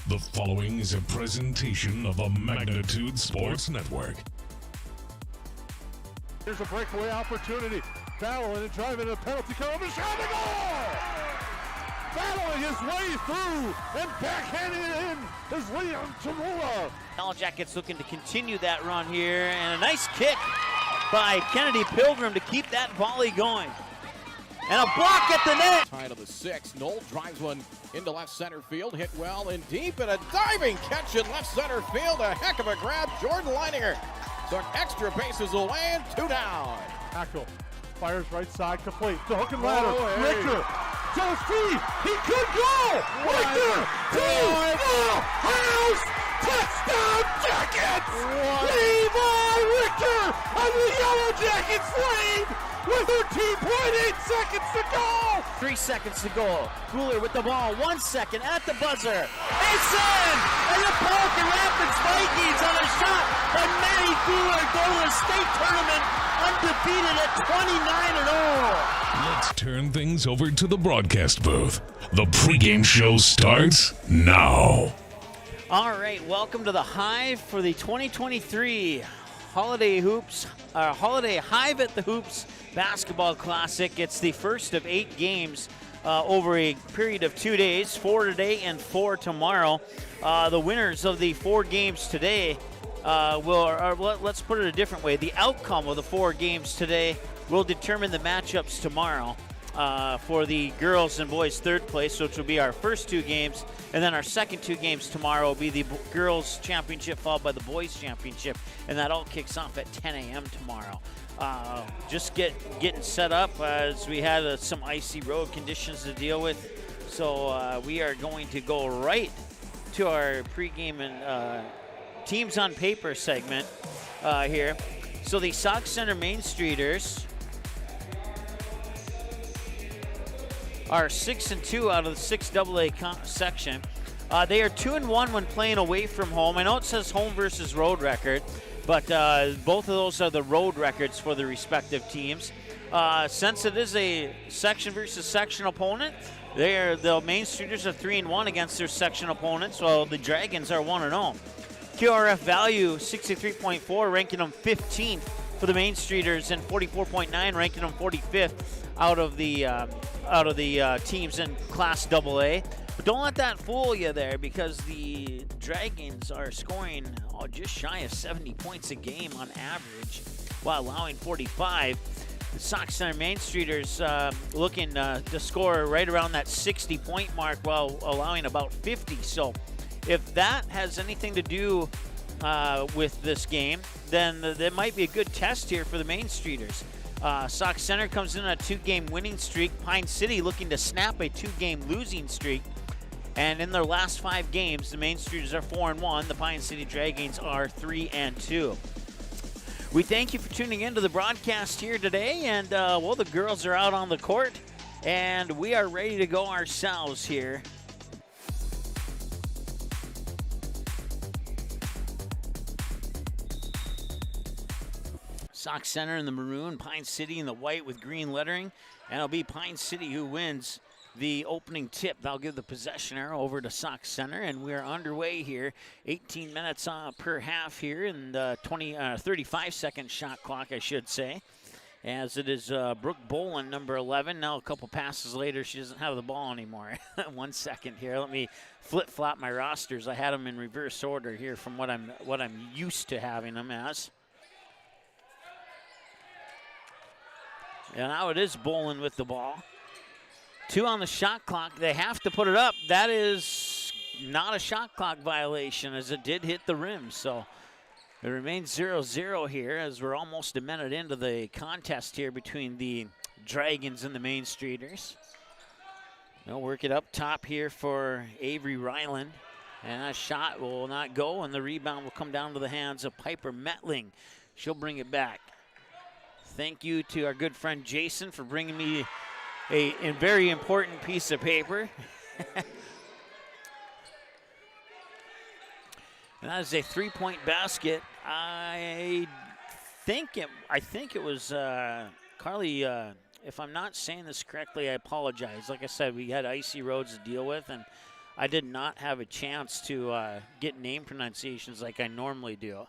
The following is a presentation of the Magnitude Sports Network. Here's a breakaway opportunity. Battling and driving a penalty kill. And shot the goal! Battling his way through and backhanding it in is Liam Tamula. Yellow Jackets looking to continue that run here, and a nice kick by Kennedy Pilgrim to keep that volley going. And a block at the net. Tie to the 6. Knoll drives one into left center field, hit well and deep, and a diving catch in left center field. A heck of a grab. Jordan Leininger took extra bases away and 2 down. Hackle fires right side complete. The hook and ladder. Oh, hey. Richter to his feet. He could go. Richter to the house. Touchdown Jackets. Levi Richter of the Yellow Jackets lead with 13.8 seconds to go. 3 seconds to go. Cooler with the ball. 1 second at the buzzer. It's in! And the Pelican Rapids Vikings on a shot. And Matty Cooler go to the state tournament undefeated at 29-0. Let's turn things over to the broadcast booth. The pregame show starts now. All right, welcome to the Hive for the 2023 Holiday Hive at the Hoops Basketball Classic. It's the first of 8 games over a period of 2 days, 4 today and 4 tomorrow. The winners of the 4 games today let's put it a different way. The outcome of the 4 games today will determine the matchups tomorrow for the girls and boys third place, which will be our first 2 games. And then our second 2 games tomorrow will be the girls championship followed by the boys championship. And that all kicks off at 10 a.m. tomorrow. Just getting set up as we had some icy road conditions to deal with. So we are going to go right to our pregame and teams on paper segment here. So the Sauk Center Main Streeters are 6-2 out of the 6AA section. They are 2-1 when playing away from home. I know it says home versus road record, but both of those are the road records for the respective teams. Since it is a section versus section opponent, the Main Streeters are 3-1 against their section opponents, while the Dragons are 1-0. QRF value 63.4, ranking them 15th for the Main Streeters, and 44.9, ranking them 45th out of the teams in Class AA. But don't let that fool you there, because the Dragons are scoring just shy of 70 points a game on average, while allowing 45. The Sauk Center Main Streeters looking to score right around that 60-point mark while allowing about 50. So if that has anything to do with this game, then there might be a good test here for the Main Streeters. Sauk Center comes in on a 2-game winning streak. Pine City looking to snap a 2-game losing streak. And in their last 5 games, the Main Streeters are 4-1. The Pine City Dragons are 3-2. We thank you for tuning in to the broadcast here today. And, the girls are out on the court, and we are ready to go ourselves here. Sauk Center in the maroon, Pine City in the white with green lettering. And it'll be Pine City who wins the opening tip. They'll give the possession arrow over to Sauk Center, and we're underway here. 18 minutes per half here, and 35-second shot clock, I should say. As it is Brooke Boland, number 11. Now a couple passes later, she doesn't have the ball anymore. 1 second here. Let me flip-flop my rosters. I had them in reverse order here from what I'm used to having them as. And now it is Boland with the ball. 2 on the shot clock. They have to put it up. That is not a shot clock violation, as it did hit the rim. So it remains 0-0 here, as we're almost a minute into the contest here between the Dragons and the Main Streeters. They'll work it up top here for Avery Ryland. And a shot will not go, and the rebound will come down to the hands of Piper Metling. She'll bring it back. Thank you to our good friend Jason for bringing me a very important piece of paper. And that is a 3-point basket. I think it was Carly. If I'm not saying this correctly, I apologize. Like I said, we had icy roads to deal with, and I did not have a chance to get name pronunciations like I normally do.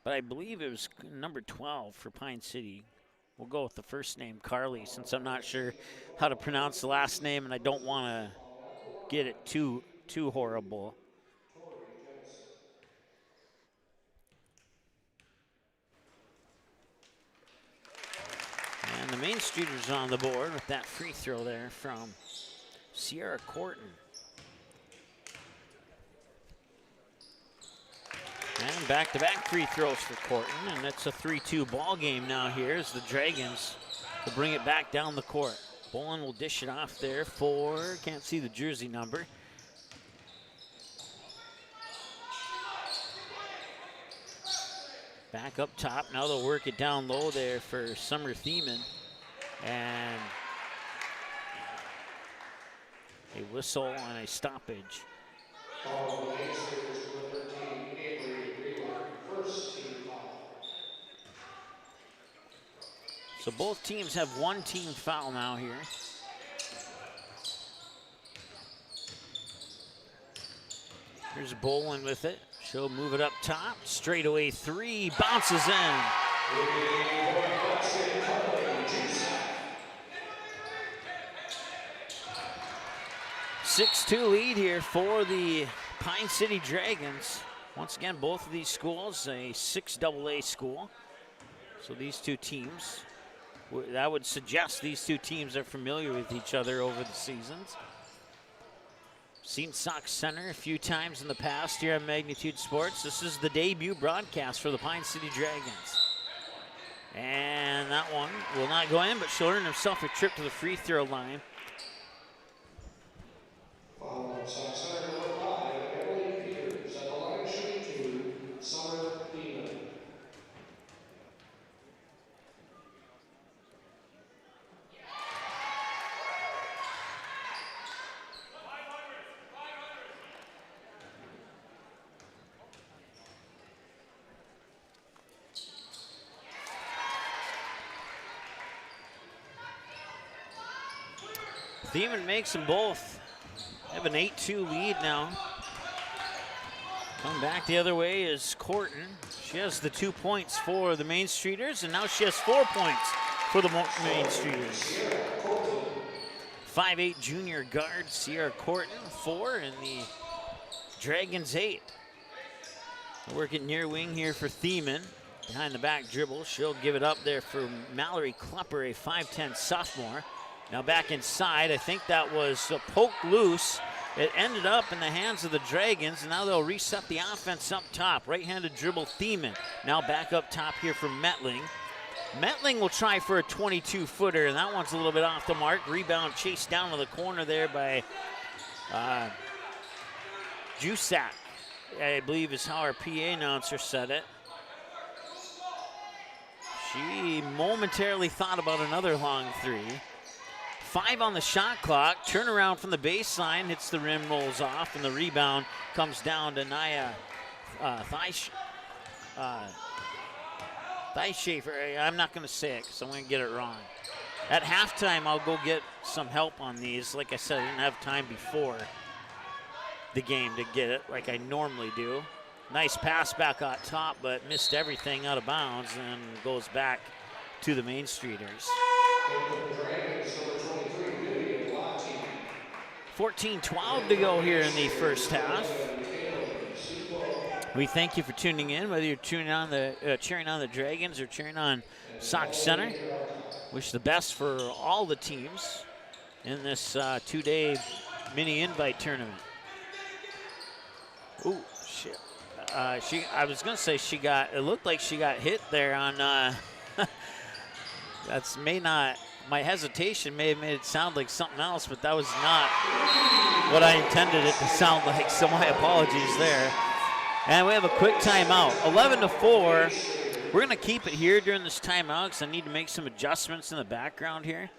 But I believe it was number 12 for Pine City. We'll go with the first name, Carly, since I'm not sure how to pronounce the last name and I don't want to get it too horrible. And the Main Streeters on the board with that free throw there from Sierra Corton. And back-to-back free throws for Corton, and it's a 3-2 ball game now here as the Dragons will bring it back down the court. Bolin will dish it off there for, can't see the jersey number. Back up top, now they'll work it down low there for Summer Thiemann. And a whistle and a stoppage. So both teams have one team foul now here. Here's Bolin with it. She'll move it up top. Straightaway three, bounces in. 6-2 lead here for the Pine City Dragons. Once again, both of these schools, a 6AA school. So these two teams, that would suggest these two teams are familiar with each other over the seasons. Seen Sauk Center a few times in the past here on Magnitude Sports. This is the debut broadcast for the Pine City Dragons. And that one will not go in, but she'll earn herself a trip to the free throw line. Following Sauk Center, number 5, Emily Peters at the line, shooting 2, Summer Thiemann. Thiemann makes them both. They have an 8-2 lead now. Come back the other way is Corton. She has the 2 points for the Main Streeters, and now she has 4 points for the Main Streeters. 5'8" junior guard Sierra Corton, 4, and the Dragons 8. Working near wing here for Thiemann. Behind the back dribble, she'll give it up there for Mallory Klepper, a 5'10" sophomore. Now back inside, I think that was poked loose. It ended up in the hands of the Dragons, and now they'll reset the offense up top. Right-handed dribble Thiemann. Now back up top here for Metling. Metling will try for a 22-footer, and that one's a little bit off the mark. Rebound chased down to the corner there by Jusak, I believe is how our PA announcer said it. She momentarily thought about another long three. 5 on the shot clock. Turnaround from the baseline, hits the rim, rolls off, and the rebound comes down to Naya Thieschafer. I'm not going to say it because I'm going to get it wrong. At halftime, I'll go get some help on these. Like I said, I didn't have time before the game to get it like I normally do. Nice pass back on top, but missed everything out of bounds and goes back to the Main Streeters. 14-12 to go here in the first half. We thank you for tuning in, whether you're cheering on the Dragons or cheering on Sauk Center. Wish the best for all the teams in this 2-day mini invite tournament. Ooh, shit. I was gonna say it looked like she got hit there on, my hesitation may have made it sound like something else, but that was not what I intended it to sound like, so my apologies there. And we have a quick timeout. 11-4. We're going to keep it here during this timeout because I need to make some adjustments in the background here.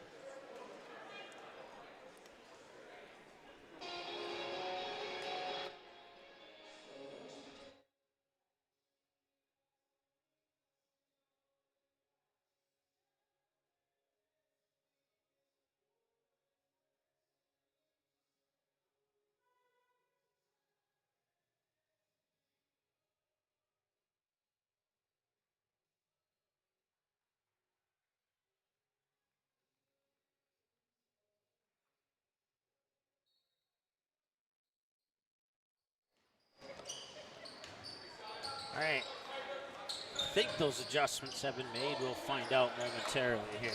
think those adjustments have been made. We'll find out momentarily here.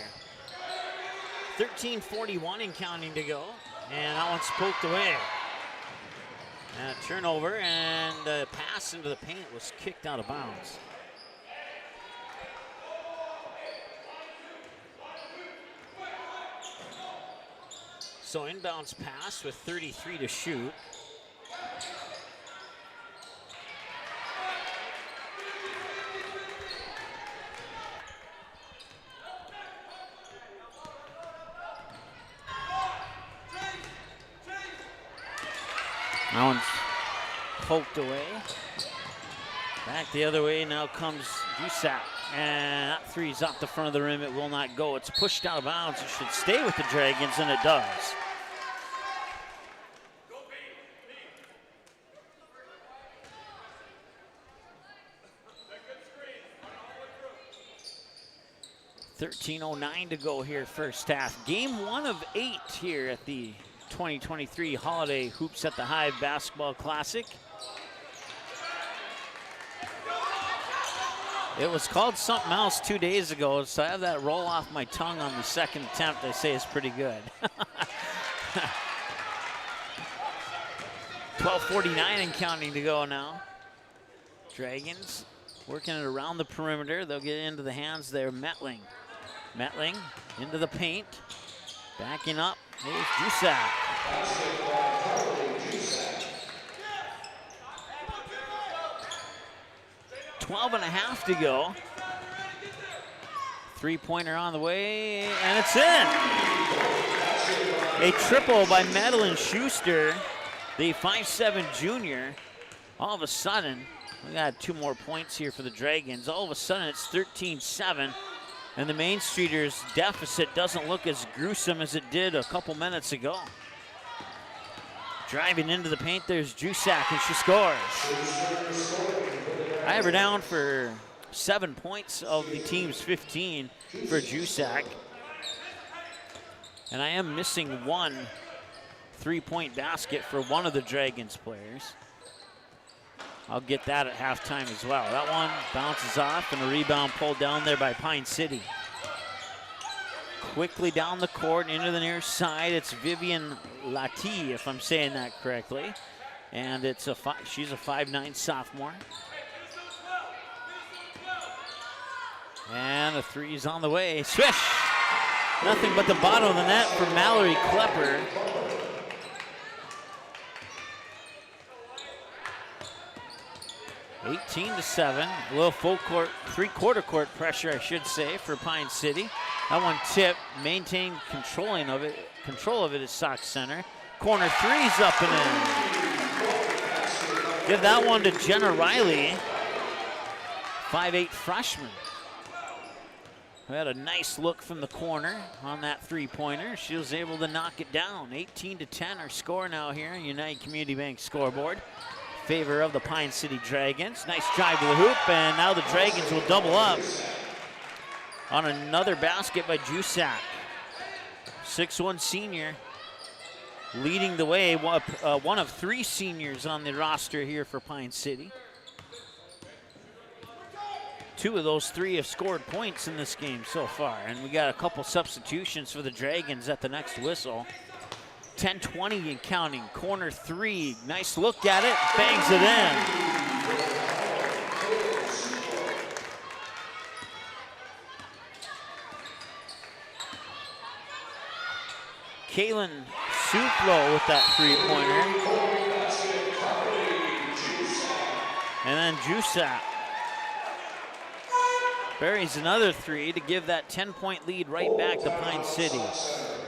13:41 and counting to go. And that one's poked away. And a turnover, and the pass into the paint was kicked out of bounds. So inbounds pass with 33 to shoot. That one's poked away. Back the other way, now comes Dusak. And that three's off the front of the rim. It will not go. It's pushed out of bounds. It should stay with the Dragons, and it does. $13:09 to go here first half. Game 1 of 8 here at the 2023 Holiday Hoops at the Hive Basketball Classic. It was called something else 2 days ago, so I have that roll off my tongue on the second attempt. I say it's pretty good. 12:49 and counting to go now. Dragons working it around the perimeter. They'll get into the hands there. Metling into the paint. Backing up. Here's Dusak. 12.5 to go. Three-pointer on the way, and it's in. A triple by Madeline Schuster, the 5'7" junior. All of a sudden, we got 2 more points here for the Dragons. All of a sudden, it's 13-7. And the Main Streeters' deficit doesn't look as gruesome as it did a couple minutes ago. Driving into the paint, there's Dusak, and she scores. I have her down for 7 points of the team's 15 for Dusak. And I am missing 1 3-point basket for one of the Dragons players. I'll get that at halftime as well. That one bounces off, and a rebound pulled down there by Pine City. Quickly down the court into the near side. It's Vivian Lati, if I'm saying that correctly. And it's she's a 5'9" sophomore. And the three's on the way. Swish! Nothing but the bottom of the net for Mallory Klepper. (18-7). A little full court, 3/4 court pressure, I should say, for Pine City. That one tipped, maintained control of it is Sauk Center. Corner three's up and in. Give that one to Jenna Riley, 5'8" freshman. We had a nice look from the corner on that three-pointer. She was able to knock it down. 18-10 our score now here on United Community Bank scoreboard. Favor of the Pine City Dragons. Nice drive to the hoop, and now the Dragons will double up on another basket by Dusak. 6'1" senior leading the way. One of 3 seniors on the roster here for Pine City. 2 of those 3 have scored points in this game so far, and we got a couple substitutions for the Dragons at the next whistle. 10:20 and counting. Corner 3. Nice look at it. Bangs it in. Kaylin Suplo with that three-pointer. And then Dusak buries another 3 to give that 10-point lead right back to Pine City.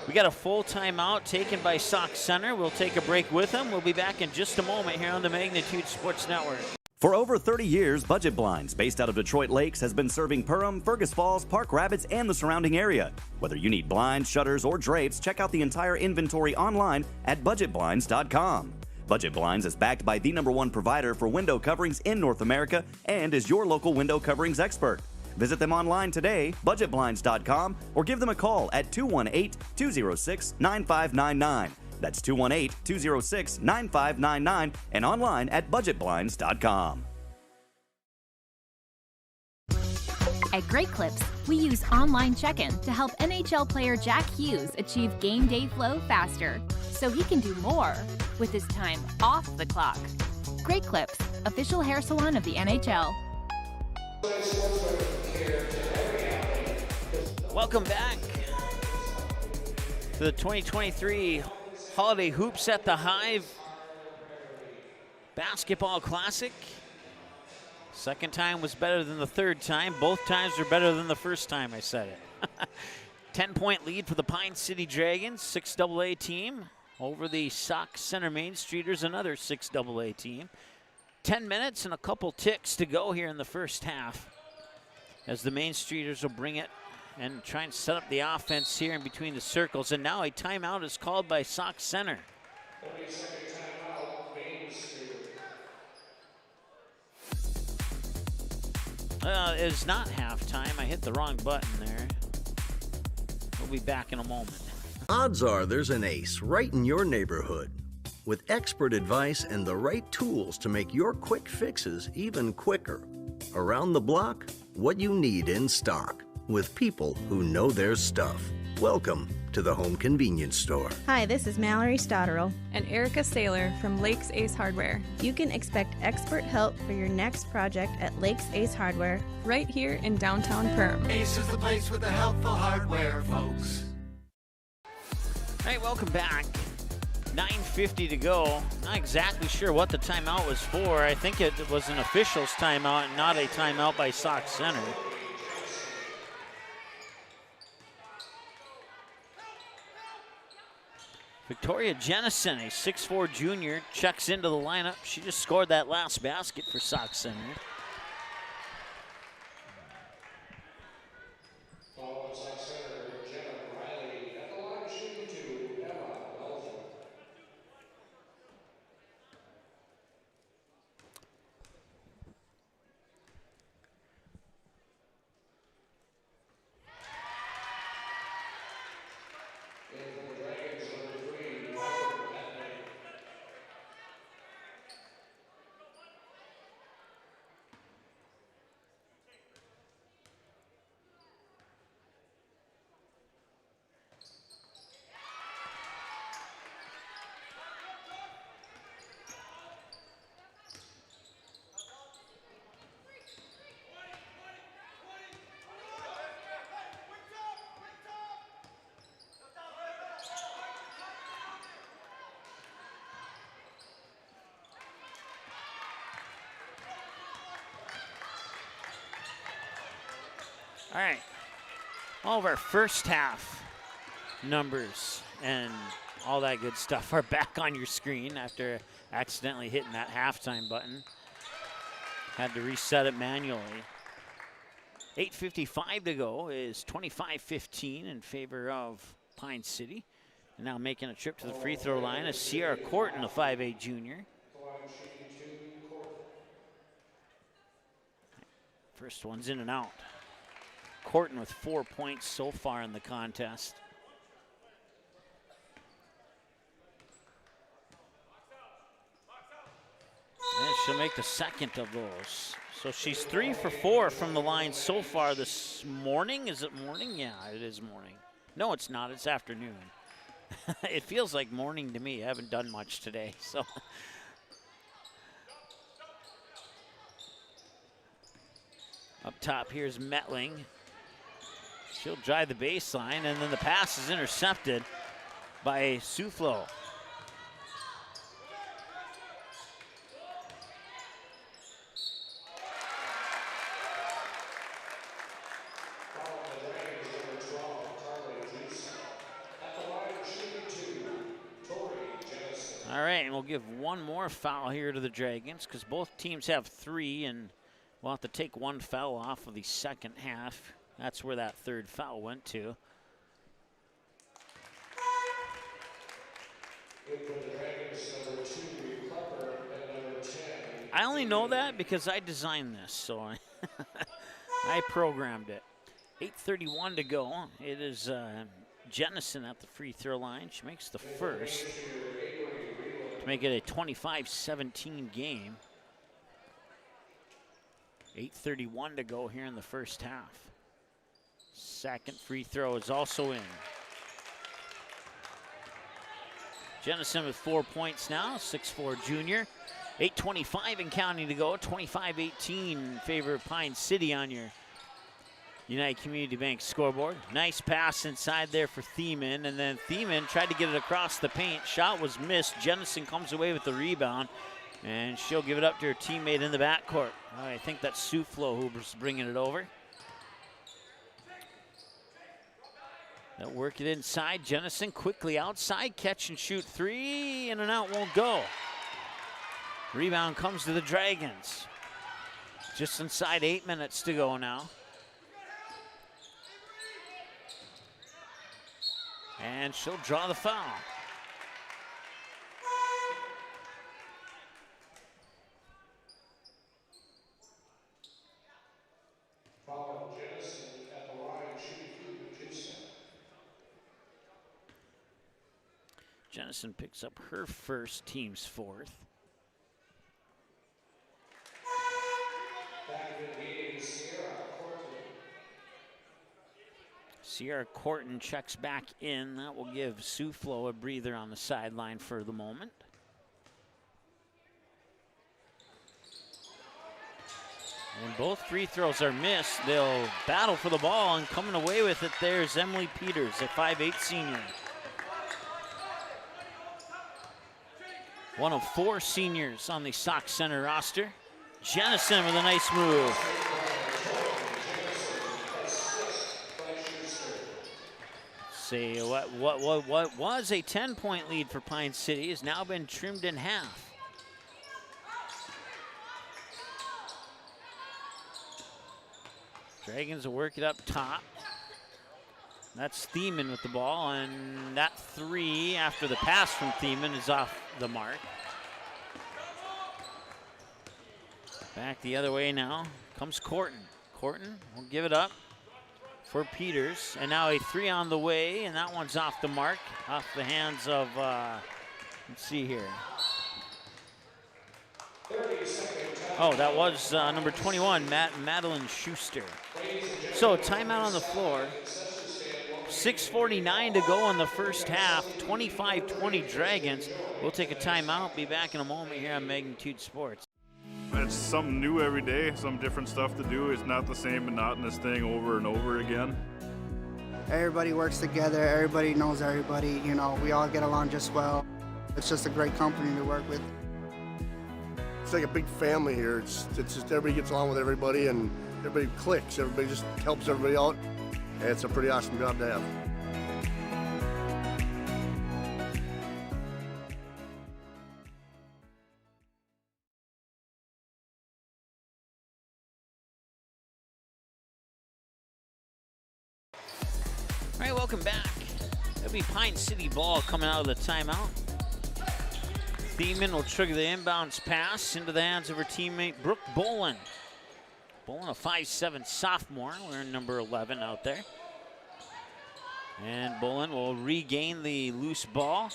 We got a full timeout taken by Sauk Center. We'll take a break with them. We'll be back in just a moment here on the Magnitude Sports Network. For over 30 years, Budget Blinds, based out of Detroit Lakes, has been serving Perham, Fergus Falls, Park Rapids, and the surrounding area. Whether you need blinds, shutters, or drapes, check out the entire inventory online at budgetblinds.com. Budget Blinds is backed by the #1 provider for window coverings in North America and is your local window coverings expert. Visit them online today, budgetblinds.com, or give them a call at 218-206-9599. That's 218-206-9599 and online at budgetblinds.com. At Great Clips, we use online check-in to help NHL player Jack Hughes achieve game day flow faster, so he can do more with his time off the clock. Great Clips, official hair salon of the NHL. Welcome back to the 2023 Holiday Hoops at the Hive Basketball Classic. Second time was better than the third time. Both times were better than the first time I said it. 10-point lead for the Pine City Dragons, 6AA team, over the Sauk Center Main Streeters, another 6AA team. 10 minutes and a couple ticks to go here in the first half as the Main Streeters will bring it and try and set up the offense here in between the circles. And now a timeout is called by Sauk Center. 30-second timeout, Main Street. It's not halftime. I hit the wrong button there. We'll be back in a moment. Odds are there's an ace right in your neighborhood. With expert advice and the right tools to make your quick fixes even quicker. Around the block, what you need in stock. With people who know their stuff. Welcome to the Home Convenience Store. Hi, this is Mallory Stotterell and Erica Saylor from Lakes Ace Hardware. You can expect expert help for your next project at Lakes Ace Hardware, right here in downtown Perham. Ace is the place with the helpful hardware, folks. All right, welcome back. 9:50 to go. Not exactly sure what the timeout was for. I think it was an official's timeout and not a timeout by Sauk Center. Victoria Jennison, a 6'4" junior, checks into the lineup. She just scored that last basket for Sauk Center. Following Sauk Center, Jenna Riley at the line shooting to Emma Belgium. All right, all of our first half numbers and all that good stuff are back on your screen after accidentally hitting that halftime button. Had to reset it manually. 8:55 to go is 25-15 in favor of Pine City. And now making a trip to the free throw line is Sierra Corton, a 5'8" junior. First one's in and out. Corton with 4 points so far in the contest. And she'll make the second of those. So she's 3 for 4 from the line so far this morning. Is it morning? Yeah, it is morning. No, it's not. It's afternoon. It feels like morning to me. I haven't done much today, so. Up top, here's Metling. She'll drive the baseline, and then the pass is intercepted by Suflo. All right, and we'll give one more foul here to the Dragons because both teams have 3, and we'll have to take one foul off of the second half. That's where that third foul went to. I only know that because I designed this, so I programmed it. 8:31 to go. It is Jennison at the free throw line. She makes the first to make it a 25-17 game. 8:31 to go here in the first half. Second free throw is also in. Jennison with 4 points now, 6'4" junior. 8:25 and counting to go, 25-18 in favor of Pine City on your United Community Bank scoreboard. Nice pass inside there for Thiemann, and then Thiemann tried to get it across the paint. Shot was missed. Jennison comes away with the rebound, and she'll give it up to her teammate in the backcourt. I think that's Suflo who's bringing it over. They'll work it inside. Jennison quickly outside, catch and shoot three, in and out won't go. Rebound comes to the Dragons. Just inside 8 minutes to go now. And she'll draw the foul. Foul on Jennison at the line, shooting free, 2-step. Jennison picks up her first, team's fourth. Back in the game, Sierra Corton. Sierra Corton checks back in. That will give Suflo a breather on the sideline for the moment. And both free throws are missed. They'll battle for the ball, and coming away with it there's Emily Peters, a 5'8" senior. One of 4 seniors on the Sauk Center roster. Jennison with a nice move. See, what was a 10-point lead for Pine City has now been trimmed in half. Dragons will work it up top. That's Thiemann with the ball, and that three after the pass from Thiemann is off the mark. Back the other way now comes Corton. Corton will give it up for Peters, and now a three on the way, and that one's off the mark, off the hands of, let's see here. Oh, that was number 21, Madeline Schuster. So timeout on the floor. 6:49 to go in the first half, 25-20 Dragons. We'll take a timeout, be back in a moment here on Magnitude Sports. It's something new every day, some different stuff to do. It's not the same monotonous thing over and over again. Everybody works together, everybody knows everybody, you know, we all get along just well. It's just a great company to work with. It's like a big family here. It's just everybody gets along with everybody and everybody clicks. Everybody just helps everybody out. And it's a pretty awesome job to have. All right, welcome back. It'll be Pine City ball coming out of the timeout. Thiemann will trigger the inbounds pass into the hands of her teammate Brooke Bolin. Bolin, a 5'7" sophomore, wearing number 11 out there. And Bolin will regain the loose ball.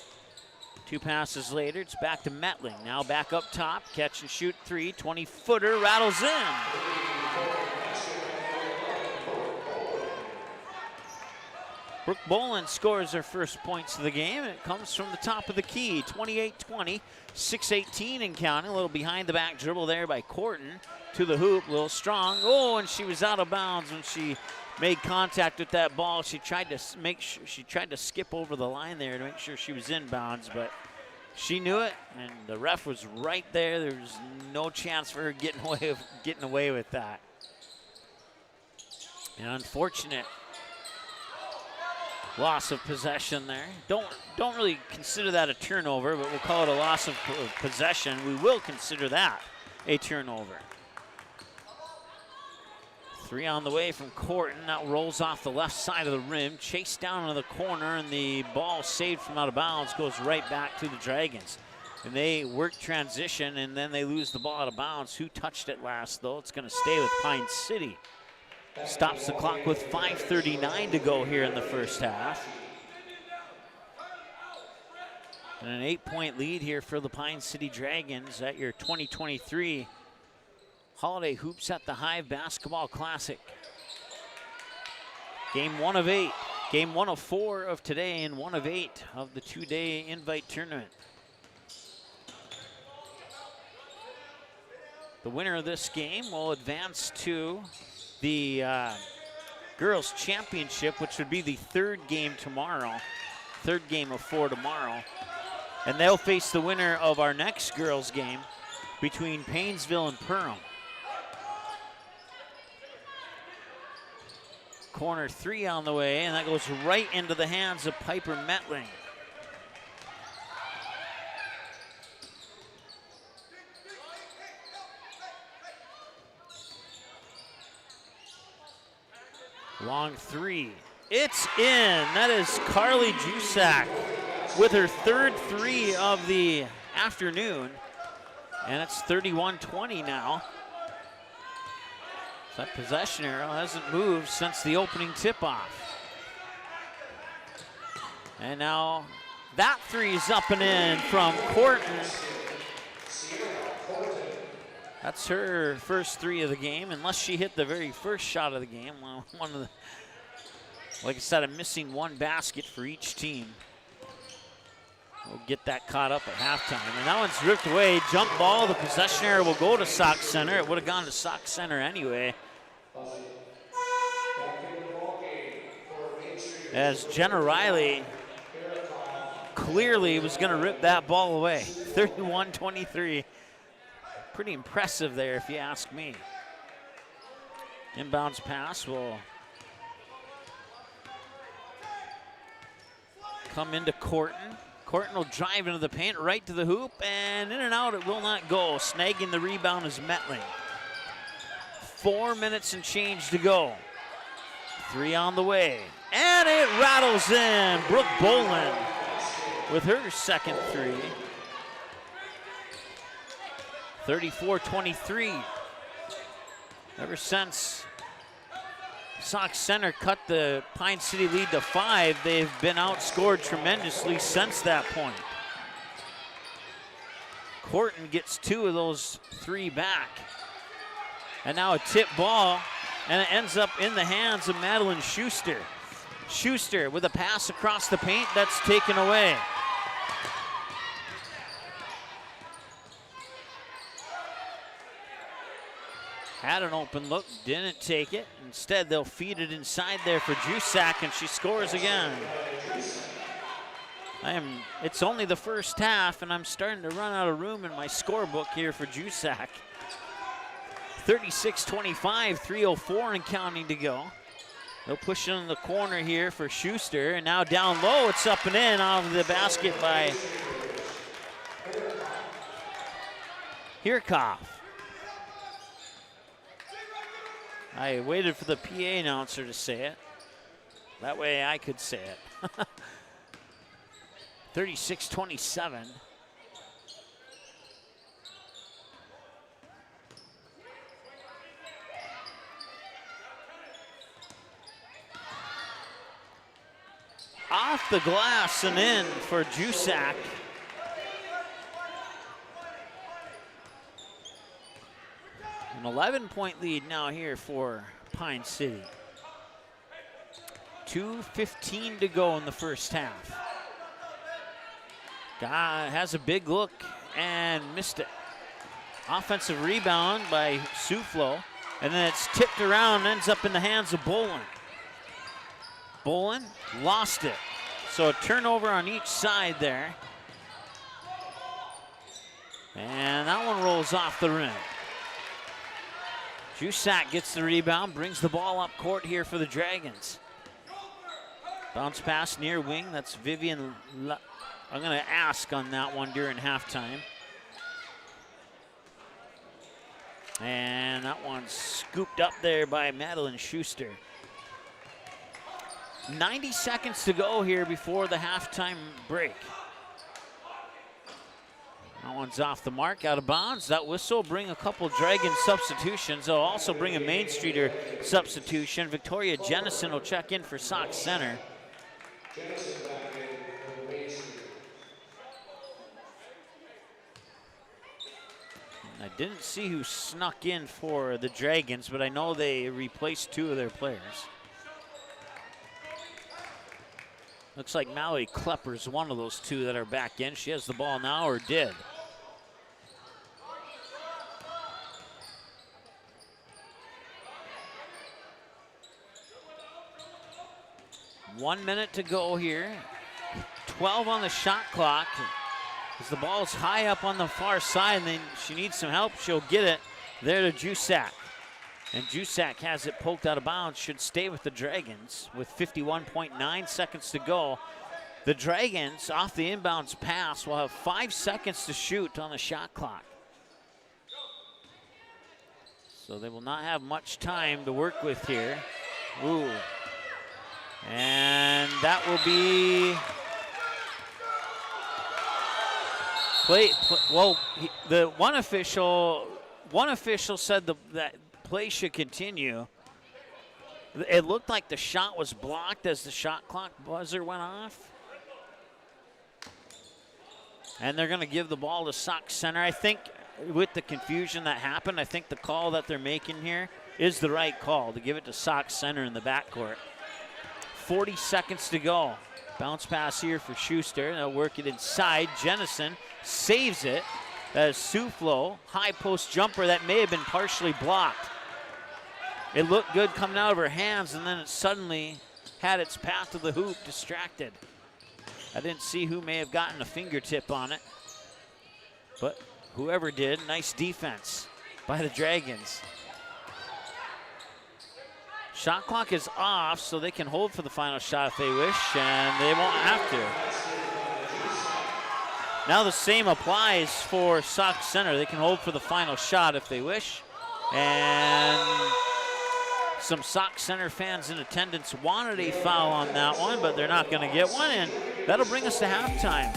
2 passes later, it's back to Metling. Now back up top, catch and shoot three, 20-footer, rattles in. Brooke Bolin scores her first points of the game, and it comes from the top of the key. 28-20, 6:18 and counting. A little behind the back dribble there by Corton to the hoop, a little strong. Oh, and she was out of bounds when she made contact with that ball. She tried to skip over the line there to make sure she was in bounds, but she knew it, and the ref was right there. There was no chance for her getting away with that. An unfortunate loss of possession there. Don't really consider that a turnover, but we'll call it a loss of possession. We will consider that a turnover. Three on the way from Corton. That rolls off the left side of the rim, chased down into the corner, and the ball saved from out of bounds goes right back to the Dragons. And they work transition, and then they lose the ball out of bounds. Who touched it last, though? It's going to stay with Pine City. Stops the clock with 5:39 to go here in the first half. And an 8-point lead here for the Pine City Dragons at your 2023 Holiday Hoops at the Hive Basketball Classic. Game 1 of 8. Game 1 of 4 of today and 1 of 8 of the 2-day invite tournament. The winner of this game will advance to the girls' championship, which would be the third game tomorrow. Third game of 4 tomorrow. And they'll face the winner of our next girls' game between Paynesville and Perham. Corner 3 on the way, and that goes right into the hands of Piper Metling. Long 3. It's in. That is Carly Jusak with her third 3 of the afternoon. And it's 31-20 now. That possession arrow hasn't moved since the opening tip-off. And now that 3 is up and in from Corton. That's her first 3 of the game, unless she hit the very first shot of the game. Well, like I said, I'm missing 1 basket for each team. We'll get that caught up at halftime. And that one's ripped away. Jump ball. The possession arrow will go to Sauk Center. It would have gone to Sauk Center anyway. As Jenna Riley clearly was going to rip that ball away. 31-23. Pretty impressive there, if you ask me. Inbounds pass will come into Corton. Corton will drive into the paint, right to the hoop, and in and out it will not go. Snagging the rebound is Metling. 4 minutes and change to go. 3 on the way, and it rattles in. Brooke Boland with her second 3. 34-23. Ever since Sauk Center cut the Pine City lead to 5, they've been outscored tremendously since that point. Corton gets 2 of those 3 back. And now a tip ball, and it ends up in the hands of Madeline Schuster. Schuster with a pass across the paint, that's taken away. Had an open look, didn't take it. Instead, they'll feed it inside there for Jusak, and she scores again. It's only the first half, and I'm starting to run out of room in my scorebook here for Jusak. 36-25, 3:04 and counting to go. They'll push it in the corner here for Schuster, and now down low, it's up and in off the basket by Hirkoff. I waited for the PA announcer to say it. That way I could say it. 36-27. Off the glass and in for Jusak. An 11-point lead now here for Pine City. 2:15 to go in the first half. Guy has a big look and missed it. Offensive rebound by Suflo, and then it's tipped around and ends up in the hands of Bolin. Bolin lost it. So a turnover on each side there. And that one rolls off the rim. Jusak gets the rebound, brings the ball up court here for the Dragons. Bounce pass near wing, that's Vivian. I'm gonna ask on that one during halftime. And that one's scooped up there by Madeline Schuster. 90 seconds to go here before the halftime break. That one's off the mark, out of bounds. That whistle will bring a couple Dragon substitutions. They'll also bring a Main Streeter substitution. Victoria Jennison will check in for Sauk Center. I didn't see who snuck in for the Dragons, but I know they replaced 2 of their players. Looks like Mallory Klepper's one of those 2 that are back in. She has the ball now, or did. One minute to go here. 12 on the shot clock. As the ball's high up on the far side, and then she needs some help. She'll get it there to Jusak. And Jusak has it poked out of bounds, should stay with the Dragons with 51.9 seconds to go. The Dragons, off the inbounds pass, will have 5 seconds to shoot on the shot clock. So they will not have much time to work with here. Ooh. And that will be the one official said that play should continue. It looked like the shot was blocked as the shot clock buzzer went off. And they're going to give the ball to Sauk Center. I think with the confusion that happened, I think the call that they're making here is the right call to give it to Sauk Center in the backcourt. 40 seconds to go. Bounce pass here for Schuster. They'll work it inside. Jennison saves it. That is Suflo. High post jumper that may have been partially blocked. It looked good coming out of her hands, and then it suddenly had its path to the hoop distracted. I didn't see who may have gotten a fingertip on it, but whoever did, nice defense by the Dragons. Shot clock is off, so they can hold for the final shot if they wish, and they won't have to. Now the same applies for Sauk Center. They can hold for the final shot if they wish. And some Sauk Center fans in attendance wanted a foul on that one, but they're not going to get one, and that'll bring us to halftime.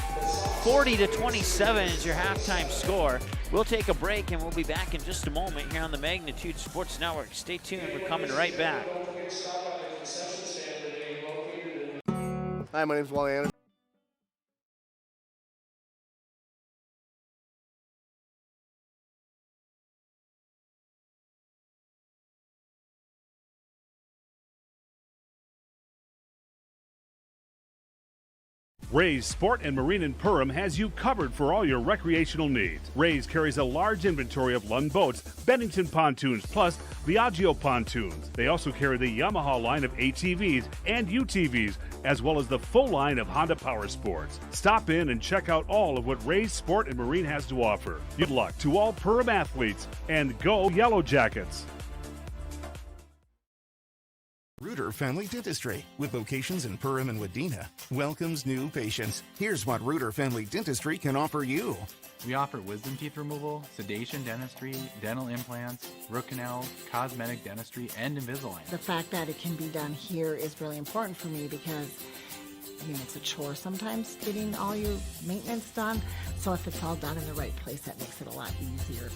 40-27 is your halftime score. We'll take a break, and we'll be back in just a moment here on the Magnitude Sports Network. Stay tuned. We're coming right back. Hi, my name's Wally Anderson. Ray's Sport and Marine in Perham has you covered for all your recreational needs. Ray's carries a large inventory of Lund boats, Bennington pontoons, plus Viaggio pontoons. They also carry the Yamaha line of ATVs and UTVs, as well as the full line of Honda Power Sports. Stop in and check out all of what Ray's Sport and Marine has to offer. Good luck to all Perham athletes, and go Yellow Jackets! Reuter Family Dentistry, with locations in Perham and Wadena, welcomes new patients. Here's what Reuter Family Dentistry can offer you. We offer wisdom teeth removal, sedation dentistry, dental implants, root canals, cosmetic dentistry, and Invisalign. The fact that it can be done here is really important for me because, it's a chore sometimes getting all your maintenance done. So if it's all done in the right place, that makes it a lot easier.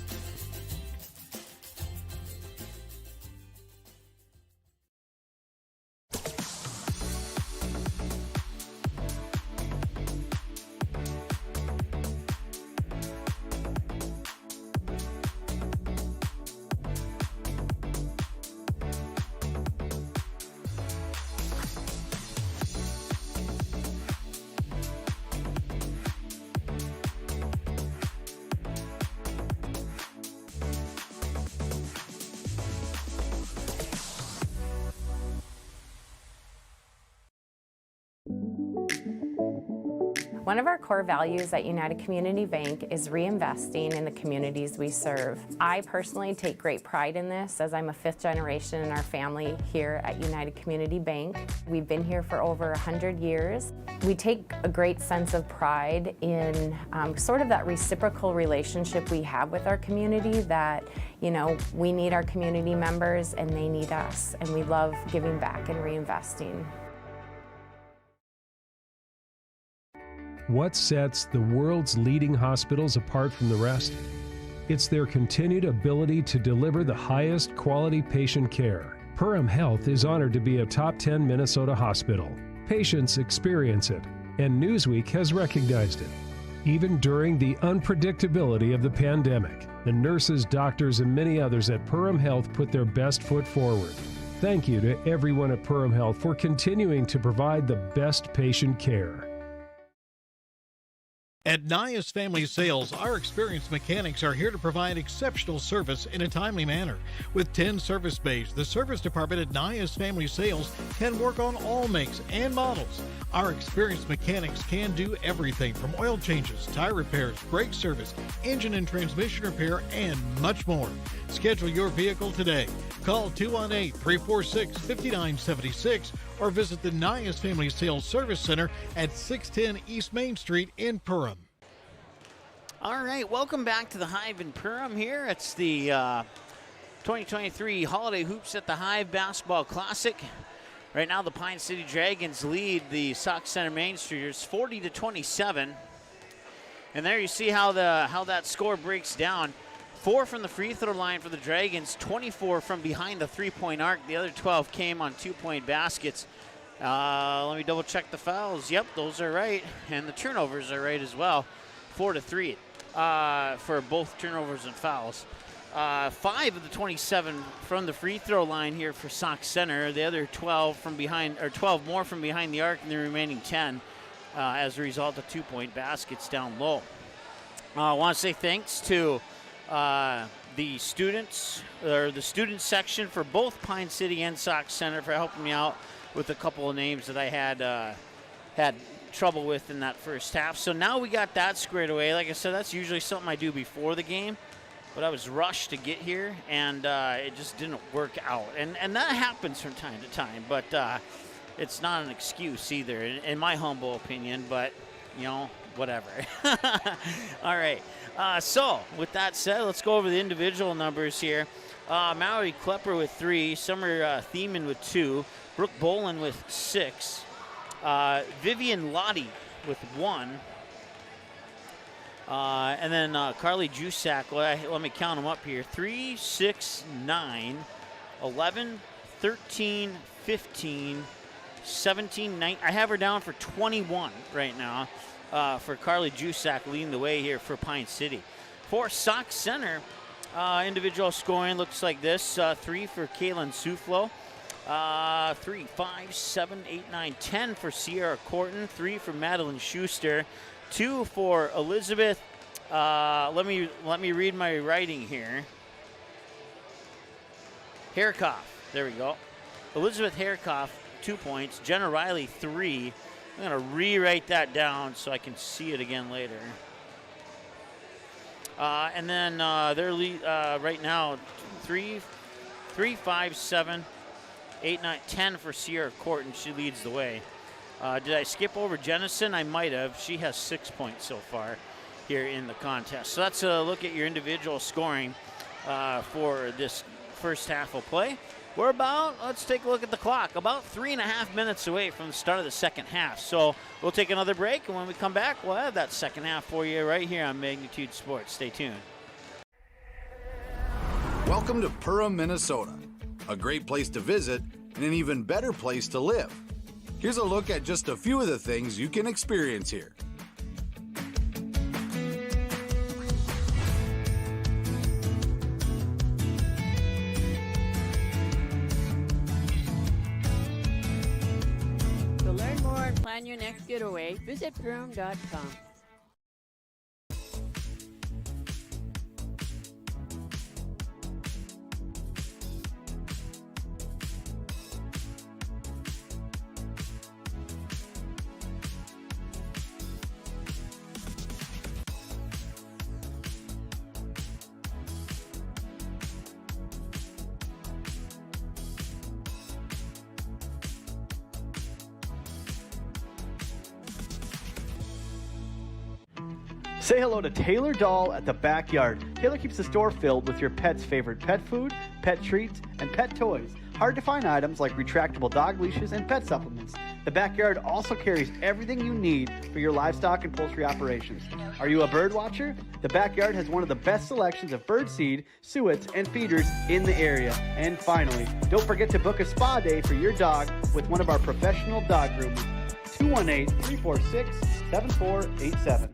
One of our core values at United Community Bank is reinvesting in the communities we serve. I personally take great pride in this as I'm a 5th generation in our family here at United Community Bank. We've been here for over 100 years. We take a great sense of pride in sort of that reciprocal relationship we have with our community that, we need our community members and they need us, and we love giving back and reinvesting. What sets the world's leading hospitals apart from the rest? It's their continued ability to deliver the highest quality patient care. Perham Health is honored to be a top 10 Minnesota hospital. Patients experience it, and Newsweek has recognized it, even during the unpredictability of the pandemic. The nurses, doctors, and many others at Perham Health put their best foot forward. Thank you to everyone at Perham Health for continuing to provide the best patient care. At Nias Family Sales, our experienced mechanics are here to provide exceptional service in a timely manner. With 10 service bays, the service department at Nias Family Sales can work on all makes and models. Our experienced mechanics can do everything from oil changes, tire repairs, brake service, engine and transmission repair, and much more. Schedule your vehicle today. Call 218-346-5976 or visit the Nias Family Sales Service Center at 610 East Main Street in Perham. All right, welcome back to the Hive in Perham here. It's the 2023 Holiday Hoops at the Hive Basketball Classic. Right now, the Pine City Dragons lead the Sauk Center Main Streeters 40-27. And there you see how that score breaks down. 4 from the free throw line for the Dragons, 24 from behind the three-point arc. The other 12 came on two-point baskets. Let me double-check the fouls. Yep, those are right, and the turnovers are right as well. 4-3 for both turnovers and fouls. 5 of the 27 from the free throw line here for Sauk Center. The other 12 from behind, or 12 more from behind the arc, and the remaining 10 as a result of two-point baskets down low. I want to say thanks to the students, or the student section for both Pine City and Sauk Center for helping me out with a couple of names that I had trouble with in that first half. So now we got that squared away. Like I said, that's usually something I do before the game, but I was rushed to get here, and it just didn't work out. And that happens from time to time, but it's not an excuse either, in my humble opinion, but, you know, whatever. All right. So, with that said, let's go over the individual numbers here. Mallory Klepper with 3, Summer Thiemann with 2, Brooke Bolin with 6, Vivian Lottie with 1, and then Carly Jusak, let me count them up here, 3, 6, 9, 11, 13, 15, 17, 19. I have her down for 21 right now. For Carly Jusak leading the way here for Pine City. For Sauk Center, individual scoring looks like this. 3 for Kaylin Suflo. 3, 5, 7, 8, 9, 10 for Sierra Corton. 3 for Madeline Schuster. 2 for Elizabeth. Let me read my writing here. Hairkoff. There we go. Elizabeth Hairkoff, 2 points. Jenna Riley, 3. I'm going to rewrite that down so I can see it again later. And then their lead right now, 3, 5, 7, 8, 9, 10 for Sierra Corton. She leads the way. Did I skip over Jennison? I might have. She has 6 points so far here in the contest. So that's a look at your individual scoring for this first half of play. We're let's take a look at the clock, about 3.5 minutes away from the start of the second half. So we'll take another break, and when we come back, we'll have that second half for you right here on Magnitude Sports. Stay tuned. Welcome to Perham, Minnesota, a great place to visit and an even better place to live. Here's a look at just a few of the things you can experience here. Plan your next getaway, visit Perham.com. Say hello to Taylor Doll at the Backyard. Taylor keeps the store filled with your pet's favorite pet food, pet treats, and pet toys. Hard to find items like retractable dog leashes and pet supplements. The Backyard also carries everything you need for your livestock and poultry operations. Are you a bird watcher? The Backyard has one of the best selections of bird seed, suets, and feeders in the area. And finally, don't forget to book a spa day for your dog with one of our professional dog groomers. 218-346-7487.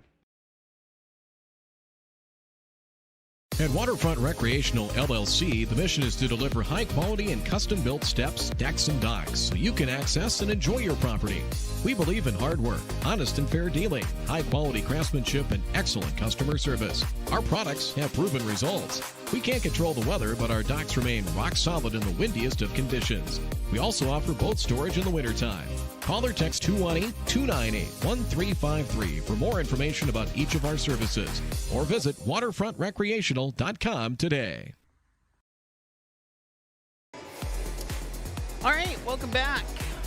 At Waterfront Recreational LLC, the mission is to deliver high-quality and custom-built steps, decks, and docks so you can access and enjoy your property. We believe in hard work, honest and fair dealing, high-quality craftsmanship, and excellent customer service. Our products have proven results. We can't control the weather, but our docks remain rock solid in the windiest of conditions. We also offer boat storage in the wintertime. Call or text 218-298-1353 for more information about each of our services, or visit waterfrontrecreational.com today. All right, welcome back.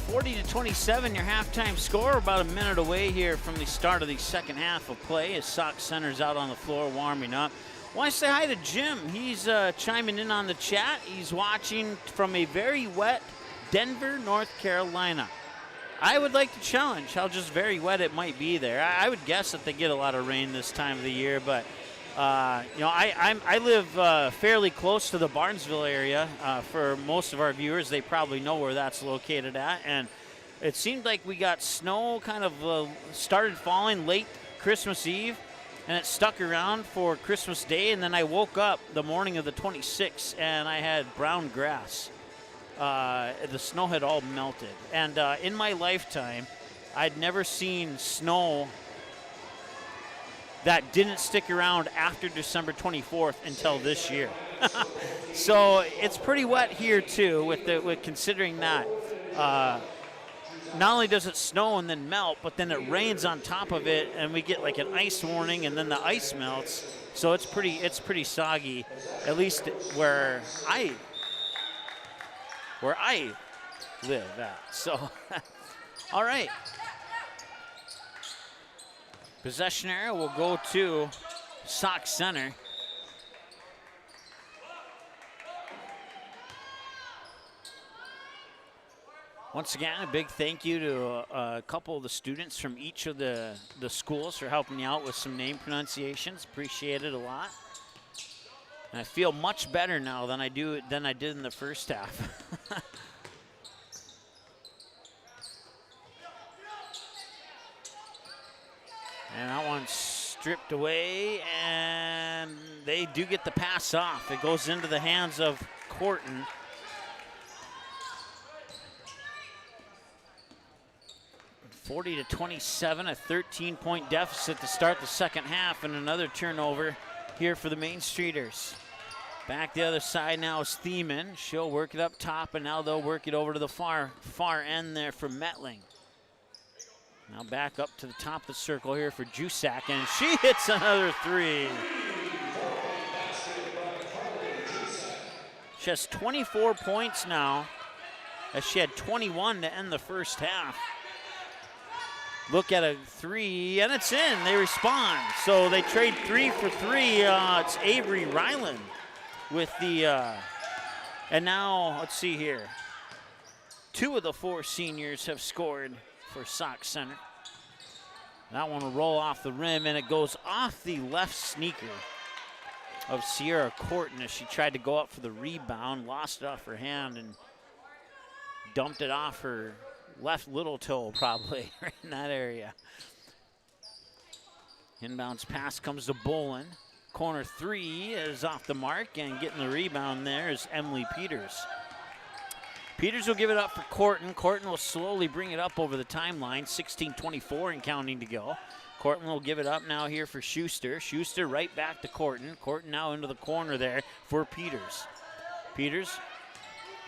40-27, your halftime score. About a minute away here from the start of the second half of play as Sauk Center's out on the floor warming up. Want to say hi to Jim. He's chiming in on the chat. He's watching from a very wet Denver, North Carolina. I would like to challenge how just very wet it might be there. I would guess that they get a lot of rain this time of the year, but I live fairly close to the Barnesville area. For most of our viewers, they probably know where that's located at, and it seemed like we got snow kind of started falling late Christmas Eve, and it stuck around for Christmas Day, and then I woke up the morning of the 26th, and I had brown grass. The snow had all melted, and in my lifetime, I'd never seen snow that didn't stick around after December 24th until this year. So it's pretty wet here too, with considering that. Not only does it snow and then melt, but then it rains on top of it, and we get like an ice warning, and then the ice melts. So it's pretty soggy, at least where I live at. So, all right. Possession area will go to Sauk Center. Once again, a big thank you to a couple of the students from each of the schools for helping me out with some name pronunciations. Appreciate it a lot. And I feel much better now than I did in the first half. And that one's stripped away, and they do get the pass off. It goes into the hands of Corton. (40-27), a 13-point deficit to start the second half, and another turnover here for the Main Streeters. Back the other side now is Thiemann. She'll work it up top, and now they'll work it over to the far end there for Metling. Now back up to the top of the circle here for Jusak, and she hits another three. She has 24 points now, as she had 21 to end the first half. Look at a three, and it's in. They respond. So they trade 3 for 3. It's Avery Ryland with the, and now, let's see here. 2 of the 4 seniors have scored for Sauk Center. That one will roll off the rim, and it goes off the left sneaker of Sierra Corton as she tried to go up for the rebound, lost it off her hand, and dumped it off her left little toe probably right in that area. Inbounds pass comes to Bolin. Corner 3 is off the mark, and getting the rebound there is Emily Peters. Peters will give it up for Corton. Corton will slowly bring it up over the timeline, 16:24 and counting to go. Corton will give it up now here for Schuster. Schuster right back to Corton. Corton now into the corner there for Peters. Peters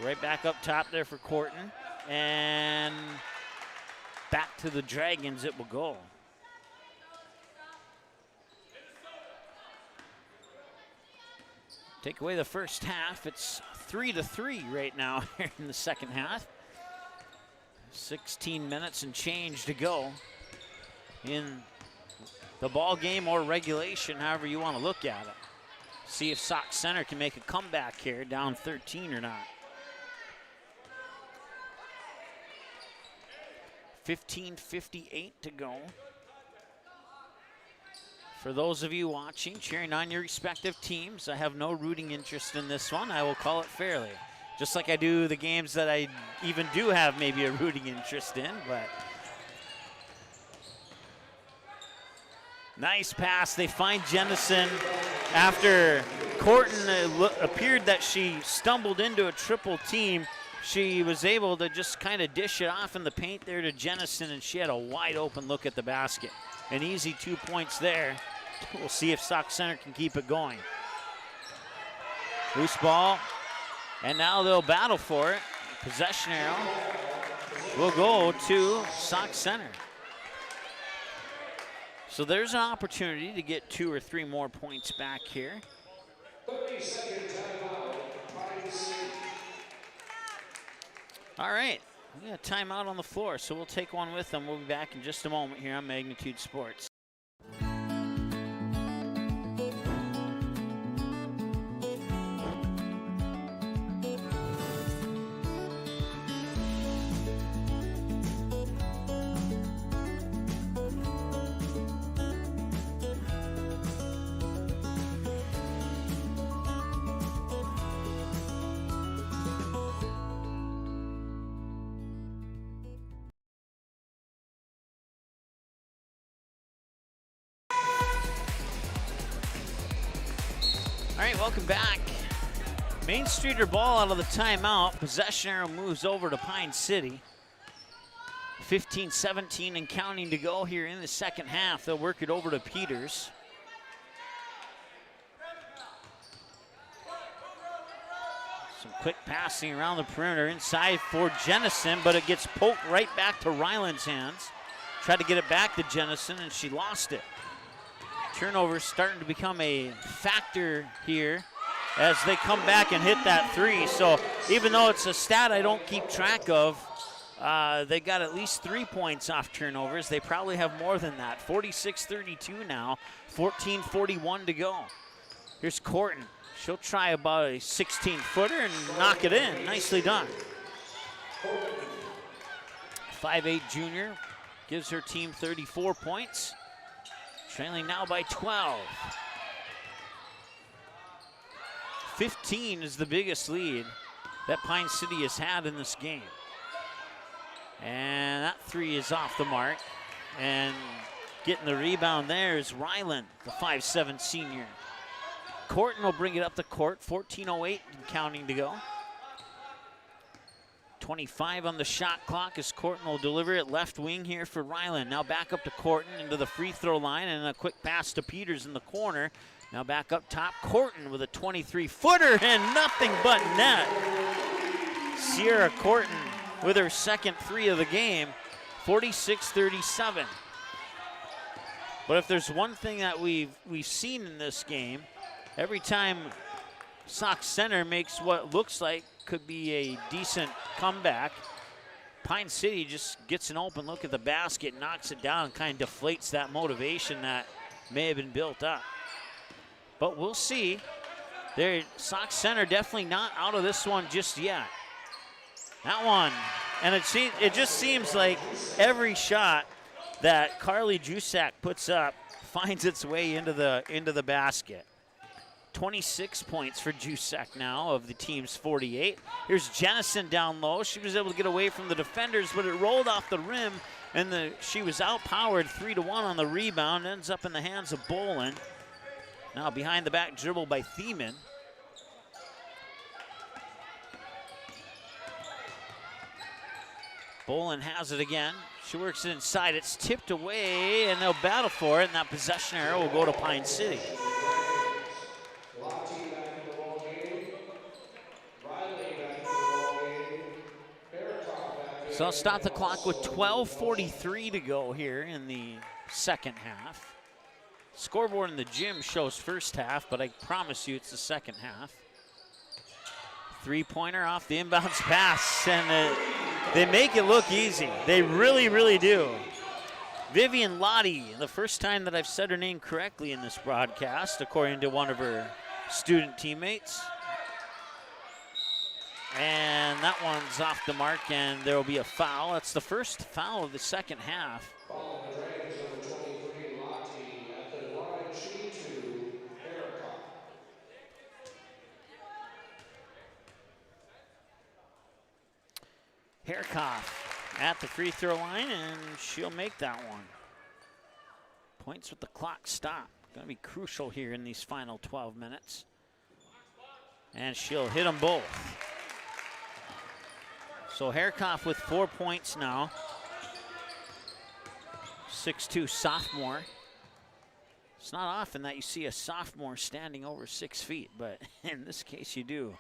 right back up top there for Corton. And back to the Dragons it will go. Take away the first half. It's 3-3 right now here in the second half. 16 minutes and change to go in the ball game or regulation, however you want to look at it. See if Sauk Center can make a comeback here, down 13 or not. 15:58 to go. For those of you watching, cheering on your respective teams, I have no rooting interest in this one. I will call it fairly. Just like I do the games that I even do have maybe a rooting interest in, but. Nice pass. They find Jennison after Corton appeared that she stumbled into a triple team. She was able to just kind of dish it off in the paint there to Jennison, and she had a wide open look at the basket. An easy 2 points there. We'll see if Sauk Center can keep it going. Loose ball, and now they'll battle for it. Possession arrow will go to Sauk Center. So there's an opportunity to get 2 or 3 more points back here. 30-second timeout. All right, we got a timeout on the floor, so we'll take one with them. We'll be back in just a moment here on Magnitude Sports. All right, welcome back. Main Streeter ball out of the timeout. Possession arrow moves over to Pine City. 15-17 and counting to go here in the second half. They'll work it over to Peters. Some quick passing around the perimeter inside for Jennison, but it gets poked right back to Ryland's hands. Tried to get it back to Jennison, and she lost it. Turnovers starting to become a factor here as they come back and hit that 3. So even though it's a stat I don't keep track of, they got at least 3 points off turnovers. They probably have more than that. 46-32 now, 14:41 to go. Here's Corton. She'll try about a 16-footer and knock it in. Nicely done. 5'8" junior gives her team 34 points. Trailing now by 12. 15 is the biggest lead that Pine City has had in this game. And that 3 is off the mark. And getting the rebound there is Ryland, the 5'7" senior. Corton will bring it up the court, 14:08 and counting to go. 25 on the shot clock as Corton will deliver it left wing here for Ryland. Now back up to Corton into the free throw line and a quick pass to Peters in the corner. Now back up top, Corton with a 23-footer and nothing but net. Sierra Corton with her second 3 of the game, 46-37. But if there's one thing that we've seen in this game, every time Sauk Center makes what looks like could be a decent comeback, Pine City just gets an open look at the basket, knocks it down, and kind of deflates that motivation that may have been built up. But we'll see. Sauk Center definitely not out of this one just yet. That one, and it just seems like every shot that Carly Jusak puts up finds its way into the basket. 26 points for Jusak now of the team's 48. Here's Jennison down low. She was able to get away from the defenders, but it rolled off the rim, and she was outpowered 3-1 on the rebound. Ends up in the hands of Bolin. Now behind the back dribble by Thiemann. Bolin has it again. She works it inside. It's tipped away, and they'll battle for it, and that possession arrow will go to Pine City. So I'll stop the clock with 12:43 to go here in the second half. Scoreboard in the gym shows first half, but I promise you it's the second half. 3-pointer off the inbounds pass, and they make it look easy. They really, really do. Vivian Lottie, the first time that I've said her name correctly in this broadcast, according to one of her student teammates. And that one's off the mark, and there will be a foul. That's the first foul of the second half. Following the drag is number 23, Lottie, at the line, shooting 2, Erica. Herkoff at the free throw line, and she'll make that one. Points with the clock stop. Going to be crucial here in these final 12 minutes. And she'll hit them both. So Herkoff with 4 points now. 6'2" sophomore. It's not often that you see a sophomore standing over 6 feet, but in this case you do.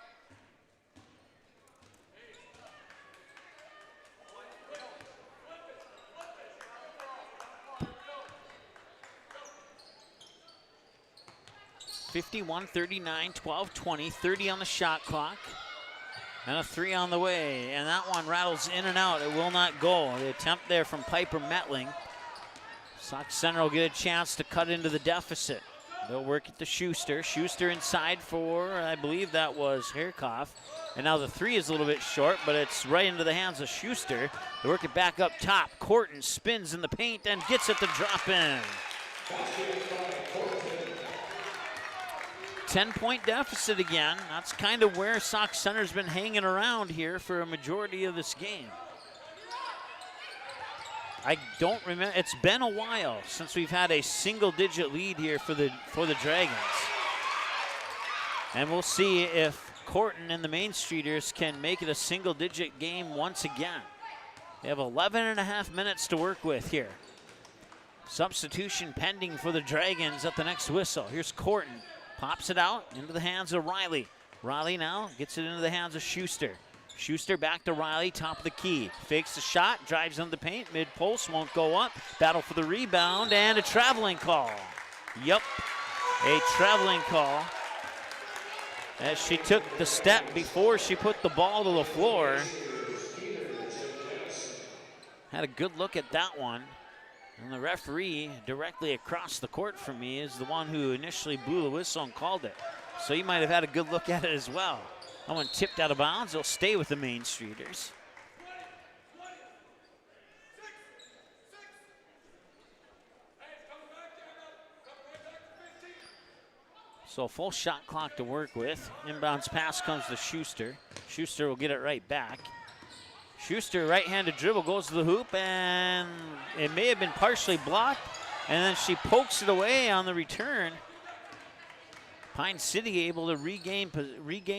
(51-39, 12-20, 30 on the shot clock. And a 3 on the way, and that one rattles in and out. It will not go. The attempt there from Piper Metling. Sauk Center will get a chance to cut into the deficit. They'll work at the Schuster. Schuster inside for, I believe that was Herkoff. And now the 3 is a little bit short, but it's right into the hands of Schuster. They work it back up top. Corton spins in the paint and gets it to drop in. 10-point deficit again. That's kind of where Sauk Center's been hanging around here for a majority of this game. I don't remember, it's been a while since we've had a single-digit lead here for the Dragons. And we'll see if Corton and the Main Streeters can make it a single-digit game once again. They have 11.5 minutes to work with here. Substitution pending for the Dragons at the next whistle. Here's Corton. Pops it out into the hands of Riley. Riley now gets it into the hands of Schuster. Schuster back to Riley, top of the key. Fakes the shot, drives on the paint, mid-post, won't go up. Battle for the rebound, and a traveling call. Yep, a traveling call. As she took the step before she put the ball to the floor. Had a good look at that one. And the referee directly across the court from me is the one who initially blew the whistle and called it. So you might have had a good look at it as well. That one tipped out of bounds. It'll stay with the Main Streeters. So a full shot clock to work with. Inbounds pass comes to Schuster. Schuster will get it right back. Schuster, right-handed dribble, goes to the hoop, and it may have been partially blocked, and then she pokes it away on the return. Pine City able to regain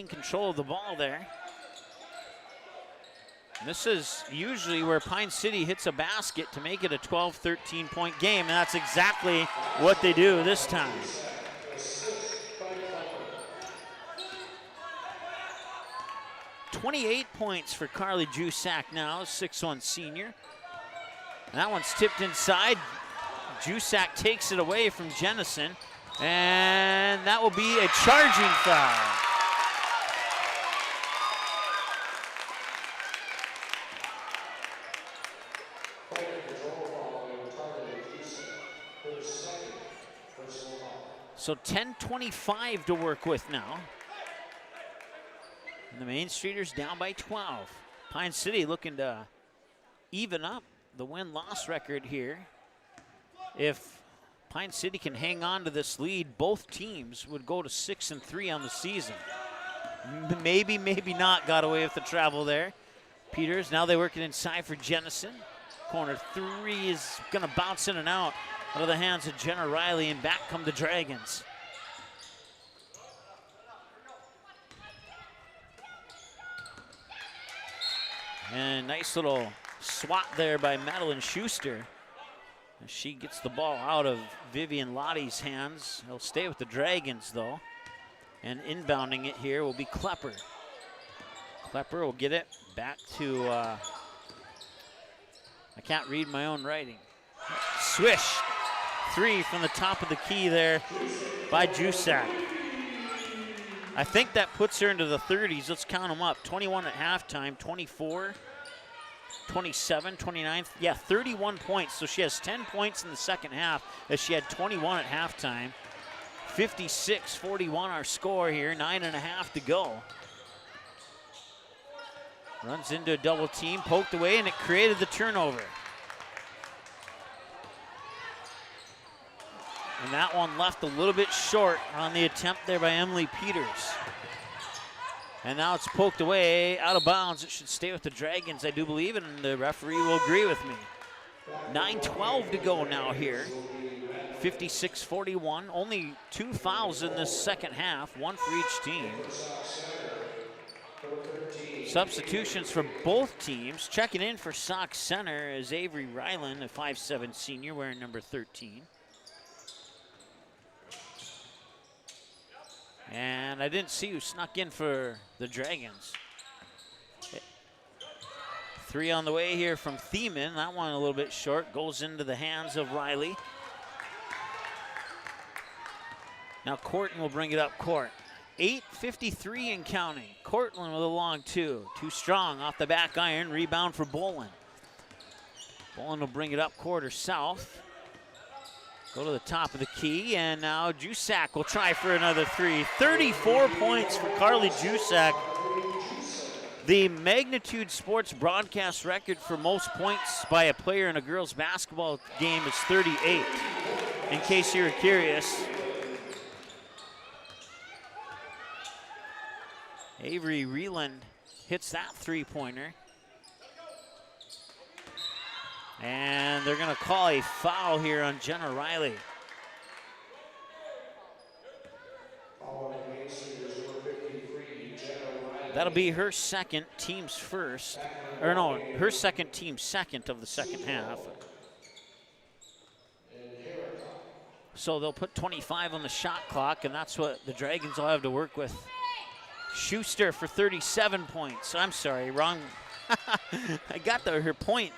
control of the ball there. And this is usually where Pine City hits a basket to make it a 12-13 point game, and that's exactly what they do this time. $28 points for Carly Jusak now, 6'1" senior. And that one's tipped inside. Jusak takes it away from Jennison, and that will be a charging foul. So 10:25 to work with now. And the Main Streeters down by 12. Pine City looking to even up the win-loss record here. If Pine City can hang on to this lead, both teams would go to 6-3 on the season. Maybe, maybe not. Got away with the travel there. Peters, now they work it inside for Jennison. Corner 3 is gonna bounce in and out of the hands of Jenna Riley, and back come the Dragons. And nice little swat there by Madeline Schuster. As she gets the ball out of Vivian Lottie's hands. He'll stay with the Dragons though. And inbounding it here will be Klepper. Klepper will get it back to, I can't read my own writing. Swish, 3 from the top of the key there by Jusak. I think that puts her into the 30s. Let's count them up. 21 at halftime, 24, 27, 29. Yeah, 31 points. So she has 10 points in the second half as she had 21 at halftime. 56-41 our score here, 9.5 to go. Runs into a double team, poked away, and it created the turnover. And that one left a little bit short on the attempt there by Emily Peters. And now it's poked away, out of bounds. It should stay with the Dragons, I do believe, and the referee will agree with me. 9:12 to go now here. 56-41. Only 2 fouls in this second half, 1 for each team. Substitutions for both teams. Checking in for Sauk Center is Avery Ryland, a 5'7" senior wearing number 13. And I didn't see who snuck in for the Dragons. 3 on the way here from Thiemann. That one a little bit short. Goes into the hands of Riley. Now Corton will bring it up court. 8:53 and counting. Cortland with a long 2. Too strong off the back iron. Rebound for Bolin. Bolin will bring it up court or south. Go to the top of the key, and now Jusak will try for another 3. 34 points for Carly Jusak. The Magnitude Sports broadcast record for most points by a player in a girls' basketball game is 38, in case you were curious. Avery Reland hits that 3-pointer. And they're going to call a foul here on Jenna Riley. That'll be her second, team's first. Or no, her second, team's second of the second half. So they'll put 25 on the shot clock, and that's what the Dragons will have to work with. Schuster for 37 points. I'm sorry, wrong. I got her point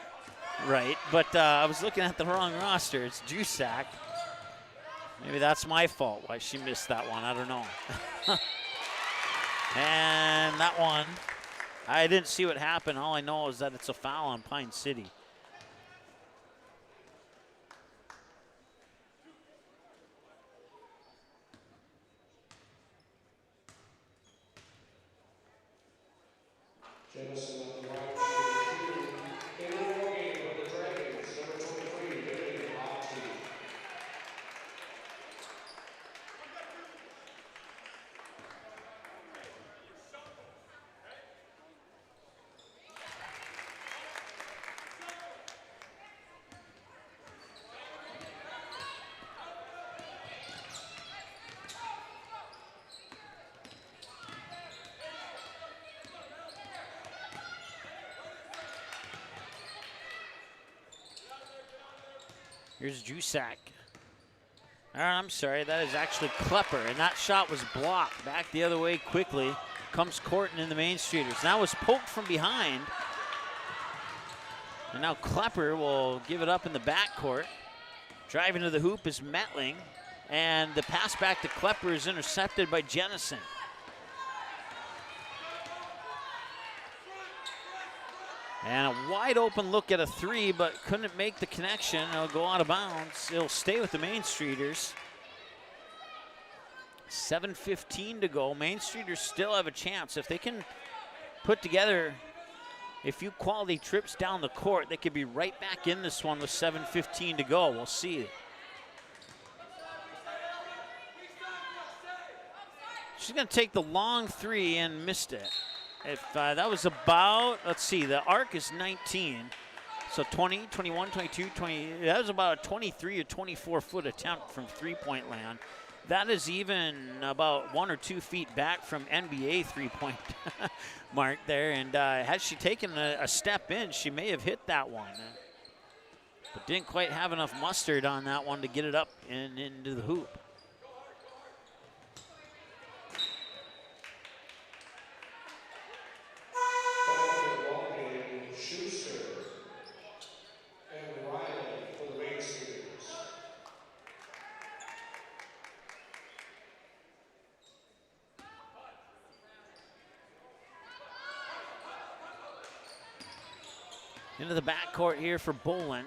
right, but I was looking at the wrong roster. It's Jusak. Maybe that's my fault why she missed that one. I don't know. And that one, I didn't see what happened. All I know is that it's a foul on Pine City. Jennison on the right, in the ball game with the Dragons, number 23, Vivian Hockey. Here's Jusak. I'm sorry, that is actually Klepper, and that shot was blocked. Back the other way quickly. Comes Corton in the Main Streeters. Now was poked from behind. And now Klepper will give it up in the backcourt. Driving to the hoop is Metling. And the pass back to Klepper is intercepted by Jennison. And a wide open look at a 3, but couldn't make the connection. It'll go out of bounds. It'll stay with the Main Streeters. 7:15 to go. Main Streeters still have a chance. If they can put together a few quality trips down the court, they could be right back in this one with 7:15 to go. We'll see. She's going to take the long 3 and missed it. If that was about, let's see, the arc is 19. So 20, 21, 22, 20. That was about a 23 or 24-foot attempt from three-point land. That is even about 1 or 2 feet back from NBA three-point mark there. And had she taken a step in, she may have hit that one. But didn't quite have enough mustard on that one to get it up and into the hoop. Into the backcourt here for Bolin.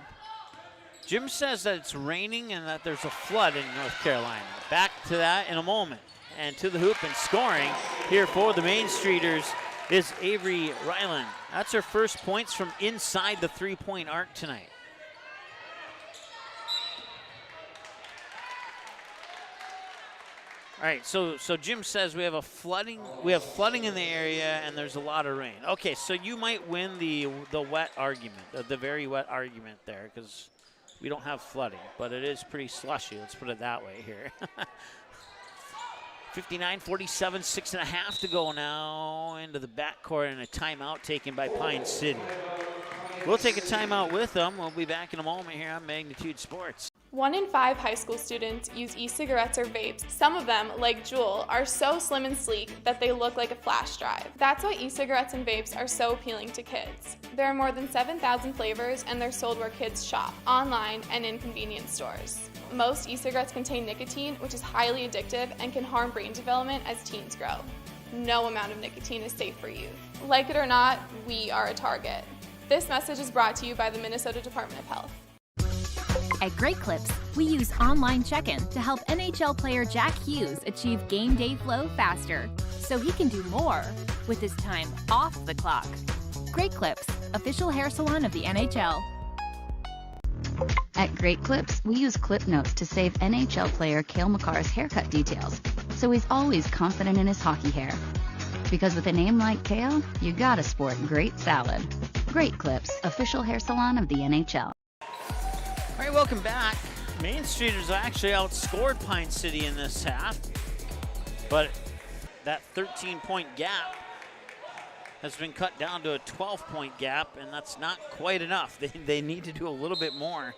Jim says that it's raining and that there's a flood in North Carolina. Back to that in a moment. And to the hoop and scoring here for the Main Streeters is Avery Ryland. That's her first points from inside the three-point arc tonight. All right, so Jim says we have flooding in the area and there's a lot of rain. Okay, so you might win the wet argument, the very wet argument there, because We don't have flooding, but it is pretty slushy. Let's put it that way here. 59-47, 6.5 to go now into the backcourt, and a timeout taken by Pine City. We'll take a timeout with them. We'll be back in a moment here on Magnitude Sports. 1 in 5 high school students use e-cigarettes or vapes. Some of them, like Juul, are so slim and sleek that they look like a flash drive. That's why e-cigarettes and vapes are so appealing to kids. There are more than 7,000 flavors, and they're sold where kids shop, online and in convenience stores. Most e-cigarettes contain nicotine, which is highly addictive and can harm brain development as teens grow. No amount of nicotine is safe for youth. Like it or not, we are a target. This message is brought to you by the Minnesota Department of Health. At Great Clips, we use online check-in to help NHL player Jack Hughes achieve game day flow faster, so he can do more with his time off the clock. Great Clips, official hair salon of the NHL. At Great Clips, we use clip notes to save NHL player Cale Makar's haircut details, so he's always confident in his hockey hair. Because with a name like Cale, you gotta sport great salad. Great Clips, official hair salon of the NHL. All right, welcome back. Main Streeters actually outscored Pine City in this half, but that 13-point gap has been cut down to a 12-point gap, and that's not quite enough. They need to do a little bit more.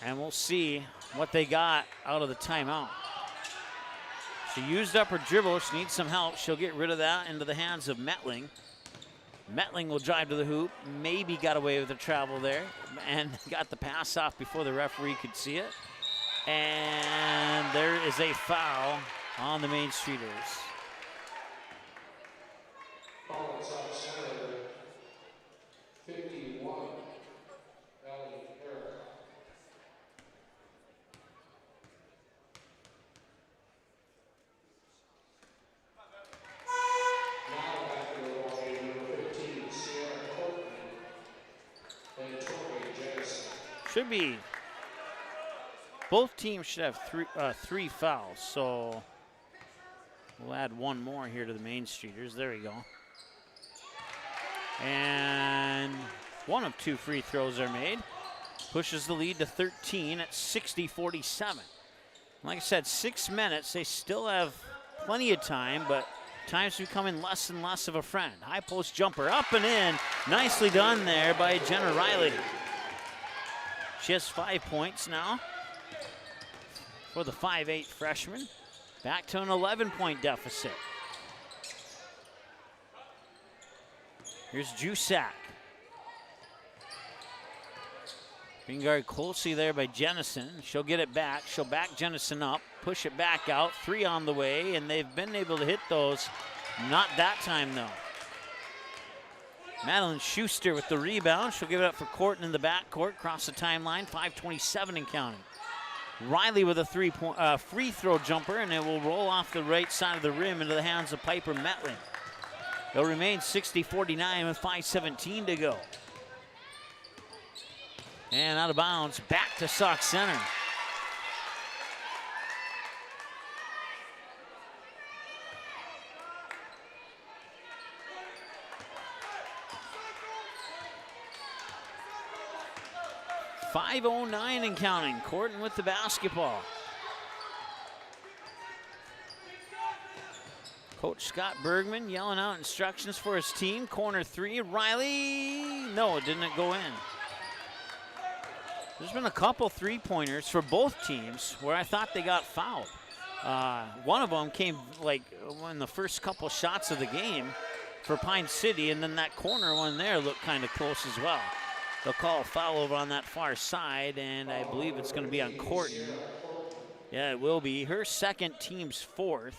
And we'll see what they got out of the timeout. She used up her dribble. She needs some help. She'll get rid of that into the hands of Metling. Metling will drive to the hoop, maybe got away with the travel there, and got the pass off before the referee could see it. And there is a foul on the Main Streeters. Foul inside center, 51, Ellie Perham. Should be, both teams should have three fouls, so we'll add one more here to the Main Streeters. There we go. And one of 2 free throws are made. Pushes the lead to 13 at 60-47. Like I said, 6 minutes. They still have plenty of time, but time's becoming less and less of a friend. High post jumper up and in. Nicely done there by Jenna Riley. She has 5 points now for the 5'8" freshman. Back to an 11-point deficit. Here's Jusak. Being guarded closely there by Jennison. She'll get it back. She'll back Jennison up, push it back out. 3 on the way, and they've been able to hit those. Not that time, though. Madeline Schuster with the rebound. She'll give it up for Corton in the backcourt. Cross the timeline, 5:27 and counting. Riley with a free throw jumper, and it will roll off the right side of the rim into the hands of Piper Metling. It'll remain 60-49 with 5:17 to go. And out of bounds, back to Sauk Center. .509 and counting. Corton with the basketball. Coach Scott Bergman yelling out instructions for his team. Corner 3, Riley. No, it didn't go in. There's been a couple three-pointers for both teams where I thought they got fouled. One of them came like in the first couple shots of the game for Pine City, and then that corner one there looked kind of close as well. They'll call a foul over on that far side, and I believe it's going to be on Corton. Yeah, it will be. Her second, team's 4th.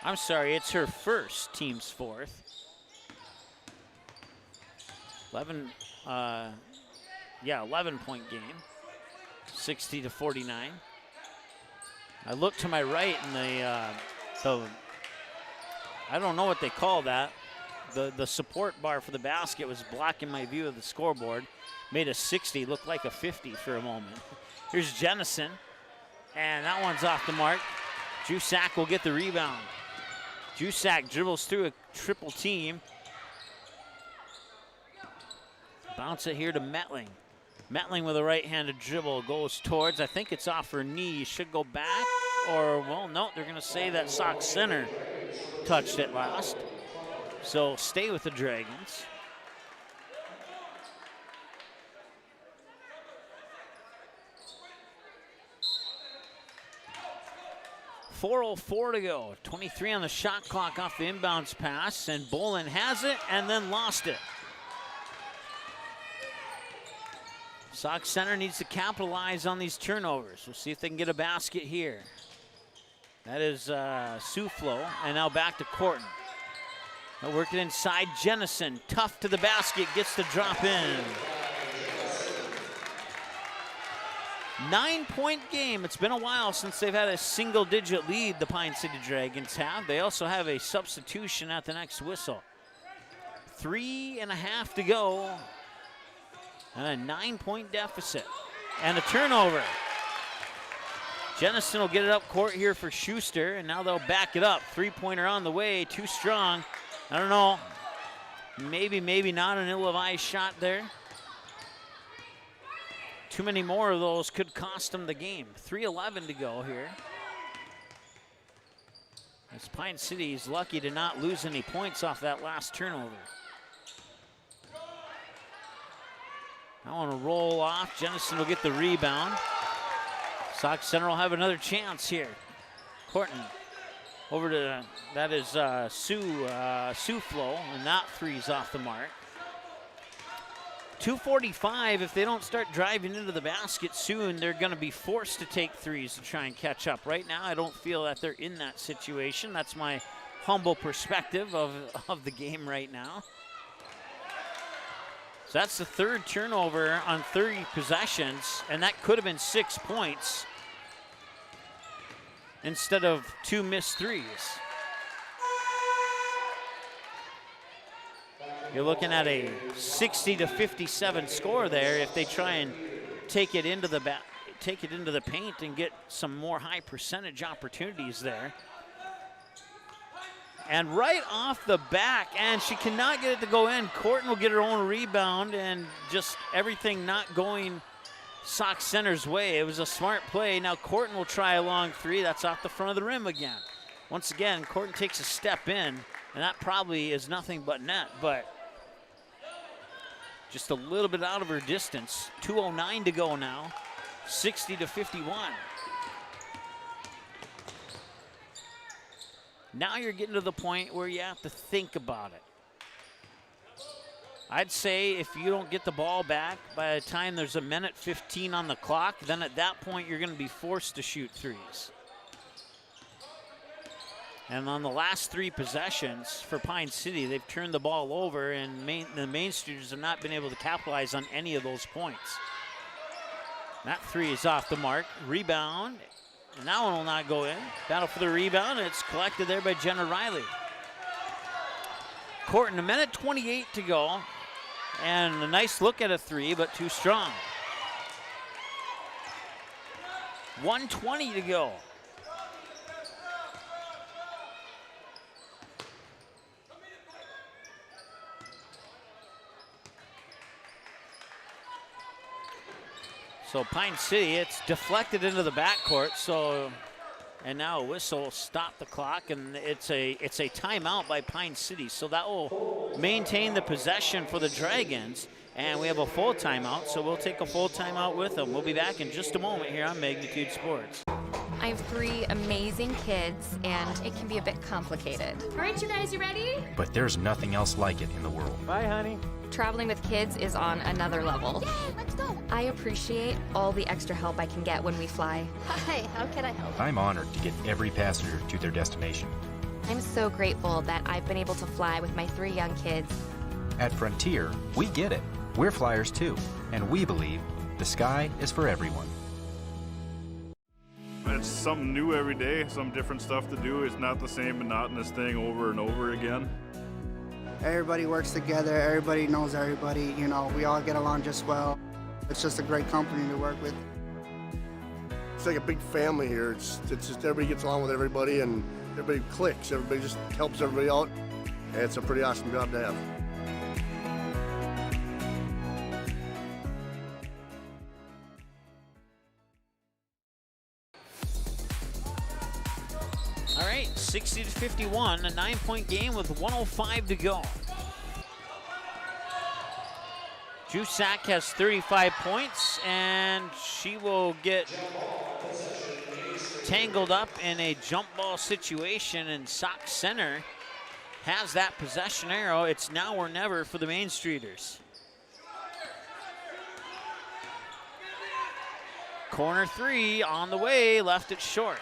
I'm sorry, it's her first, team's 4th. 11-point game. 60-49. I look to my right, and I don't know what they call that. The support bar for the basket was blocking my view of the scoreboard. Made a 60 look like a 50 for a moment. Here's Jennison, and that one's off the mark. Jusak will get the rebound. Jusak dribbles through a triple team. Bounce it here to Metling. Metling with a right-handed dribble goes towards, I think it's off her knee. Should go back, or, well, no, they're going to say that Sauk center touched it last. So stay with the Dragons. .404 to go. 23 on the shot clock off the inbounds pass, and Bolin has it and then lost it. Sauk center needs to capitalize on these turnovers. We'll see if they can get a basket here. That is Suflo, and now back to Corton. They'll work it inside. Jennison, tough to the basket, gets the drop in. 9-point game. It's been a while since they've had a single-digit lead, the Pine City Dragons have. They also have a substitution at the next whistle. 3.5 to go. And a 9-point deficit. And a turnover. Jennison will get it up court here for Schuster, and now they'll back it up. Three-pointer on the way, too strong. I don't know. Maybe not an ill-advised shot there. Too many more of those could cost them the game. 3:11 to go here. As Pine City is lucky to not lose any points off that last turnover. I want to roll off. Jennison will get the rebound. Sauk Center will have another chance here. Corton over to, that is Suflo, and that three's off the mark. 2:45, if they don't start driving into the basket soon, they're going to be forced to take threes to try and catch up. Right now, I don't feel that they're in that situation. That's my humble perspective of the game right now. So that's the third turnover on 30 possessions, and that could have been 6 points instead of 2 missed threes. You're looking at a 60-57 score there if they try and take it into the paint and get some more high percentage opportunities there. And right off the back, and she cannot get it to go in. Corton will get her own rebound, and just everything not going Sauk Center's way. It was a smart play. Now Corton will try a long three. That's off the front of the rim again. Once again, Corton takes a step in, and that probably is nothing but net, but just a little bit out of her distance. 2:09 to go now, 60-51. Now you're getting to the point where you have to think about it. I'd say if you don't get the ball back by the time there's 1:15 on the clock, then at that point you're going to be forced to shoot threes. And on the last 3 possessions for Pine City, they've turned the ball over, and the Main Streeters have not been able to capitalize on any of those points. That three is off the mark. Rebound, and that one will not go in. Battle for the rebound, and it's collected there by Jenna Riley. Corton, 1:28 to go, and a nice look at a three, but too strong. 1:20 to go. So Pine City, it's deflected into the backcourt. So, and now a whistle will stop the clock, and it's a timeout by Pine City. So that will maintain the possession for the Dragons, and we have a full timeout. So we'll take a full timeout with them. We'll be back in just a moment here on Magnitude Sports. I have 3 amazing kids, and it can be a bit complicated. All right, you guys, you ready? But there's nothing else like it in the world. Bye, honey. Traveling with kids is on another level. Yay, let's go. I appreciate all the extra help I can get when we fly. Hi, how can I help? I'm honored to get every passenger to their destination. I'm so grateful that I've been able to fly with my 3 young kids. At Frontier, we get it. We're flyers too, and we believe the sky is for everyone. It's something new every day, some different stuff to do. It's not the same monotonous thing over and over again. Everybody works together, everybody knows everybody, you know, we all get along just well. It's just a great company to work with. It's like a big family here. It's just everybody gets along with everybody, and everybody clicks. Everybody just helps everybody out. And it's a pretty awesome job to have. All right, 60-51, a 9-point game with 1:05 to go. Drew Sauk has 35 points, and she will get tangled up in a jump ball situation, and Sauk Center has that possession arrow. It's now or never for the Main Streeters. Corner three on the way, left it short.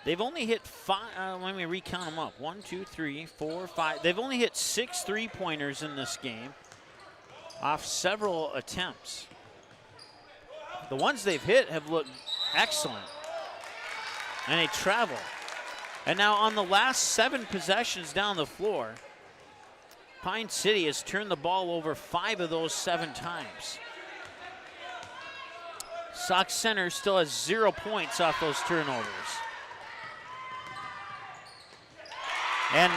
They've only hit five, let me recount them up. 1, 2, 3, 4, 5. They've only hit 6 3-pointers in this game off several attempts. The ones they've hit have looked excellent. And they travel. And now on the last 7 possessions down the floor, Pine City has turned the ball over 5 of those 7 times. Sauk Center still has 0 points off those turnovers. And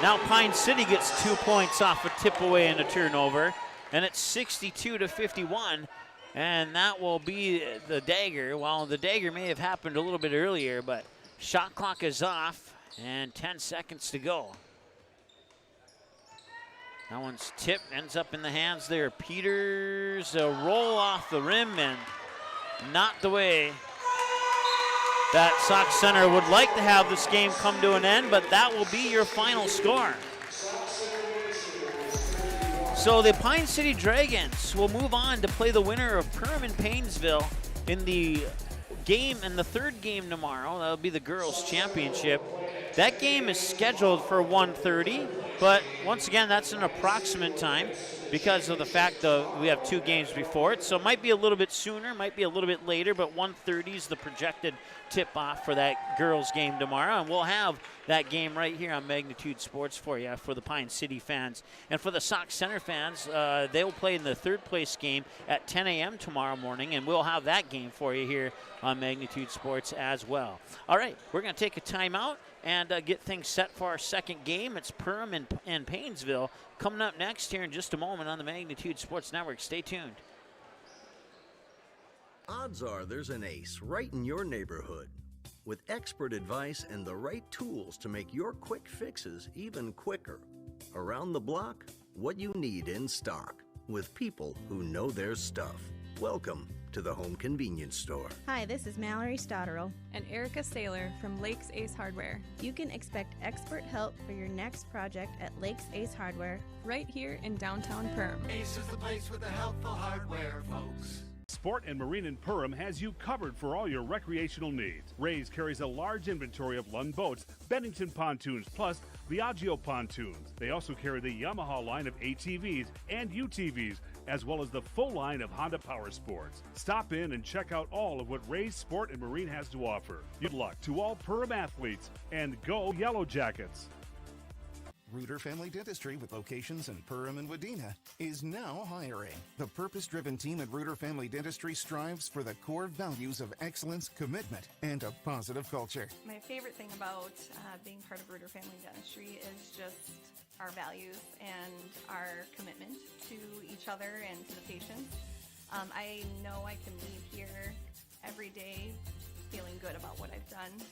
now Pine City gets 2 points off a tip away and a turnover, and it's 62-51, and that will be the dagger. Well, the dagger may have happened a little bit earlier, but shot clock is off, and 10 seconds to go. That one's tipped, ends up in the hands there. Peters, a roll off the rim, and not the way that Sauk Center would like to have this game come to an end, but that will be your final score. So the Pine City Dragons will move on to play the winner of Perham and Paynesville in the game, in the third game tomorrow. That'll be the girls' championship. That game is scheduled for 1:30, but once again, that's an approximate time because of the fact that we have 2 games before it. So it might be a little bit sooner, might be a little bit later, but 1:30 is the projected tip-off for that girls' game tomorrow. And we'll have that game right here on Magnitude Sports for you, for the Pine City fans. And for the Sauk Center fans, they will play in the third-place game at 10 a.m. tomorrow morning, and we'll have that game for you here on Magnitude Sports as well. All right, we're going to take a timeout and get things set for our second game. It's Perham and Paynesville coming up next here in just a moment on the Magnitude Sports Network. Stay tuned. Odds are there's an ace right in your neighborhood. With expert advice and the right tools to make your quick fixes even quicker. Around the block, what you need in stock. With people who know their stuff. Welcome to the Home Convenience Store. Hi, this is Mallory Stotterell and Erica Saylor from Lakes Ace Hardware. You can expect expert help for your next project at Lakes Ace Hardware, right here in downtown Perham. Ace is the place with the helpful hardware, folks. Sport and Marine in Perham has you covered for all your recreational needs. Ray's carries a large inventory of Lund boats, Bennington pontoons, plus Viaggio pontoons. They also carry the Yamaha line of ATVs and UTVs, as well as the full line of Honda Power Sports. Stop in and check out all of what Ray's Sport and Marine has to offer. Good luck to all Perham athletes, and go Yellow Jackets. Reuter Family Dentistry, with locations in Perham and Wadena, is now hiring. The purpose-driven team at Reuter Family Dentistry strives for the core values of excellence, commitment, and a positive culture. My favorite thing about being part of Reuter Family Dentistry is just our values and our commitment to each other and to the patients. I know I can leave here every day feeling good about what I've done.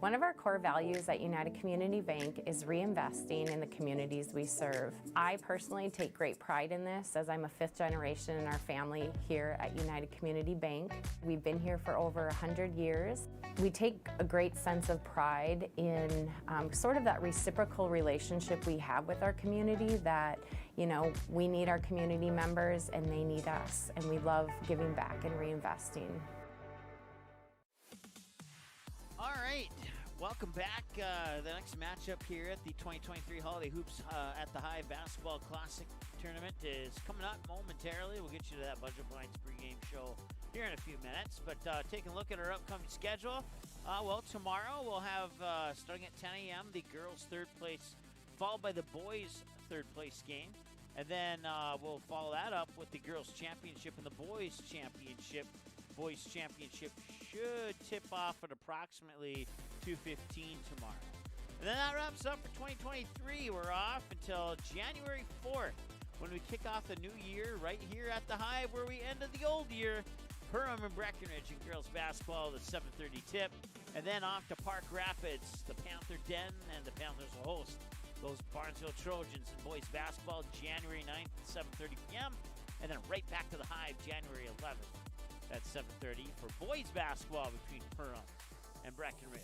One of our core values at United Community Bank is reinvesting in the communities we serve. I personally take great pride in this as I'm a 5th generation in our family here at United Community Bank. We've been here for over 100 years. We take a great sense of pride in sort of that reciprocal relationship we have with our community that, you know, we need our community members and they need us, and we love giving back and reinvesting. All right, welcome back. The next matchup here at the 2023 Holiday Hoops at the Hive Basketball Classic Tournament is coming up momentarily. We'll get you to that Budget Blinds pregame show here in a few minutes. But taking a look at our upcoming schedule, well, tomorrow we'll have, starting at 10 a.m., the girls' third place, followed by the boys' third place game. And then we'll follow that up with the girls' championship and the boys' championship. Boys Championship should tip off at approximately 2:15 tomorrow. And then that wraps up for 2023. We're off until January 4th when we kick off the new year right here at the Hive, where we ended the old year. Perham and Breckenridge in girls basketball, the 7:30 tip. And then off to Park Rapids, the Panther Den, and the Panthers will host those Barnesville Trojans in boys basketball January 9th at 7:30 p.m. And then right back to the Hive January 11th. At 7:30 for boys basketball between Perham and Breckenridge.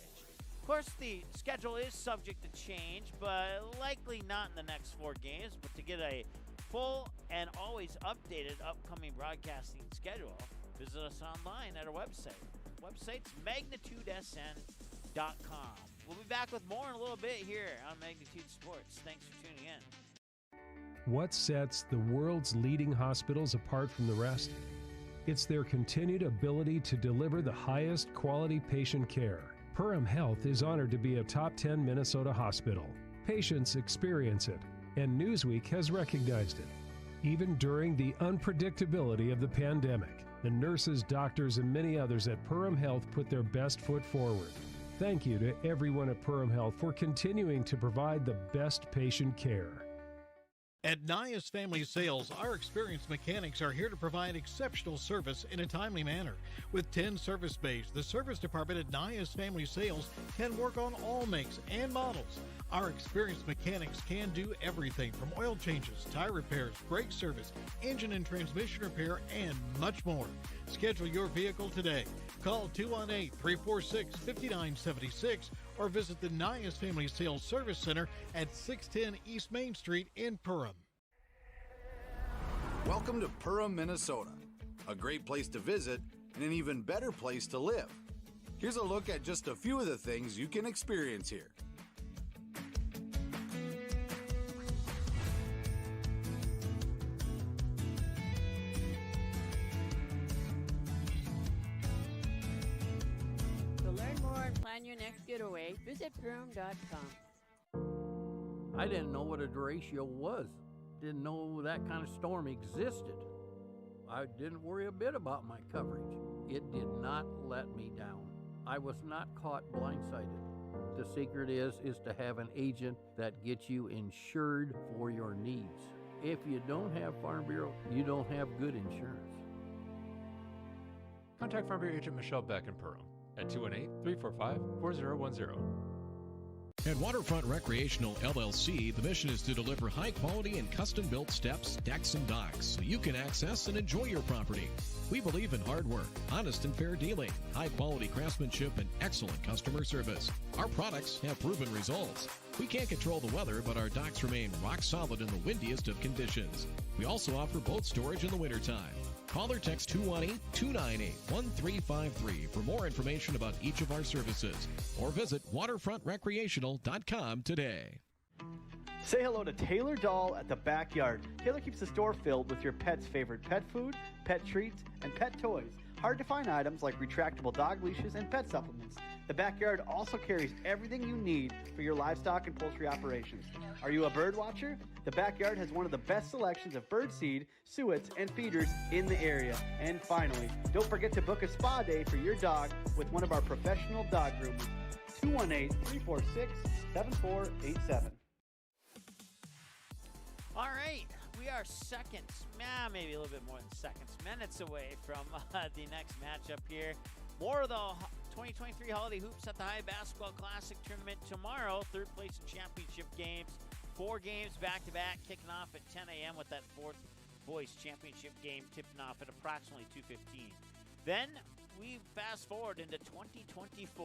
Of course, the schedule is subject to change, but likely not in the next 4 games. But to get a full and always updated upcoming broadcasting schedule, visit us online at our website. Website's magnitudesn.com. We'll be back with more in a little bit here on Magnitude Sports. Thanks for tuning in. What sets the world's leading hospitals apart from the rest? It's their continued ability to deliver the highest quality patient care. Perham Health is honored to be a top 10 Minnesota hospital. Patients experience it, and Newsweek has recognized it. Even during the unpredictability of the pandemic, the nurses, doctors, and many others at Perham Health put their best foot forward. Thank you to everyone at Perham Health for continuing to provide the best patient care. At Nias Family Sales, our experienced mechanics are here to provide exceptional service in a timely manner. With 10 service bays, the service department at Nias Family Sales can work on all makes and models. Our experienced mechanics can do everything from oil changes, tire repairs, brake service, engine and transmission repair, and much more. Schedule your vehicle today. Call 218-346-5976 or visit the Nias Family Sales Service Center at 610 East Main Street in Perham. Welcome to Perham, Minnesota. A great place to visit and an even better place to live. Here's a look at just a few of the things you can experience here. To learn more and plan your next getaway, visit Perham.com. I didn't know what a derecho was. Didn't know that kind of storm existed. I didn't worry a bit about my coverage. It did not let me down. I was not caught blindsided. The secret is to have an agent that gets you insured for your needs. If you don't have Farm Bureau, you don't have good insurance. Contact Farm Bureau agent Michelle Beck in Perham at 218-345-4010. At Waterfront Recreational LLC, the mission is to deliver high-quality and custom-built steps, decks, and docks so you can access and enjoy your property. We believe in hard work, honest and fair dealing, high-quality craftsmanship, and excellent customer service. Our products have proven results. We can't control the weather, but our docks remain rock solid in the windiest of conditions. We also offer boat storage in the wintertime. Call or text 218-298-1353 for more information about each of our services, or visit waterfrontrecreational.com today. Say hello to Taylor Doll at the Backyard. Taylor keeps the store filled with your pet's favorite pet food, pet treats, and pet toys. Hard to find items like retractable dog leashes and pet supplements. The Backyard also carries everything you need for your livestock and poultry operations. Are you a bird watcher? The Backyard has one of the best selections of bird seed, suets, and feeders in the area. And finally, don't forget to book a spa day for your dog with one of our professional dog groomers. 218-346-7487. All right, we are seconds, maybe a little bit more than seconds, minutes away from the next matchup here. More of the 2023 Holiday Hoops at the Hive Basketball Classic Tournament tomorrow. Third place and championship games. 4 games back-to-back, kicking off at 10 a.m. with that 4th boys championship game tipping off at approximately 2:15. Then we fast forward into 2024,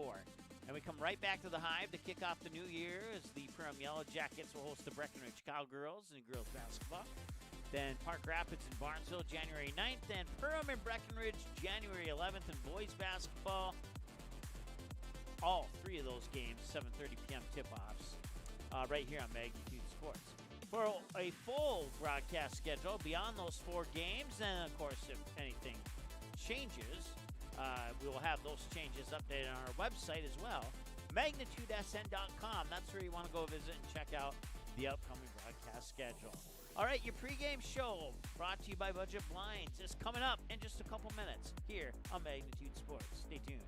and we come right back to the Hive to kick off the new year as the Perham Yellow Jackets will host the Breckenridge Cowgirls in girls basketball. Then Park Rapids and Barnesville January 9th, and Perham and Breckenridge January 11th in boys basketball. All 3 of those games, 7:30 p.m. tip-offs, right here on Magnitude Sports. For a full broadcast schedule beyond those 4 games, and of course, if anything changes, we will have those changes updated on our website as well, magnitudesn.com. That's where you want to go visit and check out the upcoming broadcast schedule. All right, your pregame show, brought to you by Budget Blinds, is coming up in just a couple minutes here on Magnitude Sports. Stay tuned.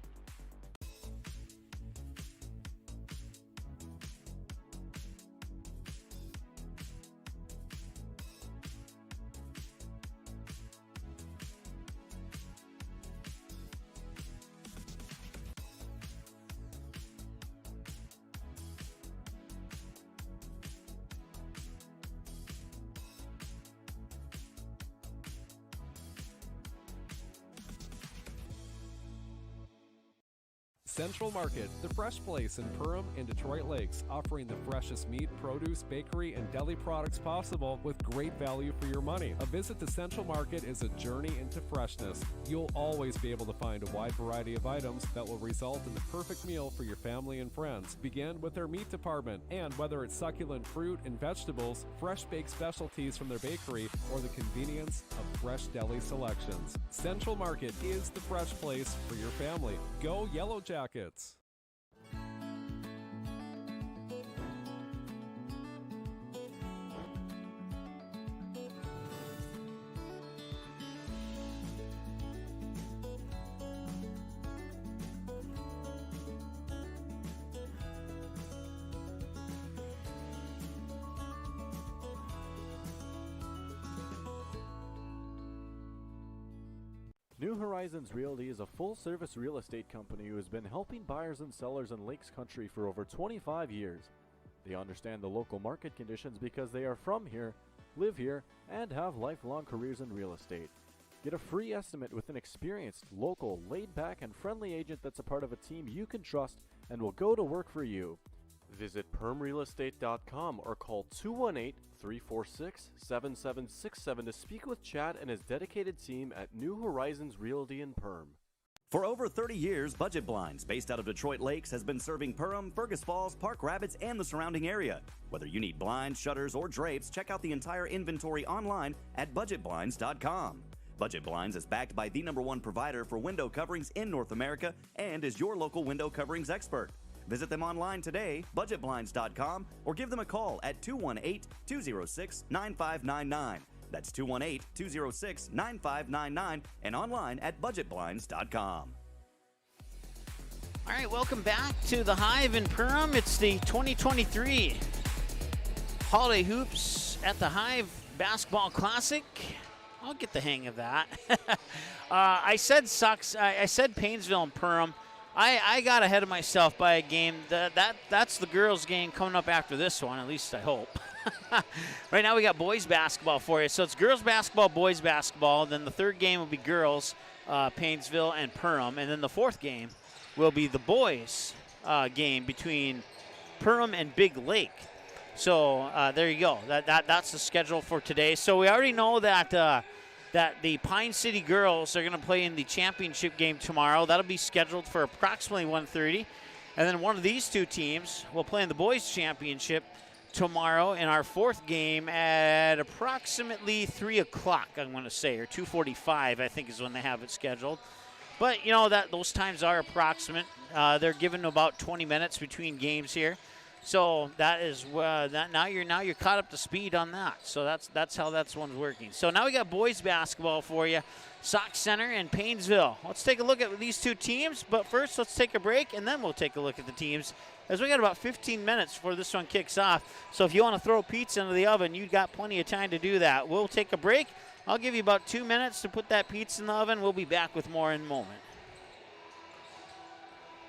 Central Market, the fresh place in Perham and Detroit Lakes, offering the freshest meat, produce, bakery, and deli products possible with great value for your money. A visit to Central Market is a journey into freshness. You'll always be able to find a wide variety of items that will result in the perfect meal for your family and friends. Begin with their meat department, and whether it's succulent fruit and vegetables, fresh baked specialties from their bakery, or the convenience of fresh deli selections, Central Market is the fresh place for your family. Go Yellow Jackets! New Horizons Realty is a full-service real estate company who has been helping buyers and sellers in Lakes Country for over 25 years. They understand the local market conditions because they are from here, live here, and have lifelong careers in real estate. Get a free estimate with an experienced, local, laid-back, and friendly agent that's a part of a team you can trust and will go to work for you. Visit permrealestate.com or call 218-346-7767 to speak with Chad and his dedicated team at New Horizons Realty in Perm. For over 30 years, Budget Blinds, based out of Detroit Lakes, has been serving Perham, Fergus Falls, Park Rapids, and the surrounding area. Whether you need blinds, shutters, or drapes, check out the entire inventory online at budgetblinds.com. Budget Blinds is backed by the #1 provider for window coverings in North America and is your local window coverings expert. Visit them online today, budgetblinds.com, or give them a call at 218-206-9599. That's 218-206-9599 and online at budgetblinds.com. All right, welcome back to the Hive in Perham. It's the 2023 Holiday Hoops at the Hive Basketball Classic. I'll get the hang of that. I said Paynesville and Perham. I got ahead of myself by a game. That's the girls' game coming up after this one, at least I hope. Right now we got boys basketball for you. So it's girls basketball, boys basketball. Then the third game will be girls, Paynesville and Perham. And then the fourth game will be the boys game between Perham and Big Lake. So there you go. That's the schedule for today. So we already know that the Pine City girls are going to play in the championship game tomorrow. That'll be scheduled for approximately 1:30. And then one of these two teams will play in the boys championship tomorrow in our fourth game at approximately 3 o'clock, I'm going to say, or 2:45, I think is when they have it scheduled. But, you know, those times are approximate. They're given about 20 minutes between games here. So that is now you're caught up to speed on that. So that's how that one's working. So now we got boys basketball for you, Sauk Center and Paynesville. Let's take a look at these two teams. But first, let's take a break, and then we'll take a look at the teams, as we got about 15 minutes before this one kicks off. So if you want to throw pizza into the oven, you've got plenty of time to do that. We'll take a break. I'll give you about 2 minutes to put that pizza in the oven. We'll be back with more in a moment.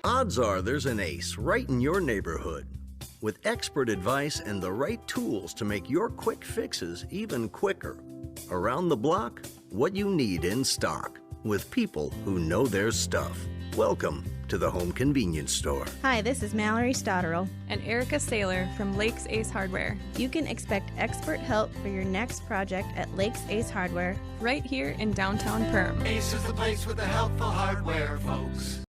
Odds are there's an ace right in your neighborhood. With expert advice and the right tools to make your quick fixes even quicker. Around the block, what you need in stock. With people who know their stuff. Welcome to the Home Convenience Store. Hi, this is Mallory Stotterell. And Erica Saylor from Lakes Ace Hardware. You can expect expert help for your next project at Lakes Ace Hardware. Right here in downtown Perham. Ace is the place with the helpful hardware, folks.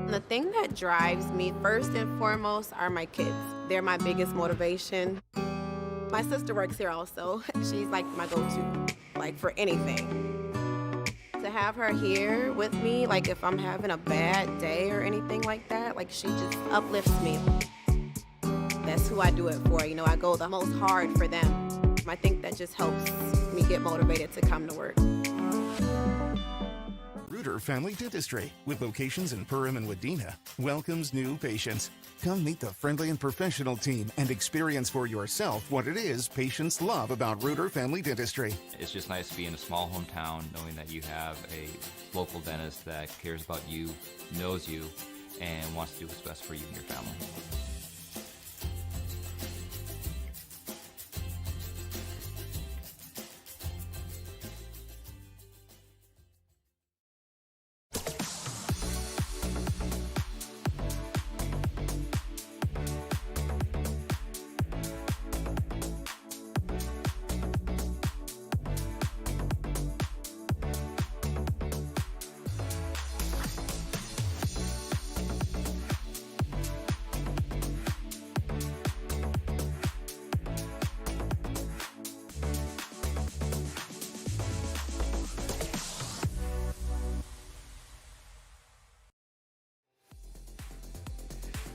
The thing that drives me first and foremost are my kids. They're my biggest motivation. My sister works here also. She's like my go-to, like for anything. To have her here with me, like if I'm having a bad day or anything like that, like she just uplifts me. That's who I do it for, I go the most hard for them. I think that just helps me get motivated to come to work. Reuter Family Dentistry, with locations in Perham and Wadena, welcomes new patients. Come meet the friendly and professional team and experience for yourself what it is patients love about Reuter Family Dentistry. It's just nice to be in a small hometown knowing that you have a local dentist that cares about you, knows you, and wants to do what's best for you and your family.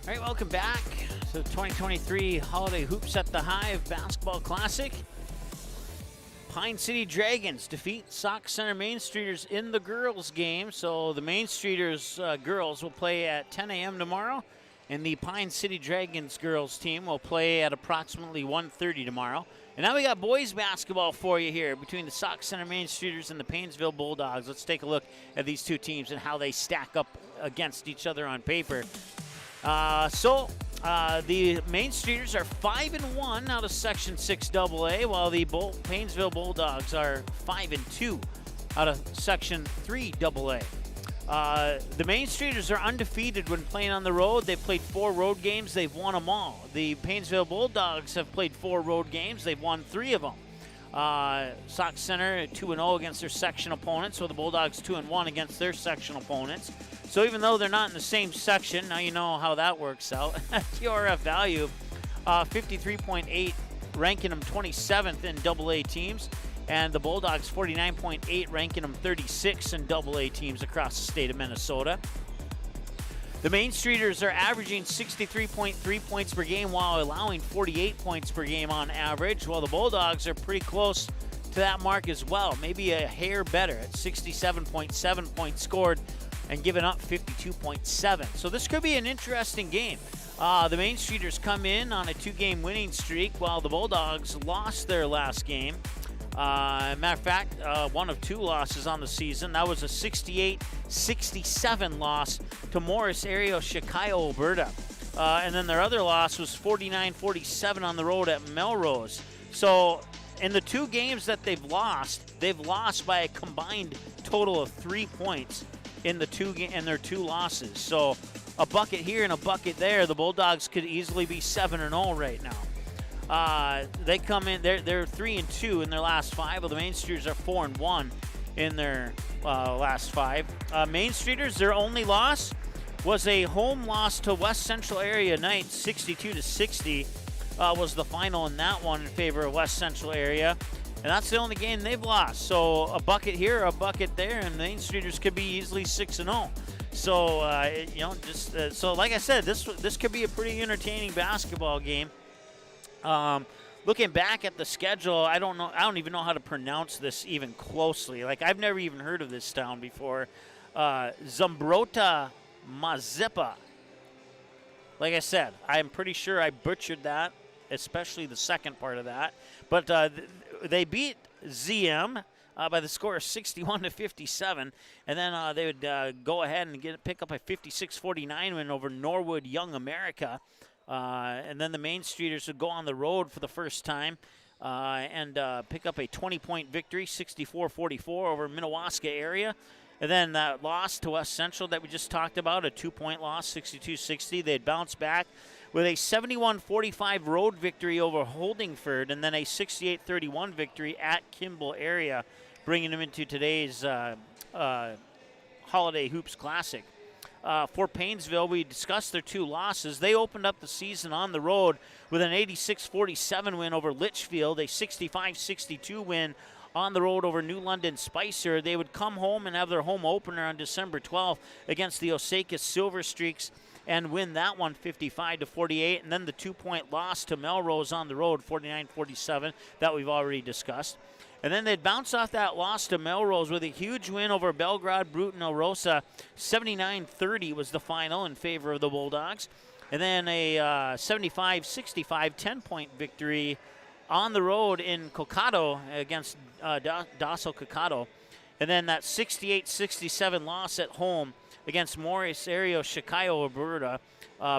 All right, welcome back to the 2023 Holiday Hoops at the Hive Basketball Classic. Pine City Dragons defeat Sauk Center Main Streeters in the girls' game. So the Main Streeters girls will play at 10 a.m. tomorrow, and the Pine City Dragons girls team will play at approximately 1:30 tomorrow. And now we got boys basketball for you here between the Sauk Center Main Streeters and the Paynesville Bulldogs. Let's take a look at these two teams and how they stack up against each other on paper. The Main Streeters are 5-1 out of Section 6AA, while the Paynesville Bulldogs are 5-2 out of Section 3AA. The Main Streeters are undefeated when playing on the road. They've played 4 road games. They've won them all. The Paynesville Bulldogs have played 4 road games. They've won 3 of them. Sauk Center 2-0 against their section opponents, so the Bulldogs 2-1 against their section opponents. So even though they're not in the same section, now you know how that works out. QRF value, 53.8, ranking them 27th in AA teams, and the Bulldogs 49.8, ranking them 36 in AA teams across the state of Minnesota. The Main Streeters are averaging 63.3 points per game while allowing 48 points per game on average, while the Bulldogs are pretty close to that mark as well, maybe a hair better at 67.7 points scored and giving up 52.7. So this could be an interesting game. The Main Streeters come in on a 2-game winning streak while the Bulldogs lost their last game. Matter of fact, one of 2 losses on the season. That was a 68-67 loss to Morris area of Chicago, Alberta. And then their other loss was 49-47 on the road at Melrose. So in the 2 games that they've lost by a combined total of 3 points in their 2 losses. So a bucket here and a bucket there. The Bulldogs could easily be 7-0 right now. They come in, they're 3-2 in their last 5. Well, the Main Streeters are 4-1 in their last 5. Main Streeters, their only loss was a home loss to West Central Area Knights, 62-60 was the final in that one in favor of West Central Area. And that's the only game they've lost. So a bucket here, a bucket there, and the Main Streeters could be easily 6-0. So, so like I said, this could be a pretty entertaining basketball game. Looking back at the schedule, I don't even know how to pronounce this even closely. Like, I've never even heard of this town before. Zumbrota Mazeppa. Like I said, I'm pretty sure I butchered that, especially the second part of that. But they beat ZM by the score of 61-57, and then they would go ahead and pick up a 56-49 win over Norwood Young America, and then the Main Streeters would go on the road for the first time and pick up a 20-point victory, 64-44 over Minnewaska area. And then that loss to West Central that we just talked about, a 2-point loss, 62-60. They'd bounce back with a 71-45 road victory over Holdingford, and then a 68-31 victory at Kimball area, bringing them into today's Holiday Hoops Classic. For Paynesville, we discussed their 2 losses. They opened up the season on the road with an 86-47 win over Litchfield, a 65-62 win on the road over New London Spicer. They would come home and have their home opener on December 12th against the Osaka Silver Streaks and win that one 55-48. And then the 2-point loss to Melrose on the road, 49-47, that we've already discussed. And then they'd bounce off that loss to Melrose with a huge win over Belgrade Bruton Rosa. 79-30 was the final in favor of the Bulldogs. And then a 75-65 10-point victory on the road in Kokado against Dasso Kokado. And then that 68-67 loss at home against Morris Area Shikayo Alberta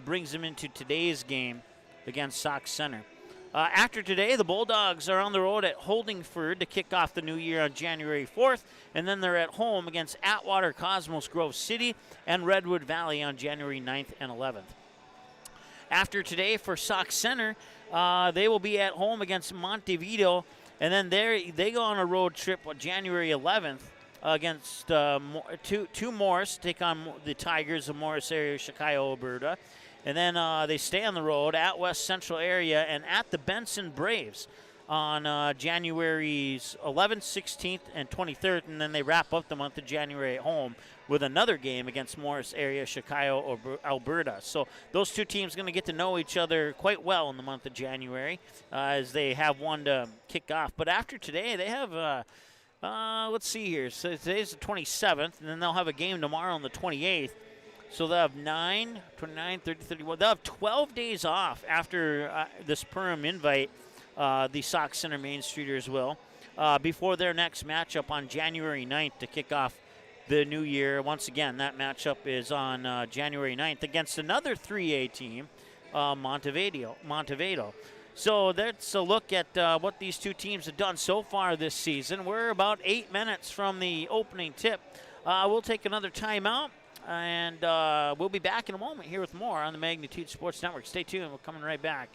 brings them into today's game against Sauk Center. After today, the Bulldogs are on the road at Holdingford to kick off the new year on January 4th, and then they're at home against Atwater Cosmos Grove City and Redwood Valley on January 9th and 11th. After today for Sauk Center, they will be at home against Montevideo, and then they go on a road trip on January 11th against to Morris, take on the Tigers of Morris Area, Shikayo, Alberta. And then they stay on the road at West Central area and at the Benson Braves on January 11th, 16th, and 23rd. And then they wrap up the month of January at home with another game against Morris Area, Shikayo, Alberta. So those 2 teams are going to get to know each other quite well in the month of January as they have one to kick off. But after today, they have, let's see here. So today's the 27th, and then they'll have a game tomorrow on the 28th. So they'll have 9, 29, 30, 31. They'll have 12 days off after this Perham invite, the Sauk Center Main Streeters will, before their next matchup on January 9th to kick off the new year. Once again, that matchup is on January 9th against another 3A team, Montevideo. So that's a look at what these 2 teams have done so far this season. We're about 8 minutes from the opening tip. We'll take another timeout. And we'll be back in a moment here with more on the Magnitude Sports Network. Stay tuned. We're coming right back.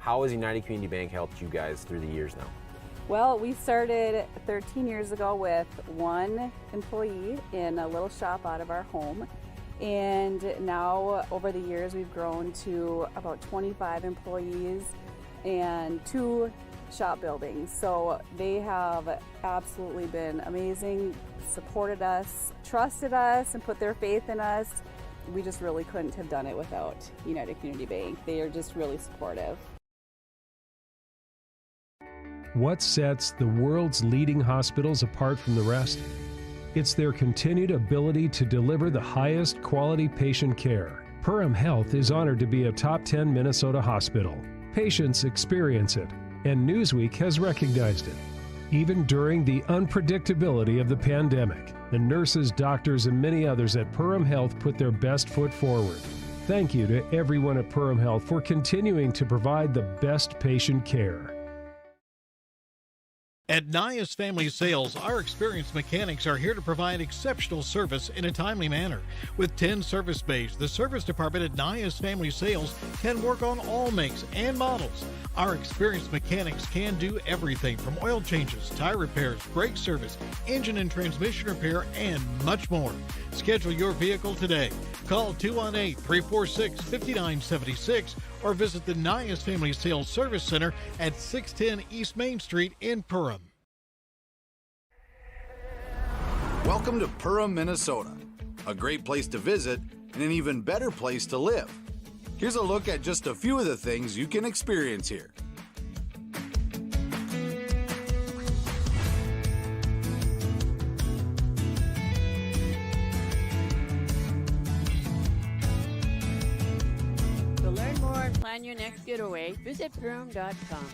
How has United Community Bank helped you guys through the years now? Well, we started 13 years ago with 1 employee in a little shop out of our home. And now, over the years, we've grown to about 25 employees and 2 shop buildings. So they have absolutely been amazing, supported us, trusted us, and put their faith in us. We just really couldn't have done it without United Community Bank. They are just really supportive. What sets the world's leading hospitals apart from the rest? It's their continued ability to deliver the highest quality patient care. Perham Health is honored to be a top 10 Minnesota hospital. Patients experience it, and Newsweek has recognized it. Even during the unpredictability of the pandemic, the nurses, doctors, and many others at Perham Health put their best foot forward. Thank you to everyone at Perham Health for continuing to provide the best patient care. At Nias Family Sales, our experienced mechanics are here to provide exceptional service in a timely manner. With 10 service bays, the service department at Nias Family Sales can work on all makes and models. Our experienced mechanics can do everything from oil changes, tire repairs, brake service, engine and transmission repair, and much more. Schedule your vehicle today. Call 218-346-5976 or visit the Nias Family Sales Service Center at 610 East Main Street in Perham. Welcome to Perham, Minnesota. A great place to visit and an even better place to live. Here's a look at just a few of the things you can experience here. To learn more and plan your next getaway, visit Perham.com.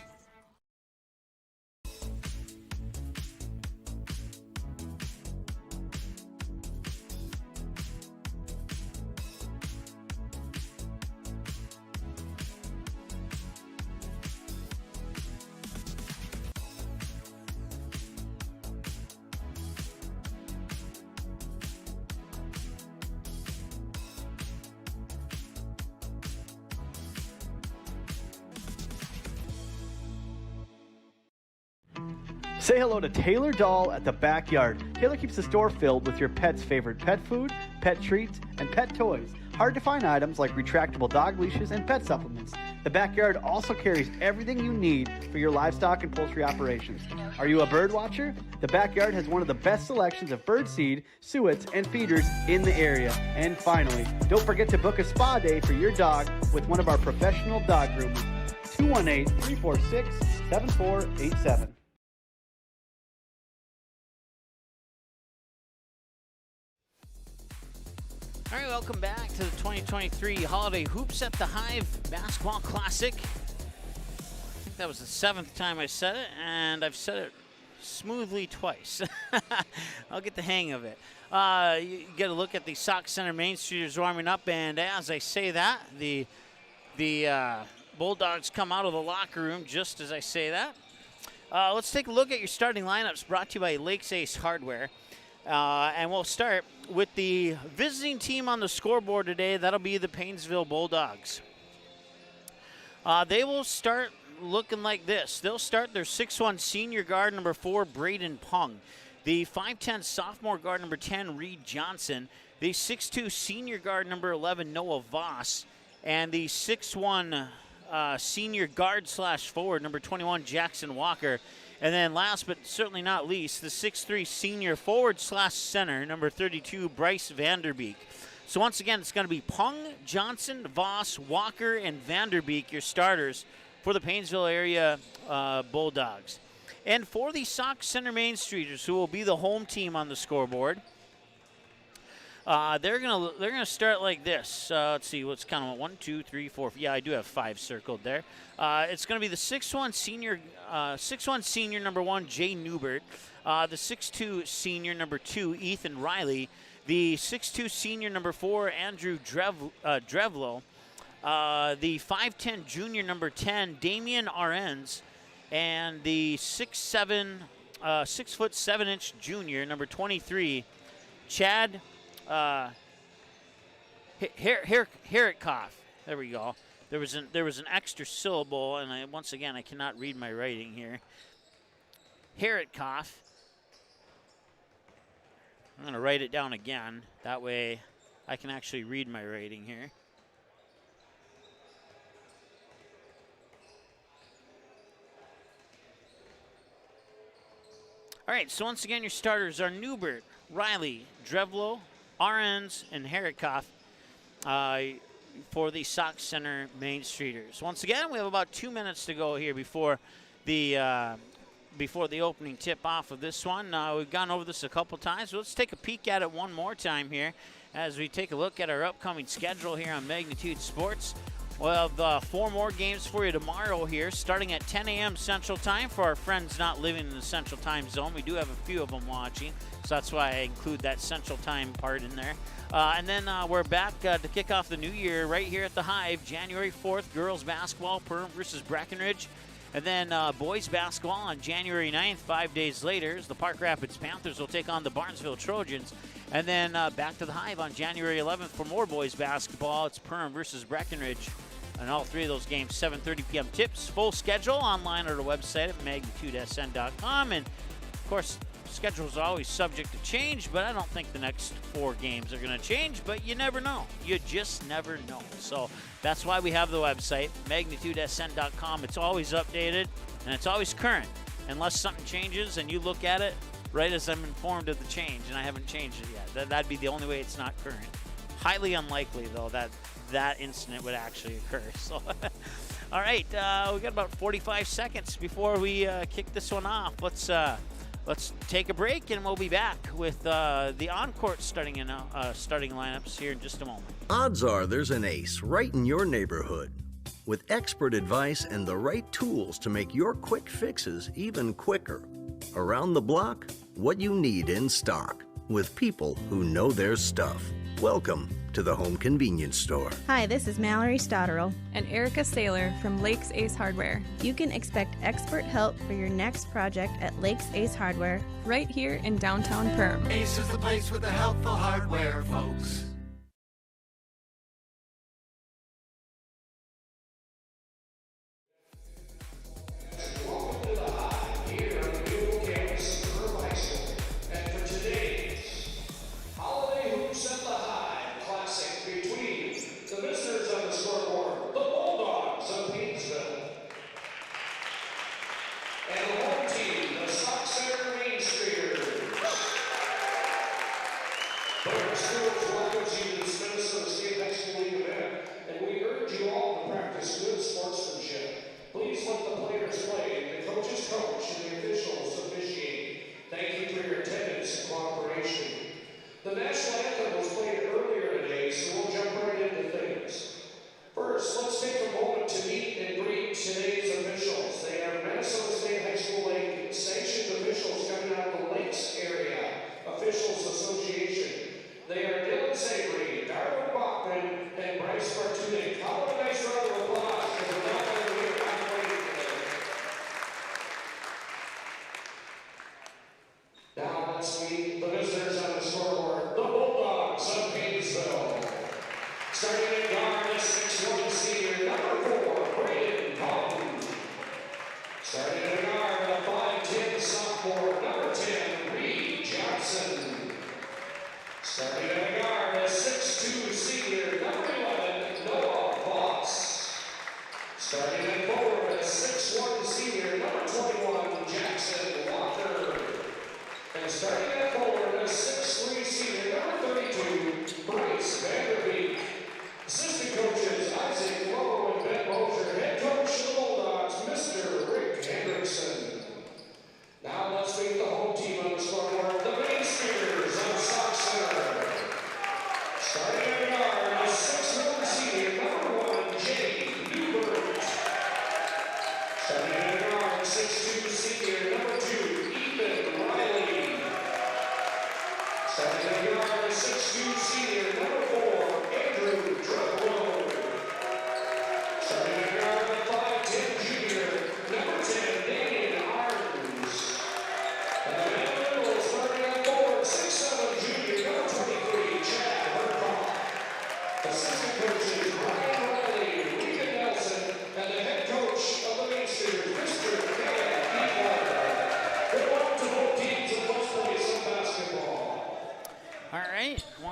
Say hello to Taylor Doll at the Backyard. Taylor keeps the store filled with your pet's favorite pet food, pet treats, and pet toys. Hard to find items like retractable dog leashes and pet supplements. The Backyard also carries everything you need for your livestock and poultry operations. Are you a bird watcher? The Backyard has one of the best selections of bird seed, suets, and feeders in the area. And finally, don't forget to book a spa day for your dog with one of our professional dog groomers. 218-346-7487. All right, welcome back to the 2023 Holiday Hoops at the Hive Basketball Classic. I think that was the 7th time I said it, and I've said it smoothly twice. I'll get the hang of it. You get a look at the Sauk Center Main Streeters warming up, and as I say that, the Bulldogs come out of the locker room just as I say that. Let's take a look at your starting lineups brought to you by Lakes Ace Hardware. And we'll start with the visiting team on the scoreboard today. That'll be the Paynesville Bulldogs. They will start looking like this. They'll start their 6'1 senior guard number 4, Braden Pung. The 5'10 sophomore guard number 10, Reed Johnson. The 6'2 senior guard number 11, Noah Voss. And the 6'1 senior guard / forward number 21, Jackson Walker. And then last but certainly not least, the 6'3 senior forward / center, number 32, Bryce Vanderbeek. So once again, it's going to be Pung, Johnson, Voss, Walker, and Vanderbeek, your starters for the Paynesville area Bulldogs. And for the Sauk Center Main Streeters, who will be the home team on the scoreboard, they're gonna start like this. Let's see, what's kind of 1, 2, 3, 4. Yeah, I do have 5 circled there. It's gonna be the 6'1 senior number 1, Jay Newbert, the 6'2 senior number 2, Ethan Riley, the 6'2 senior number 4, Andrew Drevlo, the 5'10 junior number 10, Damian Arens, and the 6'7" junior number 23, Chad Herikoff. There we go. There was an extra syllable, and once again I cannot read my writing here. Herikoff. I'm going to write it down again. That way I can actually read my writing here. All right, so once again, your starters are Newbert, Riley, Drevlo, Arens, and Herikoff for the Sauk Center Main Streeters. Once again, we have about 2 minutes to go here before the opening tip-off of this one. We've gone over this a couple times, so let's take a peek at it one more time here as we take a look at our upcoming schedule here on Magnitude Sports. We'll have 4 more games for you tomorrow here, starting at 10 a.m. Central Time for our friends not living in the Central Time Zone. We do have a few of them watching, so that's why I include that Central Time part in there. And then we're back to kick off the new year right here at the Hive, January 4th, girls basketball, Perham versus Breckenridge. And then boys basketball on January 9th, 5 days later, as the Park Rapids Panthers will take on the Barnesville Trojans. And then back to the Hive on January 11th for more boys basketball. It's Perham versus Breckenridge. And all 3 of those games, 7:30 p.m. tips. Full schedule online at our website at magnitudesn.com. And, of course, schedules are always subject to change, but I don't think the next 4 games are going to change. But you never know. You just never know. So that's why we have the website, magnitudesn.com. It's always updated, and it's always current. Unless something changes and you look at it right as I'm informed of the change, and I haven't changed it yet. That'd be the only way it's not current. Highly unlikely, though, that incident would actually occur. So, all right, we got about 45 seconds before we kick this one off. Let's take a break, and we'll be back with the on-court starting lineups here in just a moment. Odds are there's an ace right in your neighborhood. with expert advice and the right tools to make your quick fixes even quicker. Around the block, what you need in stock, with people who know their stuff. Welcome to the Home Convenience Store. Hi, this is Mallory Stotterell and Erica Saylor from Lakes Ace Hardware. You can expect expert help for your next project at Lakes Ace Hardware, right here in downtown Perham. Ace is the place with the helpful hardware, folks.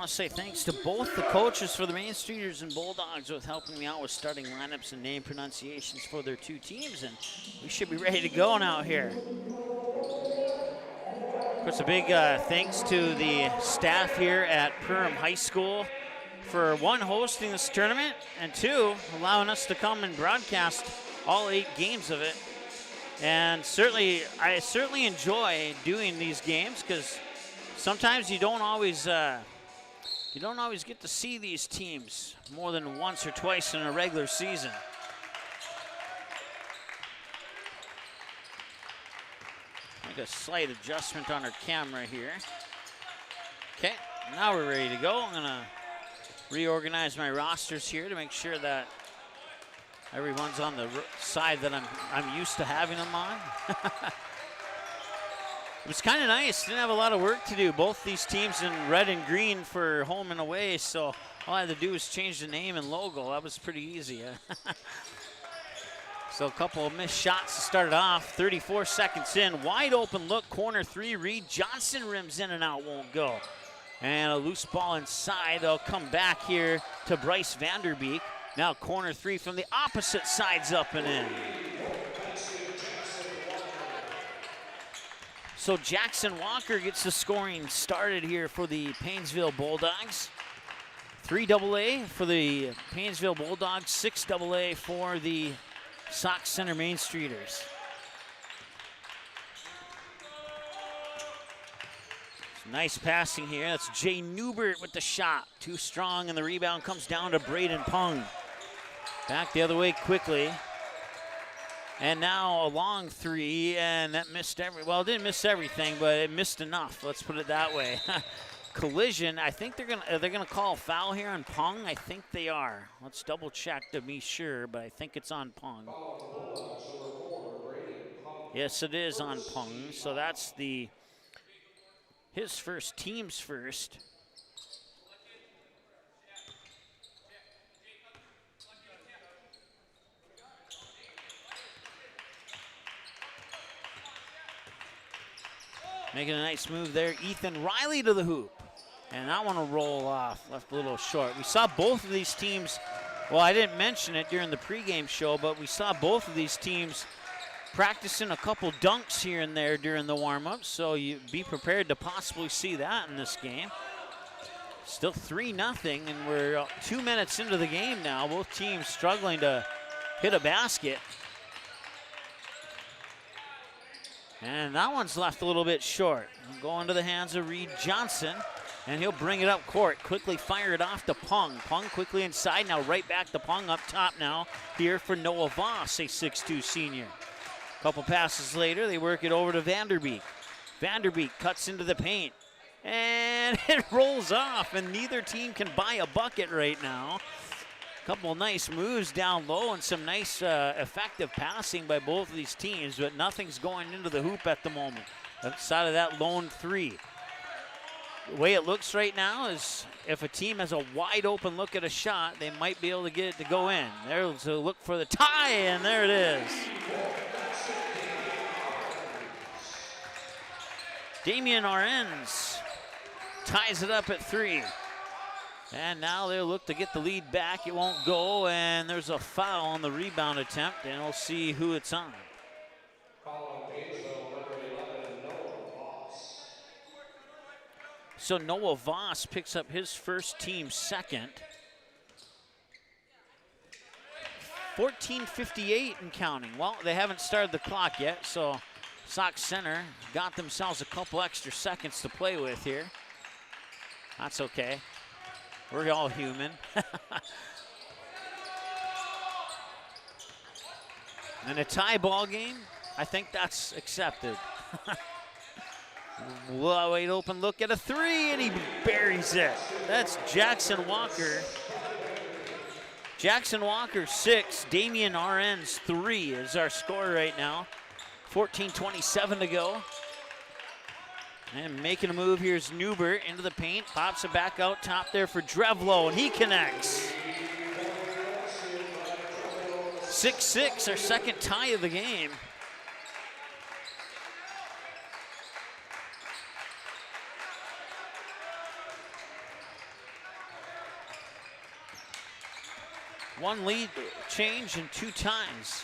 Say thanks to both the coaches for the Main Streeters and Bulldogs with helping me out with starting lineups and name pronunciations for their two teams, and we should be ready to go now here. Of course, a big thanks to the staff here at Perham High School for one, hosting this tournament, and two, allowing us to come and broadcast all 8 games of it. And I certainly enjoy doing these games because sometimes you don't always get to see these teams more than once or twice in a regular season. Make a slight adjustment on our camera here. Okay, now we're ready to go. I'm gonna reorganize my rosters here to make sure that everyone's on the side that I'm used to having them on. It was kind of nice. Didn't have a lot of work to do. Both these teams in red and green for home and away, so all I had to do was change the name and logo. That was pretty easy. So a couple of missed shots to start it off. 34 seconds in. Wide open look. Corner 3. Reed Johnson rims in and out. Won't go. And a loose ball inside. They'll come back here to Bryce Vanderbeek. Now corner 3 from the opposite side's up and in. So Jackson Walker gets the scoring started here for the Paynesville Bulldogs. 3AA for the Paynesville Bulldogs, 6AA for the Sauk Center Main Streeters. Some nice passing here. That's Jay Newbert with the shot. Too strong, and the rebound comes down to Braden Pung. Back the other way quickly. And now a long three, and that missed well, it didn't miss everything, but it missed enough. Let's put it that way. Collision. I think they're gonna call a foul here on Pung. I think they are. Let's double check to be sure, but I think it's on Pung. Yes, it is on Pung. So that's his first, team's first. Making a nice move there. Ethan Riley to the hoop. And that one will roll off. Left a little short. We saw both of these teams, well, I didn't mention it during the pregame show, but we saw both of these teams practicing a couple dunks here and there during the warm-ups, so you be prepared to possibly see that in this game. Still 3-0, and we're 2 minutes into the game now. Both teams struggling to hit a basket. And that one's left a little bit short. Going to the hands of Reed Johnson, and he'll bring it up court. Quickly fire it off to Pung. Pung quickly inside, now right back to Pung up top now here for Noah Voss, a 6'2" senior. Couple passes later, they work it over to Vanderbeek. Vanderbeek cuts into the paint, and it rolls off, and neither team can buy a bucket right now. Couple nice moves down low and some nice effective passing by both of these teams, but nothing's going into the hoop at the moment. Outside of that lone three. The way it looks right now is if a team has a wide open look at a shot, they might be able to get it to go in. There's a look for the tie, and there it is. Damian Arens ties it up at 3. And now they'll look to get the lead back. It won't go, and there's a foul on the rebound attempt, and we'll see who it's on. So Noah Voss picks up his first, team second. 14:58 and counting. Well, they haven't started the clock yet, so Sauk Center got themselves a couple extra seconds to play with here. That's okay. We're all human. And a tie ball game, I think that's accepted. Wide open look at a 3, and he buries it. That's Jackson Walker. Jackson Walker 6, Damian Arens 3 is our score right now. 14:27 to go. And making a move, here's Newbert into the paint, pops it back out top there for Drevlo, and he connects. 6-6, our second tie of the game. One lead change and 2 ties.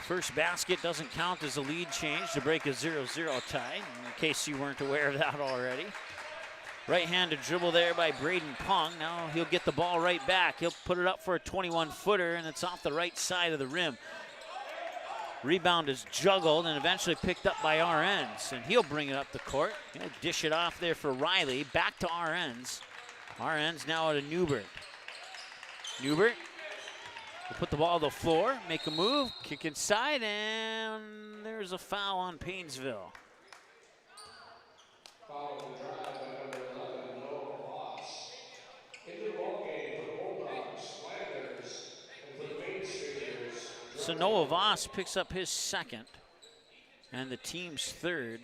First basket doesn't count as a lead change to break a 0-0 tie, in case you weren't aware of that already. Right-handed dribble there by Braden Pung. Now he'll get the ball right back. He'll put it up for a 21-footer, and it's off the right side of the rim. Rebound is juggled and eventually picked up by Arens, and he'll bring it up the court. He'll dish it off there for Riley. Back to Arens. Arens now to Newbert. Newbert will put the ball on the floor, make a move, kick inside, and there's a foul on Paynesville. So Noah Voss picks up his second and the team's third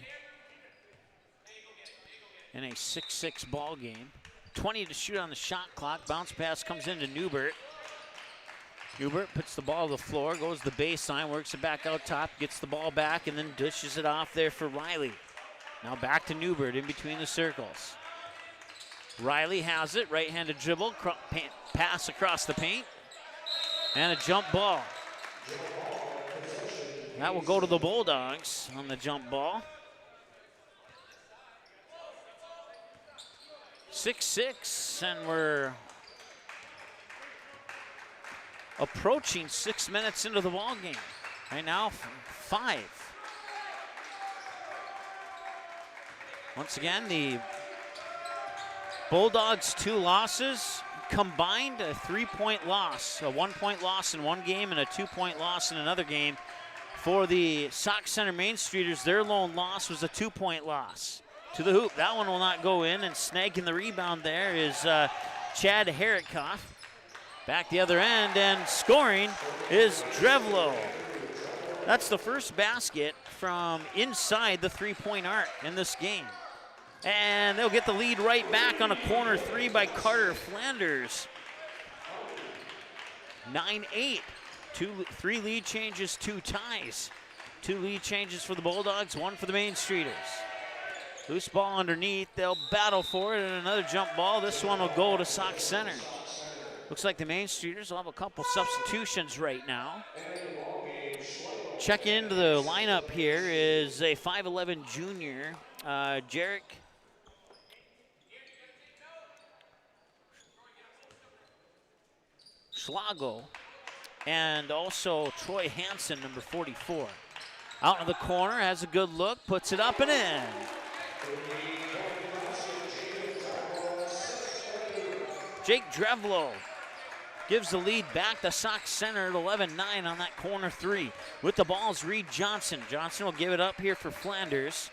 in a 6-6 ball game. 20 to shoot on the shot clock. Bounce pass comes into Newbert. Newbert puts the ball on the floor, goes to the baseline, works it back out top, gets the ball back, and then dishes it off there for Riley. Now back to Newbert in between the circles. Riley has it, right-handed dribble, pass across the paint, and a jump ball. That will go to the Bulldogs on the jump ball. 6-6, and we're approaching 6 minutes into the ball game. Right now, 5. Once again, the Bulldogs 2 losses combined a 3-point loss, a 1-point loss in one game and a 2-point loss in another game. For the Sauk Center Main Streeters, their lone loss was a 2-point loss to the hoop. That one will not go in, and snagging the rebound there is Chad Herrikoff. Back the other end, and scoring is Drevlo. That's the first basket from inside the 3-point arc in this game. And they'll get the lead right back on a corner 3 by Carter Flanders. 9-8. 3 lead changes, 2 ties. 2 lead changes for the Bulldogs, 1 for the Main Streeters. Loose ball underneath. They'll battle for it, and another jump ball. This one will go to Sauk Center. Looks like the Main Streeters will have a couple substitutions right now. Checking into the lineup here is a 5'11 junior, Jarek Schlago, and also Troy Hansen, number 44. Out in the corner, has a good look, puts it up and in. Jake Drevlo gives the lead back to Sauk Center at 11-9 on that corner 3. With the ball is Reed Johnson. Johnson will give it up here for Flanders.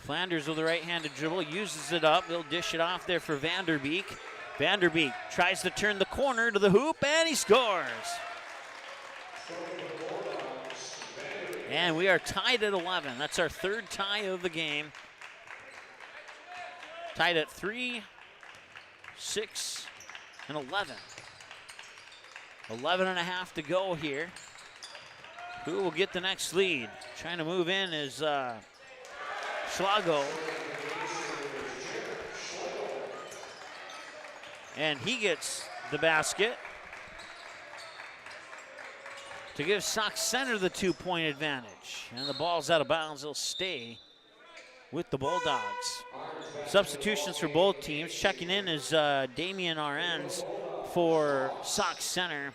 Flanders with the right-handed dribble, uses it up. He'll dish it off there for Vanderbeek. Vanderbeek tries to turn the corner to the hoop, and he scores. And we are tied at 11. That's our 3rd tie of the game. Tied at 3, 6, and 11. 11 and a half to go here. Who will get the next lead? Trying to move in is Schlago. And he gets the basket to give Sauk Center the 2-point advantage. And the ball's out of bounds. They'll stay with the Bulldogs. Substitutions for both teams. Checking in is Damian Arends for Sauk Center.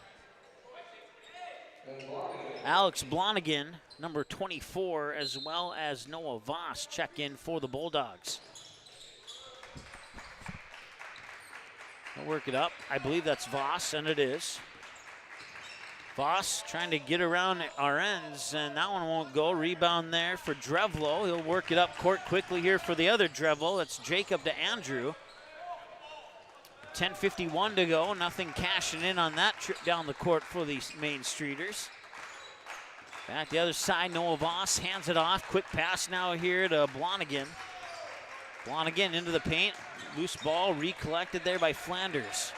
Alex Blonigan, number 24, as well as Noah Voss check in for the Bulldogs. They'll work it up. I believe that's Voss, and it is. Voss trying to get around Arends, and that one won't go. Rebound there for Drevlo. He'll work it up court quickly here for the other Drevlo. That's Jacob to Andrew. 10:51 to go. Nothing cashing in on that trip down the court for the Main Streeters. Back the other side, Noah Voss hands it off. Quick pass now here to Blonigan. Blonigan into the paint. Loose ball recollected there by Flanders.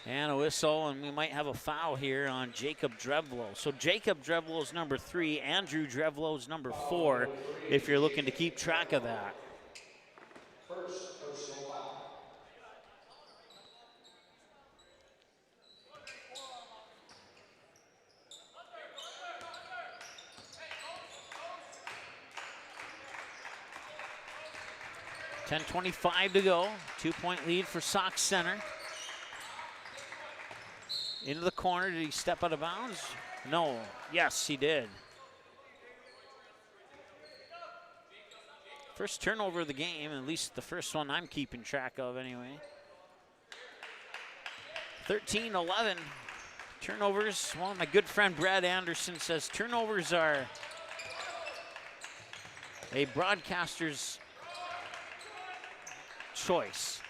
And a whistle, and we might have a foul here on Jacob Drevlo. So Jacob Drevlo is number 3, Andrew Drevlo is number 4, if you're looking to keep track of that. First personal foul. .25 to go. 2-point lead for Sauk Center. Into the corner. Did he step out of bounds? No. Yes, he did. First turnover of the game, at least the first one I'm keeping track of anyway. 13-11. Turnovers. Well, my good friend Brad Anderson says turnovers are a broadcaster's choice.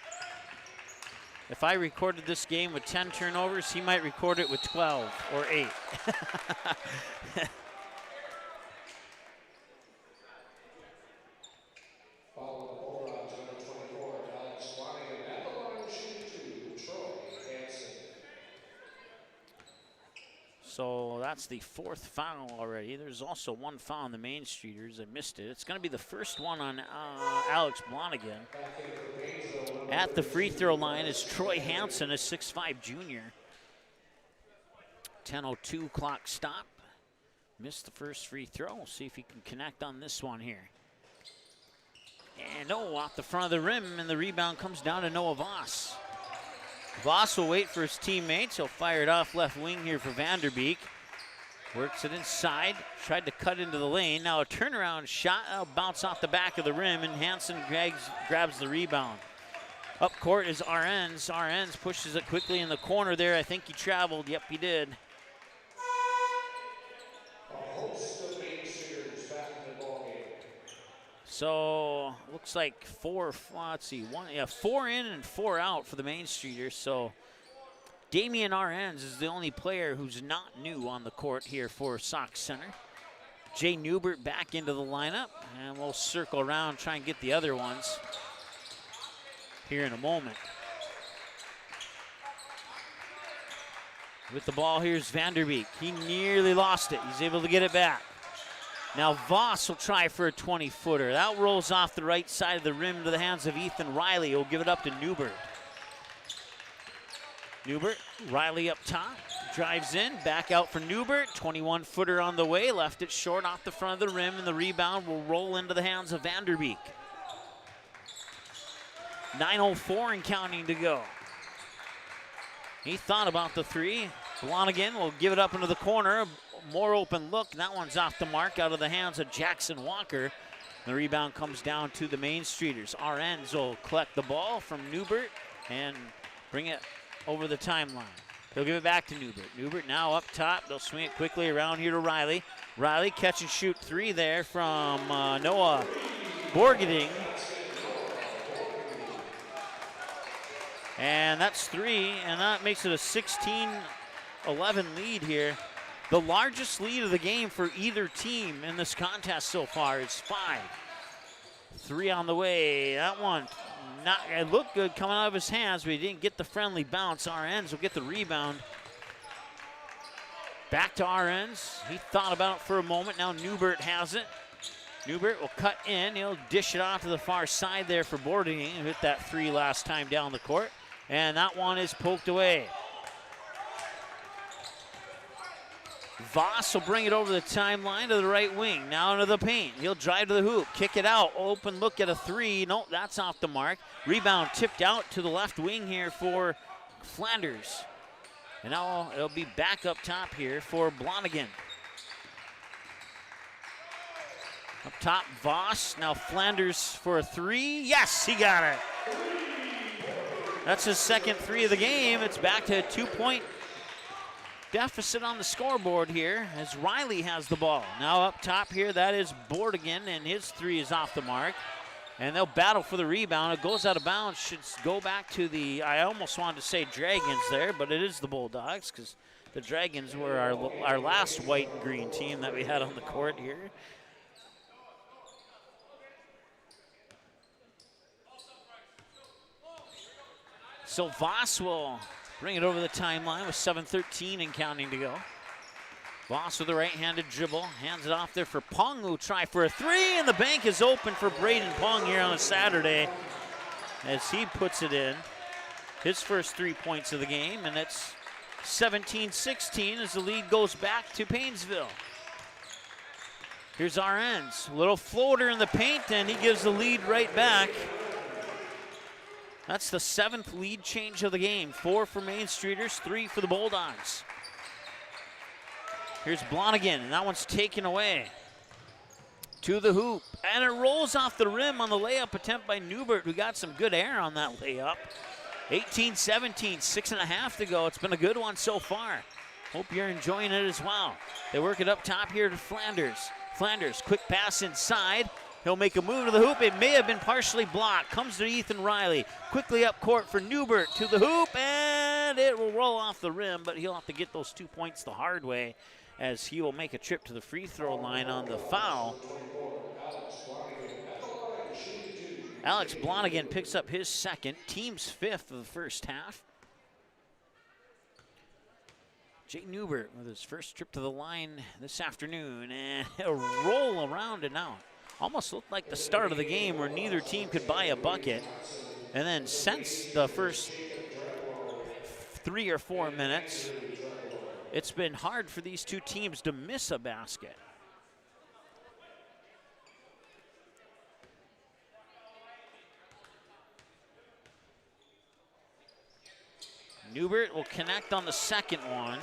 If I recorded this game with 10 turnovers, he might record it with 12 or 8. Following the ball on 24, Alex Blonigan at the line, shooting 2, Troy Hansen. So that's the 4th foul already. There's also 1 foul on the Main Streeters. I missed it. It's going to be the first one on Alex Blonigan. At the free throw line is Troy Hansen, a 6'5 junior. 10:02 clock stop. Missed the first free throw. We'll see if he can connect on this one here. And off the front of the rim, and the rebound comes down to Noah Voss. Voss will wait for his teammates. He'll fire it off left wing here for Vanderbeek. Works it inside, tried to cut into the lane. Now a turnaround shot, bounce off the back of the rim, and Hansen grabs the rebound. Up court is Arends. Arends pushes it quickly in the corner there. I think he traveled. Yep, he did. So looks like four in and 4 out for the Main Streeters. So Damian Arends is the only player who's not new on the court here for Sauk Center. Jay Newbert back into the lineup, and we'll circle around, try and get the other ones here in a moment. With the ball, here's Vanderbeek. He nearly lost it. He's able to get it back. Now Voss will try for a 20-footer. That rolls off the right side of the rim to the hands of Ethan Riley. He'll give it up to Newbert. Newbert, Riley up top, drives in, back out for Newbert. 21-footer on the way, left it short off the front of the rim, and the rebound will roll into the hands of Vanderbeek. 9:04 and counting to go. He thought about the three. Blonigan will give it up into the corner. More open look. That one's off the mark, out of the hands of Jackson Walker. The rebound comes down to the Main Streeters. Arends will collect the ball from Newbert and bring it over the timeline. He'll give it back to Newbert. Newbert now up top. They'll swing it quickly around here to Riley. Riley catch and shoot three there from Noah Borgeding. And that's three, and that makes it a 16-11 lead here. The largest lead of the game for either team in this contest so far is 5. 3 on the way. That one, it looked good coming out of his hands, but he didn't get the friendly bounce. Arends will get the rebound. Back to Arends. He thought about it for a moment. Now Newbert has it. Newbert will cut in. He'll dish it off to the far side there for Borgeding. He hit that three last time down the court. And that one is poked away. Voss will bring it over the timeline to the right wing. Now into the paint. He'll drive to the hoop, kick it out. Open look at a three. Nope, that's off the mark. Rebound tipped out to the left wing here for Flanders. And now it'll be back up top here for Blonigan. Up top, Voss. Now Flanders for a three. Yes, he got it. That's his second three of the game. It's back to a 2-point deficit on the scoreboard here as Riley has the ball. Now up top here, that is Borgeding, and his three is off the mark. And they'll battle for the rebound. It goes out of bounds. Should go back to the, I almost wanted to say Dragons there, but it is the Bulldogs because the Dragons were our last white and green team that we had on the court here. So Voss will bring it over the timeline with 7:13 and counting to go. Voss with the right-handed dribble, hands it off there for Pong, who'll try for a three, and the bank is open for Braden Pong here on a Saturday as he puts it in. His first 3 points of the game, and it's 17-16 as the lead goes back to Paynesville. Here's Arends, little floater in the paint, and he gives the lead right back. That's the 7th lead change of the game. 4 for Main Streeters, 3 for the Bulldogs. Here's Blonigan, and that one's taken away. To the hoop, and it rolls off the rim on the layup attempt by Newbert, who got some good air on that layup. 18-17, 6.5 to go. It's been a good one so far. Hope you're enjoying it as well. They work it up top here to Flanders. Flanders, quick pass inside. He'll make a move to the hoop. It may have been partially blocked. Comes to Ethan Riley. Quickly up court for Newbert to the hoop, and it will roll off the rim, but he'll have to get those 2 points the hard way as he will make a trip to the free throw line on the foul. Alex Blonigan picks up his second, team's 5th of the first half. Jay Newbert with his first trip to the line this afternoon, and he'll roll around and out. Almost looked like the start of the game where neither team could buy a bucket. And then since the first 3 or 4 minutes, it's been hard for these two teams to miss a basket. Newbert will connect on the second one.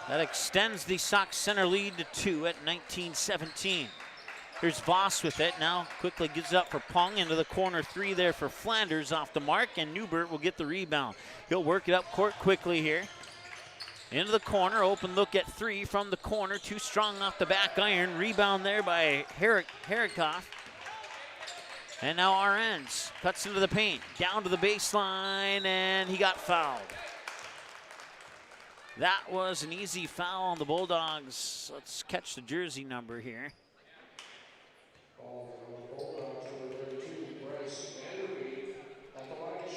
That extends the Sauk Center lead to 2 at 19-17. Here's Voss with it. Now quickly gives up for Pung into the corner 3 there for Flanders off the mark, and Newbert will get the rebound. He'll work it up court quickly here. Into the corner, open look at 3 from the corner. Too strong off the back iron. Rebound there by Herikoff. And now Arends cuts into the paint. Down to the baseline, and he got fouled. That was an easy foul on the Bulldogs. Let's catch the jersey number here.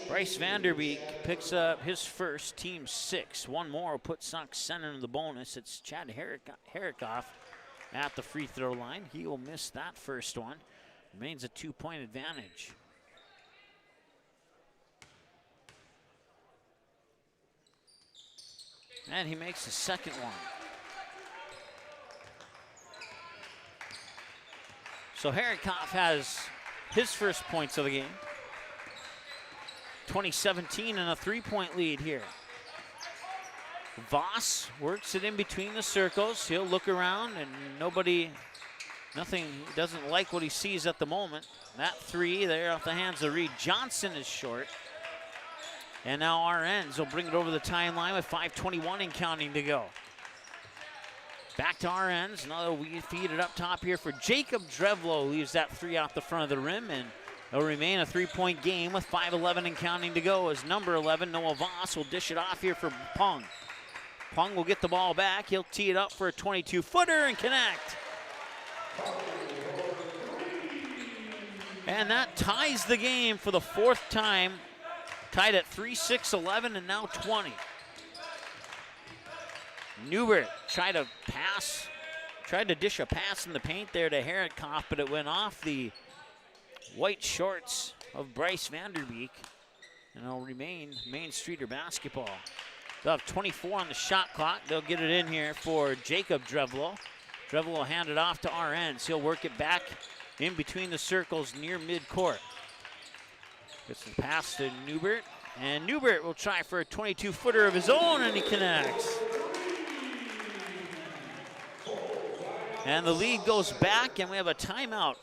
Bryce Vanderbeek picks up his first, team 6. One more will put Sauk center in the bonus. It's Chad Herikoff at the free throw line. He will miss that first one. Remains a 2-point advantage. And he makes the second one. So Herikoff has his first points of the game. 2017 and a 3-point lead here. Voss works it in between the circles. He'll look around and nothing, he doesn't like what he sees at the moment. That 3 there off the hands of Reed Johnson is short. And now Arends will bring it over the timeline with 5:21 and counting to go. Back to Arends. Another feed it up top here for Jacob Drevlo. Leaves that 3 off the front of the rim, and it'll remain a 3-point game with 5:11 and counting to go as number 11, Noah Voss, will dish it off here for Pung. Pung will get the ball back. He'll tee it up for a 22-footer and connect. And that ties the game for the 4th time. Tied at 3-6-11 and now 20. Newbert tried to dish a pass in the paint there to Herikoff, but it went off the white shorts of Bryce Vanderbeek, and it'll remain Main Streeter basketball. They'll have 24 on the shot clock. They'll get it in here for Jacob Drevlo. Drevlo will hand it off to Arends. He'll work it back in between the circles near midcourt. Gets the pass to Newbert, and Newbert will try for a 22-footer of his own, and he connects. And the lead goes back, and we have a timeout.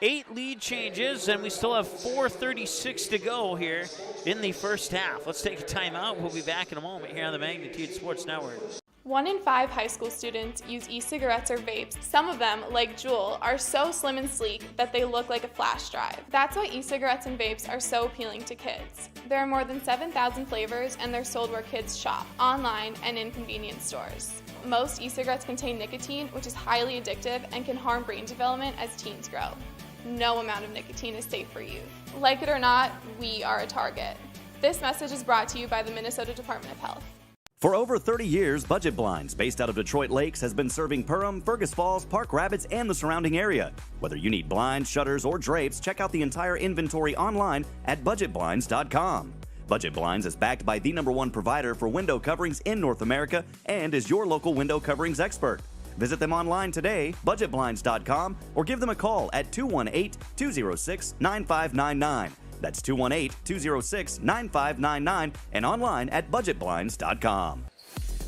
8 lead changes, and we still have 4:36 to go here in the first half. Let's take a timeout. We'll be back in a moment here on the Magnitude Sports Network. 1 in 5 high school students use e-cigarettes or vapes. Some of them, like Juul, are so slim and sleek that they look like a flash drive. That's why e-cigarettes and vapes are so appealing to kids. There are more than 7,000 flavors, and they're sold where kids shop, online and in convenience stores. Most e-cigarettes contain nicotine, which is highly addictive and can harm brain development as teens grow. No amount of nicotine is safe for youth. Like it or not, we are a target. This message is brought to you by the Minnesota Department of Health. For over 30 years, Budget Blinds, based out of Detroit Lakes, has been serving Perham, Fergus Falls, Park Rapids, and the surrounding area. Whether you need blinds, shutters, or drapes, check out the entire inventory online at budgetblinds.com. Budget Blinds is backed by the #1 provider for window coverings in North America and is your local window coverings expert. Visit them online today, budgetblinds.com, or give them a call at 218-206-9599. That's 218-206-9599 and online at budgetblinds.com.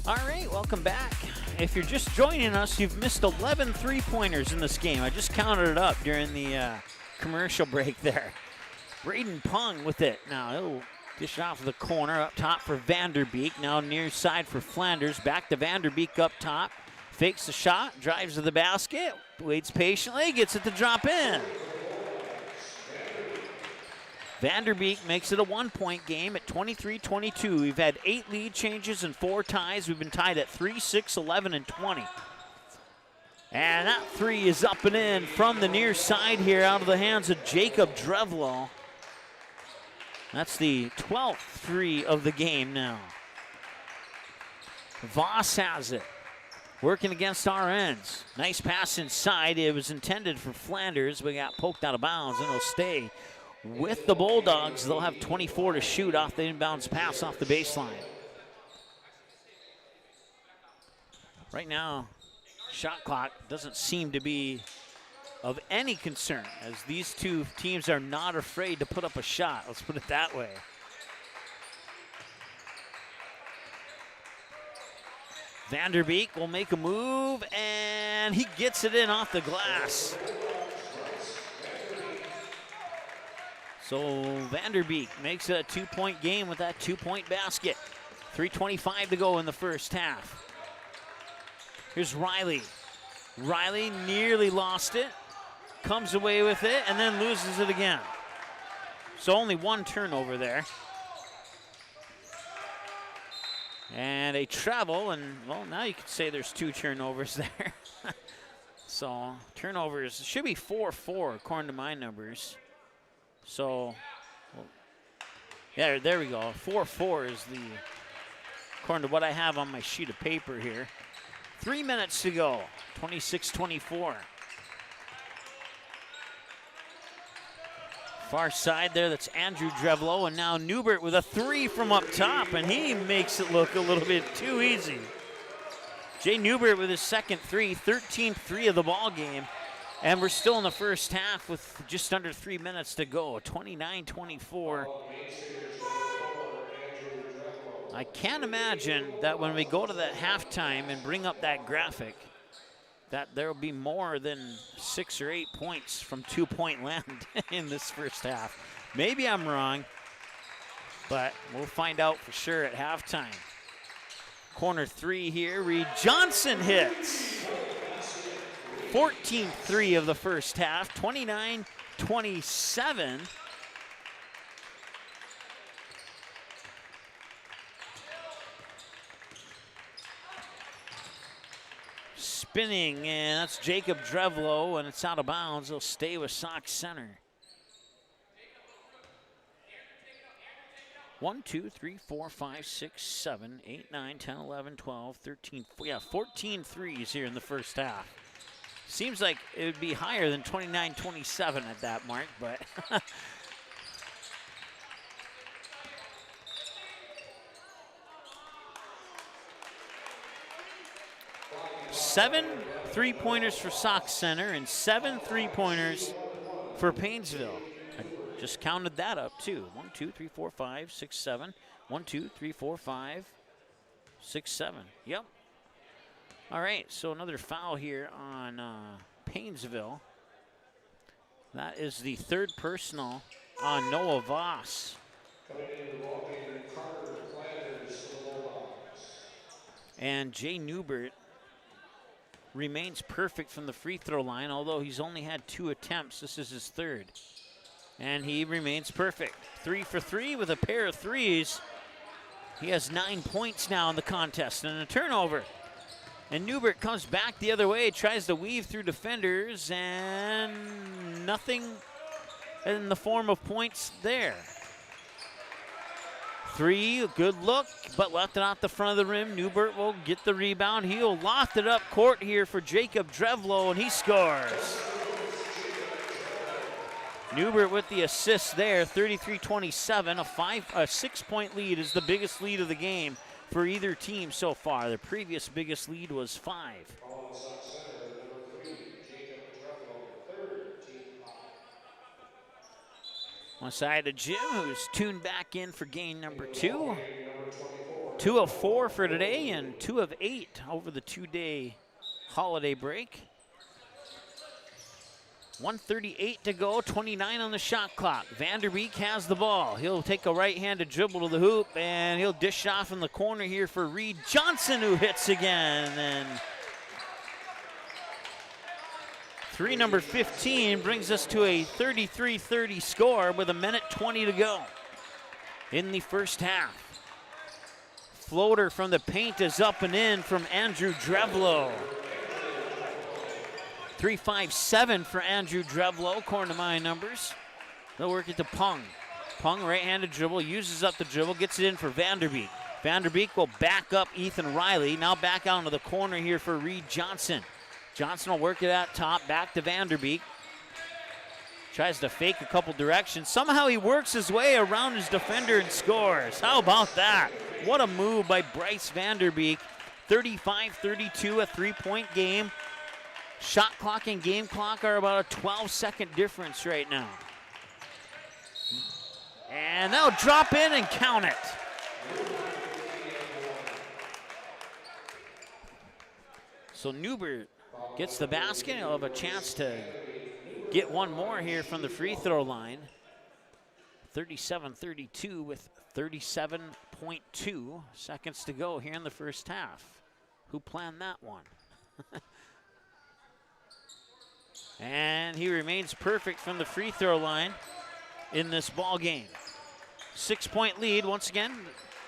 All right, welcome back. If you're just joining us, you've missed 11 three-pointers in this game. I just counted it up during the commercial break there. Braden Pung with it. Now he'll dish it off to the corner up top for Vanderbeek. Now near side for Flanders. Back to Vanderbeek up top. Fakes the shot, drives to the basket, waits patiently, gets it to drop in. Vanderbeek makes it a 1-point game at 23-22. We've had 8 lead changes and 4 ties. We've been tied at 3, 6, 11, and 20. And that 3 is up and in from the near side here out of the hands of Jacob Drevlo. That's the 12th 3 of the game now. Voss has it. Working against Arends. Nice pass inside. It was intended for Flanders. We got poked out of bounds, and it'll stay with the Bulldogs. They'll have 24 to shoot off the inbounds pass off the baseline. Right now, shot clock doesn't seem to be of any concern, as these two teams are not afraid to put up a shot. Let's put it that way. Vanderbeek will make a move, and he gets it in off the glass. So Vanderbeek makes it a 2-point game with that 2-point basket. 3:25 to go in the first half. Here's Riley. Riley nearly lost it, comes away with it, and then loses it again. So only one turnover there. And a travel, and well, now you could say there's 2 turnovers there. So turnovers should be 4-4 according to my numbers. So, well, yeah, there we go. 4-4 is the, according to what I have on my sheet of paper here. 3 minutes to go, 26-24. Far side there, that's Andrew Drevlo, and now Newbert with a 3 from up top, and he makes it look a little bit too easy. Jay Newbert with his second 3, 13th 3 of the ball game, and we're still in the first half with just under 3 minutes to go, 29-24. I can't imagine that when we go to that halftime and bring up that graphic, that there will be more than 6 or 8 points from 2-point land in this first half. Maybe I'm wrong, but we'll find out for sure at halftime. Corner 3 here, Reed Johnson hits. 14th 3 of the first half, 29-27. Spinning, and that's Jacob Drevlo, and it's out of bounds. He'll stay with Sauk center. 1, 2, 3, 4, 5, 6, 7, 8, 9, 10, 11, 12, 13, yeah, 14 threes here in the first half. Seems like it would be higher than 29-27 at that mark, but 7 3-pointers for Sauk Center and 7 3-pointers for Paynesville. I just counted that up too. 1, 2, 3, 4, 5, 6, 7. 1, 2, 3, 4, 5, 6, 7. Yep. All right, so another foul here on Paynesville. That is the 3rd personal on Noah Voss. And Jay Newbert remains perfect from the free throw line, although he's only had 2 attempts. This is his 3rd. And he remains perfect. 3 for 3 with a pair of threes. He has 9 points now in the contest and a turnover. And Newbert comes back the other way, tries to weave through defenders, and nothing in the form of points there. 3, a good look, but left it out the front of the rim. Newbert will get the rebound. He'll loft it up court here for Jacob Drevlo, and he scores. Newbert with the assist there, 33-27. A 6-point lead is the biggest lead of the game for either team so far. The previous biggest lead was 5. One side of Jim, who's tuned back in for game number 2. 2 of 4 for today and 2 of 8 over the 2-day holiday break. 1:38 to go, 29 on the shot clock. Vanderbeek has the ball. He'll take a right-handed dribble to the hoop, and he'll dish off in the corner here for Reed Johnson, who hits again. And 3, number 15, brings us to a 33-30 score with 1:20 to go in the first half. Floater from the paint is up and in from Andrew Drevlo. 3-5-7 for Andrew Drevlo, according to my numbers. They'll work it to Pung. Pung, right-handed dribble, uses up the dribble, gets it in for Vanderbeek. Vanderbeek will back up Ethan Riley. Now back out into the corner here for Reed Johnson. Johnson will work it out top, back to Vanderbeek. Tries to fake a couple directions. Somehow he works his way around his defender and scores. How about that? What a move by Bryce Vanderbeek. 35-32, a 3-point game. Shot clock and game clock are about a 12-second difference right now. And they'll drop in and count it. So Newbert gets the basket. He'll have a chance to get one more here from the free throw line. 37-32 with 37.2 seconds to go here in the first half. Who planned that one? And he remains perfect from the free throw line in this ball game. 6-point lead once again.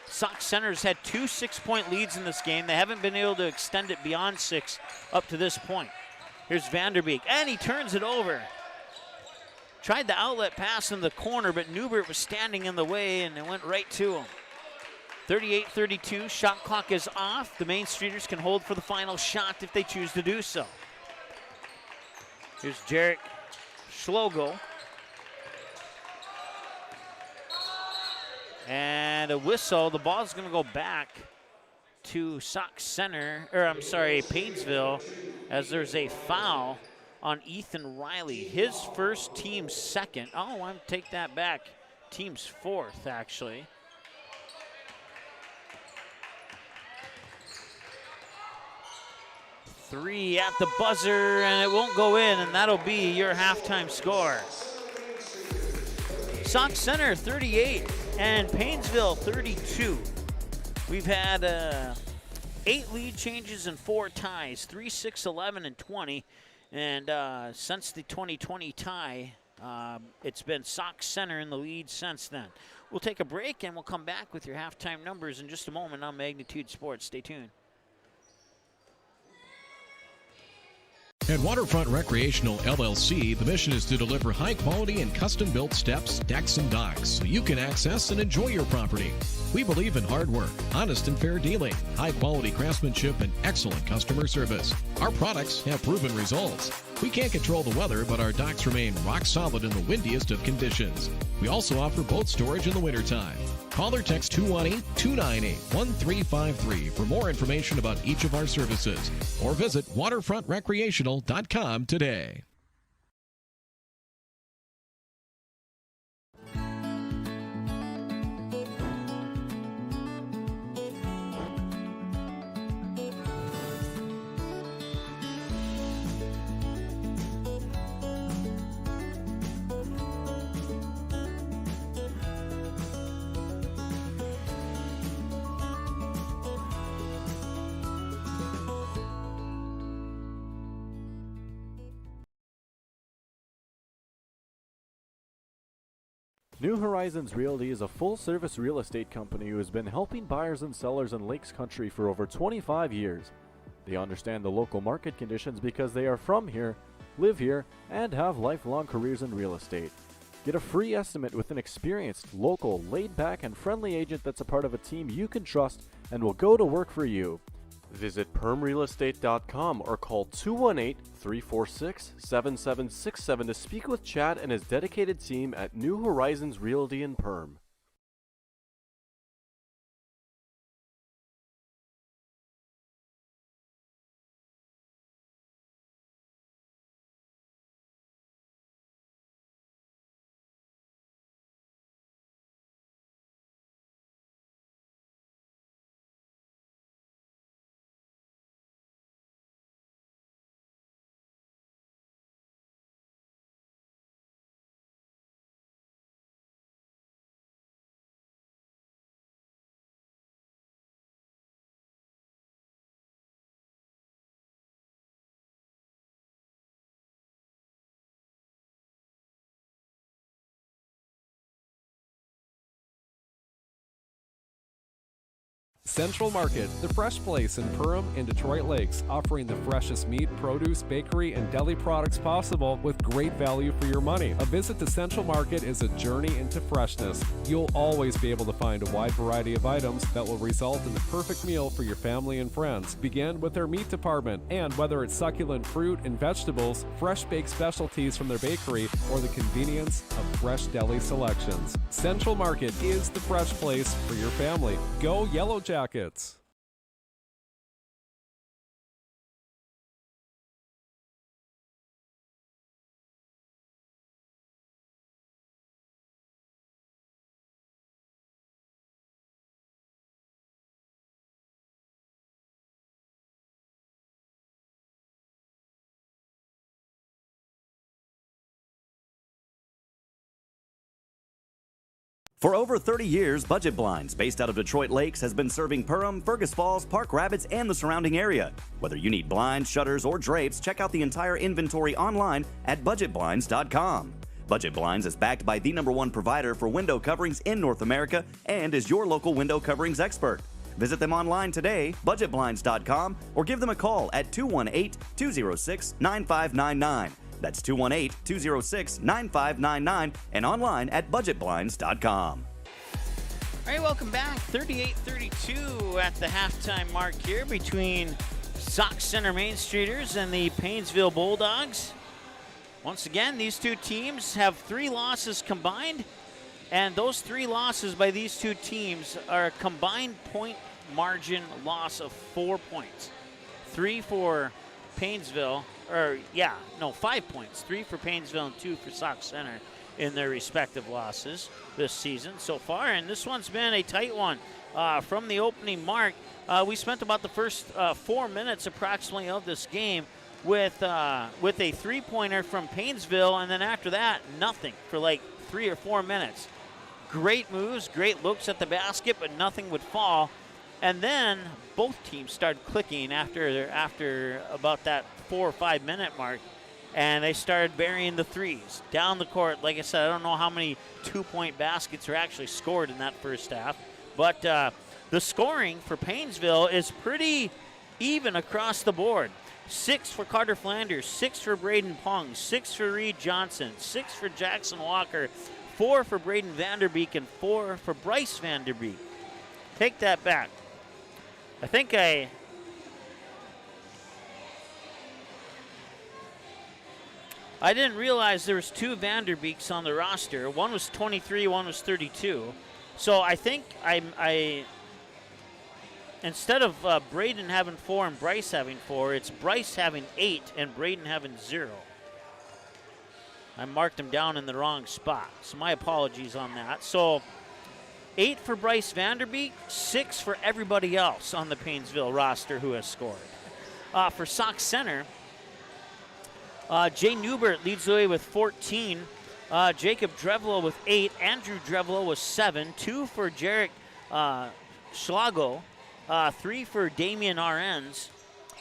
Sauk Center's had 2 6-point leads in this game. They haven't been able to extend it beyond 6 up to this point. Here's Vanderbeek, and he turns it over. Tried the outlet pass in the corner, but Newbert was standing in the way, and it went right to him. 38-32, shot clock is off. The Main Streeters can hold for the final shot if they choose to do so. Here's Jarek Schlogo. And a whistle. The ball's going to go back to Sauk Center, or I'm sorry, Paynesville, as there's a foul on Ethan Riley. His first, team's second. Oh, I'm take that back. Team's fourth, actually. Three at the buzzer, and it won't go in, and that'll be your halftime score. Sauk Center 38 and Paynesville 32. We've had 8 lead changes and 4 ties, 3, 6, 11, and 20. And since the 2020 tie, it's been Sauk Center in the lead since then. We'll take a break, and we'll come back with your halftime numbers in just a moment on Magnitude Sports. Stay tuned. At Waterfront Recreational LLC, the mission is to deliver high-quality and custom-built steps, decks, and docks so you can access and enjoy your property. We believe in hard work, honest and fair dealing, high-quality craftsmanship, and excellent customer service. Our products have proven results. We can't control the weather, but our docks remain rock solid in the windiest of conditions. We also offer boat storage in the wintertime. Call or text 218-298-1353 for more information about each of our services, or visit waterfrontrecreational.com today. New Horizons Realty is a full-service real estate company who has been helping buyers and sellers in Lakes Country for over 25 years. They understand the local market conditions because they are from here, live here, and have lifelong careers in real estate. Get a free estimate with an experienced, local, laid-back, and friendly agent that's a part of a team you can trust and will go to work for you. Visit permrealestate.com or call 218-346-7767 to speak with Chad and his dedicated team at New Horizons Realty in Perm. Central Market, the fresh place in Perham and Detroit Lakes, offering the freshest meat, produce, bakery, and deli products possible with great value for your money. A visit to Central Market is a journey into freshness. You'll always be able to find a wide variety of items that will result in the perfect meal for your family and friends. Begin with their meat department, and whether it's succulent fruit and vegetables, fresh baked specialties from their bakery, or the convenience of fresh deli selections, Central Market is the fresh place for your family. Go Yellow Jackets! For over 30 years, Budget Blinds, based out of Detroit Lakes, has been serving Perham, Fergus Falls, Park Rapids, and the surrounding area. Whether you need blinds, shutters, or drapes, check out the entire inventory online at budgetblinds.com. Budget Blinds is backed by the #1 provider for window coverings in North America and is your local window coverings expert. Visit them online today, budgetblinds.com, or give them a call at 218-206-9599. That's 218-206-9599 and online at budgetblinds.com. All right, welcome back. 38-32 at the halftime mark here between Sauk Center Main Streeters and the Paynesville Bulldogs. Once again, these two teams have 3 losses combined, and those 3 losses by these two teams are a combined point margin loss of 4 points. 3 for Paynesville, 5 points. 3 for Paynesville and 2 for Sauk Center in their respective losses this season so far. And this one's been a tight one from the opening mark. We spent about the first 4 minutes approximately of this game with a 3-pointer from Paynesville, and then after that, nothing for like 3 or 4 minutes. Great moves, great looks at the basket, but nothing would fall. And then both teams started clicking after about that 4 or 5 minute mark, and they started burying the threes down the court. Like I said, I don't know how many 2-point baskets are actually scored in that first half, but the scoring for Paynesville is pretty even across the board. 6 for Carter Flanders, 6 for Braden Pung, 6 for Reed Johnson, 6 for Jackson Walker, 4 for Braden Vanderbeek, and 4 for Bryce Vanderbeek. Take that back. I think I didn't realize there was 2 Vanderbeeks on the roster. One was 23, one was 32. So I think I instead of Braden having 4 and Bryce having 4, it's Bryce having 8 and Braden having 0. I marked him down in the wrong spot, so my apologies on that. So 8 for Bryce Vanderbeek, 6 for everybody else on the Paynesville roster who has scored. For Sauk Center, Jay Newbert leads the way with 14. Jacob Drevelo with 8. Andrew Drevelo with 7. 2 for Jarek Schlago. 3 for Damian Arends.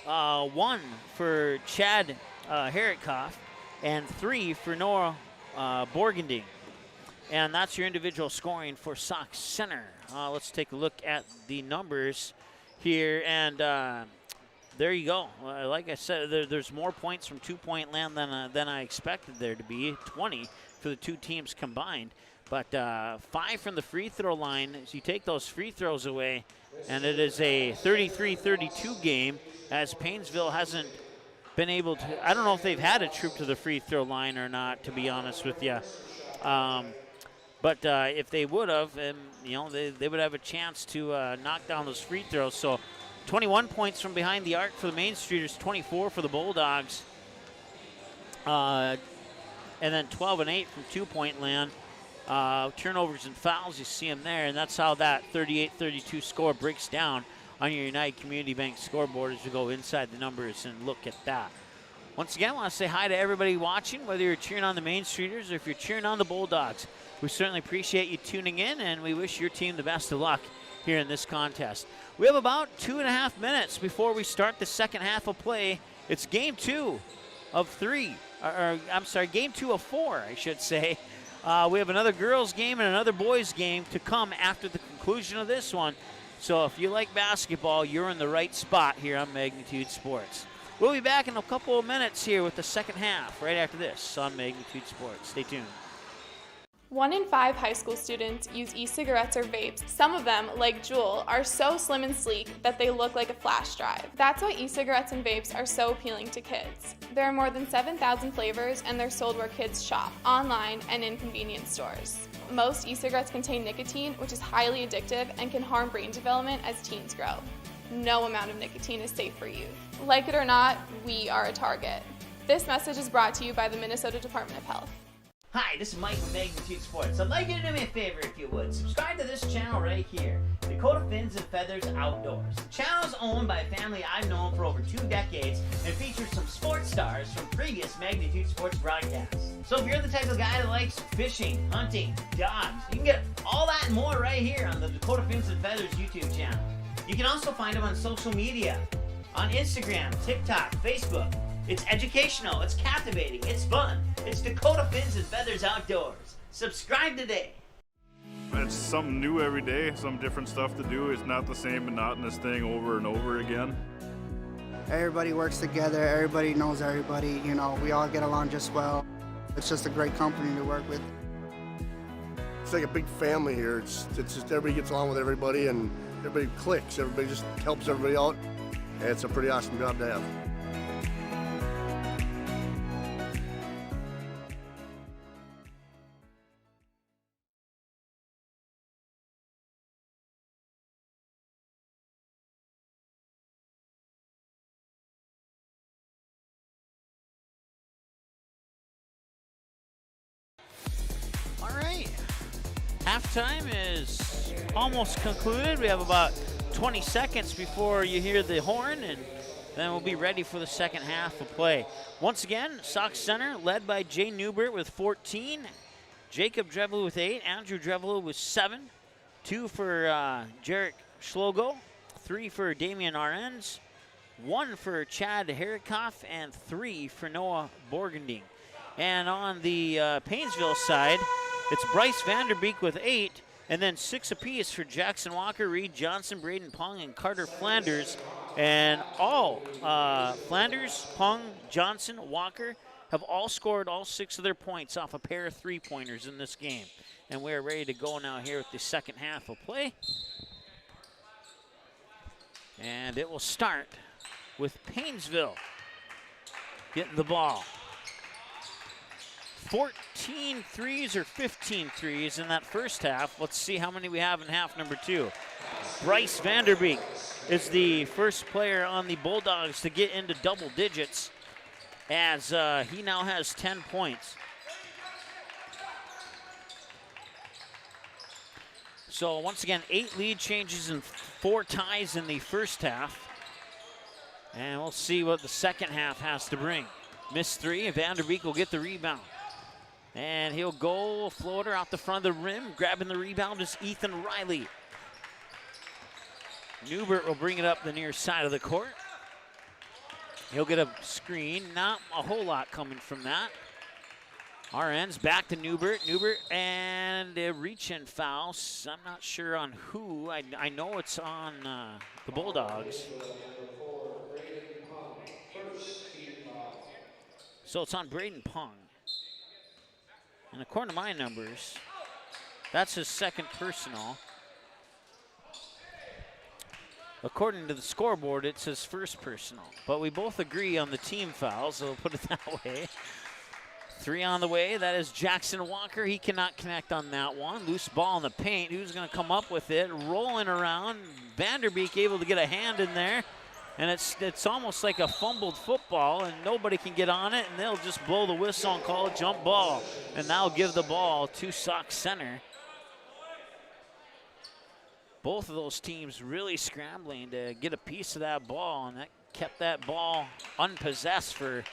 1 for Chad Herrickhoff. And 3 for Noah Borgending. And that's your individual scoring for Sauk Center. Let's take a look at the numbers here. And there you go. Like I said, there's more points from 2-point land than I expected there to be. 20 for the two teams combined. But 5 from the free throw line. As you take those free throws away, and it is a 33-32 game, as Paynesville hasn't been able to. I don't know if they've had a troop to the free throw line or not, to be honest with you. But if they would have, they would have a chance to knock down those free throws. So 21 points from behind the arc for the Main Streeters, 24 for the Bulldogs. And then 12 and 8 from 2-point land. Turnovers and fouls, you see them there. And that's how that 38-32 score breaks down on your United Community Bank scoreboard as we go inside the numbers and look at that. Once again, I want to say hi to everybody watching, whether you're cheering on the Main Streeters or if you're cheering on the Bulldogs. We certainly appreciate you tuning in, and we wish your team the best of luck here in this contest. We have about 2.5 minutes before we start the second half of play. It's game 2 of 3, game 2 of 4, I should say. We have another girls game and another boys game to come after the conclusion of this one. So if you like basketball, you're in the right spot here on Magnitude Sports. We'll be back in a couple of minutes here with the second half right after this on Magnitude Sports. Stay tuned. 1 in 5 high school students use e-cigarettes or vapes. Some of them, like Juul, are so slim and sleek that they look like a flash drive. That's why e-cigarettes and vapes are so appealing to kids. There are more than 7,000 flavors, and they're sold where kids shop, online and in convenience stores. Most e-cigarettes contain nicotine, which is highly addictive and can harm brain development as teens grow. No amount of nicotine is safe for youth. Like it or not, we are a target. This message is brought to you by the Minnesota Department of Health. Hi, this is Mike from Magnitude Sports. I'd like you to do me a favor if you would. Subscribe to this channel right here, Dakota Fins and Feathers Outdoors. The channel is owned by a family I've known for over 2 decades and features some sports stars from previous Magnitude Sports broadcasts. So if you're the type of guy that likes fishing, hunting, dogs, you can get all that and more right here on the Dakota Fins and Feathers YouTube channel. You can also find them on social media, on Instagram, TikTok, Facebook. It's educational, it's captivating, it's fun. It's Dakota Fins and Feathers Outdoors. Subscribe today. It's something new every day, some different stuff to do. It's not the same monotonous thing over and over again. Everybody works together, everybody knows everybody, you know, we all get along just well. It's just a great company to work with. It's like a big family here. It's just everybody gets along with everybody and everybody clicks. Everybody just helps everybody out. And it's a pretty awesome job to have. All right. Halftime is almost concluded. We have about 20 seconds before you hear the horn, and then we'll be ready for the second half of play. Once again, Sauk Center led by Jay Newbert with 14, Jacob Drevelu with 8, Andrew Drevelu with 7, 2 for Jarek Schlogo, 3 for Damian Arends, 1 for Chad Herikoff, and 3 for Noah Borgending. And on the Paynesville side, it's Bryce Vanderbeek with 8, and then 6 apiece for Jackson Walker, Reed Johnson, Braden Pong, and Carter Flanders. And all Flanders, Pong, Johnson, Walker have all scored all 6 of their points off a pair of 3-pointers in this game. And we're ready to go now here with the second half of play. And it will start with Paynesville getting the ball. 14 threes or 15 threes in that first half. Let's see how many we have in half number 2. Bryce Vanderbeek is the first player on the Bulldogs to get into double digits, as he now has 10 points. So once again, 8 lead changes and 4 ties in the first half. And we'll see what the second half has to bring. Missed 3, and Vanderbeek will get the rebound. And he'll go floater off the front of the rim. Grabbing the rebound is Ethan Riley. Newbert will bring it up the near side of the court. He'll get a screen. Not a whole lot coming from that. Arends back to Newbert. Newbert and a reach-in foul. I'm not sure on who. I know it's on the Bulldogs. So it's on Braden Pong. And according to my numbers, that's his second personal. According to the scoreboard, it's his first personal. But we both agree on the team foul, so we'll put it that way. 3 on the way. That is Jackson Walker. He cannot connect on that one. Loose ball in the paint. Who's going to come up with it? Rolling around. Vanderbeek able to get a hand in there. And it's almost like a fumbled football, and nobody can get on it, and they'll just blow the whistle and call it jump ball. And now give the ball to Sauk Center. Both of those teams really scrambling to get a piece of that ball, and that kept that ball unpossessed for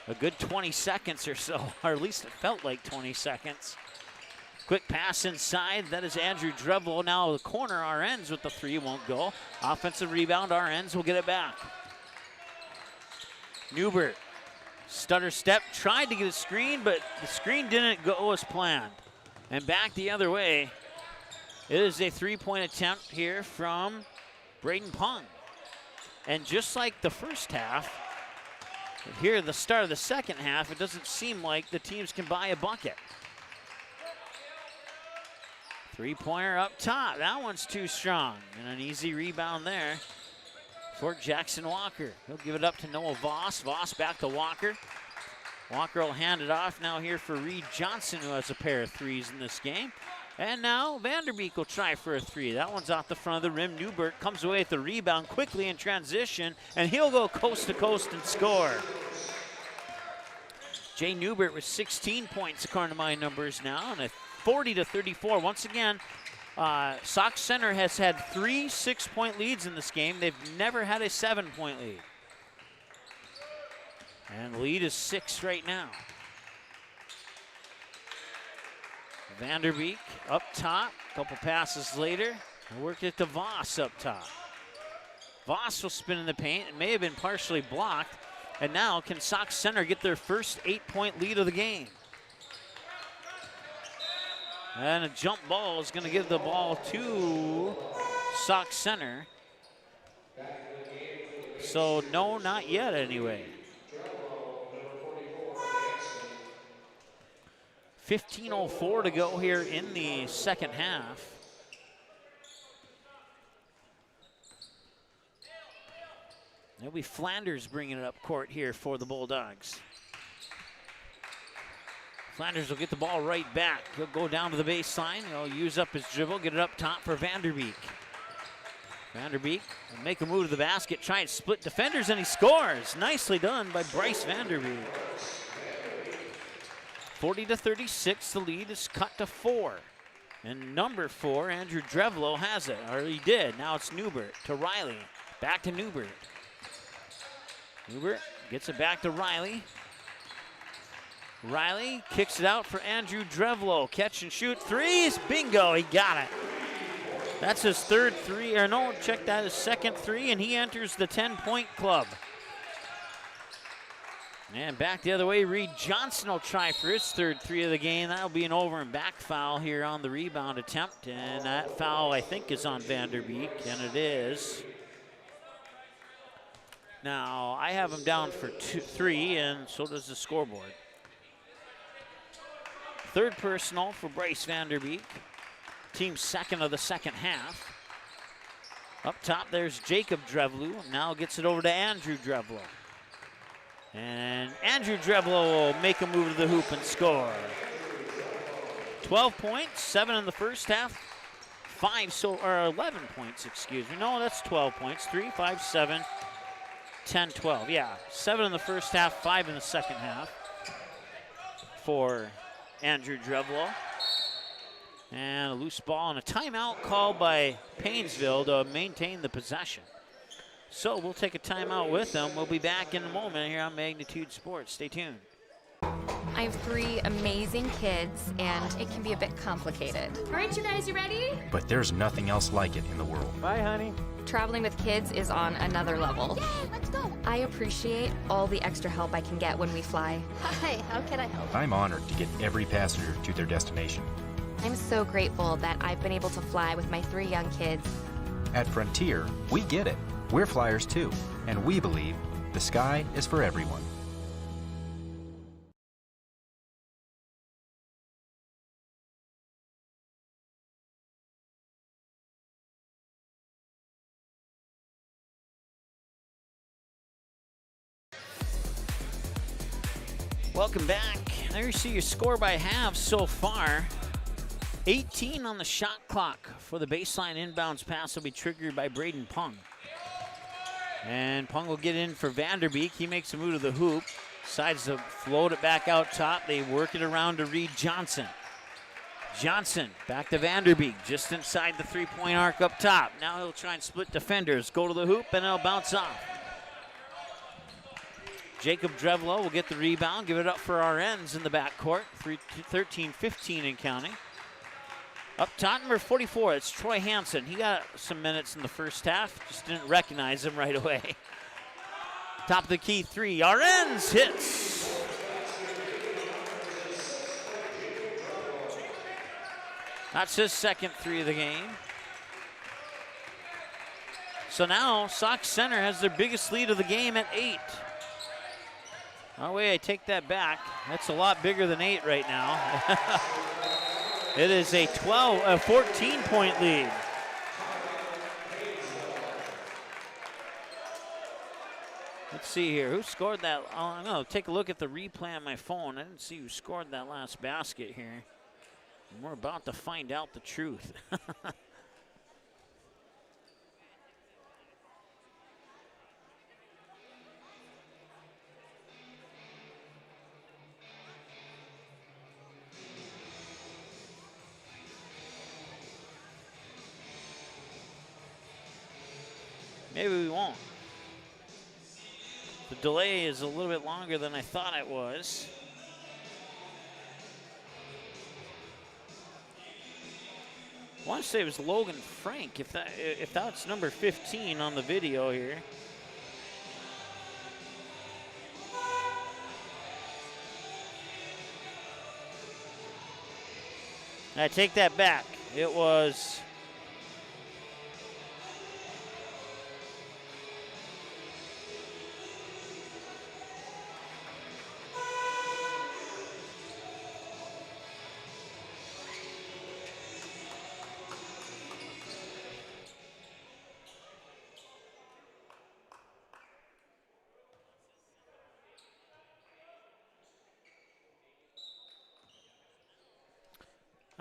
a good 20 seconds or so, or at least it felt like 20 seconds. Quick pass inside. That is Andrew Drevelu. Now the corner, Arends with the 3 won't go. Offensive rebound, Arends will get it back. Newbert, stutter step, tried to get a screen, but the screen didn't go as planned. And back the other way. It is a 3-point attempt here from Braden Pong. And just like the first half, here at the start of the second half, it doesn't seem like the teams can buy a bucket. 3-pointer up top. That one's too strong. And an easy rebound there for Jackson Walker. He'll give it up to Noah Voss. Voss back to Walker. Walker will hand it off now here for Reed Johnson, who has a pair of 3s in this game. And now Vanderbeek will try for a 3. That one's off the front of the rim. Newbert comes away with the rebound quickly in transition, and he'll go coast to coast and score. Jay Newbert with 16 points according to my numbers now, and a 40-34. Once again, Sauk Center has had 3 6-point leads in this game. They've never had a 7-point lead. And the lead is 6 right now. Vanderbeek up top, a couple passes later. Worked it to Voss up top. Voss will spin in the paint. It may have been partially blocked. And now can Sauk Center get their first 8-point lead of the game? And a jump ball is going to give the ball to Sauk Center. So no, not yet anyway. 15:04 to go here in the second half. It'll be Flanders bringing it up court here for the Bulldogs. Flanders will get the ball right back. He'll go down to the baseline. He'll use up his dribble, get it up top for Vanderbeek. Vanderbeek will make a move to the basket, try and split defenders, and he scores. Nicely done by Bryce Vanderbeek. 40-36, the lead is cut to 4. And number 4, Andrew Drevlo, has it, or he did. Now it's Newbert to Riley. Back to Newbert. Newbert gets it back to Riley. Riley kicks it out for Andrew Drevlo. Catch and shoot threes. Bingo, he got it. That's his third three, or no, check that, his second three, and he enters the 10-point club. And back the other way, Reed Johnson will try for his third three of the game. That'll be an over and back foul here on the rebound attempt, and that foul, I think, is on Vanderbeek, and it is. Now, I have him down for 3, and so does the scoreboard. Third personal for Bryce Vanderbeek. Team second of the second half. Up top, there's Jacob Drevlo. Now gets it over to Andrew Drevlo. And Andrew Drevlo will make a move to the hoop and score. 12 points, 7 in the first half. 11 points, excuse me. No, that's 12 points. 3, 5, 7. 10, 12, yeah. 7 in the first half, 5 in the second half for Andrew Drevlo. And a loose ball and a timeout called by Paynesville to maintain the possession. So we'll take a timeout with them. We'll be back in a moment here on Magnitude Sports. Stay tuned. I have 3 amazing kids, and it can be a bit complicated. All right, you guys, you ready? But there's nothing else like it in the world. Bye, honey. Traveling with kids is on another level. Yay, let's go. I appreciate all the extra help I can get when we fly. Hi, how can I help? I'm honored to get every passenger to their destination. I'm so grateful that I've been able to fly with my 3 young kids. At Frontier, we get it. We're flyers too, and we believe the sky is for everyone. Welcome back. There you see your score by half so far. 18 on the shot clock for the baseline inbounds pass will be triggered by Braden Pung. And Pung will get in for Vanderbeek. He makes a move to the hoop. Decides to float it back out top. They work it around to Reed Johnson. Johnson back to Vanderbeek, just inside the three-point arc up top. Now he'll try and split defenders. Go to the hoop and it'll bounce off. Jacob Drevlo will get the rebound, give it up for our ends in the backcourt. 13-15 and counting. Up top, number 44, it's Troy Hansen. He got some minutes in the first half, just didn't recognize him right away. Top of the key 3, our ends hits. That's his second 3 of the game. So now Sauk Center has their biggest lead of the game at 8. Oh wait, I take that back. That's a lot bigger than 8 right now. It is a 14-point lead. Let's see here, who scored that? Oh, I'm gonna take a look at the replay on my phone. I didn't see who scored that last basket here. And we're about to find out the truth. Maybe we won't. The delay is a little bit longer than I thought it was. I want to say it was Logan Frank, if that's number 15 on the video here. I take that back. It was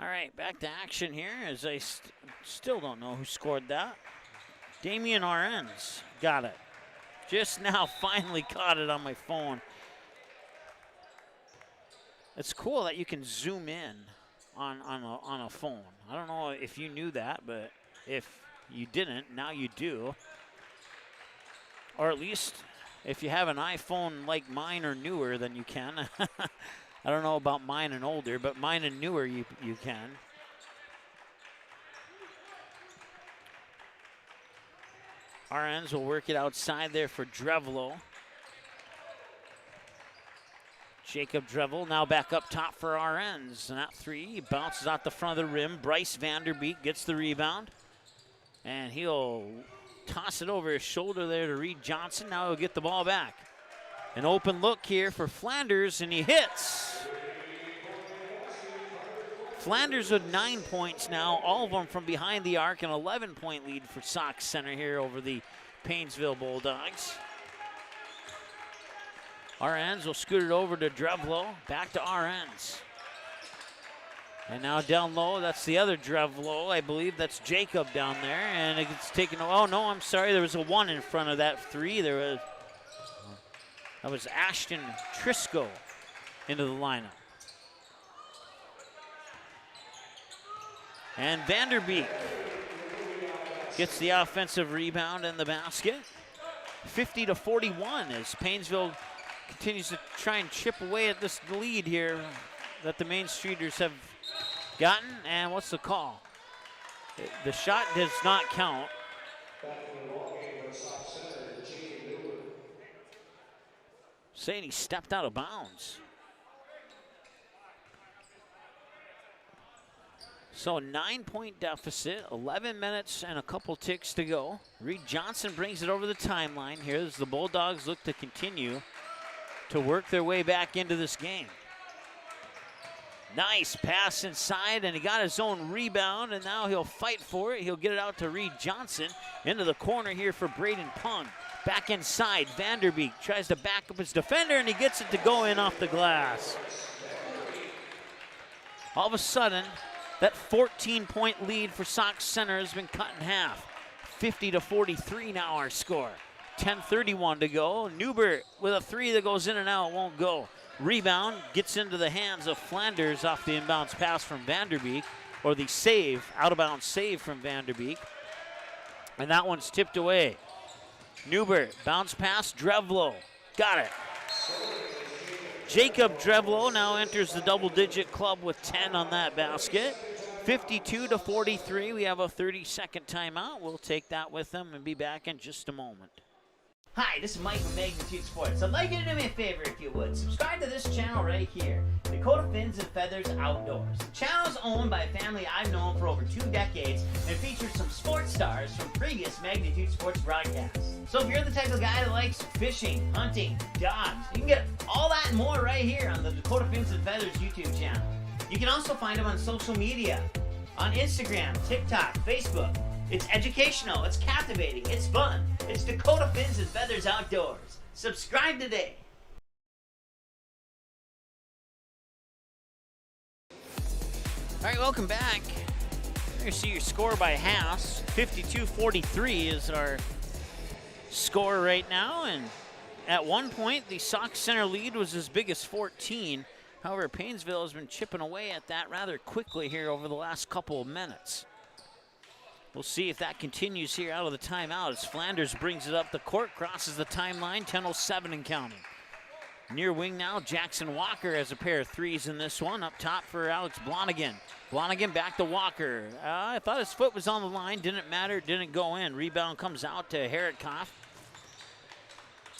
all right, back to action here as I still don't know who scored that. Damian Arens got it. Just now finally caught it on my phone. It's cool that you can zoom in on a phone. I don't know if you knew that, but if you didn't, now you do. Or at least if you have an iPhone like mine or newer, then you can. I don't know about mine and older, but mine and newer you can. Arens will work it outside there for Drevlo. Jacob Drevlo now back up top for Arens. And that three bounces out the front of the rim. Bryce Vanderbeek gets the rebound. And he'll toss it over his shoulder there to Reed Johnson. Now he'll get the ball back. An open look here for Flanders, and he hits. Flanders with 9 points now, all of them from behind the arc, an 11-point lead for Sauk Center here over the Paynesville Bulldogs. Arens will scoot it over to Drevlo, back to Arens. And now down low, that's the other Drevlo. I believe that's Jacob down there, and it gets taken. Oh no, I'm sorry, there was a 1 in front of that 3. That was Ashton Trisco into the lineup. And Vanderbeek gets the offensive rebound and the basket. 50-41 as Paynesville continues to try and chip away at this lead here that the Main Streeters have gotten. And what's the call? The shot does not count. Saying he stepped out of bounds. So 9-point deficit, 11 minutes and a couple ticks to go. Reed Johnson brings it over the timeline here as the Bulldogs look to continue to work their way back into this game. Nice pass inside, and he got his own rebound, and now he'll fight for it. He'll get it out to Reed Johnson into the corner here for Braden Pung. Back inside, Vanderbeek tries to back up his defender, and he gets it to go in off the glass. All of a sudden, that 14-point lead for Sauk Center has been cut in half. 50-43 now our score. 10:31 to go. Newbert with a 3 that goes in and out, won't go. Rebound gets into the hands of Flanders off the inbounds pass from Vanderbeek, or the save, out-of-bounds save from Vanderbeek. And that one's tipped away. Newbert, bounce pass, Drevlo, got it. Jacob Drevlo now enters the double-digit club with 10 on that basket. 52-43, we have a 30-second timeout. We'll take that with them and be back in just a moment. Hi, this is Mike from Magnitude Sports. I'd like you to do me a favor if you would. Subscribe to this channel right here, Dakota Fins and Feathers Outdoors. The channel is owned by a family I've known for over 2 decades and features some sports stars from previous Magnitude Sports broadcasts. So if you're the type of guy that likes fishing, hunting, dogs, you can get all that and more right here on the Dakota Fins and Feathers YouTube channel. You can also find them on social media, on Instagram, TikTok, Facebook. It's educational, it's captivating, it's fun. It's Dakota Fins and Feathers Outdoors. Subscribe today. All right, welcome back. You're going to see your score by halves. 52-43 is our score right now. And at one point, the Sauk Center lead was as big as 14. However, Paynesville has been chipping away at that rather quickly here over the last couple of minutes. We'll see if that continues here out of the timeout as Flanders brings it up the court, crosses the timeline, 10:07 and counting. Near wing now, Jackson Walker has a pair of threes in this one. Up top for Alex Blonigan. Blonigan back to Walker. I thought his foot was on the line. Didn't matter. Didn't go in. Rebound comes out to Herikoff.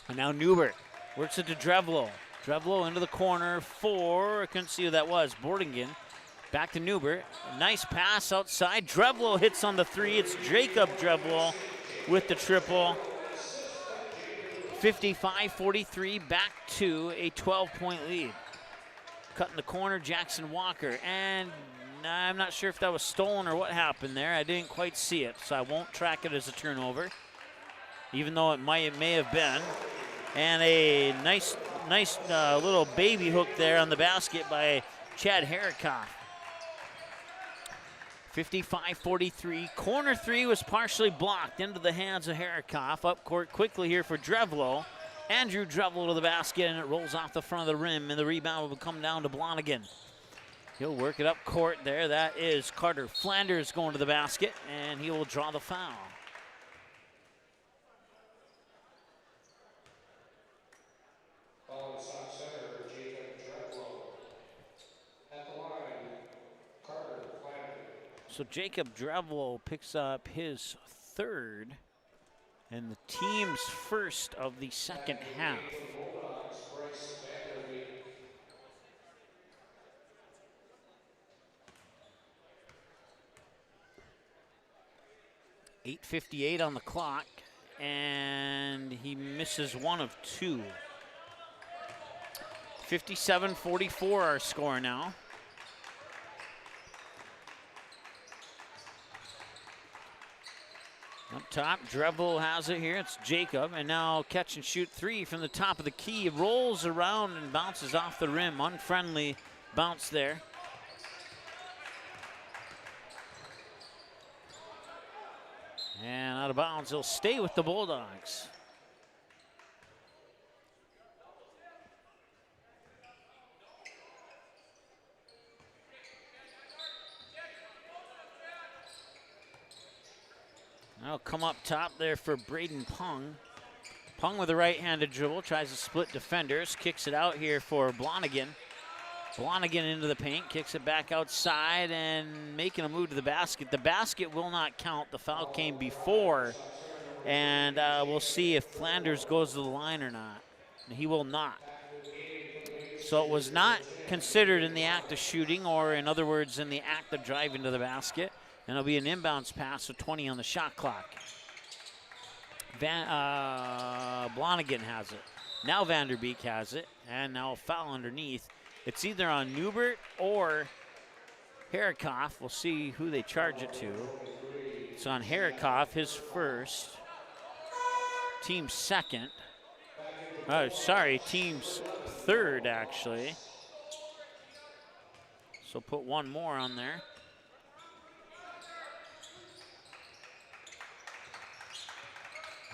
And now Newbert works it to Drevlo. Drevlo into the corner for, I couldn't see who that was, Bordingen. Back to Newbert. A nice pass outside. Drevlo hits on the three. It's Jacob Drevlo with the triple. 55-43, back to a 12-point lead. Cut in the corner, Jackson Walker. And I'm not sure if that was stolen or what happened there. I didn't quite see it, so I won't track it as a turnover, even though it may have been. And a nice little baby hook there on the basket by Chad Herikoff. 55-43. Corner three was partially blocked into the hands of Herikoff. Up court quickly here for Drevlo. Andrew Drevlo to the basket, and it rolls off the front of the rim, and the rebound will come down to Blonigan. He'll work it up court there. That is Carter Flanders going to the basket, and he will draw the foul. Following Sauk center, Jacob Drevlo. At the line, Carter Flanders. So Jacob Drevlo picks up his third and the team's first of the second half. 8:58 on the clock, and he misses one of two. 57-44 our score now. Up top, Drevlo has it here. It's Jacob, and now catch and shoot three from the top of the key. It rolls around and bounces off the rim. Unfriendly bounce there. And out of bounds, he'll stay with the Bulldogs. Now come up top there for Braden Pung. Pung with a right-handed dribble, tries to split defenders, kicks it out here for Blonigan. Blonigan into the paint, kicks it back outside and making a move to the basket. The basket will not count. The foul came before, and we'll see if Flanders goes to the line or not. He will not. So it was not considered in the act of shooting, or in other words, in the act of driving to the basket. And it'll be an inbounds pass with 20 on the shot clock. Blonigan has it. Now Vanderbeek has it, and now a foul underneath. It's either on Newbert or Herikoff. We'll see who they charge it to. It's on Herikoff, his first. Team's second. Oh, sorry, team's third, actually. So put one more on there.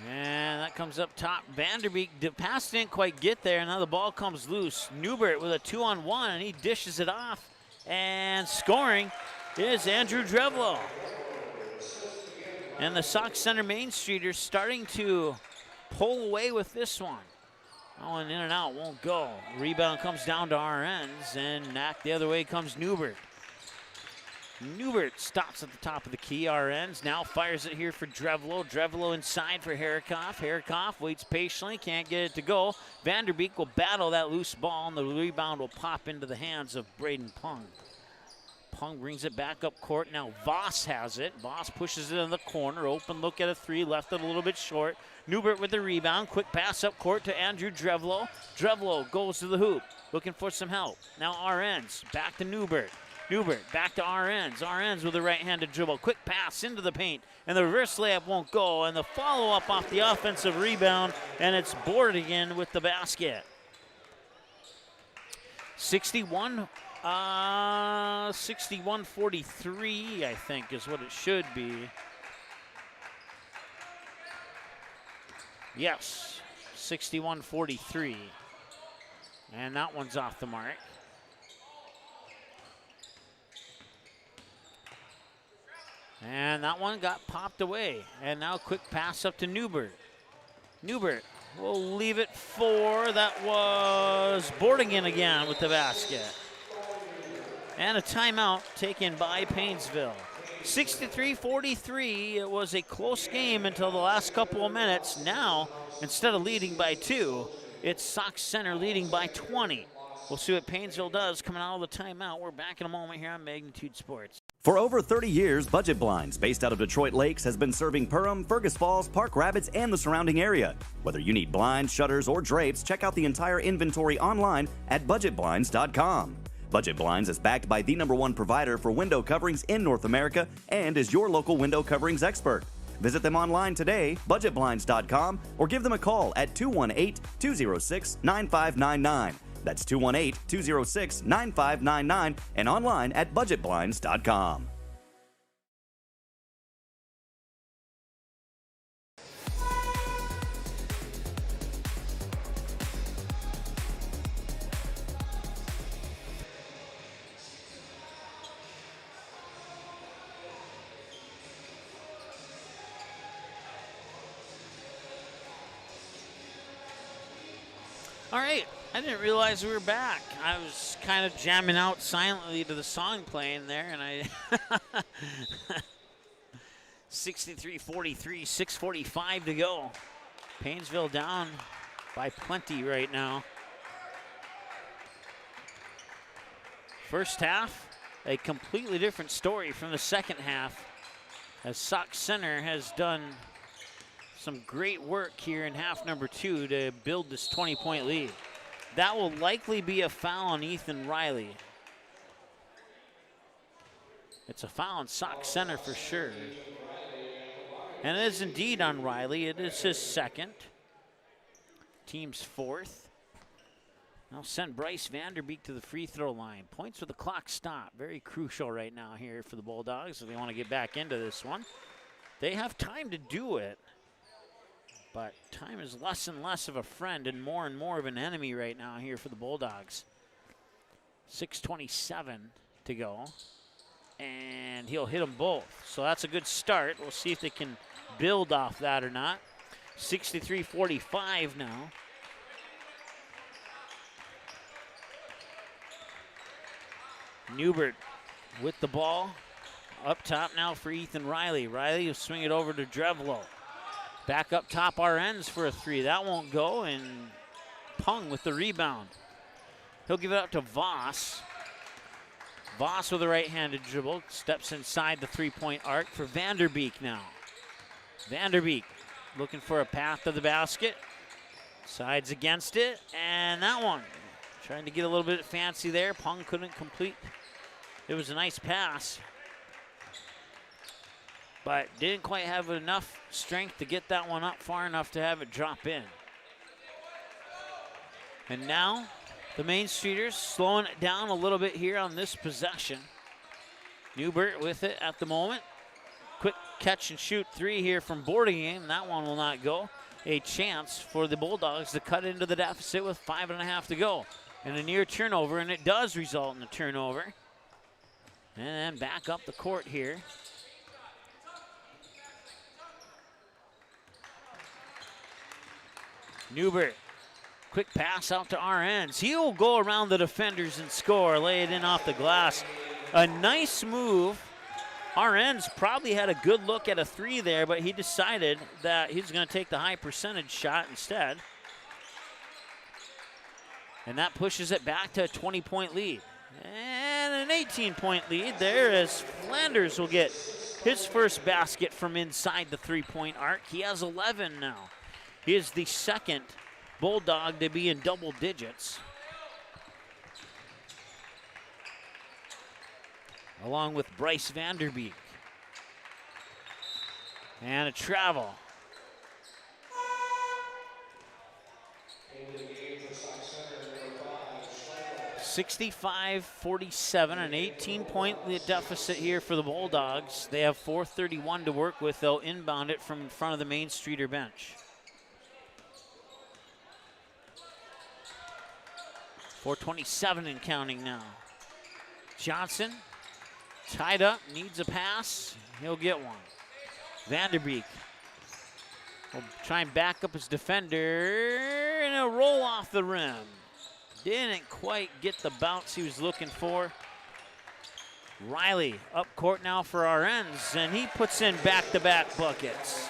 And that comes up top. Vanderbeek, the pass didn't quite get there. Now the ball comes loose. Newbert with a 2-on-1, and he dishes it off. And scoring is Andrew Drevlo. And the Sauk Center Main Streeters starting to pull away with this one. That one in and out won't go. Rebound comes down to our ends, and back the other way comes Newbert. Newbert stops at the top of the key. Our ends now fires it here for Drevlo. Drevlo inside for Herikoff. Herikoff waits patiently, can't get it to go. Vanderbeek will battle that loose ball, and the rebound will pop into the hands of Braden Pung. Pung brings it back up court. Now Voss has it. Voss pushes it in the corner. Open look at a three, left it a little bit short. Newbert with the rebound. Quick pass up court to Andrew Drevlo. Drevlo goes to the hoop, looking for some help. Now our ends, back to Newbert. Newbert back to RNs. RNs with a right-handed dribble. Quick pass into the paint, and the reverse layup won't go. And the follow-up off the offensive rebound, and it's Bordingen with the basket. 61-43, I think, is what it should be. Yes, 61-43. And that one's off the mark. And that one got popped away. And now quick pass up to Newbert. Newbert will leave it for, that was Bordigan again with the basket. And a timeout taken by Paynesville. 63-43, it was a close game until the last couple of minutes. Now, instead of leading by 2, it's Sauk Center leading by 20. We'll see what Paynesville does coming out of the timeout. We're back in a moment here on Magnitude Sports. For over 30 years, Budget Blinds, based out of Detroit Lakes, has been serving Perham, Fergus Falls, Park Rapids, and the surrounding area. Whether you need blinds, shutters, or drapes, check out the entire inventory online at budgetblinds.com. Budget Blinds is backed by the #1 provider for window coverings in North America and is your local window coverings expert. Visit them online today, budgetblinds.com, or give them a call at 218-206-9599. That's 218-206-9599 and online at budgetblinds.com. All right, I didn't realize we were back. I was kind of jamming out silently to the song playing there, and I 63-43, 6:45 to go. Paynesville down by plenty right now. First half, a completely different story from the second half, as Sauk Center has done some great work here in half number 2 to build this 20-point lead. That will likely be a foul on Ethan Riley. It's a foul on Sauk Center for sure. And it is indeed on Riley. It is his second. Team's fourth. Now send Bryce Vanderbeek to the free throw line. Points with the clock stop. Very crucial right now here for the Bulldogs if they want to get back into this one. They have time to do it. But time is less and less of a friend and more of an enemy right now here for the Bulldogs. 6:27 to go. And he'll hit them both. So that's a good start. We'll see if they can build off that or not. 63-45 now. Newbert with the ball. Up top now for Ethan Riley. Riley will swing it over to Drevlo. Back up top, our ends for a three. That won't go, and Pung with the rebound. He'll give it up to Voss. Voss with a right-handed dribble. Steps inside the three-point arc for Vanderbeek now. Vanderbeek looking for a path to the basket. Sides against it, and that one. Trying to get a little bit fancy there. Pung couldn't complete. It was a nice pass, but didn't quite have enough strength to get that one up far enough to have it drop in. And now the Main Streeters slowing it down a little bit here on this possession. Newbert with it at the moment. Quick catch and shoot three here from Bordigan. That one will not go. A chance for the Bulldogs to cut into the deficit with 5.5 to go. And a near turnover, and it does result in a turnover. And then back up the court here. Newbert, quick pass out to RNs. He'll go around the defenders and score, lay it in off the glass. A nice move. RNs probably had a good look at a three there, but he decided that he's going to take the high percentage shot instead. And that pushes it back to a 20-point lead. And an 18-point lead there as Flanders will get his first basket from inside the three-point arc. He has 11 now. He is the second Bulldog to be in double digits, along with Bryce Vanderbeek. And a travel. 65-47, an 18-point deficit here for the Bulldogs. They have 4:31 to work with. They'll inbound it from in front of the Main Streeter bench. 4:27 and counting now. Johnson Tied up, needs a pass. He'll get one. Vanderbeek will try and back up his defender, and a roll off the rim. Didn't quite get the bounce he was looking for. Riley up court now for our ends, and he puts in back-to-back buckets.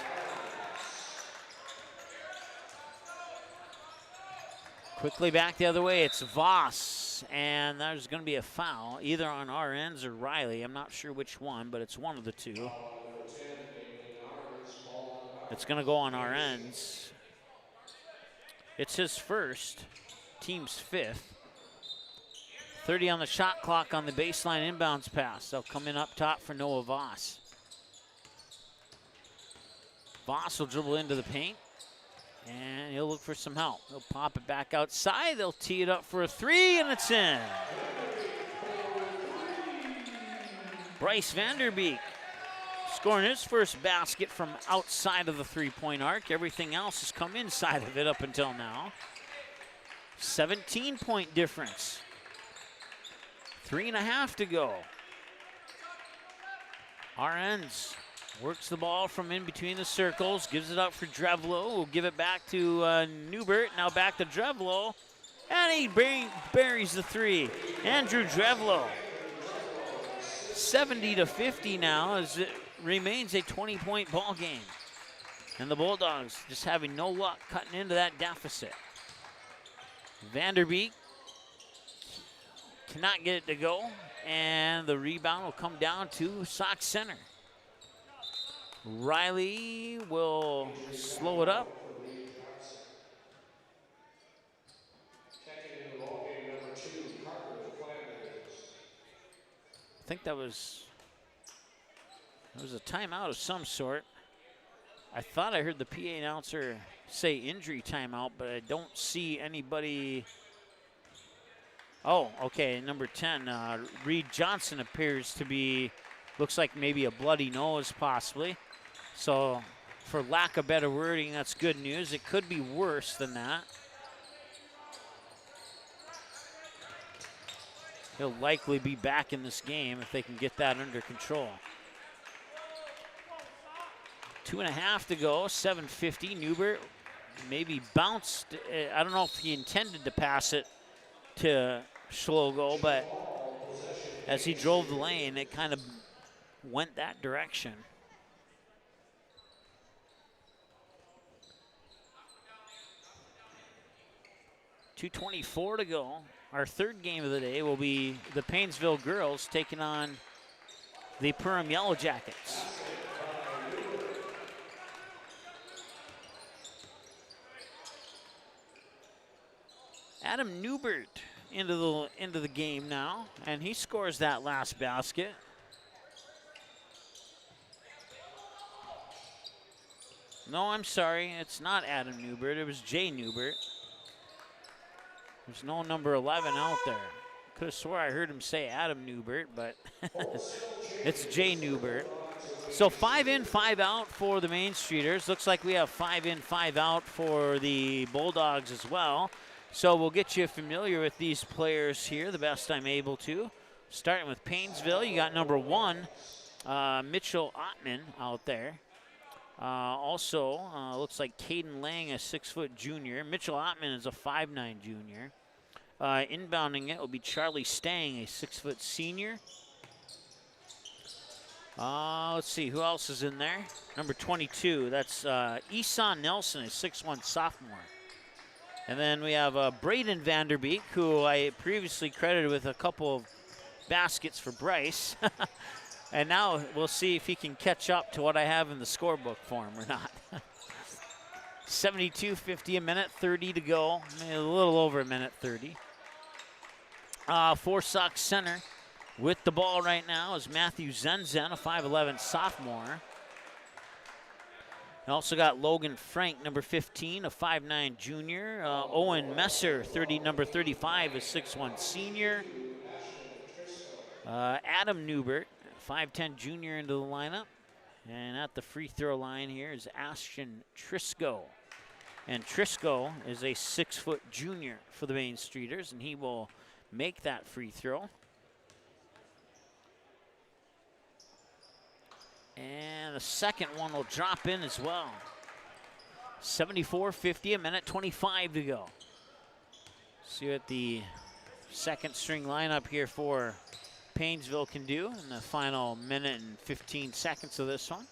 Quickly back the other way, it's Voss, and there's going to be a foul, either on our ends or Riley. I'm not sure which one, but it's one of the two. It's going to go on our ends. It's his first, team's fifth. 30 on the shot clock on the baseline inbounds pass. They'll come in up top for Noah Voss. Voss will dribble into the paint, and he'll look for some help. He'll pop it back outside. They'll tee it up for a three, and it's in. Bryce Vanderbeek scoring his first basket from outside of the three-point arc. Everything else has come inside of it up until now. 17-point difference. 3.5 to go. Arends works the ball from in between the circles, gives it up for Drevlo. We'll give it back to Newbert. Now back to Drevlo, and he buries the three. Andrew Drevlo, 70-50 now, as it remains a 20-point ball game. And the Bulldogs just having no luck cutting into that deficit. Vanderbeek cannot get it to go, and the rebound will come down to Sauk Center. Riley will slow it up. I think that was a timeout of some sort. I thought I heard the PA announcer say injury timeout, but I don't see anybody. Oh, okay, number 10, Reed Johnson appears to be, looks like maybe a bloody nose possibly. So for lack of better wording, that's good news. It could be worse than that. He'll likely be back in this game if they can get that under control. 2.5 to go, 7:50. Newbert maybe bounced. I don't know if he intended to pass it to Schlogo, but as he drove the lane, it kind of went that direction. .224 to go. Our third game of the day will be the Paynesville girls taking on the Perham Yellow Jackets. Adam Newbert into the game now, and he scores that last basket. No, I'm sorry, it's not Adam Newbert, it was Jay Newbert. There's no number 11 out there. Could have swore I heard him say Adam Newbert, but it's Jay Newbert. So 5 in, 5 out for the Main Streeters. Looks like we have 5 in, 5 out for the Bulldogs as well. So we'll get you familiar with these players here the best I'm able to. Starting with Paynesville, you got number 1, Mitchell Ottman out there. Also, looks like Caden Lang, a 6-foot junior. Mitchell Ottman is a 5'9" junior. Inbounding it will be Charlie Stang, a 6-foot senior. Let's see, who else is in there? Number 22, that's Eson Nelson, a 6'1" sophomore. And then we have Braden Vanderbeek, who I previously credited with a couple of baskets for Bryce. And now we'll see if he can catch up to what I have in the scorebook for him or not. 72:50 a minute, 30 to go. A little over a minute 30. For Sauk Center with the ball right now is Matthew Zenzen, a 5'11" sophomore. We also got Logan Frank, number 15, a 5'9" junior. Owen Messer, number 35, a 6'1" senior. Adam Newbert, 5'10" junior into the lineup. And at the free throw line here is Ashton Trisco. And Trisco is a 6-foot junior for the Main Streeters, and he will make that free throw. And the second one will drop in as well. 74-50, a minute 25 to go. See what the second string lineup here for Paynesville can do in the final minute and 15 seconds of this one.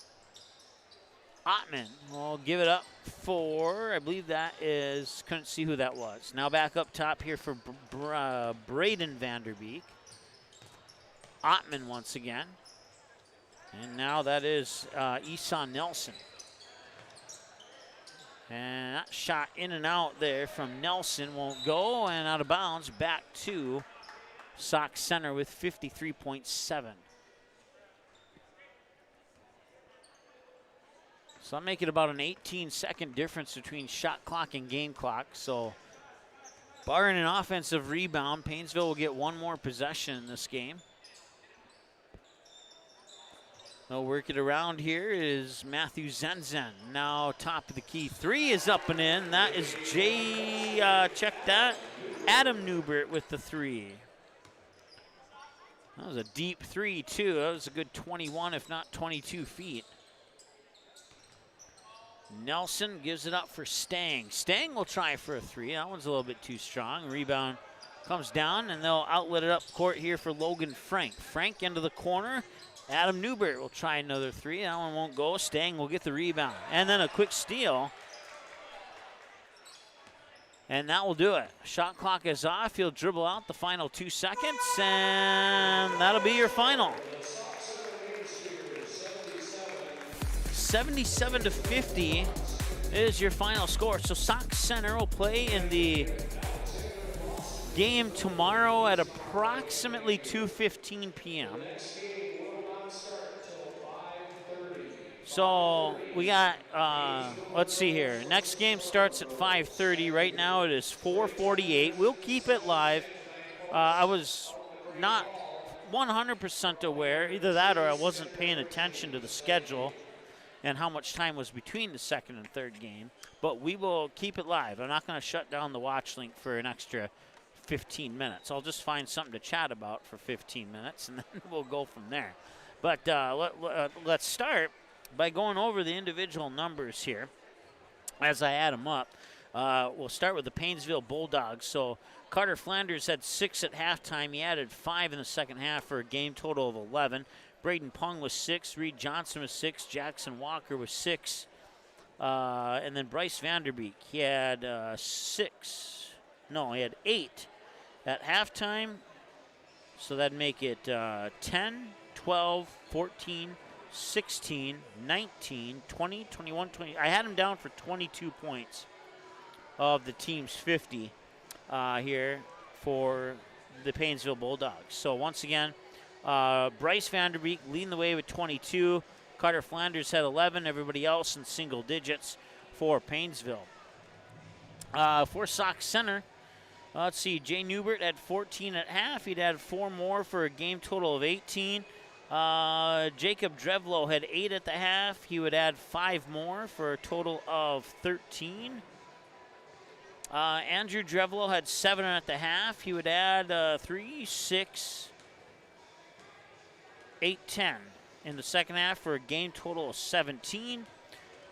Ottman will give it up for, I believe that is, couldn't see who that was. Now back up top here for Braden Vanderbeek. Ottman once again. And now that is Esau Nelson. And that shot in and out there from Nelson won't go, and out of bounds back to Sauk Center with 53.7. So I'm making about an 18-second difference between shot clock and game clock. So barring an offensive rebound, Paynesville will get one more possession in this game. They'll work it around here is Matthew Zenzen. Now top of the key. Three is up and in. That is check that. Adam Newbert with the three. That was a deep three too. That was a good 21, if not 22 feet. Nelson gives it up for Stang. Stang will try for a three. That one's a little bit too strong. Rebound comes down, and they'll outlet it up court here for Logan Frank. Frank into the corner. Adam Newbert will try another three. That one won't go. Stang will get the rebound. And then a quick steal. And that will do it. Shot clock is off. He'll dribble out the final 2 seconds, and that'll be your final. 77-50 is your final score. So Sauk Center will play in the game tomorrow at approximately 2:15 p.m. So we got, let's see here. Next game starts at 5:30. Right now it is 4:48. We'll keep it live. I was not 100% aware, either that or I wasn't paying attention to the schedule and how much time was between the second and third game. But we will keep it live. I'm not going to shut down the watch link for an extra 15 minutes. I'll just find something to chat about for 15 minutes, and then we'll go from there. But let's start by going over the individual numbers here as I add them up. We'll start with the Paynesville Bulldogs. So Carter Flanders had 6 at halftime. He added 5 in the second half for a game total of 11. Braden Pung was 6. Reed Johnson was 6. Jackson Walker was 6. And then Bryce Vanderbeek, he had he had 8 at halftime. So that'd make it 10, 12, 14, 16, 19, 20, 21, 20. I had him down for 22 points of the team's 50 here for the Paynesville Bulldogs. So once again, Bryce Vanderbeek leading the way with 22. Carter Flanders had 11. Everybody else in single digits for Paynesville. For Sauk Center, let's see, Jay Newbert had 14 at half. He'd add 4 more for a game total of 18. Jacob Drevlo had 8 at the half. He would add 5 more for a total of 13. Andrew Drevlo had 7 at the half. He would add 3, 6, 8, 10 in the second half for a game total of 17.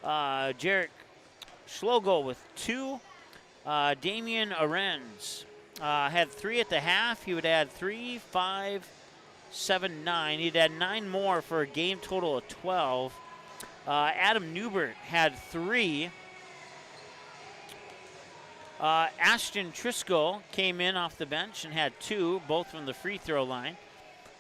Jarek Schlogo with 2. Damian Arends had 3 at the half. He would add 3, 5, 7, 9. He'd add 9 more for a game total of 12. Adam Newbert had 3. Ashton Triscoe came in off the bench and had 2, both from the free throw line.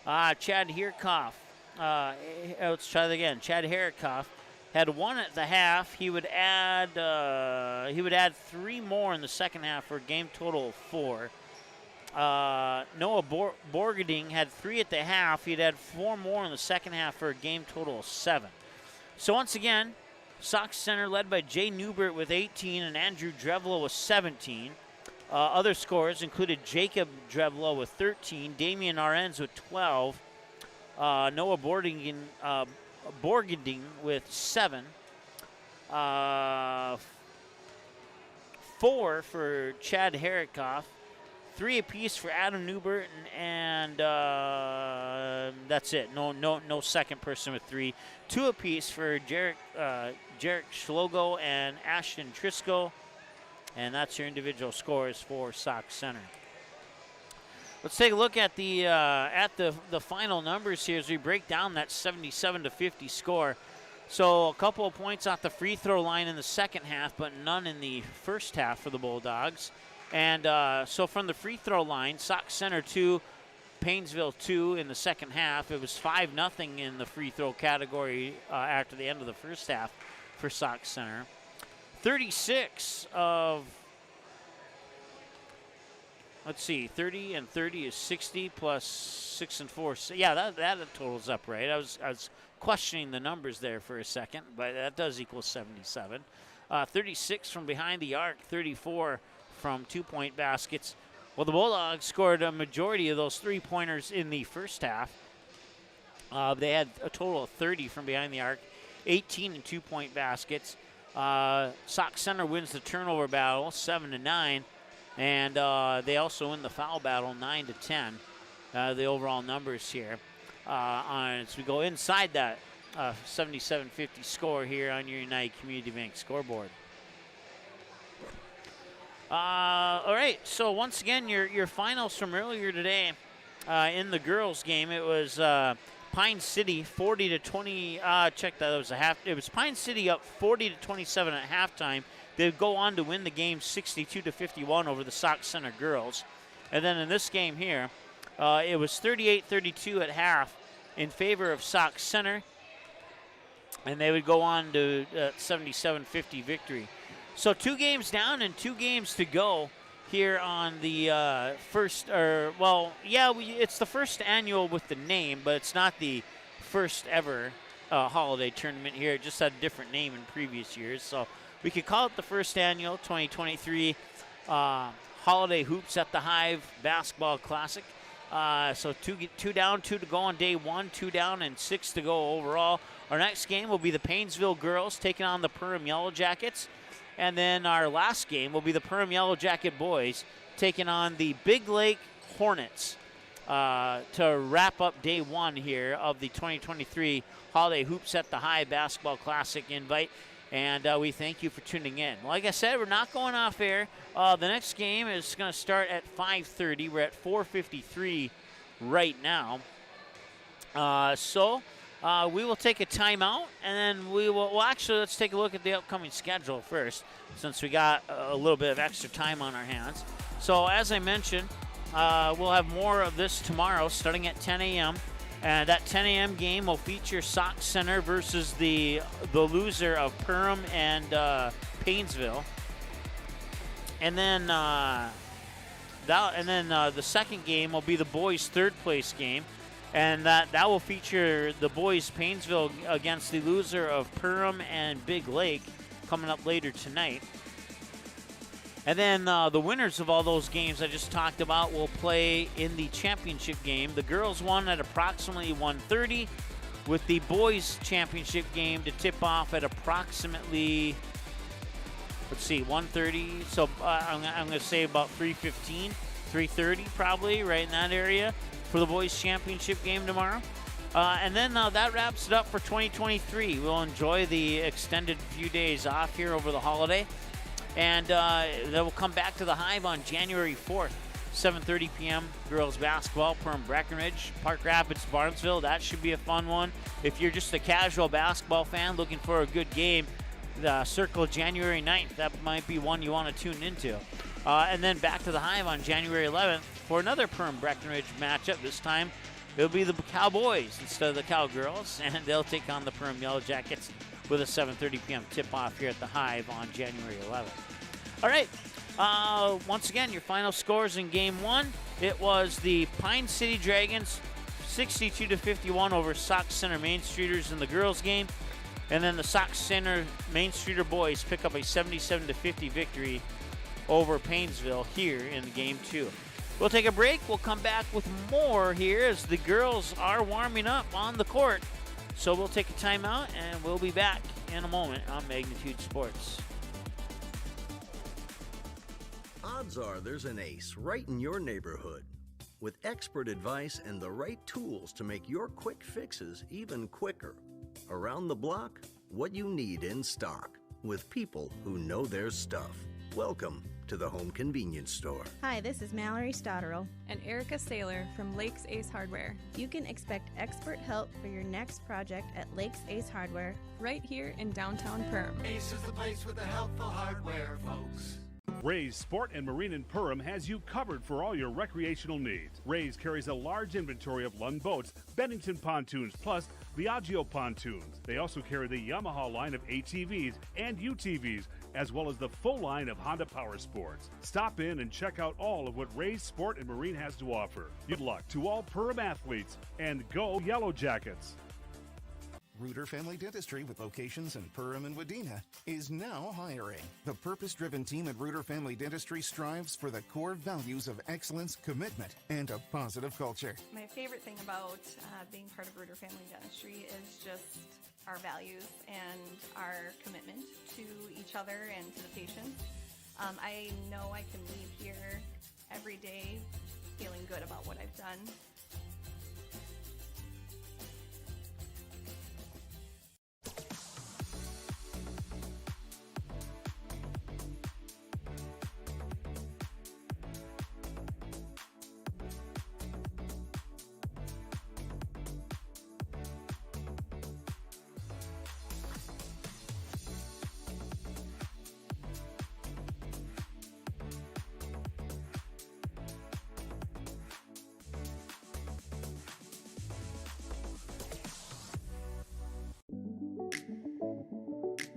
Chad Herkoff, let's try that again. Chad Herkoff had 1 at the half. He would add 3 more in the second half for a game total of 4. Noah Borgading had 3 at the half. He'd add 4 more in the second half for a game total of 7. So once again, Sauk Center led by Jay Newbert with 18 and Andrew Drevlo with 17. Other scores included Jacob Drevlo with 13, Damian Arends with 12, Noah Borgading with 7, 4 for Chad Herikoff, 3 apiece for Adam Newburton, and that's it. No second person with 3. 2 apiece for Jarek Schlogo and Ashton Trisco, and that's your individual scores for Sauk Center. Let's take a look at the final numbers here as we break down that 77-50 score. So a couple of points off the free throw line in the second half, but none in the first half for the Bulldogs. And so from the free throw line, Sauk Center 2, Paynesville 2 in the second half. It was 5-0 in the free throw category after the end of the first half for Sauk Center. 36 of, let's see, 30 and 30 is 60 plus 6 and 4. So yeah, that totals up right. I was questioning the numbers there for a second, but that does equal 77. 36 from behind the arc, 34 from 2-point baskets. Well, the Bulldogs scored a majority of those 3-pointers in the first half. They had a total of 30 from behind the arc, 18 in 2-point baskets. Sauk Center wins the turnover battle, 7-9, and they also win the foul battle, 9-10. The overall numbers here. As we go inside that 77-50 score here on your United Community Bank scoreboard. All right, so once again, your finals from earlier today in the girls' game, it was Pine City 40-20. Check that, it was a half. It was Pine City up 40-27 at halftime. They'd go on to win the game 62-51 over the Sauk Center girls, and then in this game here, it was 38-32 at half in favor of Sauk Center, and they would go on to 77-50 victory. So 2 games down and 2 games to go here on the first, it's the first annual with the name, but it's not the first ever holiday tournament here. It just had a different name in previous years. So we could call it the first annual 2023 Holiday Hoops at the Hive Basketball Classic. So two down, 2 to go on day 1, 2 down, and 6 to go overall. Our next game will be the Paynesville girls taking on the Perham Yellow Jackets. And then our last game will be the Perham Yellow Jacket boys taking on the Big Lake Hornets to wrap up day 1 here of the 2023 Holiday Hoops at the High Basketball Classic invite. And we thank you for tuning in. Like I said, we're not going off air. The next game is going to start at 5:30. We're at 4:53 right now. So we will take a timeout, and then actually, let's take a look at the upcoming schedule first, since we got a little bit of extra time on our hands. So as I mentioned, we'll have more of this tomorrow starting at 10 a.m. And that 10 a.m. game will feature Sauk Center versus the loser of Perham and Paynesville. And then the second game will be the boys' third place game. And that will feature the boys Paynesville against the loser of Perham and Big Lake coming up later tonight. And then the winners of all those games I just talked about will play in the championship game. The girls won at approximately 1:30, with the boys championship game to tip off at approximately, 1:30. So I'm going to say about 3:15, 3:30 probably, right in that area, for the boys championship game tomorrow. And then that wraps it up for 2023. We'll enjoy the extended few days off here over the holiday. And then we'll come back to the Hive on January 4th, 7:30 p.m. Girls basketball, Perham Breckenridge, Park Rapids, Barnesville. That should be a fun one. If you're just a casual basketball fan looking for a good game, circle January 9th. That might be one you want to tune into. And then back to the Hive on January 11th for another Perham Breckenridge matchup. This time it'll be the Cowboys instead of the Cowgirls, and they'll take on the Perham Yellow Jackets with a 7:30 p.m. tip-off here at the Hive on January 11th. All right, once again, your final scores in Game 1. It was the Pine City Dragons 62-51 over Sauk Center Main Streeters in the girls' game. And then the Sauk Center Main Streeter boys pick up a 77-50 victory over Paynesville here in Game 2. We'll take a break. We'll come back with more here as the girls are warming up on the court. So we'll take a timeout, and we'll be back in a moment on Magnitude Sports. Odds are there's an ace right in your neighborhood. With expert advice and the right tools to make your quick fixes even quicker. Around the block, what you need in stock. With people who know their stuff. Welcome to the Home Convenience Store. Hi, this is Mallory Stotterell. And Erica Saylor from Lakes Ace Hardware. You can expect expert help for your next project at Lakes Ace Hardware. Right here in downtown Perham. Ace is the place with the helpful hardware, folks. Ray's Sport and Marine in Perham has you covered for all your recreational needs. Ray's carries a large inventory of Lund boats, Bennington pontoons, plus Viaggio pontoons. They also carry the Yamaha line of ATVs and UTVs, as well as the full line of Honda Power Sports. Stop in and check out all of what Ray's Sport and Marine has to offer. Good luck to all Perham athletes, and go Yellow Jackets! Reuter Family Dentistry, with locations in Perham and Wadena, is now hiring. The purpose-driven team at Reuter Family Dentistry strives for the core values of excellence, commitment, and a positive culture. My favorite thing about being part of Reuter Family Dentistry is just our values and our commitment to each other and to the patients. I know I can leave here every day feeling good about what I've done.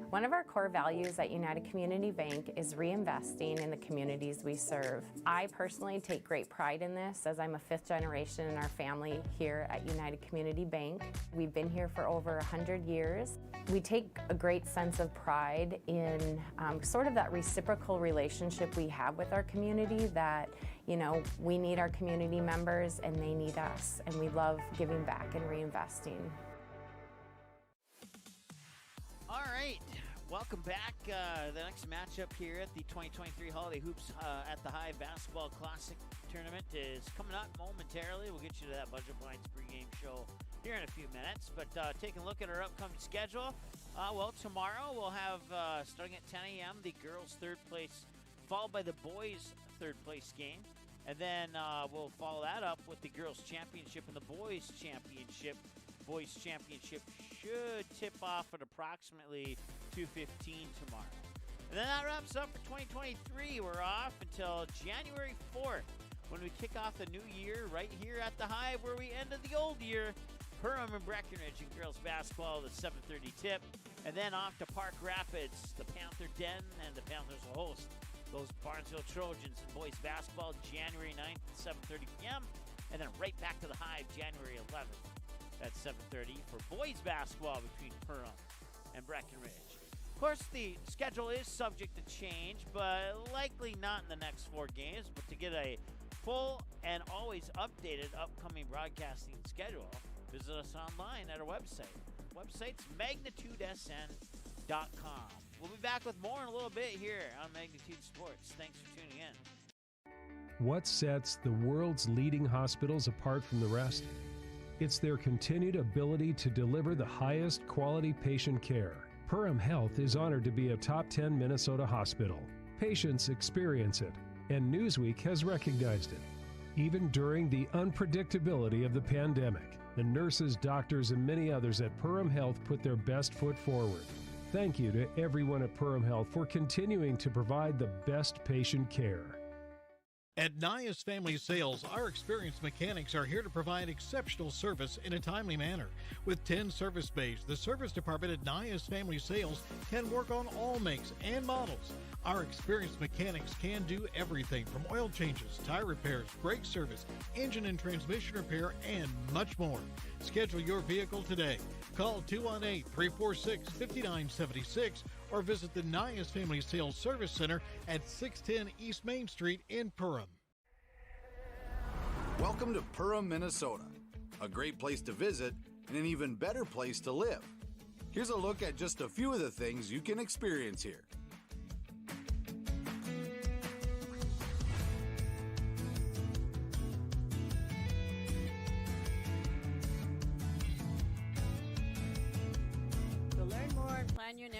One of our core values at United Community Bank is reinvesting in the communities we serve. I personally take great pride in this, as I'm a fifth generation in our family here at United Community Bank. We've been here for over 100 years. We take a great sense of pride in sort of that reciprocal relationship we have with our community, that, you know, we need our community members and they need us, and we love giving back and reinvesting. All right, welcome back. The next matchup here at the 2023 Holiday Hoops at the Hive Basketball Classic Tournament is coming up momentarily. We'll get you to that Budget Blinds pregame show here in a few minutes. But taking a look at our upcoming schedule, well, tomorrow we'll have, starting at 10 a.m., the girls' third place, followed by the boys' third place game. And then we'll follow that up with the girls' championship and the boys' championship. Boys Championship should tip off at approximately 2:15 tomorrow. And then that wraps up for 2023. We're off until January 4th when we kick off the new year right here at the Hive, where we ended the old year. Perham and Breckenridge in girls basketball, the 7:30 tip. And then off to Park Rapids, the Panther Den, and the Panthers will host those Barnesville Trojans in boys basketball January 9th at 7:30 p.m. And then right back to the Hive January 11th. At 7:30 for boys basketball between Perham and Breckenridge. Of course, the schedule is subject to change, but likely not in the next 4 games. But to get a full and always updated upcoming broadcasting schedule, visit us online at our website. Website's magnitudesn.com. We'll be back with more in a little bit here on Magnitude Sports. Thanks for tuning in. What sets the world's leading hospitals apart from the rest? It's their continued ability to deliver the highest quality patient care. Perham Health is honored to be a top 10 Minnesota hospital. Patients experience it, and Newsweek has recognized it. Even during the unpredictability of the pandemic, the nurses, doctors, and many others at Perham Health put their best foot forward. Thank you to everyone at Perham Health for continuing to provide the best patient care. At Nias Family Sales, our experienced mechanics are here to provide exceptional service in a timely manner. With 10 service bays, the service department at Nias Family Sales can work on all makes and models. Our experienced mechanics can do everything from oil changes, tire repairs, brake service, engine and transmission repair, and much more. Schedule your vehicle today. Call 218-346-5976 or visit the Nias Family Sales Service Center at 610 East Main Street in Perham. Welcome to Perham, Minnesota. A great place to visit and an even better place to live. Here's a look at just a few of the things you can experience here.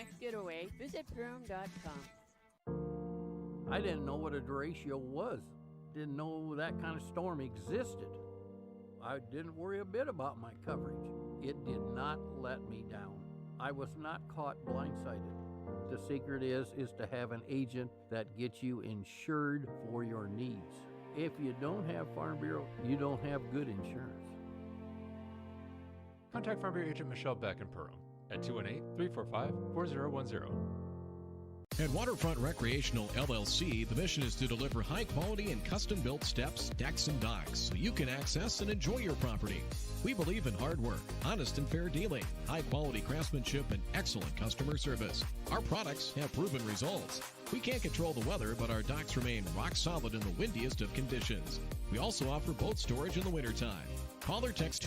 next getaway, visit Perham.com. I didn't know what a derecho was. Didn't know that kind of storm existed. I didn't worry a bit about my coverage. It did not let me down. I was not caught blindsided. The secret is to have an agent that gets you insured for your needs. If you don't have Farm Bureau, you don't have good insurance. Contact Farm Bureau agent Michelle Beck in Perham at 218-345-4010. At Waterfront Recreational LLC, the mission is to deliver high-quality and custom-built steps, decks, and docks so you can access and enjoy your property. We believe in hard work, honest and fair dealing, high-quality craftsmanship, and excellent customer service. Our products have proven results. We can't control the weather, but our docks remain rock solid in the windiest of conditions. We also offer boat storage in the wintertime. Call or text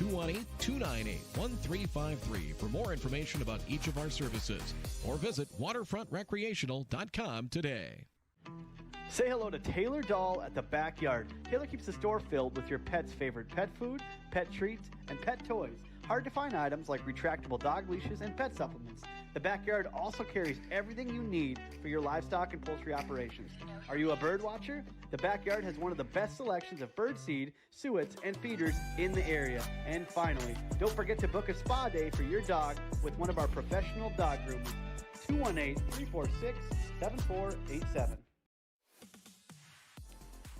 218-298-1353 for more information about each of our services, or visit waterfrontrecreational.com today. Say hello to Taylor Doll at the Backyard. Taylor keeps the store filled with your pet's favorite pet food, pet treats, and pet toys. Hard to find items like retractable dog leashes and pet supplements. The Backyard also carries everything you need for your livestock and poultry operations. Are you a bird watcher? The Backyard has one of the best selections of bird seed, suets, and feeders in the area. And finally, don't forget to book a spa day for your dog with one of our professional dog groomers. 218-346-7487.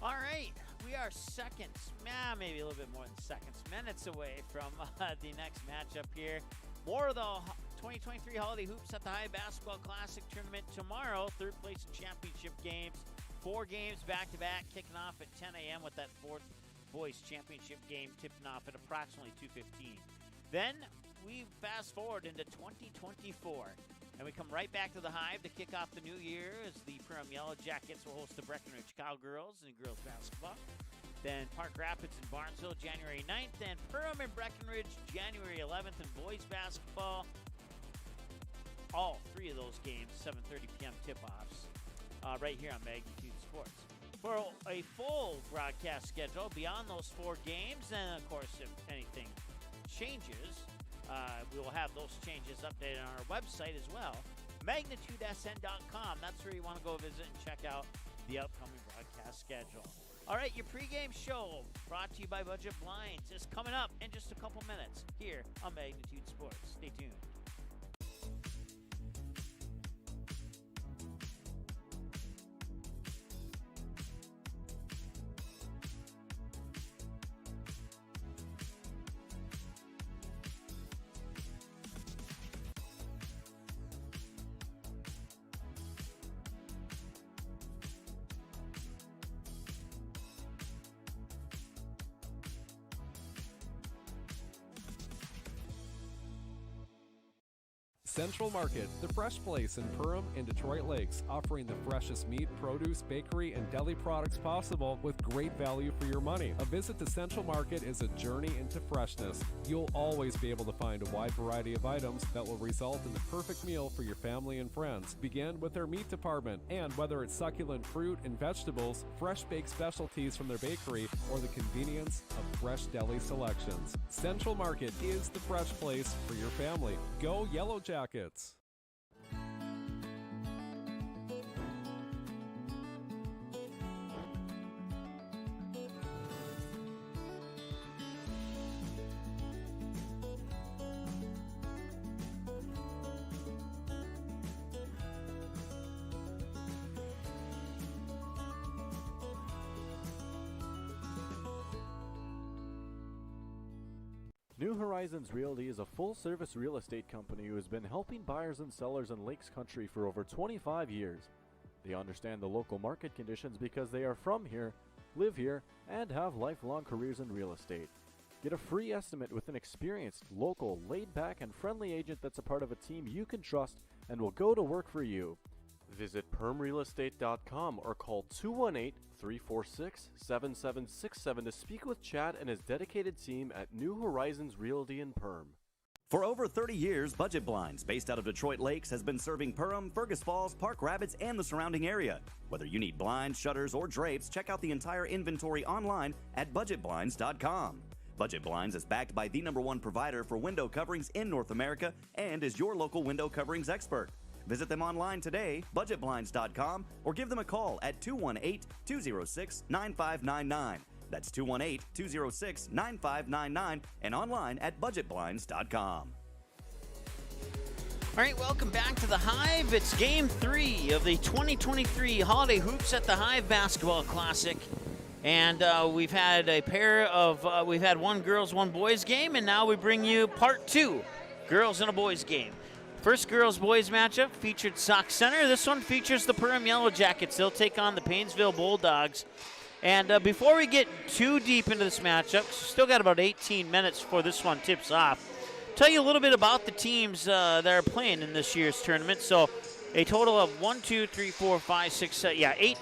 All right, we are seconds, maybe a little bit more than seconds, minutes away from the next matchup here. More of the 2023 Holiday Hoops at the Hive Basketball Classic Tournament tomorrow. Third place in championship games. 4 games back-to-back, kicking off at 10 a.m. with that 4th boys championship game tipping off at approximately 2:15. Then we fast forward into 2024, and we come right back to the Hive to kick off the new year as the Perham Yellow Jackets will host the Breckenridge Cowgirls in girls basketball. Then Park Rapids and Barnesville January 9th, and Perham and Breckenridge January 11th in boys basketball. All 3 of those games, 7:30 p.m. tip-offs, right here on Magnitude Sports. For a full broadcast schedule beyond those 4 games, and of course, if anything changes, we will have those changes updated on our website as well, magnitudesn.com. That's where you want to go visit and check out the upcoming broadcast schedule. All right, your pregame show, brought to you by Budget Blinds, is coming up in just a couple minutes here on Magnitude Sports. Stay tuned. Central Market, the fresh place in Perham and Detroit Lakes, offering the freshest meat, produce, bakery, and deli products possible with great value for your money. A visit to Central Market is a journey into freshness. You'll always be able to find a wide variety of items that will result in the perfect meal for your family and friends. Begin with their meat department, and whether it's succulent fruit and vegetables, fresh baked specialties from their bakery, or the convenience of fresh deli selections, Central Market is the fresh place for your family. Go Yellow Jackets! New Horizons Realty is a full-service real estate company who has been helping buyers and sellers in Lakes Country for over 25 years. They understand the local market conditions because they are from here, live here, and have lifelong careers in real estate. Get a free estimate with an experienced, local, laid-back, and friendly agent that's a part of a team you can trust and will go to work for you. Visit permrealestate.com or call 218-346-7767 to speak with Chad and his dedicated team at New Horizons Realty in Perm. For over 30 years, Budget Blinds, based out of Detroit Lakes, has been serving Perham, Fergus Falls, Park Rapids, and the surrounding area. Whether you need blinds, shutters, or drapes, check out the entire inventory online at budgetblinds.com. Budget Blinds is backed by the #1 provider for window coverings in North America and is your local window coverings expert. Visit them online today, budgetblinds.com, or give them a call at 218-206-9599. That's 218-206-9599 and online at budgetblinds.com. All right, welcome back to the Hive. It's Game 3 of the 2023 Holiday Hoops at the Hive Basketball Classic. And we've had we've had one girls, one boys game, and now we bring you part 2, girls and a boys game. First girls-boys matchup featured Sauk Center. This one features the Perham Yellow Jackets. They'll take on the Paynesville Bulldogs. And before we get too deep into this matchup, still got about 18 minutes before this one tips off, tell you a little bit about the teams that are playing in this year's tournament. So a total of 8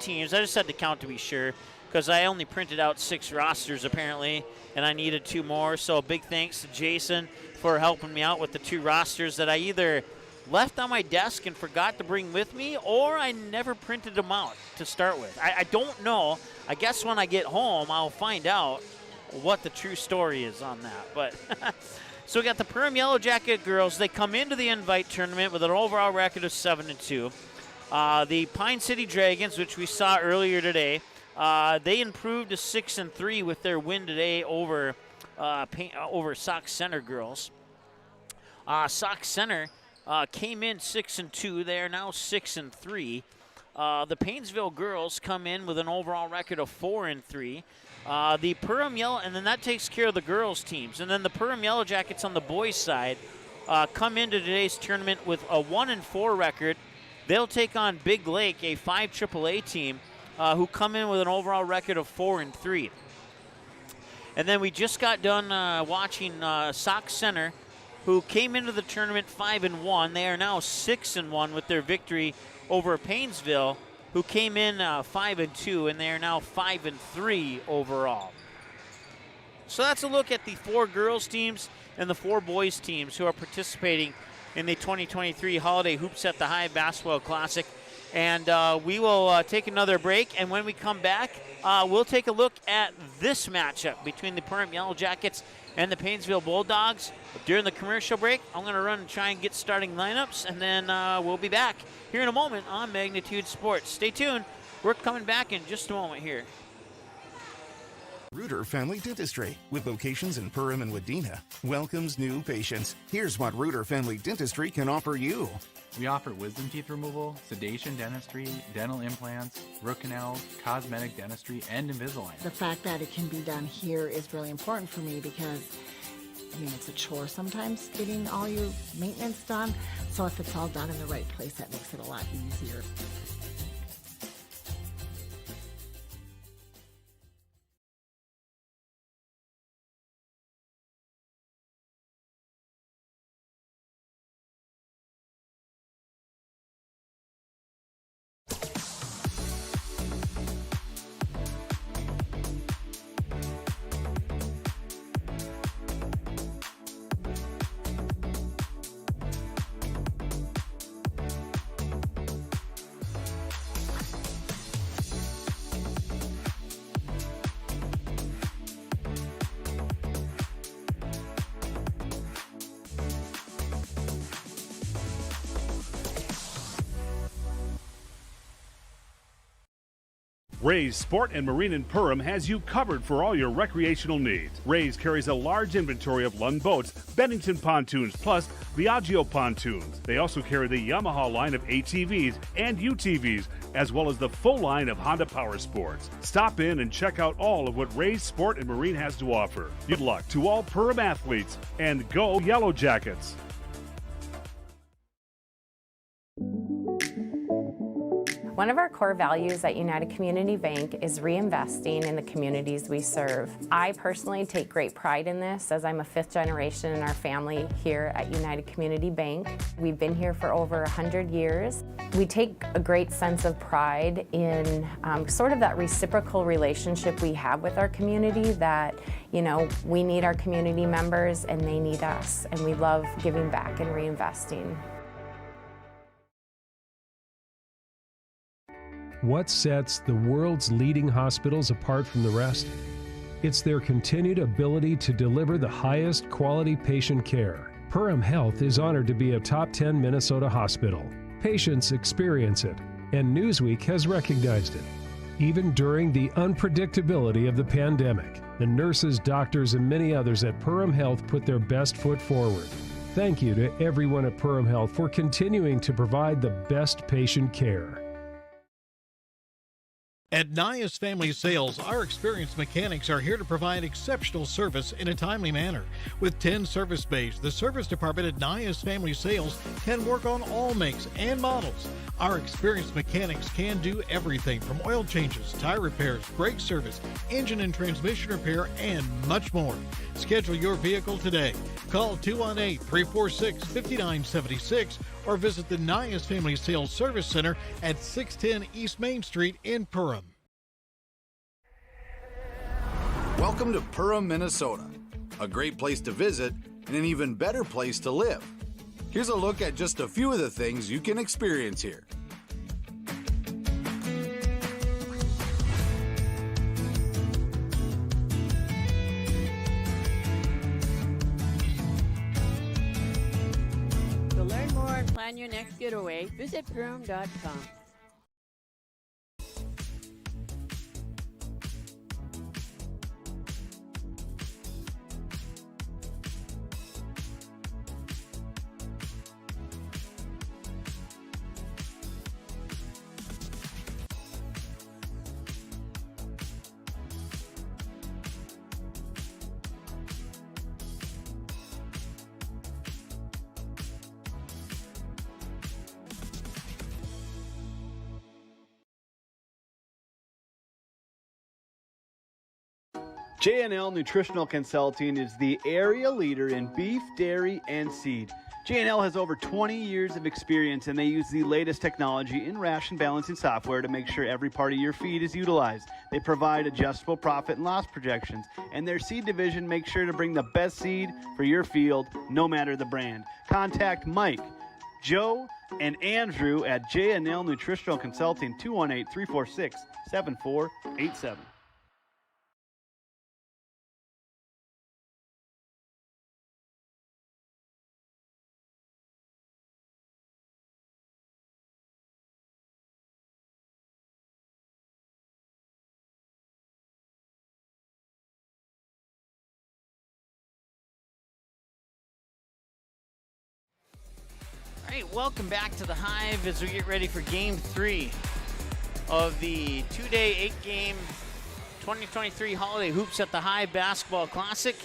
teams. I just had to count to be sure because I only printed out 6 rosters apparently, and I needed 2 more. So big thanks to Jason for helping me out with the 2 rosters that I either left on my desk and forgot to bring with me, or I never printed them out to start with. I don't know. I guess when I get home, I'll find out what the true story is on that. But so we got the Perham Yellow Jacket girls. They come into the invite tournament with an overall record of 7-2. The Pine City Dragons, which we saw earlier today, they improved to 6-3 with their win today over Sauk Center girls. Sauk Center came in 6-2. They are now 6-3. The Paynesville girls come in with an overall record of 4-3. The Perham Yellow, and then that takes care of the girls' teams. And then the Perham Yellow Jackets on the boys' side come into today's tournament with a 1-4 record. They'll take on Big Lake, a 5 AAA team, who come in with an overall record of 4-3. And then we just got done watching Sauk Center, who came into the tournament 5-1. They are now 6-1 with their victory over Paynesville, who came in 5-2, and they are now 5-3 overall. So that's a look at the 4 girls teams and the 4 boys teams who are participating in the 2023 Holiday Hoops at the Hive Basketball Classic. And we will take another break, and when we come back, we'll take a look at this matchup between the Perham Yellow Jackets and the Paynesville Bulldogs. During the commercial break, I'm going to run and try and get starting lineups, and then we'll be back here in a moment on Magnitude Sports. Stay tuned. We're coming back in just a moment here. Reuter Family Dentistry, with locations in Perham and Wadena, welcomes new patients. Here's what Reuter Family Dentistry can offer you. We offer wisdom teeth removal, sedation dentistry, dental implants, root canals, cosmetic dentistry, and Invisalign. The fact that it can be done here is really important for me because, I mean, it's a chore sometimes getting all your maintenance done. So if it's all done in the right place, that makes it a lot easier. Ray's Sport and Marine in Perham has you covered for all your recreational needs. Ray's carries a large inventory of Lund boats, Bennington pontoons, plus Viaggio pontoons. They also carry the Yamaha line of ATVs and UTVs, as well as the full line of Honda Power Sports. Stop in and check out all of what Ray's Sport and Marine has to offer. Good luck to all Perham athletes, and go Yellow Jackets! One of our core values at United Community Bank is reinvesting in the communities we serve. I personally take great pride in this as I'm a 5th generation in our family here at United Community Bank. We've been here for over 100 years. We take a great sense of pride in sort of that reciprocal relationship we have with our community that, you know, we need our community members and they need us, and we love giving back and reinvesting. What sets the world's leading hospitals apart from the rest? It's their continued ability to deliver the highest quality patient care. Perham Health is honored to be a top 10 Minnesota hospital. Patients experience it, and Newsweek has recognized it. Even during the unpredictability of the pandemic, the nurses, doctors, and many others at Perham Health put their best foot forward. Thank you to everyone at Perham Health for continuing to provide the best patient care. At Nias Family Sales, our experienced mechanics are here to provide exceptional service in a timely manner. With 10 service bays, the service department at Nias Family Sales can work on all makes and models. Our experienced mechanics can do everything from oil changes, tire repairs, brake service, engine and transmission repair, and much more. Schedule your vehicle today. Call 218-346-5976 or visit the Nias Family Sales Service Center at 610 East Main Street in Perham. Welcome to Perham, Minnesota. A great place to visit and an even better place to live. Here's a look at just a few of the things you can experience here. To learn more and plan your next getaway, visit Perham.com. J&L Nutritional Consulting is the area leader in beef, dairy, and seed. J&L has over 20 years of experience, and they use the latest technology in ration balancing software to make sure every part of your feed is utilized. They provide adjustable profit and loss projections, and their seed division makes sure to bring the best seed for your field, no matter the brand. Contact Mike, Joe, and Andrew at J&L Nutritional Consulting, 218-346-7487. All right, welcome back to the Hive as we get ready for Game 3 of the two-day, 8-game 2023 Holiday Hoops at the Hive Basketball Classic.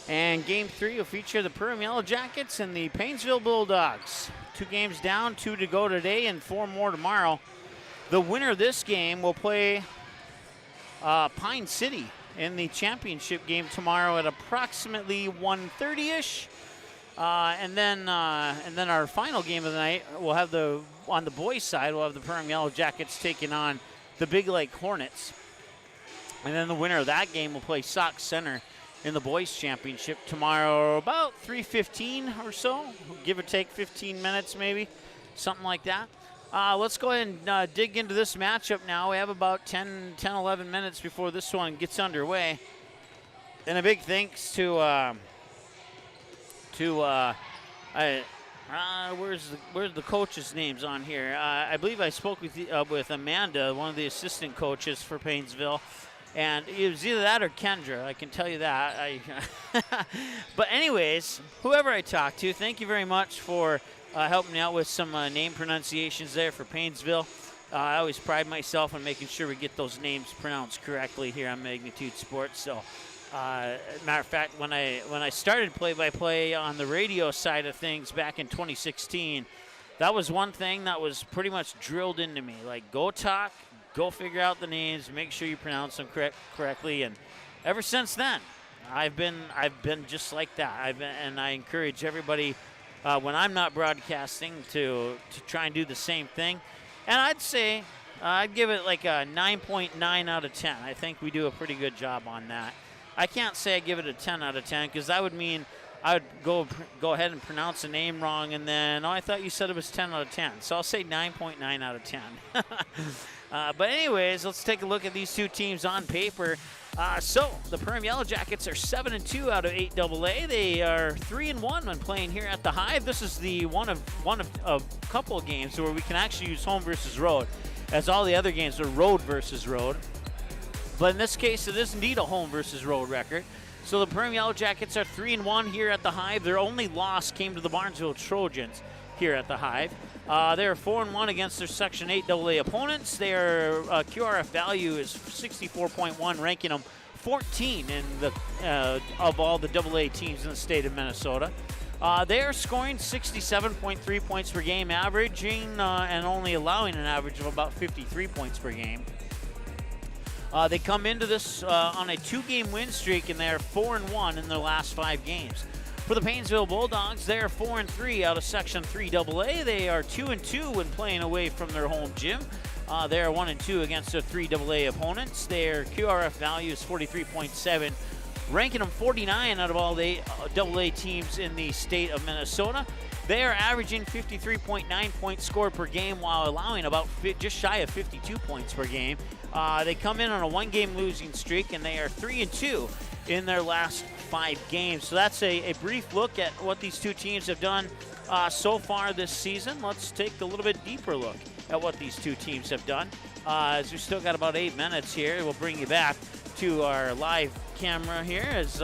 And Game 3 will feature the Perham Yellow Jackets and the Paynesville Bulldogs. 2 games down, 2 to go today, and 4 more tomorrow. The winner of this game will play Pine City in the championship game tomorrow at approximately 1:30-ish. And then our final game of the night, we'll have on the boys' side, we'll have the Perham Yellow Jackets taking on the Big Lake Hornets. And then the winner of that game will play Sauk Center in the boys' championship tomorrow about 3:15 or so, give or take 15 minutes maybe, something like that. Let's go ahead and dig into this matchup now. We have about 11 minutes before this one gets underway. And a big thanks to where's the coaches' names on here? I believe I spoke with Amanda, one of the assistant coaches for Paynesville, and it was either that or Kendra. I can tell you that. But anyways, whoever I talked to, thank you very much for helping me out with some name pronunciations there for Paynesville. I always pride myself on making sure we get those names pronounced correctly here on Magnitude Sports. So. Matter of fact, when I started play-by-play on the radio side of things back in 2016, that was one thing that was pretty much drilled into me. Like, go talk, go figure out the names, make sure you pronounce them correctly. And ever since then, I've been just like that. And I encourage everybody when I'm not broadcasting to try and do the same thing. And I'd say I'd give it like a 9.9 out of 10. I think we do a pretty good job on that. I can't say I give it a 10 out of 10 because that would mean I would go ahead and pronounce a name wrong and then, I thought you said it was 10 out of 10. So I'll say 9.9 out of 10. But anyways, let's take a look at these two teams on paper. So the Perham Yellow Jackets are 7-2 out of 8 AA. They are 3-1 when playing here at the Hive. This is the one of a couple of games where we can actually use home versus road, as all the other games are road versus road. But in this case, it is indeed a home versus road record. So the Perham Yellow Jackets are 3-1 here at the Hive. Their only loss came to the Barnesville Trojans here at the Hive. They are 4-1 against their Section 8 AA opponents. Their QRF value is 64.1, ranking them 14 in the of all the AA teams in the state of Minnesota. They are scoring 67.3 points per game, averaging and only allowing an average of about 53 points per game. They come into this on a 2-game win streak, and they're 4-1 in their last 5 games. For the Paynesville Bulldogs, they are 4-3 out of Section 3 AA. They are 2-2 when playing away from their home gym. They are 1-2 against their 3 AA opponents. Their QRF value is 43.7, ranking them 49 out of all the AA teams in the state of Minnesota. They are averaging 53.9 points scored per game while allowing about just shy of 52 points per game. They come in on a 1-game losing streak, and they are 3-2 in their last 5 games. So that's a brief look at what these two teams have done so far this season. Let's take a little bit deeper look at what these two teams have done. As we've still got about 8 minutes here, we'll bring you back to our live camera here, as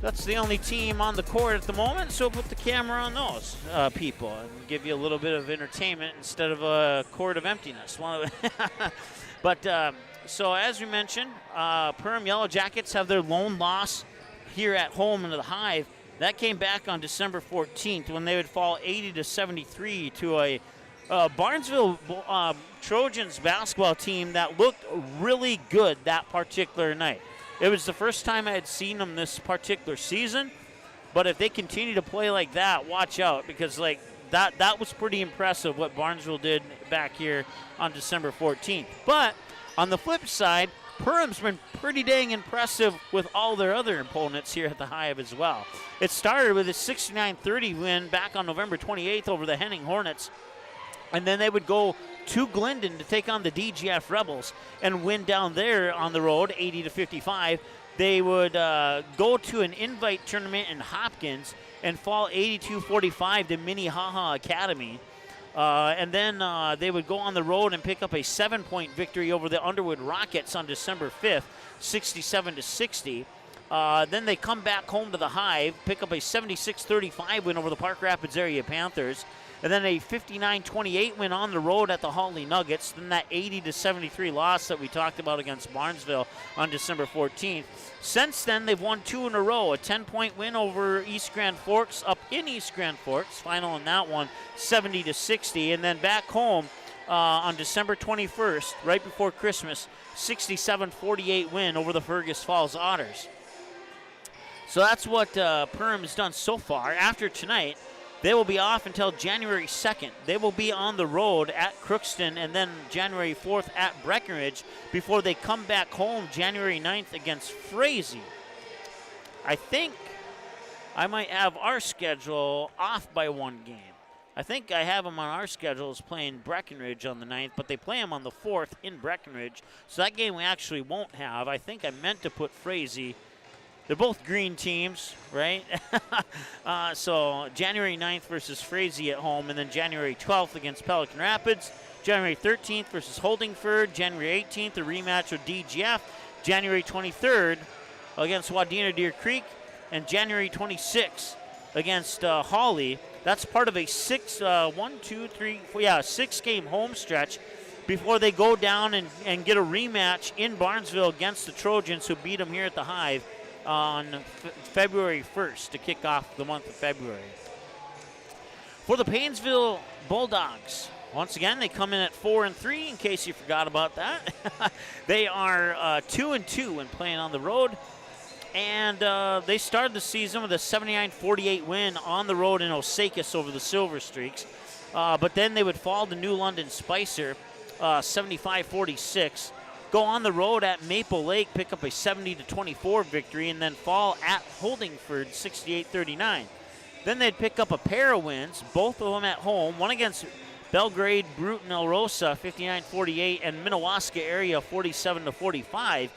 that's the only team on the court at the moment, so we'll put the camera on those people and give you a little bit of entertainment instead of a court of emptiness. But so as we mentioned, Perham Yellow Jackets have their lone loss here at home into the Hive. That came back on December 14th when they would fall 80-73 to a Barnesville Trojans basketball team that looked really good that particular night. It was the first time I had seen them this particular season, but if they continue to play like that, watch out, because like that was pretty impressive what Barnesville did back here on December 14th. But on the flip side, Perham's been pretty dang impressive with all their other opponents here at the Hive as well. It started with a 69-30 win back on November 28th over the Henning Hornets, and then they would go to Glendon to take on the DGF Rebels and win down there on the road 80-55. They would go to an invite tournament in Hopkins and fall 82-45 to Minnehaha Academy. And then they would go on the road and pick up a 7-point victory over the Underwood Rockets on December 5th, 67-60. Then they come back home to the Hive, pick up a 76-35 win over the Park Rapids area Panthers. And then a 59-28 win on the road at the Holly Nuggets. Then that 80-73 loss that we talked about against Barnesville on December 14th. Since then, they've won 2 in a row. A 10-point win over East Grand Forks up in East Grand Forks. Final in that one, 70-60. And then back home on December 21st, right before Christmas, 67-48 win over the Fergus Falls Otters. So that's what Perham has done so far. After tonight, they will be off until January 2nd. They will be on the road at Crookston and then January 4th at Breckenridge before they come back home January 9th against Frazee. I think I might have our schedule off by 1 game. I think I have them on our schedule as playing Breckenridge on the 9th, but they play them on the 4th in Breckenridge, so that game we actually won't have. I think I meant to put Frazee. They're both green teams, right? So January 9th versus Frazee at home, and then January 12th against Pelican Rapids. January 13th versus Holdingford. January 18th, a rematch with DGF. January 23rd against Wadena Deer Creek. And January 26th against Hawley. That's part of a 6-game home stretch before they go down and get a rematch in Barnesville against the Trojans, who beat them here at the Hive on February 1st to kick off the month of February. For the Paynesville Bulldogs, once again, they come in at 4-3, in case you forgot about that. They are 2-2 when playing on the road, and they started the season with a 79-48 win on the road in Osakis over the Silver Streaks, but then they would fall to New London Spicer 75-46. Go on the road at Maple Lake, pick up a 70-24 victory, and then fall at Holdingford 68-39. Then they'd pick up a pair of wins, both of them at home, one against Belgrade, Bruton, El Rosa 59-48, and Minnewaska area 47-45.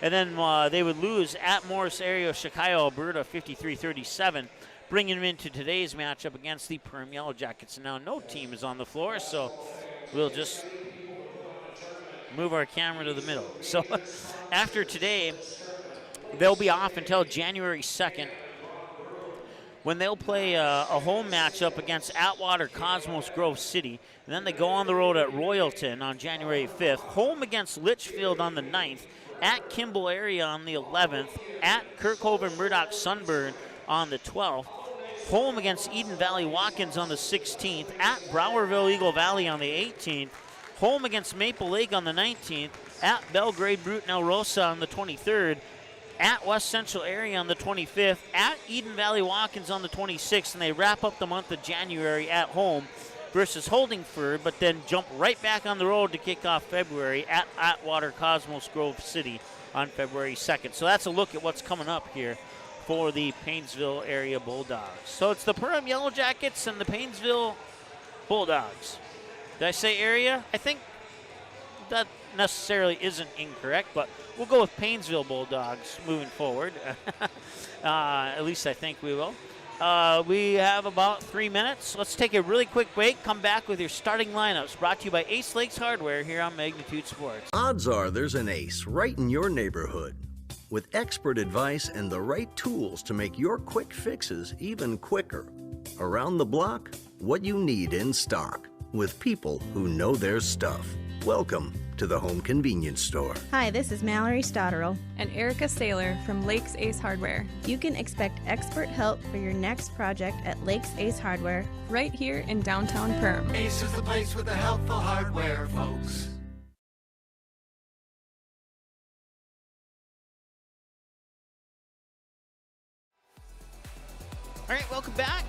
And then they would lose at Morris area, Chicago, Alberta 53-37, bringing them into today's matchup against the Perham Yellow Jackets. And now no team is on the floor, so we'll just move our camera to the middle. So after today, they'll be off until January 2nd, when they'll play a home matchup against Atwater Cosmos Grove City. And then they go on the road at Royalton on January 5th, home against Litchfield on the 9th, at Kimball area on the 11th, at Kirkhoven Murdoch Sunburn on the 12th, home against Eden Valley Watkins on the 16th, at Browerville Eagle Valley on the 18th, home against Maple Lake on the 19th, at Belgrade Bruton El Rosa on the 23rd, at West Central area on the 25th, at Eden Valley Watkins on the 26th, and they wrap up the month of January at home versus Holdingford, but then jump right back on the road to kick off February at Atwater Cosmos Grove City on February 2nd. So that's a look at what's coming up here for the Paynesville area Bulldogs. So it's the Perham Yellow Jackets and the Paynesville Bulldogs. Did I say area? I think that necessarily isn't incorrect, but we'll go with Paynesville Bulldogs moving forward. At least I think we will. We have about 3 minutes. Let's take a really quick break. Come back with your starting lineups. Brought to you by Ace Lakes Hardware here on Magnitude Sports. Odds are there's an ace right in your neighborhood. With expert advice and the right tools to make your quick fixes even quicker. Around the block, what you need in stock. With people who know their stuff. Welcome to the Home Convenience Store. Hi, this is Mallory Stotterell and Erica Saylor from Lakes Ace Hardware. You can expect expert help for your next project at Lakes Ace Hardware right here in downtown Perham. Ace is the place with the helpful hardware, folks. All right, welcome back.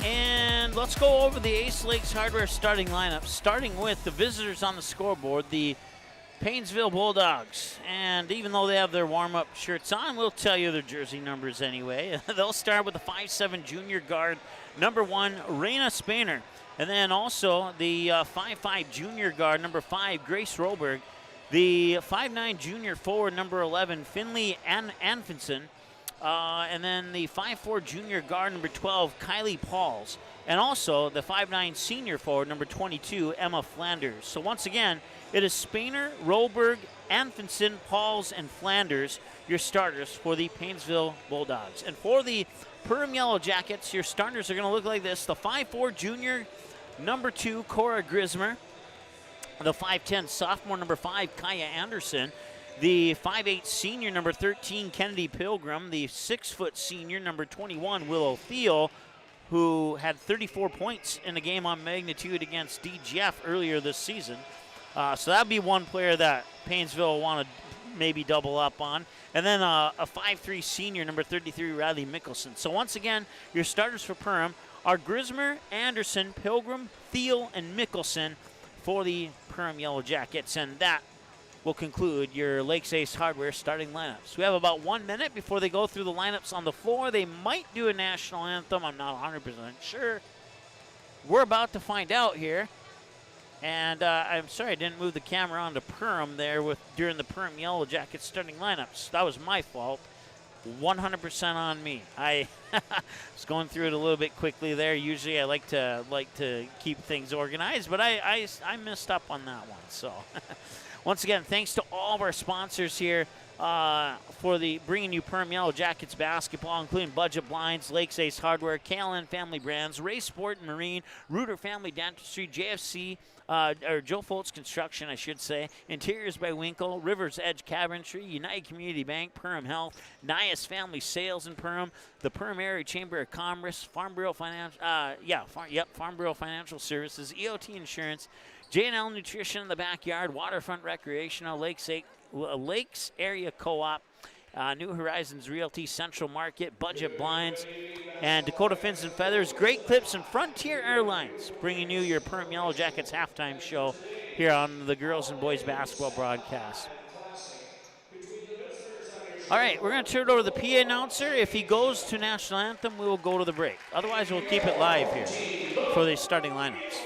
And let's go over the Ace Lakes Hardware starting lineup, starting with the visitors on the scoreboard, the Paynesville Bulldogs. And even though they have their warm-up shirts on, we'll tell you their jersey numbers anyway. They'll start with the 5'7" junior guard, number 1, Raina Spainer. And then also the 5'5" junior guard, number 5, Grace Roberg. The 5'9" junior forward, number 11, Finley Anfinson. And then the 5'4" junior guard, number 12, Kylie Pauls. And also the 5'9" senior forward, number 22, Emma Flanders. So once again, it is Spainer, Roberg, Anfinson, Pauls, and Flanders, your starters for the Paynesville Bulldogs. And for the Perham Yellow Jackets, your starters are going to look like this. The 5'4" junior, number 2, Cora Grismer. The 5'10" sophomore, number 5, Kaya Anderson. The 5'8" senior, number 13, Kennedy Pilgrim. The 6' senior, number 21, Willow Thiel, who had 34 points in the game on Magnitude against DGF earlier this season. So that would be one player that Paynesville will want to maybe double up on. And then a 5'3" senior, number 33, Riley Mickelson. So once again, your starters for Perham are Grismer, Anderson, Pilgrim, Thiel, and Mickelson for the Perham Yellow Jackets. And that will conclude your Lakes Ace Hardware starting lineups. We have about 1 minute before they go through the lineups on the floor. They might do a national anthem. I'm not 100% sure. We're about to find out here. And I'm sorry I didn't move the camera onto Perham there during the Perham Yellow Jackets starting lineups. That was my fault. 100% on me. I was going through it a little bit quickly there. Usually I like to keep things organized, but I messed up on that one. So once again, thanks to all of our sponsors here for bringing you Perham Yellow Jackets basketball, including Budget Blinds, Lakes Ace Hardware, KLN Family Brands, Ray Sport and Marine, Reuter Family Dentistry, JFC, or Joe Foltz Construction, I should say, Interiors by Winkle, Rivers Edge Cabinetry, United Community Bank, Perham Health, Nias Family Sales in Perham, the Perham Area Chamber of Commerce, Farm Bureau Financial, Farm Bureau Financial Services, EOT Insurance, J&L Nutrition in the Backyard, Waterfront Recreational, Lakes Area Co-op, New Horizons Realty, Central Market, Budget Blinds, and Dakota Fins and Feathers, Great Clips, and Frontier Airlines, bringing you your Perham Yellow Jackets halftime show here on the girls and boys basketball broadcast. All right, we're going to turn it over to the PA announcer. If he goes to national anthem, we will go to the break. Otherwise, we'll keep it live here for the starting lineups.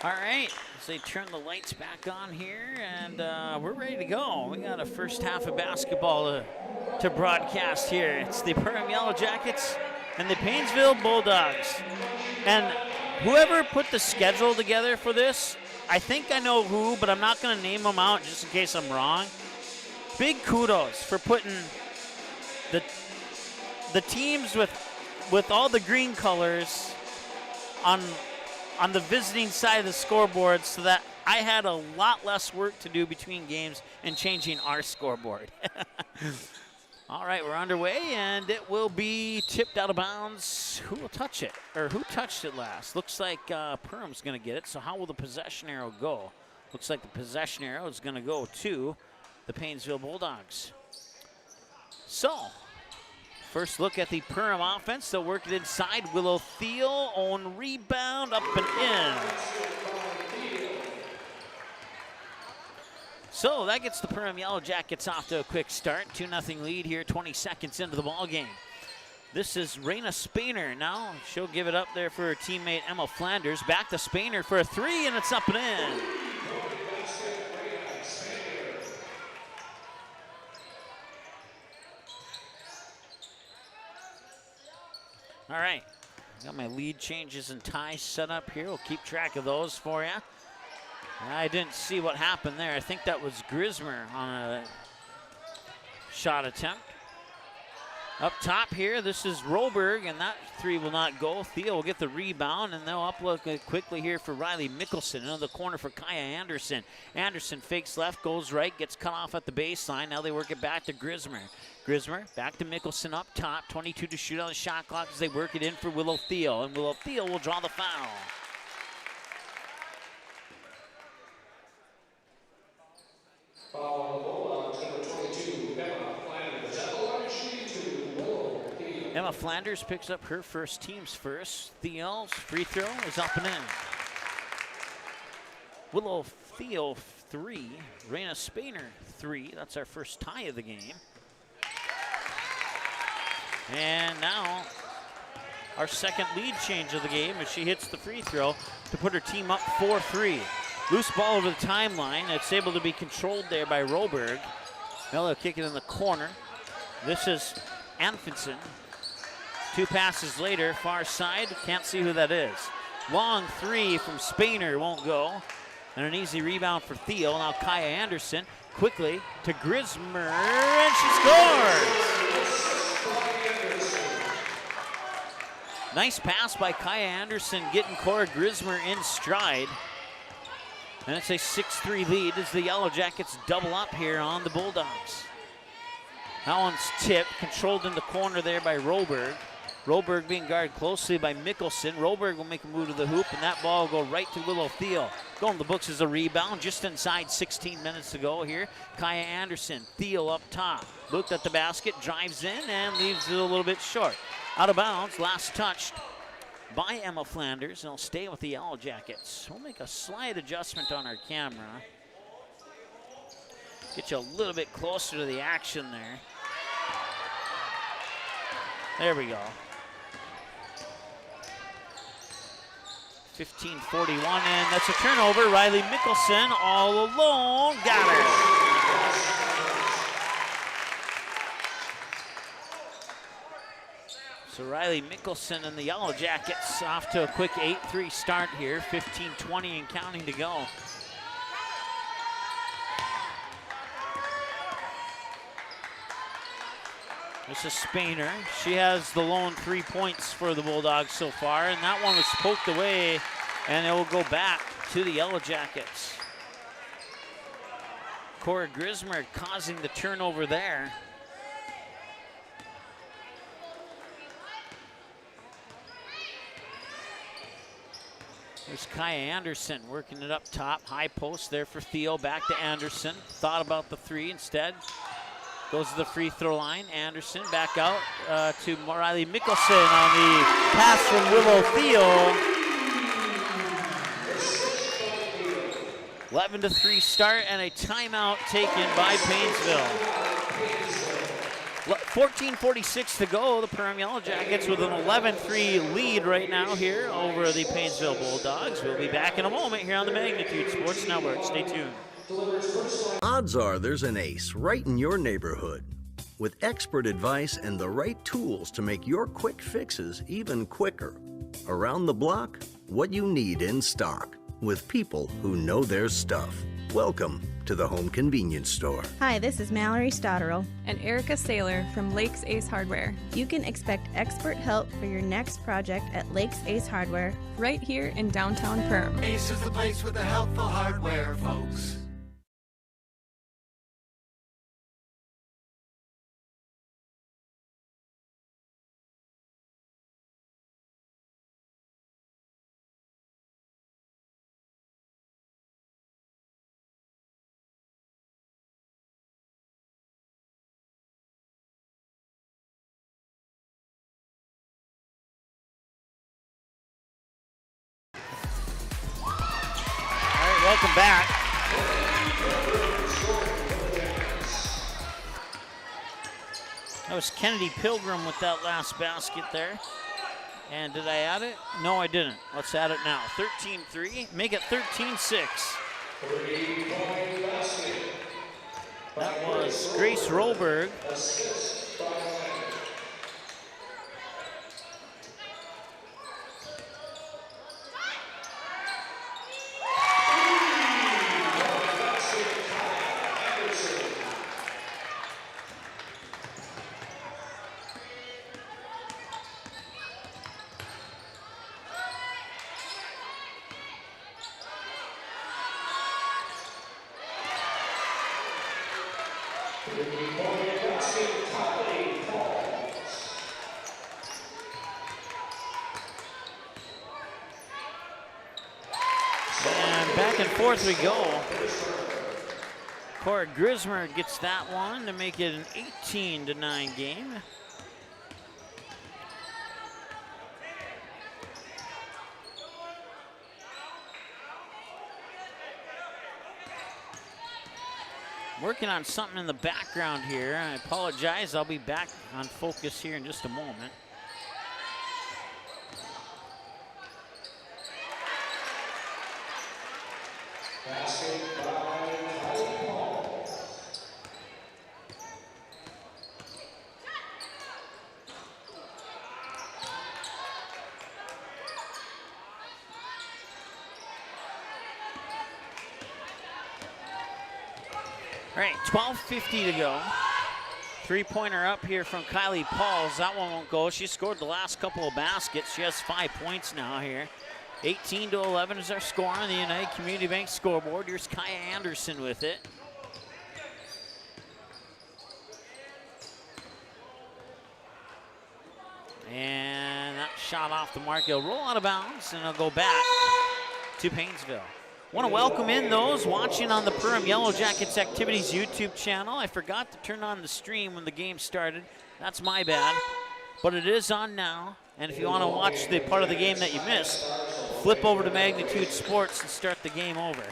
All right, as they turn the lights back on here, and we're ready to go. We got a first half of basketball to broadcast here. It's the Perham Yellow Jackets and the Paynesville Bulldogs. And whoever put the schedule together for this, I think I know who, but I'm not going to name them out just in case I'm wrong. Big kudos for putting the teams with all the green colors on the visiting side of the scoreboard, so that I had a lot less work to do between games and changing our scoreboard. All right, we're underway, and it will be tipped out of bounds. Who will touch it? Or who touched it last? Looks like Perham's going to get it, so how will the possession arrow go? Looks like the possession arrow is going to go to the Paynesville Bulldogs. So, first look at the Perham offense. They'll work it inside. Willow Thiel on rebound, up and in. So that gets the Perham Yellow Jackets off to a quick start. 2-0 lead here, 20 seconds into the ball game. This is Raina Spainer now. She'll give it up there for her teammate Emma Flanders. Back to Spainer for a three, and it's up and in. All right, got my lead changes and ties set up here. We'll keep track of those for you. I didn't see what happened there. I think that was Grismer on a shot attempt. Up top here, this is Roberg, and that three will not go. Theo will get the rebound, and they'll upload it quickly here for Riley Mickelson. Into the corner for Kaya Anderson. Anderson fakes left, goes right, gets cut off at the baseline. Now they work it back to Grismer. Grismer back to Mickelson up top. 22 to shoot on the shot clock as they work it in for Willow Thiel. And Willow Thiel will draw the foul. Emma Flanders picks up her first, team's first. Thiel's free throw is up and in. Willow Thiel 3, Raina Spainer 3. That's our first tie of the game. And now our second lead change of the game as she hits the free throw to put her team up 4-3. Loose ball over the timeline. It's able to be controlled there by Roberg. Now they'll kick it in the corner. This is Anfinson. 2 passes later, far side. Can't see who that is. Long three from Spainer won't go. And an easy rebound for Thiel. Now Kaya Anderson quickly to Grismer, and she scores! Nice pass by Kaya Anderson, getting Cora Grismer in stride. And it's a 6-3 lead as the Yellow Jackets double up here on the Bulldogs. That one's tipped, controlled in the corner there by Roberg. Roberg being guarded closely by Mickelson. Roberg will make a move to the hoop, and that ball will go right to Willow Thiel. Going to the books as a rebound, just inside 16 minutes to go here. Kaya Anderson, Thiel up top. Looked at the basket, drives in, and leaves it a little bit short. Out of bounds, last touched by Emma Flanders, and will stay with the Yellow Jackets. We'll make a slight adjustment on our camera. Get you a little bit closer to the action there. There we go. 15:41, and that's a turnover. Riley Mickelson all alone, got her. So Riley Mickelson and the Yellow Jackets off to a quick 8-3 start here. 15:20 and counting to go. This is Spainer. She has the lone 3 points for the Bulldogs so far, and that one was poked away, and it will go back to the Yellow Jackets. Cora Grismer causing the turnover there. There's Kaya Anderson working it up top. High post there for Theo. Back to Anderson. Thought about the three instead. Goes to the free throw line. Anderson back out to Riley Mickelson on the pass from Willow Thiel. 11-3 start and a timeout taken by Paynesville. 14:46 to go. The Perham Yellow Jackets with an 11-3 lead right now here over the Paynesville Bulldogs. We'll be back in a moment here on the Magnitude Sports Network. Stay tuned. Odds are there's an ace right in your neighborhood. With expert advice and the right tools to make your quick fixes even quicker. Around the block, what you need in stock. With people who know their stuff. Welcome to the Home Convenience Store. Hi, this is Mallory Stotterell and Erica Saylor from Lakes Ace Hardware. You can expect expert help for your next project at Lakes Ace Hardware right here in downtown Perham. Ace is the place with the helpful hardware, folks. Welcome back. That was Kennedy Pilgrim with that last basket there. And did I add it? No, I didn't. Let's add it now. 13-3. Make it 13-6. That was Grace Rohlberg. We go. Cora Grismer gets that one to make it an 18-9 game. Working on something in the background here. I apologize. I'll be back on focus here in just a moment. All right, 12:50 to go. Three-pointer up here from Kylie Pauls. That one won't go. She scored the last couple of baskets. She has 5 points now here. 18-11 is our score on the United Community Bank scoreboard. Here's Kaya Anderson with it. And that shot off the mark. It'll roll out of bounds, and it'll go back to Paynesville. Want to welcome in those watching on the Perham Yellow Jackets Activities YouTube channel. I forgot to turn on the stream when the game started. That's my bad, but it is on now. And if you want to watch the part of the game that you missed, flip over to Magnitude Sports and start the game over.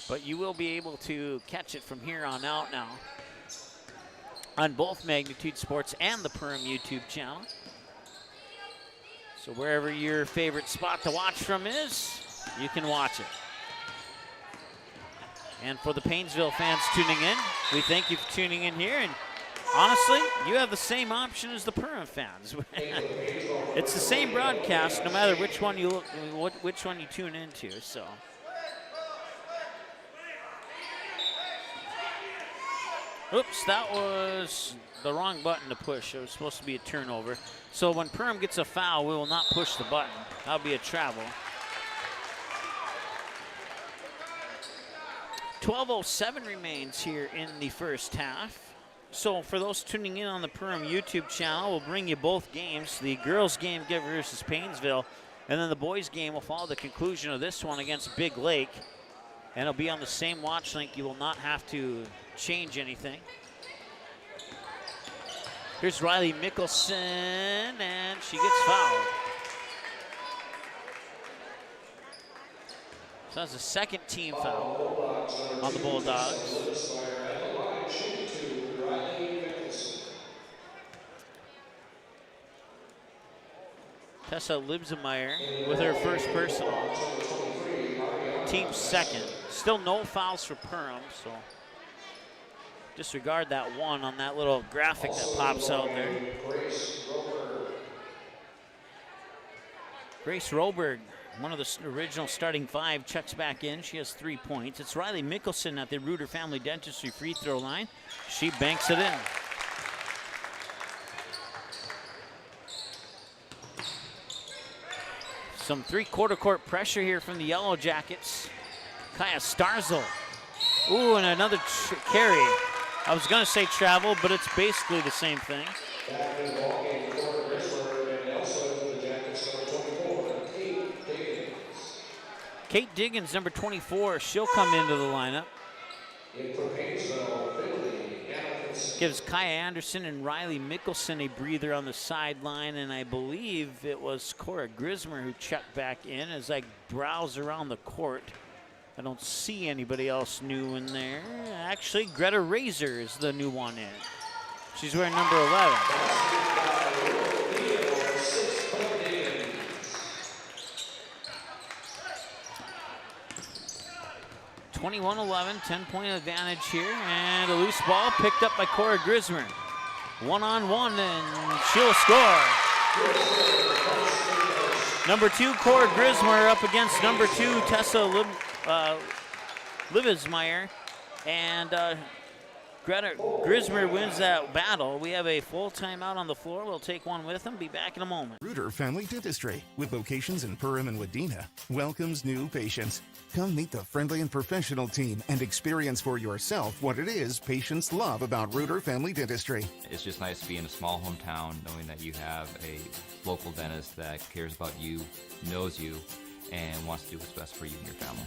But you will be able to catch it from here on out now on both Magnitude Sports and the Perham YouTube channel. So wherever your favorite spot to watch from is, you can watch it. And for the Paynesville fans tuning in, we thank you for tuning in here. And honestly, you have the same option as the Perham fans. It's the same broadcast, no matter which one you which one you tune into. So. Oops, that was the wrong button to push. It was supposed to be a turnover. So when Perham gets a foul, we will not push the button. That'll be a travel. 12:07 remains here in the first half. So for those tuning in on the Perham YouTube channel, we'll bring you both games. The girls game versus Paynesville, and then the boys game will follow the conclusion of this one against Big Lake. And it'll be on the same watch link. You will not have to change anything. Here's Riley Mickelson, and she gets fouled. So that's a second team foul on the Bulldogs. Tessa Libsemeyer with her first personal. Team second. Still no fouls for Perham, so disregard that one on that little graphic that pops out there. Grace Roberg, one of the original starting five, checks back in. She has 3 points. It's Riley Mickelson at the Reuter Family Dentistry free throw line. She banks it in. Some three-quarter court pressure here from the Yellow Jackets. Kaya Starzel. Ooh, and another carry. I was going to say travel, but it's basically the same thing. Kate Diggins, number 24, she'll come into the lineup. Gives Kaya Anderson and Riley Mickelson a breather on the sideline, and I believe it was Cora Grismer who checked back in. As I browse around the court, I don't see anybody else new in there. Actually, Greta Razor is the new one in. She's wearing number 11. 21-11, 10-point advantage here, and a loose ball picked up by Cora Grismer. One-on-one, and she'll score. Number 2, Cora Grismer up against number 2, Tessa Livesmeyer, and Greta Grismer wins that battle. We have a full timeout on the floor. We'll take one with them. Be back in a moment. Reuter Family Dentistry, with locations in Perham and Wadena, welcomes new patients. Come meet the friendly and professional team and experience for yourself what it is patients love about Reuter Family Dentistry. It's just nice to be in a small hometown knowing that you have a local dentist that cares about you, knows you, and wants to do what's best for you and your family.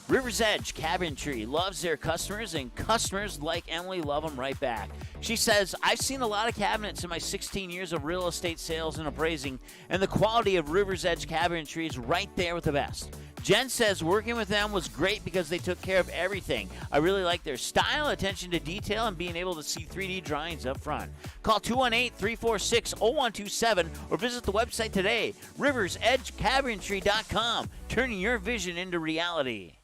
River's Edge Cabinetry loves their customers, and customers like Emily love them right back. She says, I've seen a lot of cabinets in my 16 years of real estate sales and appraising, and the quality of River's Edge Cabinetry is right there with the best. Jen says working with them was great because they took care of everything. I really like their style, attention to detail, and being able to see 3D drawings up front. Call 218-346-0127 or visit the website today, riversedgecabinetry.com, turning your vision into reality.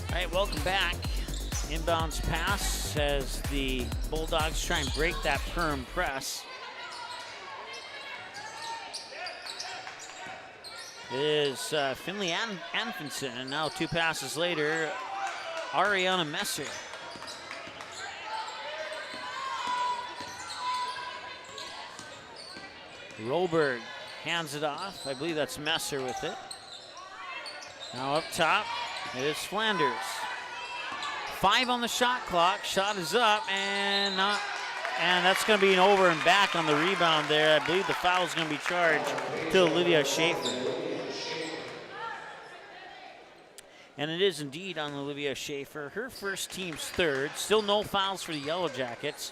All right, welcome back. Inbounds pass as the Bulldogs try and break that Perham press. It is Finley Anfinson, and now 2 passes later, Ariana Messer. Roberg hands it off. I believe that's Messer with it. Now up top, it is Flanders. 5 on the shot clock. Shot is up, and that's going to be an over and back on the rebound there. I believe the foul is going to be charged to Olivia Schaefer. And it is indeed on Olivia Schaefer. Her first, team's third. Still no fouls for the Yellow Jackets.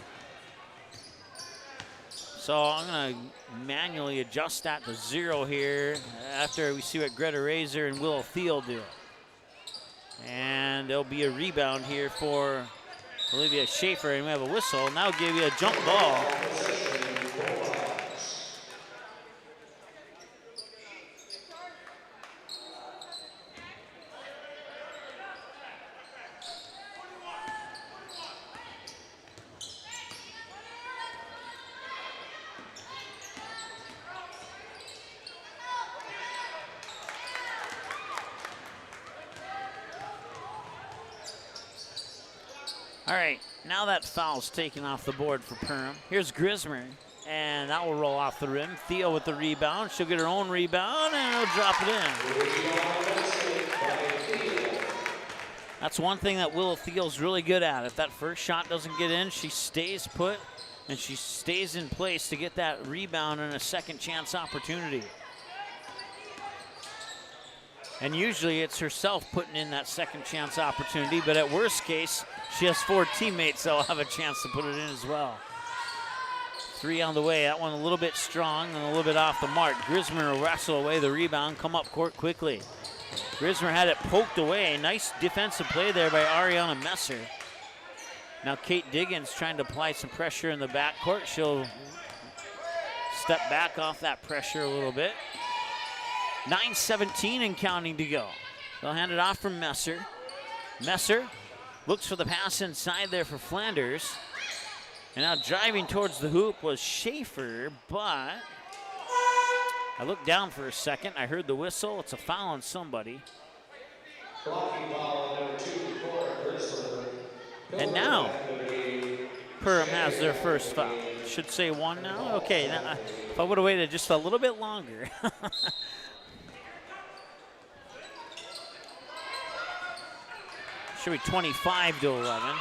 So I'm going to manually adjust that to 0 here after we see what Greta Razor and Willow Thiel do. And there'll be a rebound here for Olivia Schaefer, and we have a whistle. Now give you a jump ball. All right, now that foul's taken off the board for Perham. Here's Grismer, and that will roll off the rim. Theo with the rebound. She'll get her own rebound, and she'll drop it in. That's one thing that Willow Thiel's really good at. If that first shot doesn't get in, she stays put, and she stays in place to get that rebound and a second chance opportunity. And usually it's herself putting in that second chance opportunity, but at worst case, she has 4 teammates that'll have a chance to put it in as well. 3 on the way. That one a little bit strong and a little bit off the mark. Grismer will wrestle away the rebound, come up court quickly. Grismer had it poked away. Nice defensive play there by Ariana Messer. Now Kate Diggins trying to apply some pressure in the backcourt. She'll step back off that pressure a little bit. 9:17 and counting to go. They'll hand it off from Messer. Messer looks for the pass inside there for Flanders. And now driving towards the hoop was Schaefer, but I looked down for a second. I heard the whistle. It's a foul on somebody. And now Perham has their first foul. Should say 1 now. Okay, now, if I would have waited just a little bit longer. Should be 25-11.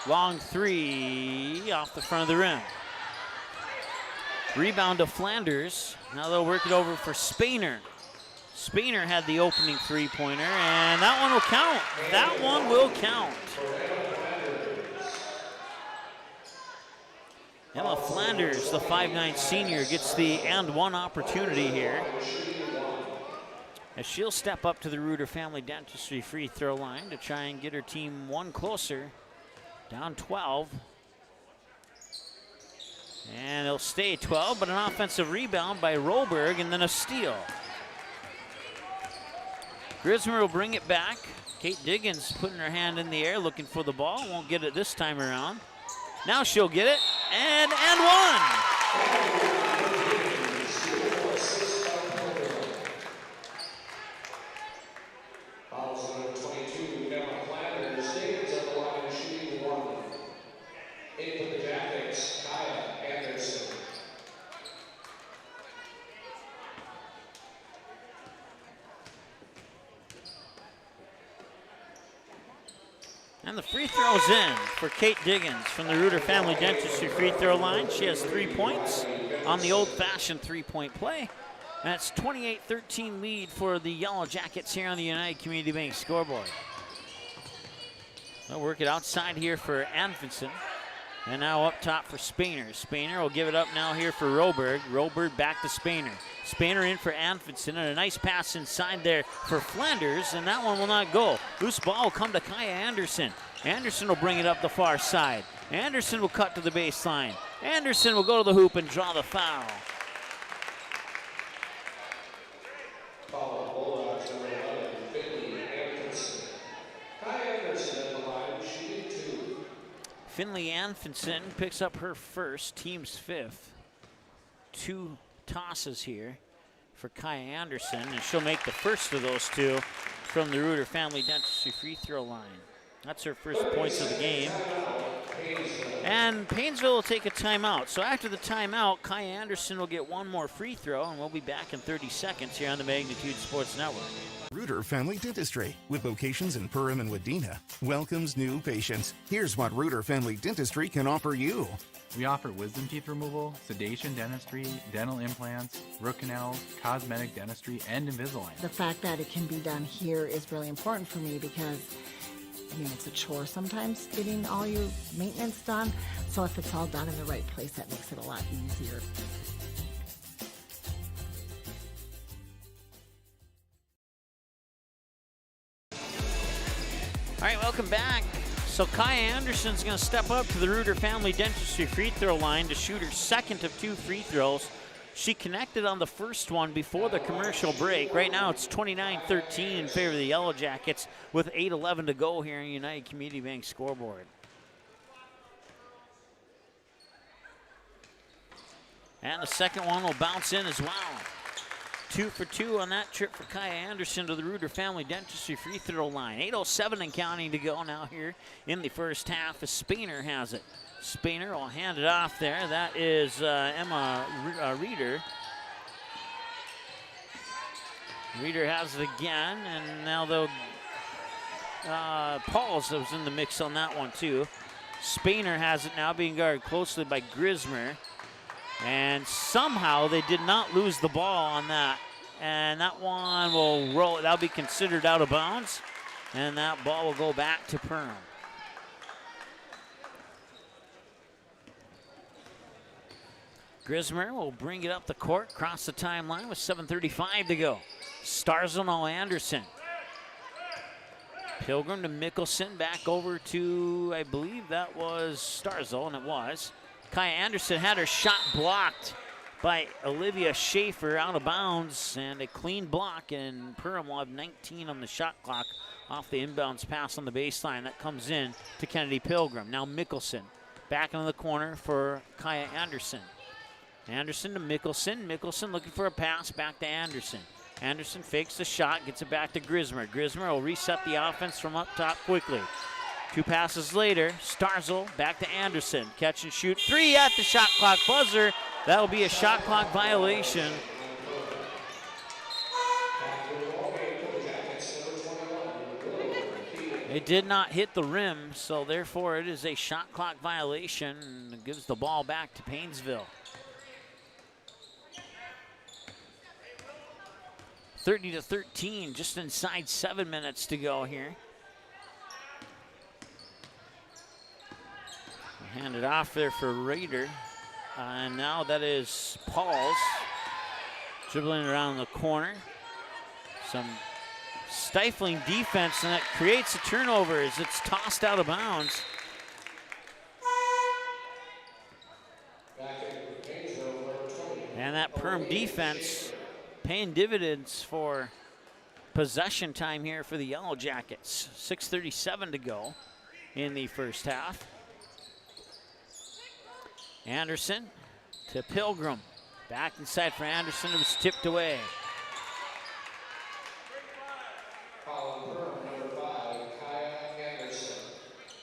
Long 3 off the front of the rim. Rebound to Flanders. Now they'll work it over for Spainer. Spainer had the opening 3-pointer, and that one will count. That one will count. Emma Flanders, the 5'9" senior, gets the and one opportunity here, as she'll step up to the Reuter Family Dentistry free throw line to try and get her team one closer, down 12. And it'll stay 12, but an offensive rebound by Rohlberg and then a steal. Grismer will bring it back. Kate Diggins putting her hand in the air looking for the ball. Won't get it this time around. Now she'll get it, and one. And the free throw's in for Kate Diggins from the Reuter Family Dentistry free throw line. She has 3 points on the old-fashioned three-point play. And it's 28-13 lead for the Yellow Jackets here on the United Community Bank scoreboard. They'll work it outside here for Anfinson. And now up top for Spainer. Spainer will give it up now here for Rohlberg. Rohlberg back to Spainer. Spainer in for Anfinson, and a nice pass inside there for Flanders, and that one will not go. Loose ball will come to Kaya Anderson. Anderson will bring it up the far side. Anderson will cut to the baseline. Anderson will go to the hoop and draw the foul. Finley Anfinson picks up her first, team's 5th. 2 tosses here for Kaya Anderson, and she'll make the first of those 2 from the Reuter Family Dentistry free throw line. That's her first points of the game. And Paynesville will take a timeout. So after the timeout, Kaya Anderson will get 1 more free throw, and we'll be back in 30 seconds here on the Magnitude Sports Network. Reuter Family Dentistry, with locations in Perham and Wadena, welcomes new patients. Here's what Reuter Family Dentistry can offer you. We offer wisdom teeth removal, sedation dentistry, dental implants, root canals, cosmetic dentistry, and Invisalign. The fact that it can be done here is really important for me because, I mean, it's a chore sometimes getting all your maintenance done. So if it's all done in the right place, that makes it a lot easier. All right, welcome back. So Kaya Anderson's going to step up to the Reuter Family Dentistry free throw line to shoot her second of 2 free throws. She connected on the first one before the commercial break. Right now it's 29-13 in favor of the Yellow Jackets with 8:11 to go here in United Community Bank scoreboard. And the second one will bounce in as well. 2 for 2 on that trip for Kaya Anderson to the Reuter Family Dentistry free throw line. 8:07 and counting to go now here in the first half as Spainer has it. Spainer will hand it off there. That is Emma Reeder. Reeder has it again, and now they'll Pauls was in the mix on that one too. Spainer has it now, being guarded closely by Grismer. And somehow they did not lose the ball on that. And that one will roll. That'll be considered out of bounds. And that ball will go back to Perham. Grismer will bring it up the court, cross the timeline with 7:35 to go. Starzl now Anderson. Pilgrim to Mickelson, back over to, I believe that was Starzl, and it was. Kaya Anderson had her shot blocked by Olivia Schaefer out of bounds, and a clean block, and Perham will have 19 on the shot clock off the inbounds pass on the baseline. That comes in to Kennedy Pilgrim. Now Mickelson back into the corner for Kaya Anderson. Anderson to Mickelson. Mickelson looking for a pass back to Anderson. Anderson fakes the shot, gets it back to Grismer. Grismer will reset the offense from up top quickly. 2 passes later, Starzl back to Anderson. Catch and shoot 3 at the shot clock buzzer. That'll be a shot clock violation. It did not hit the rim, so therefore it is a shot clock violation and gives the ball back to Paynesville. 30-13, just inside 7 minutes to go here. Hand it off there for Rader. And now that is Pauls. Dribbling around the corner. Some stifling defense, and that creates a turnover as it's tossed out of bounds. And that Perm defense paying dividends for possession time here for the Yellow Jackets. 6:37 to go in the first half. Anderson to Pilgrim. Back inside for Anderson. It was tipped away.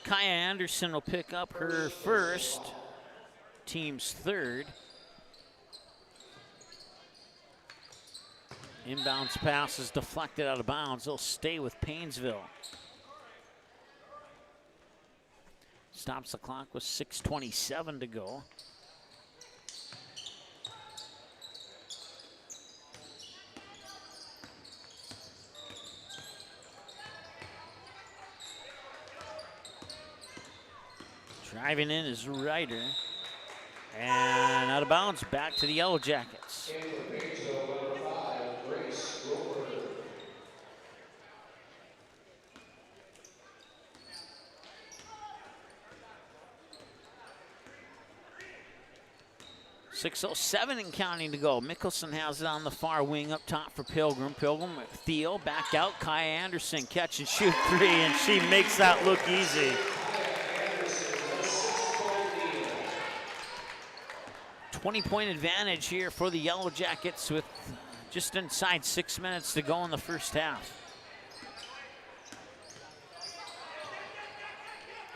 Kaya Anderson will pick up her first, team's third. Inbounds pass is deflected out of bounds. They'll stay with Paynesville. Stops the clock with 6:27 to go. Driving in is Ryder. And out of bounds, back to the Yellow Jackets. 6:07 and counting to go. Mickelson has it on the far wing up top for Pilgrim. Pilgrim with Theo back out. Kaya Anderson catch and shoot 3, and she makes that look easy. 20-point advantage here for the Yellow Jackets with just inside 6 minutes to go in the first half.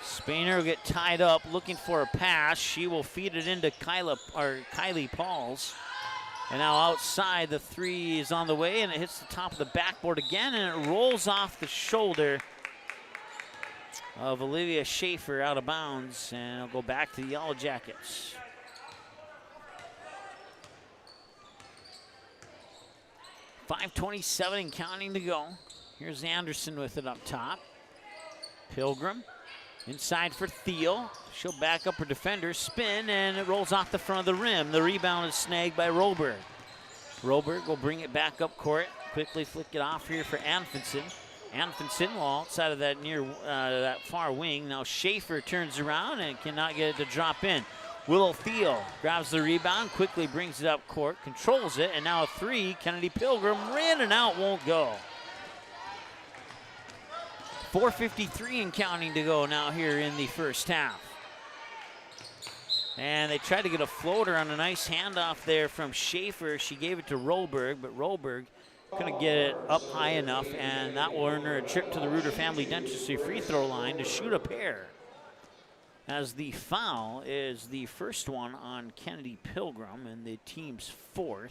Spainer will get tied up looking for a pass. She will feed it into Kylie Pauls. And now outside, the 3 is on the way, and it hits the top of the backboard again, and it rolls off the shoulder of Olivia Schaefer out of bounds, and it'll go back to the Yellow Jackets. .527 and counting to go. Here's Anderson with it up top. Pilgrim inside for Thiel. She'll back up her defender, spin, and it rolls off the front of the rim. The rebound is snagged by Roberg. Roberg will bring it back up court. Quickly flick it off here for Anfinson. Anfinson will outside of that that far wing. Now Schaefer turns around and cannot get it to drop in. Willow Thiel grabs the rebound, quickly brings it up court, controls it, and now a 3. Kennedy Pilgrim ran and out, won't go. 4:53 and counting to go now here in the first half. And they tried to get a floater on a nice handoff there from Schaefer. She gave it to Roberg, but Roberg couldn't get it up high enough, and that will earn her a trip to the Reuter Family Dentistry free throw line to shoot a pair. As the foul is the first one on Kennedy Pilgrim and the team's 4th.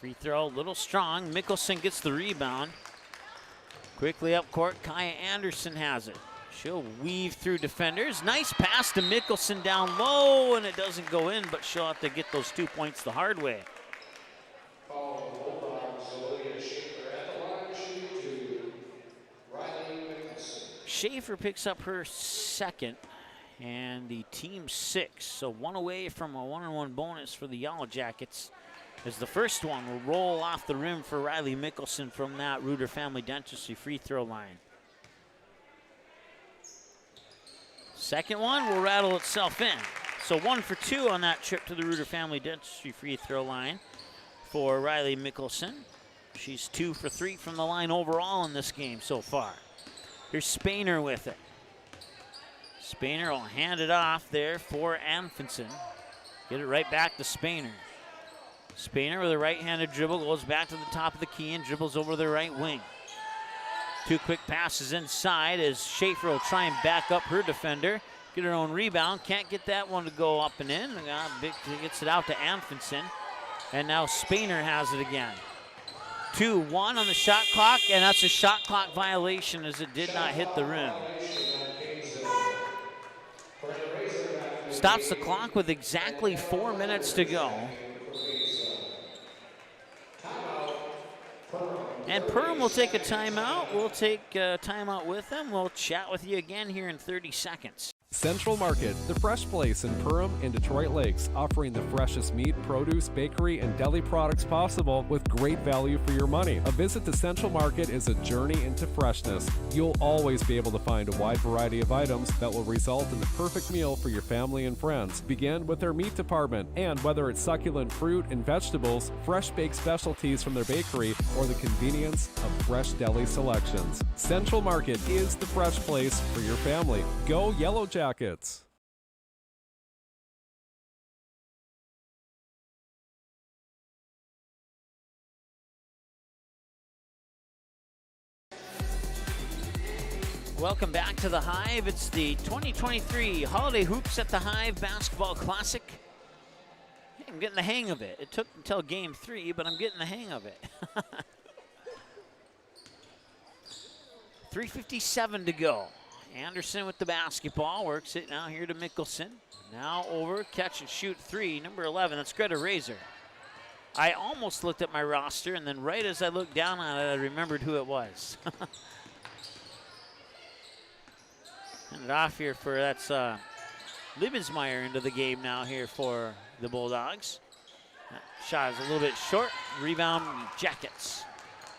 Free throw, a little strong. Mickelson gets the rebound. Quickly up court, Kaya Anderson has it. She'll weave through defenders. Nice pass to Mickelson down low, and it doesn't go in, but she'll have to get those 2 points the hard way. Schaefer picks up her second, and the team 6. So one away from a 1-on-1 bonus for the Yellow Jackets, as the first one will roll off the rim for Riley Mickelson from that Reuter Family Dentistry free throw line. Second one will rattle itself in. So 1 for 2 on that trip to the Reuter Family Dentistry free throw line for Riley Mickelson. She's 2 for 3 from the line overall in this game so far. Here's Spainer with it. Spainer will hand it off there for Anfinson. Get it right back to Spainer. Spainer with a right-handed dribble goes back to the top of the key and dribbles over the right wing. 2 quick passes inside as Schaefer will try and back up her defender. Get her own rebound. Can't get that one to go up and in. Gets it out to Anfinson. And now Spainer has it again. 2-1 on the shot clock, and that's a shot clock violation as it did not hit the rim. Stops the clock with exactly 4 minutes to go. And Perham will take a timeout. We'll take a timeout with them. We'll chat with you again here in 30 seconds. Central Market, the fresh place in Perham and Detroit Lakes, offering the freshest meat, produce, bakery, and deli products possible with great value for your money. A visit to Central Market is a journey into freshness. You'll always be able to find a wide variety of items that will result in the perfect meal for your family and friends. Begin with their meat department, and whether it's succulent fruit and vegetables, fresh baked specialties from their bakery, or the convenience of fresh deli selections, Central Market is the fresh place for your family. Go Yellow Jackets. Welcome back to the Hive. It's the 2023 Holiday Hoops at the Hive Basketball Classic. I'm getting the hang of it. It took until game 3, but I'm getting the hang of it. 3:57 to go. Anderson with the basketball, works it now here to Mickelson. Now over, catch and shoot 3, number 11, that's Greta Razor. I almost looked at my roster, and then right as I looked down on it, I remembered who it was. Hand it off here for, that's Lebensmeyer into the game now here for the Bulldogs. That shot is a little bit short, rebound Jackets.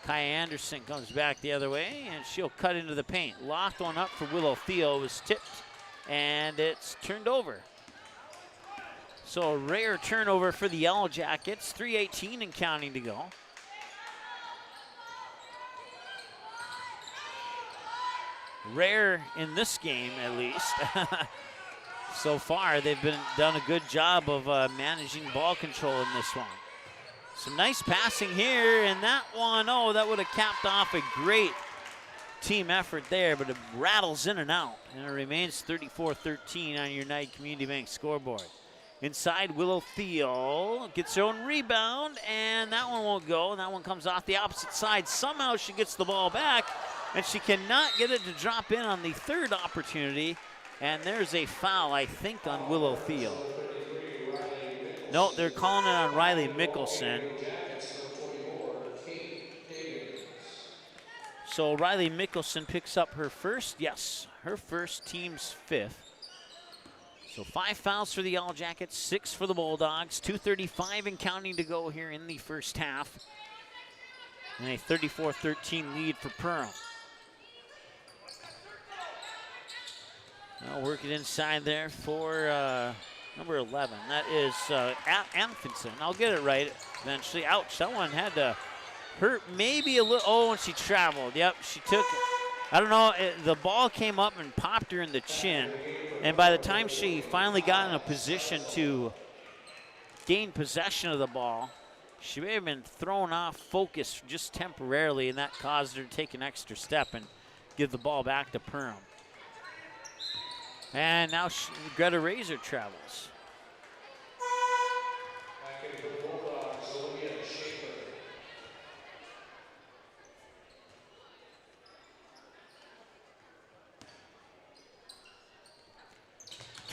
Kaya Anderson comes back the other way, and she'll cut into the paint. Locked one up for Willow Theo, was tipped, and it's turned over. So a rare turnover for the Yellow Jackets, 3:18 and counting to go. Rare in this game, at least. So far, they've done a good job of managing ball control in this one. Some nice passing here, and that one, oh, that would have capped off a great team effort there, but it rattles in and out, and it remains 34-13 on your United Community Bank scoreboard. Inside, Willow Theo gets her own rebound, and that one won't go, and that one comes off the opposite side. Somehow she gets the ball back, and she cannot get it to drop in on the third opportunity, and there's a foul, I think, on Willow Theo. No, they're calling it on Riley Mickelson. So Riley Mickelson picks up her first, yes, her first, team's 5th. So 5 fouls for the Yellow Jackets, 6 for the Bulldogs, 2:35 and counting to go here in the first half. And a 34-13 lead for Perham. Now work it inside there for number 11. That is Anfinson. I'll get it right eventually. Ouch, that one had to hurt maybe a little. Oh, and she traveled. Yep, she took, I don't know, the ball came up and popped her in the chin. And by the time she finally got in a position to gain possession of the ball, she may have been thrown off focus just temporarily, and that caused her to take an extra step and give the ball back to Perham. And now Greta Razor travels.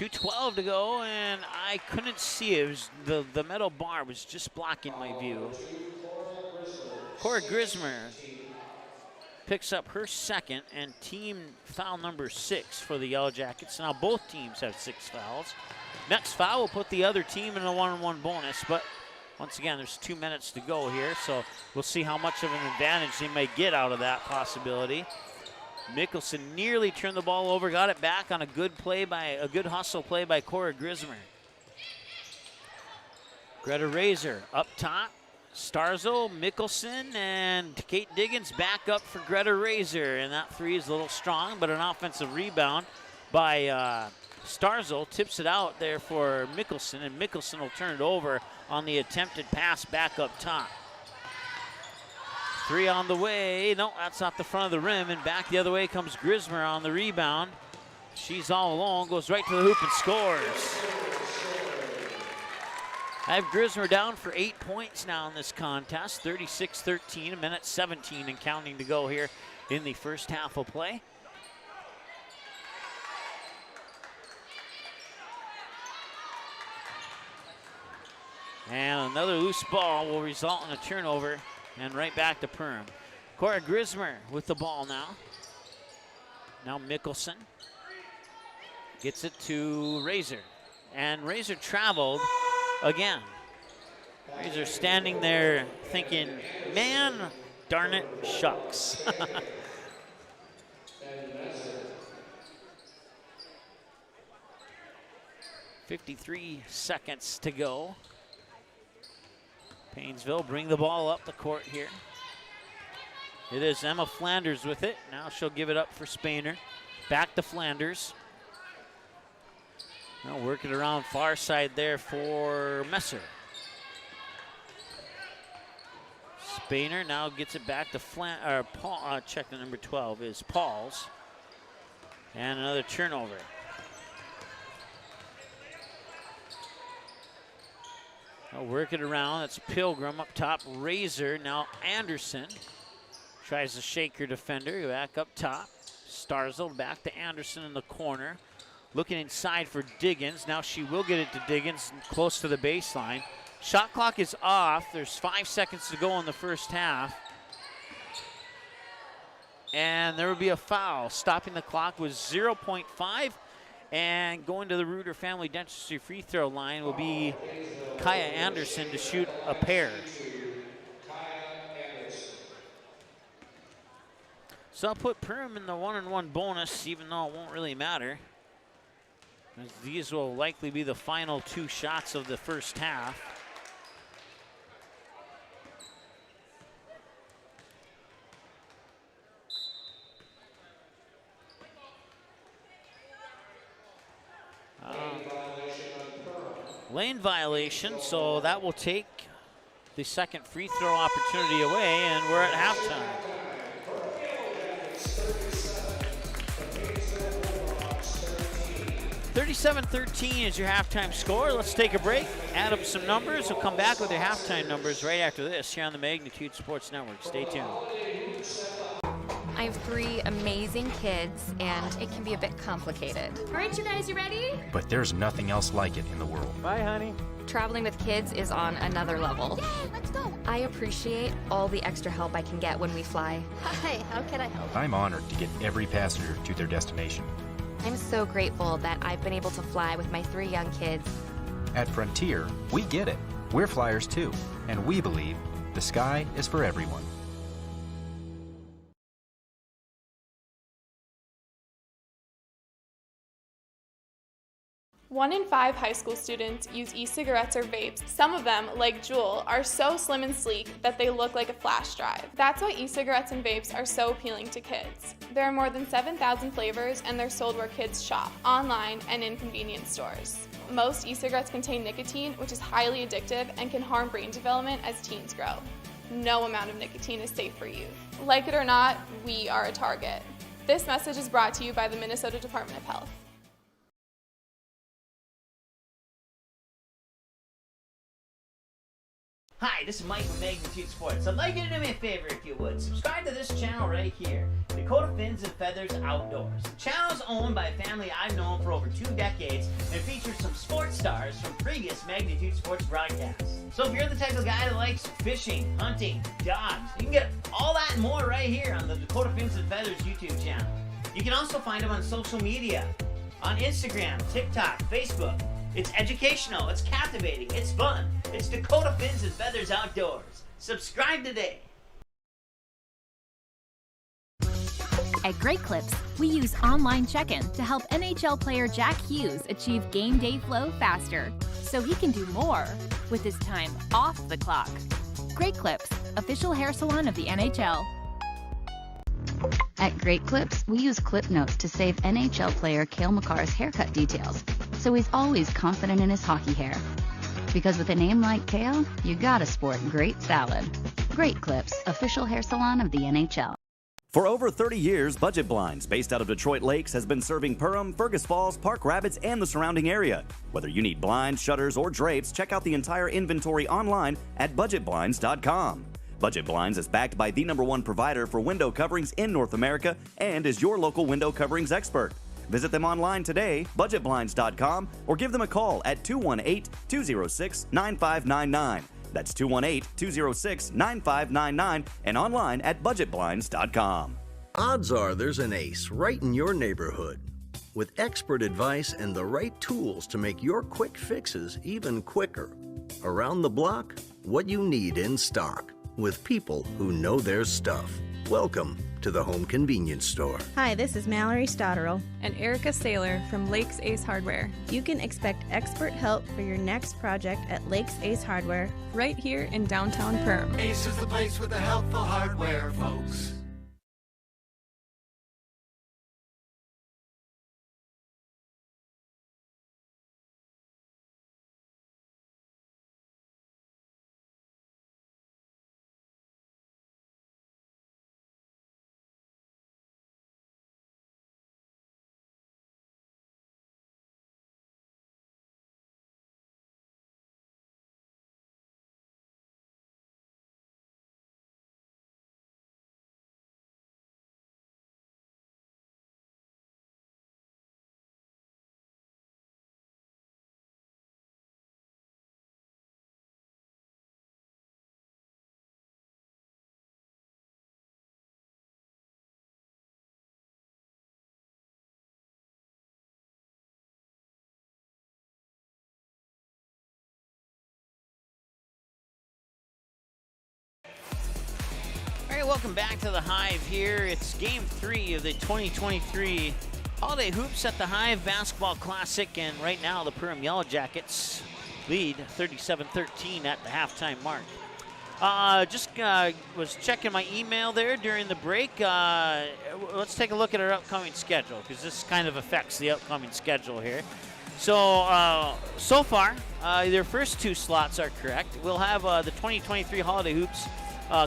2:12 to go, and I couldn't see it. It was the metal bar was just blocking my view. Cora Grismer picks up her second and team foul number 6 for the Yellow Jackets. Now both teams have 6 fouls. Next foul will put the other team in a 1-on-1 bonus, but once again, there's 2 minutes to go here, so we'll see how much of an advantage they may get out of that possibility. Mickelson nearly turned the ball over, got it back on a good hustle play by Cora Grismer. Greta Razor up top. Starzo, Mickelson, and Kate Diggins back up for Greta Razor, and that 3 is a little strong, but an offensive rebound by Starzo tips it out there for Mickelson, and Mickelson will turn it over on the attempted pass back up top. 3 on the way. No, that's off the front of the rim, and back the other way comes Grismer on the rebound. She's all alone, goes right to the hoop and scores. I have Grismer down for 8 points now in this contest. 36-13, a minute 17 and counting to go here in the first half of play. And another loose ball will result in a turnover, and right back to Perham. Cora Grismer with the ball now. Now Mickelson gets it to Razor, and Razor traveled again. Razor standing there thinking, man, darn it, shucks. 53 seconds to go. Paynesville bring the ball up the court here. It is Emma Flanders with it. Now she'll give it up for Spainer. Back to Flanders. Now working around far side there for Messer. Spainer now gets it back to Paul. Check the number 12 is Paul's. And another turnover. Now work it around. It's Pilgrim up top. Razor. Now Anderson tries to shake her defender. Back up top. Starzel back to Anderson in the corner. Looking inside for Diggins. Now she will get it to Diggins close to the baseline. Shot clock is off. There's 5 seconds to go in the first half. And there will be a foul. Stopping the clock was 0.5. And going to the Reuter Family Dentistry free throw line will be Kaya Anderson to shoot a pair. So I'll put Perham in the 1-on-1 bonus, even though it won't really matter, as these will likely be the final 2 shots of the first half. Lane violation, so that will take the second free throw opportunity away, and we're at halftime. $37-13 is your halftime score. Let's take a break, add up some numbers. We'll come back with your halftime numbers right after this here on the Magnitude Sports Network. Stay tuned. I have 3 amazing kids, and it can be a bit complicated. All right, you guys, you ready? But there's nothing else like it in the world. Bye, honey. Traveling with kids is on another level. Yay, let's go. I appreciate all the extra help I can get when we fly. Hi, how can I help? I'm honored to get every passenger to their destination. I'm so grateful that I've been able to fly with my 3 young kids. At Frontier, we get it. We're flyers too, and we believe the sky is for everyone. One in 5 high school students use e-cigarettes or vapes. Some of them, like Juul, are so slim and sleek that they look like a flash drive. That's why e-cigarettes and vapes are so appealing to kids. There are more than 7,000 flavors, and they're sold where kids shop, online and in convenience stores. Most e-cigarettes contain nicotine, which is highly addictive and can harm brain development as teens grow. No amount of nicotine is safe for youth. Like it or not, we are a target. This message is brought to you by the Minnesota Department of Health. Hi, this is Mike from Magnitude Sports. I'd like you to do me a favor if you would. Subscribe to this channel right here, Dakota Fins and Feathers Outdoors. The channel is owned by a family I've known for over 2 decades and features some sports stars from previous Magnitude Sports broadcasts. So if you're the type of guy that likes fishing, hunting, dogs, you can get all that and more right here on the Dakota Fins and Feathers YouTube channel. You can also find them on social media, on Instagram, TikTok, Facebook. It's educational, it's captivating, it's fun. It's Dakota Fins and Feathers Outdoors. Subscribe today. At Great Clips, we use online check-in to help NHL player Jack Hughes achieve game day flow faster, so he can do more with his time off the clock. Great Clips, official hair salon of the NHL. At Great Clips, we use clip notes to save NHL player Cale Makar's haircut details, so he's always confident in his hockey hair. Because with a name like Cale, you gotta sport great salad. Great Clips, official hair salon of the NHL. For over 30 years, Budget Blinds, based out of Detroit Lakes, has been serving Perham, Fergus Falls, Park Rapids, and the surrounding area. Whether you need blinds, shutters, or drapes, check out the entire inventory online at budgetblinds.com. Budget Blinds is backed by the #1 provider for window coverings in North America and is your local window coverings expert. Visit them online today, budgetblinds.com, or give them a call at 218-206-9599. That's 218-206-9599 and online at budgetblinds.com. Odds are there's an ace right in your neighborhood. With expert advice and the right tools to make your quick fixes even quicker. Around the block, what you need in stock. With people who know their stuff. Welcome to the Home Convenience Store. Hi, this is Mallory Stotterell and Erica Saylor from Lakes Ace Hardware. You can expect expert help for your next project at Lakes Ace Hardware right here in downtown Perham. Ace is the place with the helpful hardware, folks. All right, welcome back to the Hive here. It's Game 3 of the 2023 Holiday Hoops at the Hive Basketball Classic, and right now the Perham Yellow Jackets lead 37-13 at the halftime mark. Was checking my email there during the break. Let's take a look at our upcoming schedule, because this kind of affects the upcoming schedule here. So far, their first 2 slots are correct. We'll have the 2023 Holiday Hoops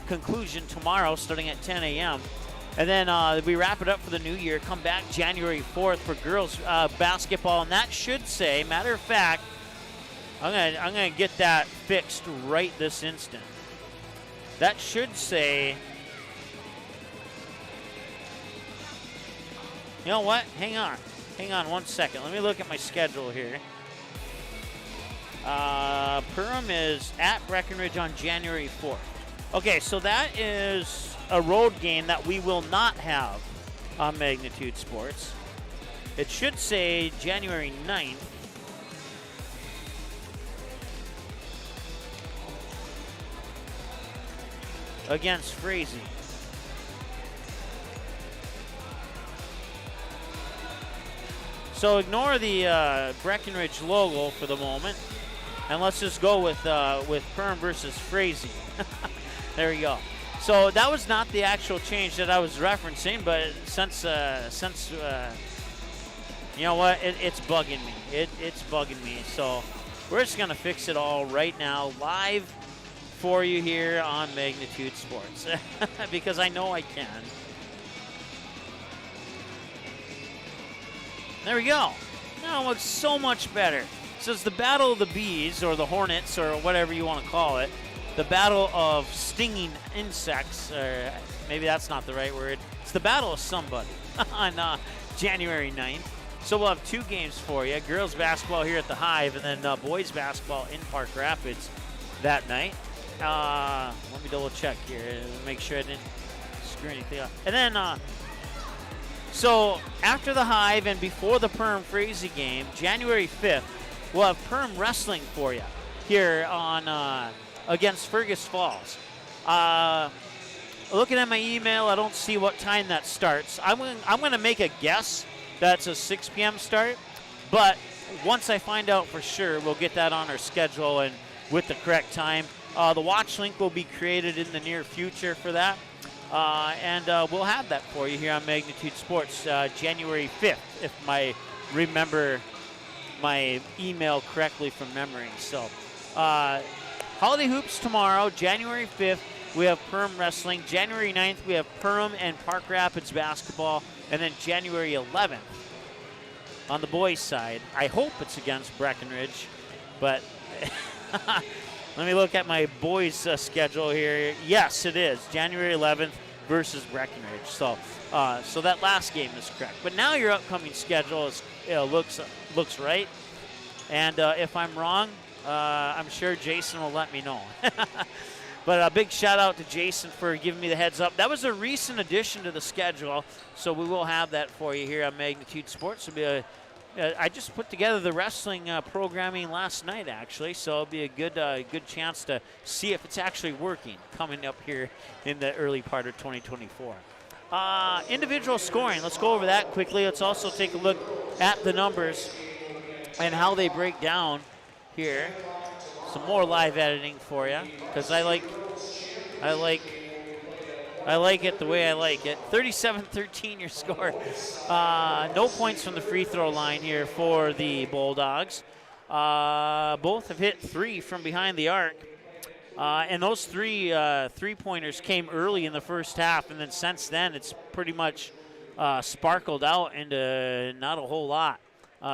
conclusion tomorrow starting at 10 a.m. And then we wrap it up for the new year, come back January 4th for girls basketball. And that should say, matter of fact, I'm gonna get that fixed right this instant. That should say, you know what? Hang on 1 second. Let me look at my schedule here. Perham is at Breckenridge on January 4th. Okay, so that is a road game that we will not have on Magnitude Sports. It should say January 9th. Against Frazee. So ignore the Breckenridge logo for the moment, and let's just go with Perham versus Frazee. There we go. So that was not the actual change that I was referencing, but since you know what, it's bugging me. It's bugging me. So we're just gonna fix it all right now, live for you here on Magnitude Sports, because I know I can. There we go. Now it looks so much better. So it's the Battle of the Bees, or the Hornets, or whatever you want to call it. the battle of stinging insects, or maybe that's not the right word. It's the battle of somebody on January 9th. So we'll have 2 games for you. Girls basketball here at the Hive, and then boys basketball in Park Rapids that night. Let me double check here and make sure I didn't screw anything up. And then, so after the Hive and before the Perham Frazee game, January 5th, we'll have Perham wrestling for you here on against Fergus Falls. Looking at my email, I don't see what time that starts. I'm going to make a guess that's a 6 p.m. start, but once I find out for sure, we'll get that on our schedule and with the correct time. The watch link will be created in the near future for that, and we'll have that for you here on Magnitude Sports January 5th, if I remember my email correctly from memory. So, Holiday Hoops tomorrow, January 5th. We have Perham Wrestling. January 9th, we have Perham and Park Rapids basketball. And then January 11th, on the boys' side, I hope it's against Breckenridge, but let me look at my boys' schedule here. Yes, it is. January 11th versus Breckenridge. So that last game is correct. But now your upcoming schedule looks right. And if I'm wrong, I'm sure Jason will let me know. But a big shout out to Jason for giving me the heads up. That was a recent addition to the schedule, so we will have that for you here on Magnitude Sports. I just put together the wrestling programming last night, actually, so it'll be a good chance to see if it's actually working coming up here in the early part of 2024. Individual scoring, let's go over that quickly. Let's also take a look at the numbers and how they break down here. Some more live editing for you, because I like it the way I like it. 37-13 your score. No points from the free throw line here for the Bulldogs. Both have hit 3 from behind the arc. And those 3 three-pointers came early in the first half, and then since then it's pretty much sparkled out into not a whole lot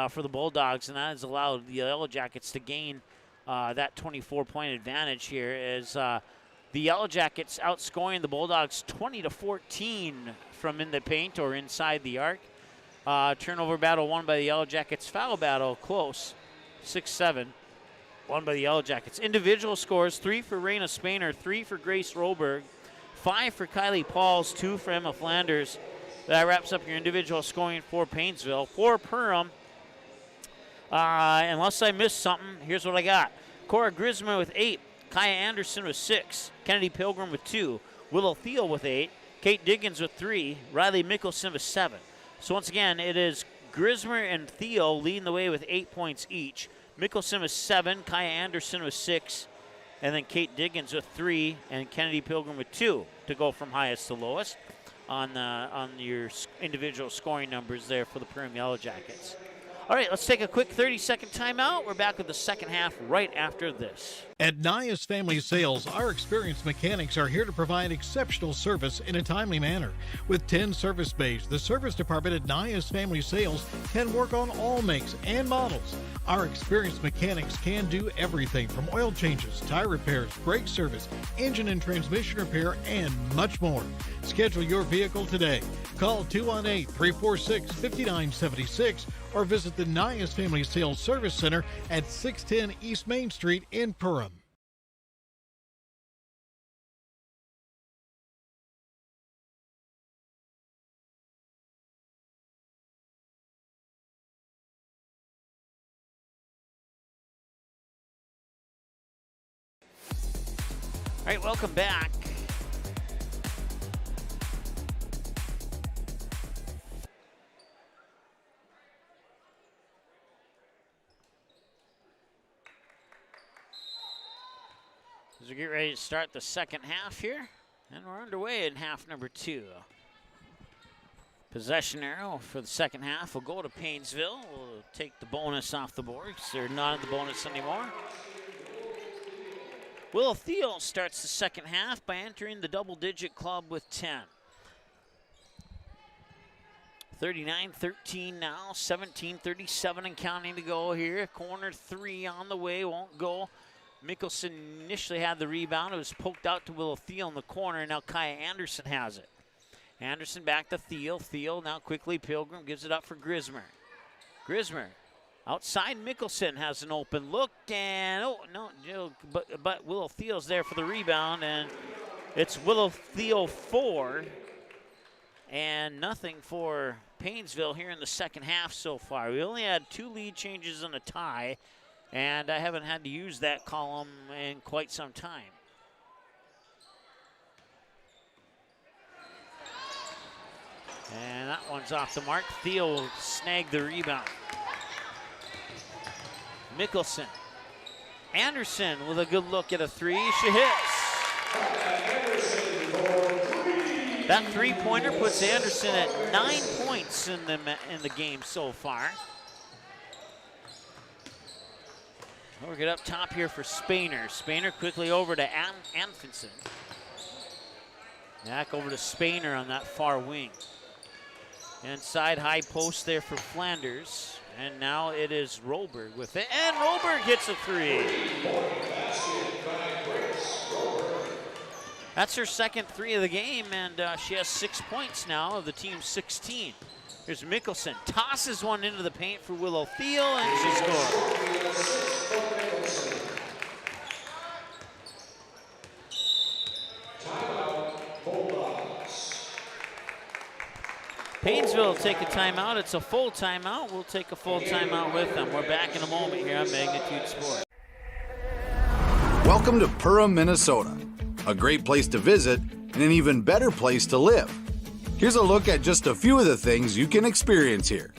for the Bulldogs, and that has allowed the Yellow Jackets to gain that 24-point advantage here as the Yellow Jackets outscoring the Bulldogs 20-14 from in the paint or inside the arc. Turnover battle won by the Yellow Jackets. Foul battle close, 6-7, won by the Yellow Jackets. Individual scores, 3 for Raina Spainer, 3 for Grace Roberg, 5 for Kylie Pauls, 2 for Emma Flanders. That wraps up your individual scoring for Paynesville. For Perham, unless I missed something, here's what I got. Cora Grismer with 8. Kaya Anderson with 6. Kennedy Pilgrim with 2. Willow Thiel with 8. Kate Diggins with 3. Riley Mickelson with 7. So once again, it is Grismer and Thiel leading the way with 8 points each. Mickelson with 7. Kaya Anderson with 6. And then Kate Diggins with 3. And Kennedy Pilgrim with 2 to go from highest to lowest on your individual scoring numbers there for the Perham Yellow Jackets. All right, let's take a quick 30-second timeout. We're back with the second half right after this. At Nias Family Sales, our experienced mechanics are here to provide exceptional service in a timely manner. With 10 service bays, the service department at Nias Family Sales can work on all makes and models. Our experienced mechanics can do everything from oil changes, tire repairs, brake service, engine and transmission repair, and much more. Schedule your vehicle today. Call 218-346-5976 or visit the Nias Family Sales Service Center at 610 East Main Street in Perham. All right, welcome back. As we get ready to start the second half here, and we're underway in half number 2. Possession arrow for the second half will go to Paynesville. We'll take the bonus off the board because they're not in the bonus anymore. Willow Thiel starts the second half by entering the double-digit club with 10. 39-13 now, 17-37 and counting to go here. Corner 3 on the way, won't go. Mickelson initially had the rebound. It was poked out to Willow Thiel in the corner. Now Kaya Anderson has it. Anderson back to Thiel. Thiel now quickly. Pilgrim gives it up for Grismer. Grismer outside. Mickelson has an open look. And, oh, no, but Willow Thiel's there for the rebound. And it's Willow Thiel 4. And nothing for Paynesville here in the second half so far. We only had 2 lead changes and a tie. And I haven't had to use that column in quite some time. And that one's off the mark. Thiel will snag the rebound. Mickelson. Anderson with a good look at a 3. She hits. That 3-pointer puts Anderson at 9 points in the game so far. We'll get up top here for Spainer. Spainer quickly over to Anfinson. Back over to Spainer on that far wing. Inside high post there for Flanders. And now it is Roberg with it. And Roberg hits a 3. That's her second 3 of the game, and she has 6 points now of the team's 16. Here's Mickelson, tosses one into the paint for Willow Thiel, and she scores. Paynesville will take a timeout. It's a full timeout. We'll take a full timeout with them. We're back in a moment here on Magnitude Sports. Welcome to Perham, Minnesota. A great place to visit and an even better place to live. Here's a look at just a few of the things you can experience here.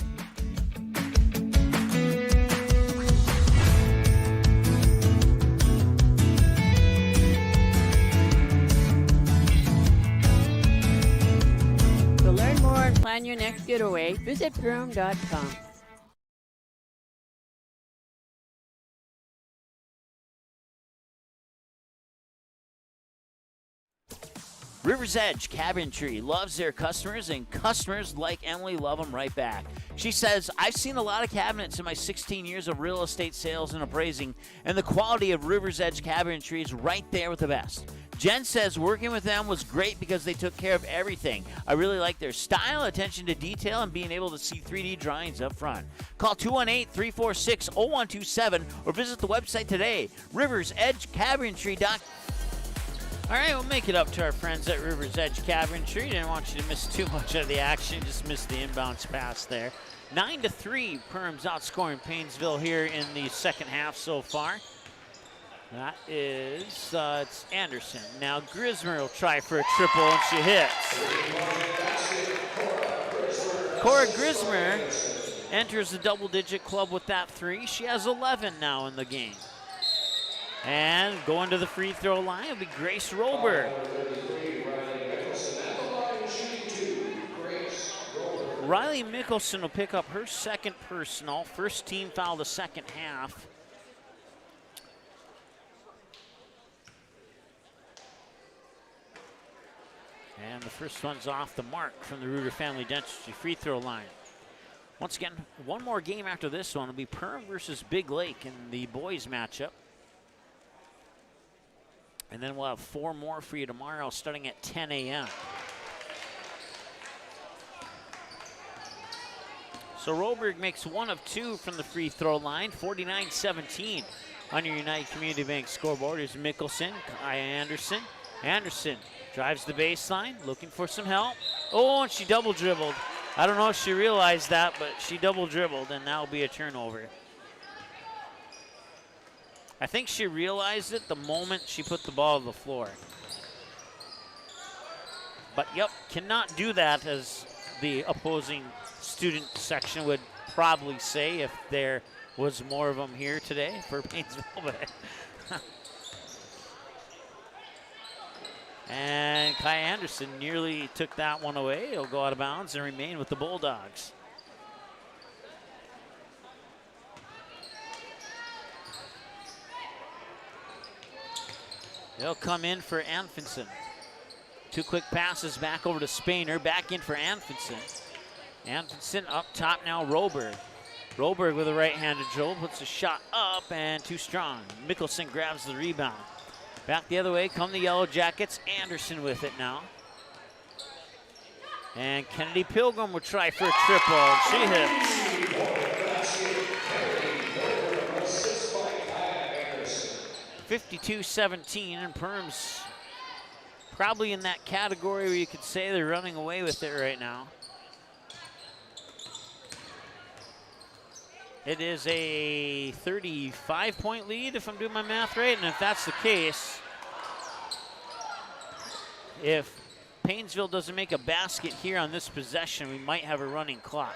To learn more and plan your next getaway, visit Perham.com. River's Edge Cabinetry loves their customers, and customers like Emily love them right back. She says, I've seen a lot of cabinets in my 16 years of real estate sales and appraising, and the quality of River's Edge Cabinetry is right there with the best. Jen says working with them was great because they took care of everything. I really like their style, attention to detail, and being able to see 3D drawings up front. Call 218-346-0127 or visit the website today, riversedgecabinetry.com. All right, we'll make it up to our friends at River's Edge Cabinetry. Didn't want you to miss too much of the action, just missed the inbounds pass there. 9-3, Perham's outscoring Paynesville here in the second half so far. That is, it's Anderson. Now Grismer will try for a triple, and she hits. Cora Grismer enters the double-digit club with that 3. She has 11 now in the game. And going to the free throw line will be Grace Roberg. Riley Mickelson will pick up her second personal. First team foul the second half. And the first one's off the mark from the Reuter Family Dentistry free throw line. Once again, one more game after this one will be Perham versus Big Lake in the boys matchup. And then we'll have 4 more for you tomorrow starting at 10 a.m. So Roberg makes 1 of 2 from the free throw line, 49-17 on your United Community Bank scoreboard. Here's Mickelson, Kaya Anderson. Anderson drives the baseline, looking for some help. Oh, and she double dribbled. I don't know if she realized that, but she double dribbled, and that'll be a turnover. I think she realized it the moment she put the ball on the floor. But, yep, cannot do that, as the opposing student section would probably say if there was more of them here today for Paynesville. And Kai Anderson nearly took that one away. He'll go out of bounds and remain with the Bulldogs. They'll come in for Anfinson. 2 quick passes back over to Spainer. Back in for Anfinson. Anfinson up top now, Roberg. Roberg with a right-handed dribble, puts a shot up and too strong. Mickelson grabs the rebound. Back the other way come the Yellow Jackets. Anderson with it now. And Kennedy Pilgrim will try for a triple. She hits. 52-17, and Perham's probably in that category where you could say they're running away with it right now. It is a 35-point lead, if I'm doing my math right, and if that's the case, if Paynesville doesn't make a basket here on this possession, we might have a running clock.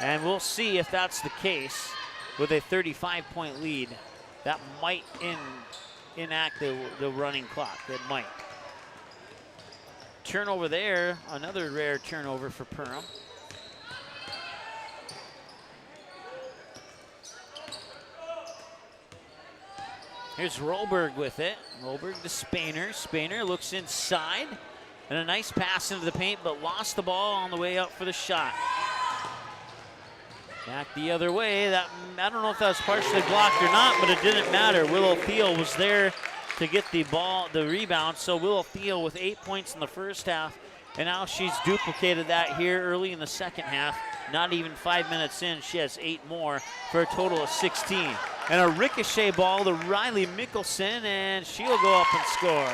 And we'll see if that's the case with a 35-point lead. That might enact the running clock. It might. Turnover there, another rare turnover for Perham. Here's Rolberg with it. Rolberg to Spainer. Spainer looks inside. And a nice pass into the paint, but lost the ball on the way up for the shot. Back the other way. I don't know if that was partially blocked or not, but it didn't matter. Willow Thiel was there to get the rebound. So Willow Thiel with 8 points in the first half, and now she's duplicated that here early in the second half. Not even 5 minutes in, she has 8 more for a total of 16. And a ricochet ball to Riley Mickelson, and she'll go up and score.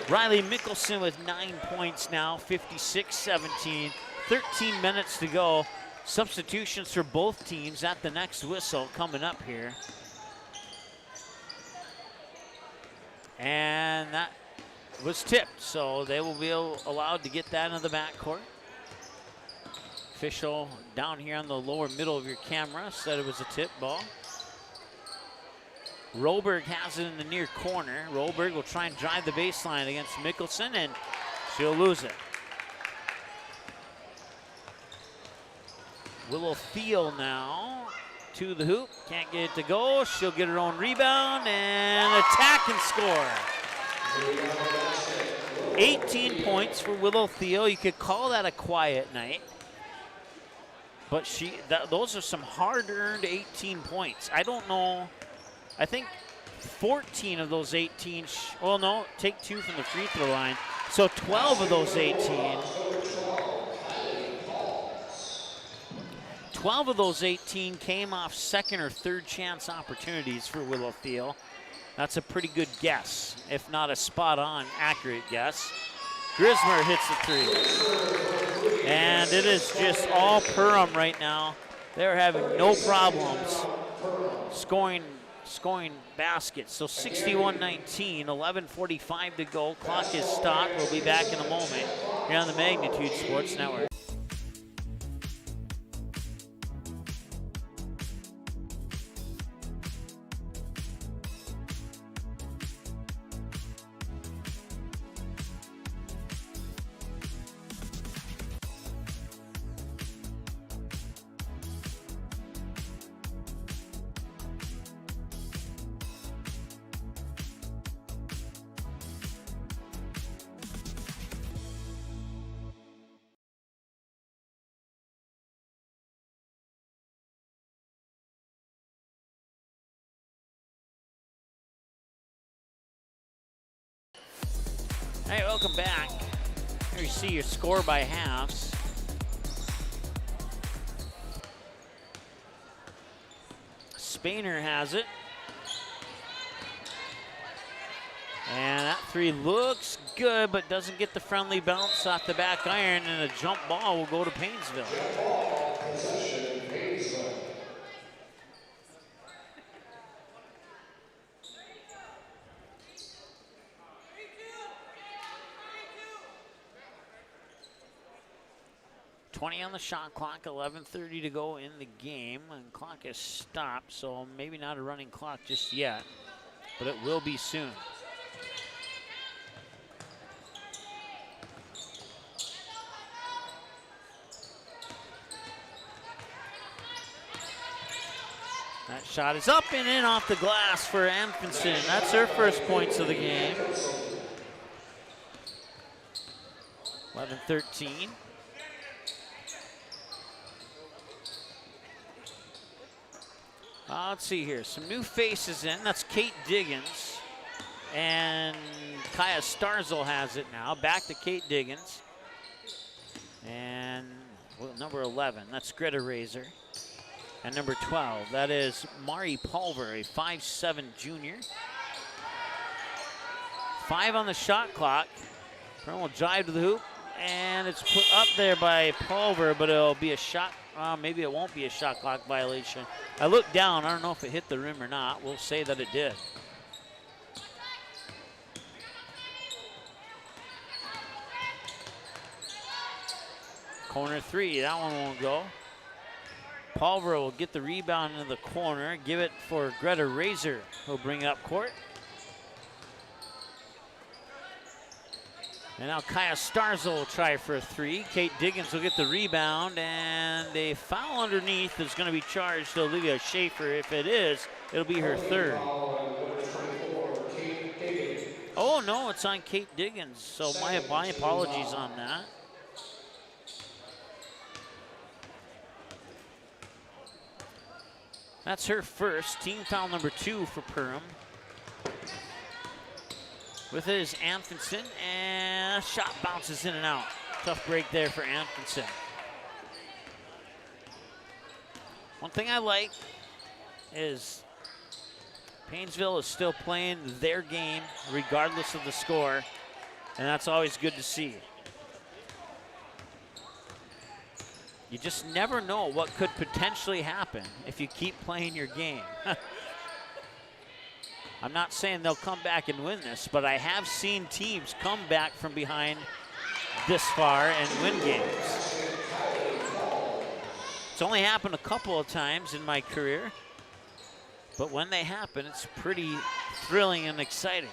Riley Mickelson with 9 points now, 56-17. 13 minutes to go. Substitutions for both teams at the next whistle coming up here. And that was tipped, so they will be allowed to get that into the backcourt. Official down here on the lower middle of your camera said it was a tip ball. Rolberg has it in the near corner. Rolberg will try and drive the baseline against Mickelson, and she'll lose it. Willow Thiel now to the hoop. Can't get it to go. She'll get her own rebound and attack and score. 18 points for Willow Thiel. You could call that a quiet night. But those are some hard-earned 18 points. I don't know. I think 14 of those 18, well, no, take 2 from the free throw line. So 12 of those 18. 12 of those 18 came off second or third chance opportunities for Willow Thiel. That's a pretty good guess, if not a spot-on accurate guess. Grismer hits the 3. And it is just all Perham right now. They're having no problems scoring baskets. So 61-19, 11:45 to go. Clock is stopped. We'll be back in a moment here on the Magnitude Sports Network. Hey, welcome back. Here you see your score by halves. Spainer has it. And that 3 looks good, but doesn't get the friendly bounce off the back iron, and a jump ball will go to Paynesville. 20 on the shot clock, 11:30 to go in the game, and clock is stopped, so maybe not a running clock just yet, but it will be soon. That shot is up and in off the glass for Amkinson. That's her first points of the game. 11-13. Let's see here. Some new faces in. That's Kate Diggins. And Kaya Starzel has it now. Back to Kate Diggins. And number 11, that's Greta Razor. And number 12, that is Mari Pulver, a 5'7" junior. 5 on the shot clock. Perham will drive to the hoop. And it's put up there by Pulver, but it'll be a shot. Maybe it won't be a shot clock violation. I looked down. I don't know if it hit the rim or not. We'll say that it did. Corner 3, that one won't go. Pulver will get the rebound into the corner, give it for Greta Razor, who'll bring it up court. And now Kaya Starzel will try for a 3. Kate Diggins will get the rebound, and a foul underneath is going to be charged to Olivia Schaefer. If it is, it'll be her 3rd. Oh, no, it's on Kate Diggins, so my apologies on that. That's her first, team foul number 2 for Perham. With it is Anfinson, and shot bounces in and out. Tough break there for Anfinson. One thing I like is Paynesville is still playing their game regardless of the score, and that's always good to see. You just never know what could potentially happen if you keep playing your game. I'm not saying they'll come back and win this, but I have seen teams come back from behind this far and win games. It's only happened a couple of times in my career, but when they happen, it's pretty thrilling and exciting.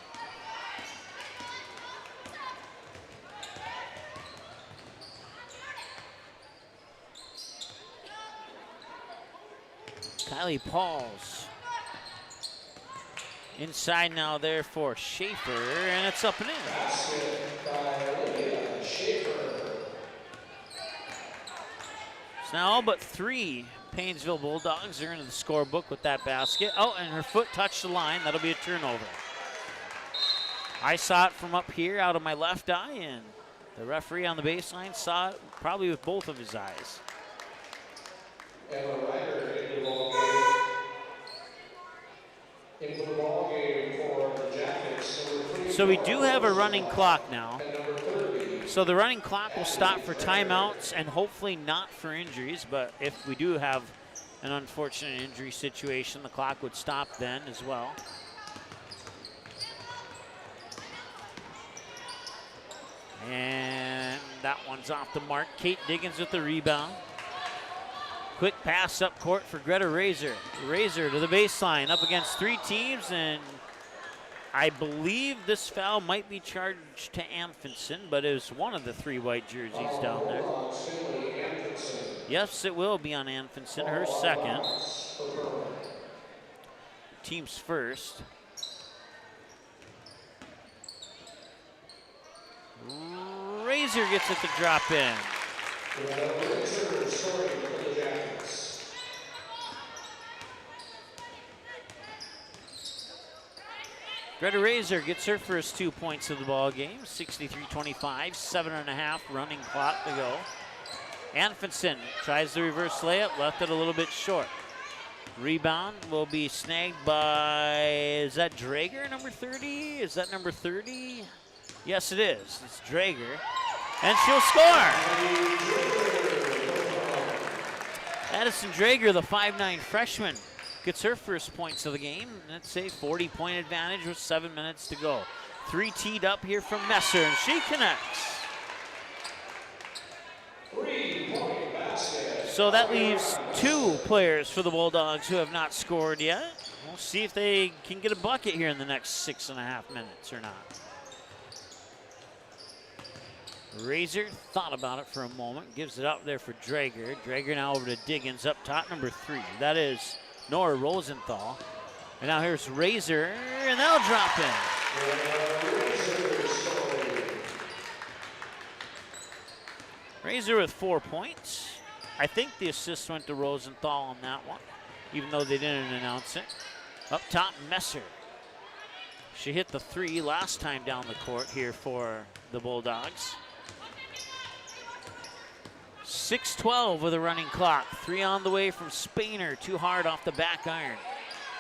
Kylie Pauls. Inside now there for Schaefer, and it's up and in. It's now all but 3 Paynesville Bulldogs are into the scorebook with that basket. Oh, and her foot touched the line. That'll be a turnover. I saw it from up here out of my left eye, and the referee on the baseline saw it probably with both of his eyes. Into the ball game for the Jackets. So we do have a running clock now. So the running clock will stop for timeouts and hopefully not for injuries, but if we do have an unfortunate injury situation, the clock would stop then as well. And that one's off the mark. Kate Diggins with the rebound. Quick pass up court for Greta Razor. Razor to the baseline, up against 3 teams, and I believe this foul might be charged to Anfinson, but it was one of the 3 white jerseys down there. Yes, it will be on Anfinson, her 2nd. Team's first. Razor gets it to drop in. Greta Razor gets her first 2 points of the ball game. 63-25, 7.5 running clock to go. Anfinson tries the reverse layup, left it a little bit short. Rebound will be snagged by, is that Drager, number 30? Is that number 30? Yes, it is. It's Drager. And she'll score. Addison Drager, the 5'9" freshman, gets her first points of the game. That's a 40-point advantage with 7 minutes to go. 3 teed up here from Messer, and she connects. 3-point basket. So that leaves 2 players for the Bulldogs who have not scored yet. We'll see if they can get a bucket here in the next 6.5 minutes or not. Razor thought about it for a moment, gives it up there for Drager. Drager now over to Diggins up top, number 3. That is Nora Rosenthal. And now here's Razor, and that'll drop in. Razor with 4 points. I think the assist went to Rosenthal on that one. even though they didn't announce it. Up top, Messer. She hit the 3 last time down the court here for the Bulldogs. 6:12 with a running clock. 3 on the way from Spainer. Too hard off the back iron.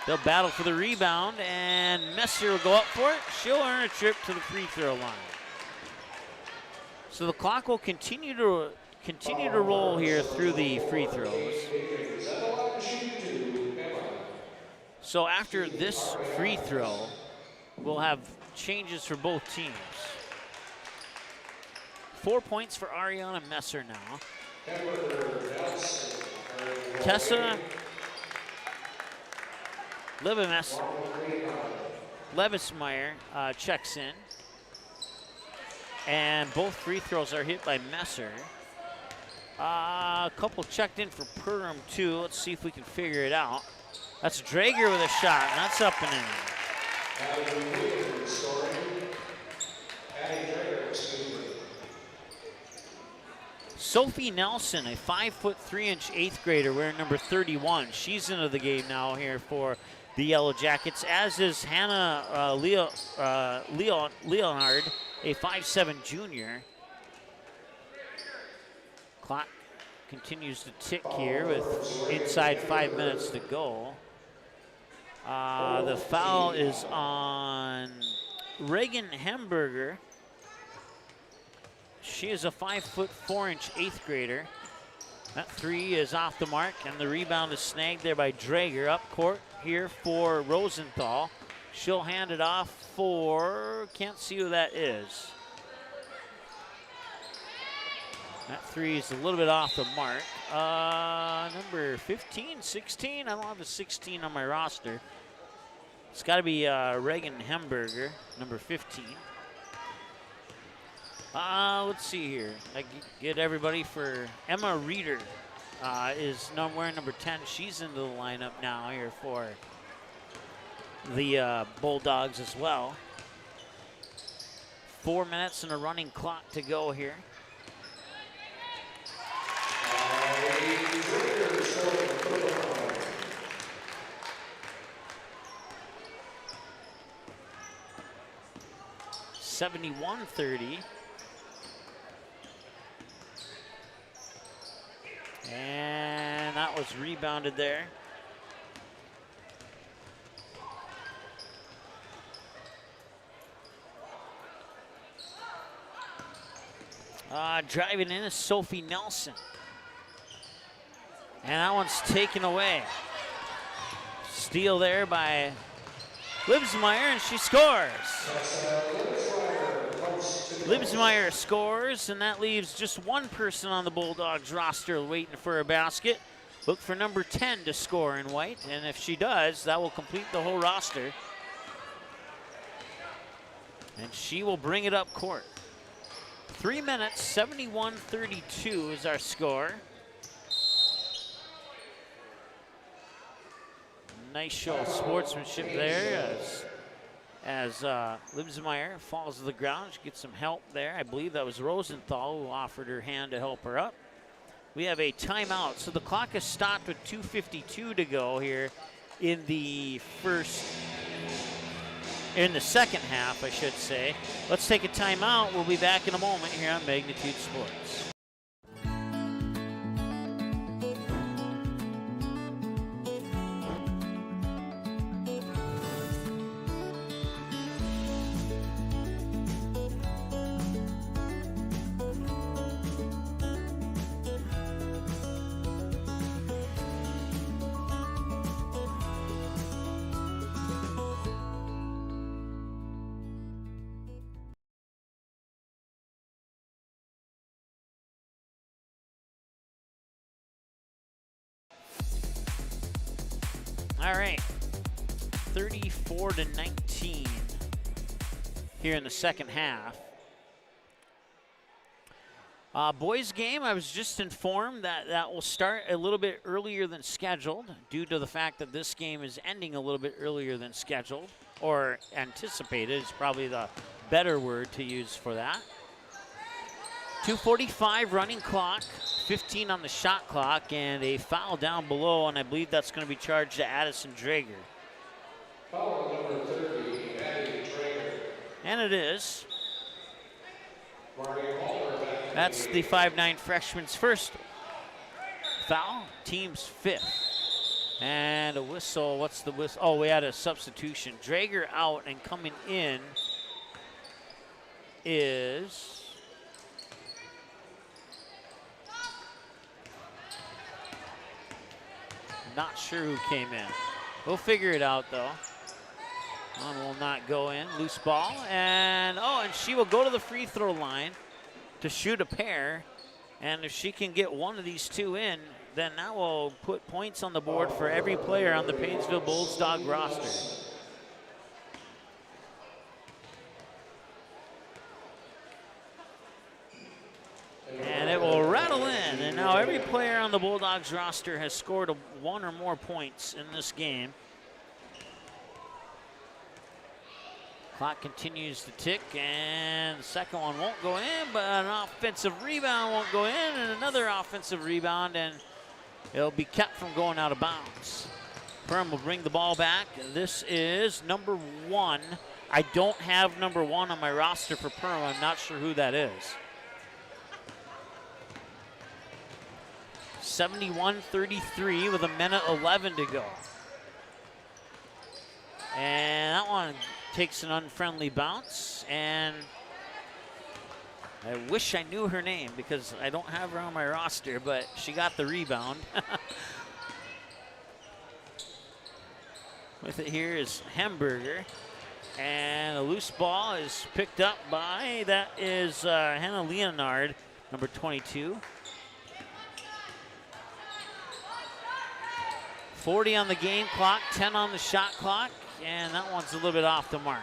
They'll battle for the rebound, and Messer will go up for it. She'll earn a trip to the free throw line. So the clock will continue to roll here through the free throws. So after this free throw, we'll have changes for both teams. 4 points for Ariana Messer now. Tessa Levismeyer checks in. And both free throws are hit by Messer. A couple checked in for Perham too. Let's see if we can figure it out. That's Drager with a shot, and that's up and in. Sophie Nelson, a 5'3" 8th grader wearing number 31. She's into the game now here for the Yellow Jackets, as is Hannah Leonard, a 5'7" junior. Clock continues to tick here with inside 5 minutes to go. The foul is on Reagan Hemberger. She is a 5'4" 8th grader. That 3 is off the mark, and the rebound is snagged there by Drager. Up court here for Rosenthal. She'll hand it off for, can't see who that is. That 3 is a little bit off the mark. Number 15, 16? I don't have a 16 on my roster. It's got to be Reagan Hemberger, number 15. Let's see here. I get everybody for Emma Reeder is wearing number 10. She's into the lineup now here for the Bulldogs as well. 4 minutes and a running clock to go here. (71-30). And that was rebounded there. Driving in is Sophie Nelson. And that one's taken away. Steal there by Libsmeyer, and she scores. Libsmeyer scores, and that leaves just one person on the Bulldogs roster waiting for a basket. Look for number 10 to score in white, and if she does, that will complete the whole roster. And she will bring it up court. 3 minutes, 71-32 is our score. Nice show of sportsmanship there as Libsmeyer falls to the ground. She gets some help there. I believe that was Rosenthal who offered her hand to help her up. We have a timeout. So the clock is stopped with 2:52 to go here in the second half, I should say. Let's take a timeout. We'll be back in a moment here on Magnitude Sports. All right, 34-19 here in the second half. Boys game, I was just informed that will start a little bit earlier than scheduled due to the fact that this game is ending a little bit earlier than scheduled, or anticipated is probably the better word to use for that. 2:45 running clock, 15 on the shot clock, and a foul down below, and I believe that's going to be charged to Addison Drager. Foul number 30, Addie Drager. And it is. Marty Palmer back. That's the 5'9" freshman's first foul, team's fifth. And a whistle. What's the whistle? Oh, we had a substitution. Drager out, and coming in is not sure who came in. We'll figure it out though. One will not go in. Loose ball, and she will go to the free throw line to shoot a pair. And if she can get one of these two in, then that will put points on the board for every player on the Paynesville Bulldog roster. And it will rattle in, and now every player on the Bulldogs roster has scored one or more points in this game. Clock continues to tick, and the second one won't go in, but an offensive rebound won't go in, and another offensive rebound, and it'll be kept from going out of bounds. Perham will bring the ball back. This is number 1. I don't have number 1 on my roster for Perham. I'm not sure who that is. 71-33 with 1:11 to go. And that one takes an unfriendly bounce, and I wish I knew her name because I don't have her on my roster, but she got the rebound. With it here is Hamburger, and a loose ball is picked up by, that is Hannah Leonard, number 22. 40 on the game clock, 10 on the shot clock, and that one's a little bit off the mark.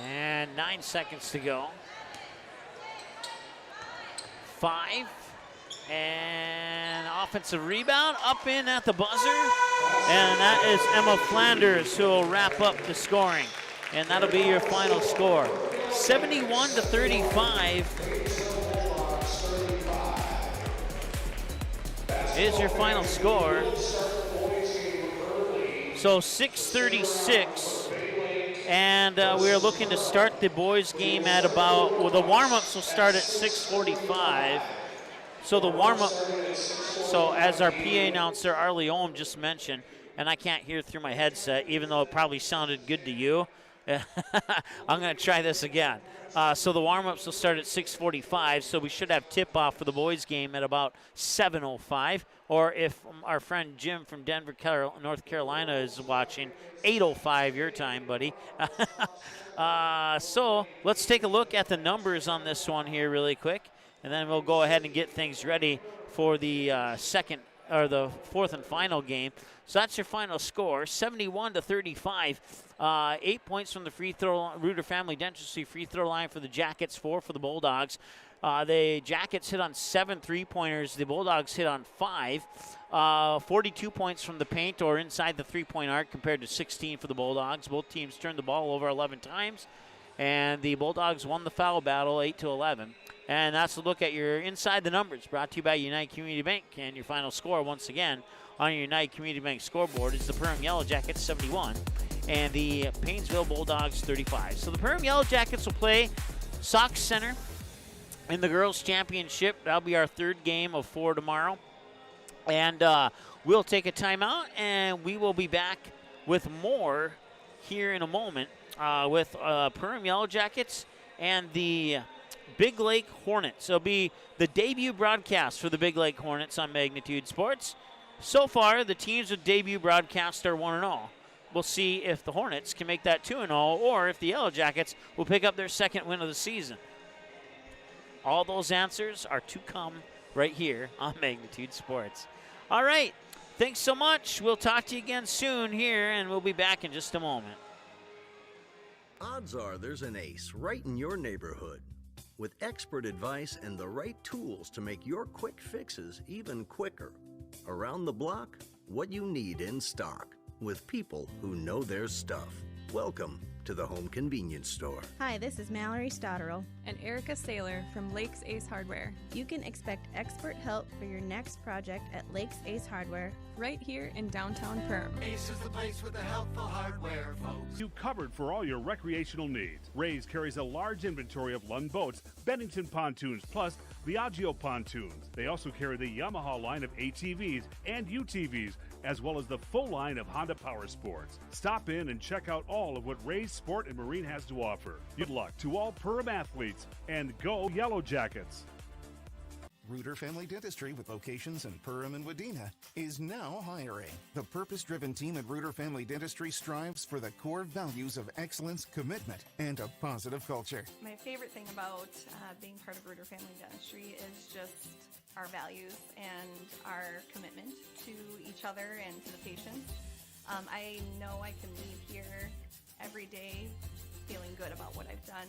And 9 seconds to go. 5. And offensive rebound up in at the buzzer. And that is Emma Flanders who will wrap up the scoring. And that'll be your final score. 71-35 is your final score. So 6:36. And we are looking to start the boys' game at about, well, the warm-ups will start at 6:45. So the warm-up, so as our PA announcer, Arlie Ohm, just mentioned, and I can't hear through my headset, even though it probably sounded good to you. I'm going to try this again. So the warm-ups will start at 6:45, so we should have tip-off for the boys' game at about 7:05. Or if our friend Jim from Denver, North Carolina is watching, 8:05 your time, buddy. So let's take a look at the numbers on this one here really quick, and then we'll go ahead and get things ready for the the fourth and final game. So that's your final score, 71-35. 8 points from the free throw, Reuter Family Dentistry free throw line for the Jackets, 4 for the Bulldogs. The Jackets hit on 7 3-pointers. The Bulldogs hit on 5. 42 points from the paint or inside the 3-point arc compared to 16 for the Bulldogs. Both teams turned the ball over 11 times. And the Bulldogs won the foul battle 8-11. And that's a look at your Inside the Numbers, brought to you by United Community Bank. And your final score, once again, on your United Community Bank scoreboard is the Perham Yellow Jackets 71 and the Paynesville Bulldogs 35. So the Perham Yellow Jackets will play Sauk Center in the girls' championship. That'll be our third game of 4 tomorrow. And we'll take a timeout, and we will be back with more here in a moment with Perham Yellow Jackets and the Big Lake Hornets. It'll be the debut broadcast for the Big Lake Hornets on Magnitude Sports. So far, the teams with debut broadcast are 1-0. We'll see if the Hornets can make that 2-0, or if the Yellow Jackets will pick up their second win of the season. All those answers are to come right here on Magnitude Sports. All right. Thanks so much. We'll talk to you again soon here, and we'll be back in just a moment. Odds are there's an ace right in your neighborhood. With expert advice and the right tools to make your quick fixes even quicker. Around the block, what you need in stock. With people who know their stuff. Welcome to the Home Convenience Store. Hi, this is Mallory Stotterell and Erica Saylor from Lakes Ace Hardware. You can expect expert help for your next project at Lakes Ace Hardware, right here in downtown Perham. Ace is the place with the helpful hardware, folks. You covered for all your recreational needs. Ray's carries a large inventory of Lund boats, Bennington pontoons, plus Viaggio pontoons. They also carry the Yamaha line of ATVs and UTVs, as well as the full line of Honda Power Sports. Stop in and check out all of what Ray's Sport and Marine has to offer. Good luck to all Perham athletes, and go Yellow Jackets! Reuter Family Dentistry, with locations in Perham and Wadena, is now hiring. The purpose-driven team at Reuter Family Dentistry strives for the core values of excellence, commitment, and a positive culture. My favorite thing about being part of Reuter Family Dentistry is just our values and our commitment to each other and to the patients. I know I can leave here every day feeling good about what I've done.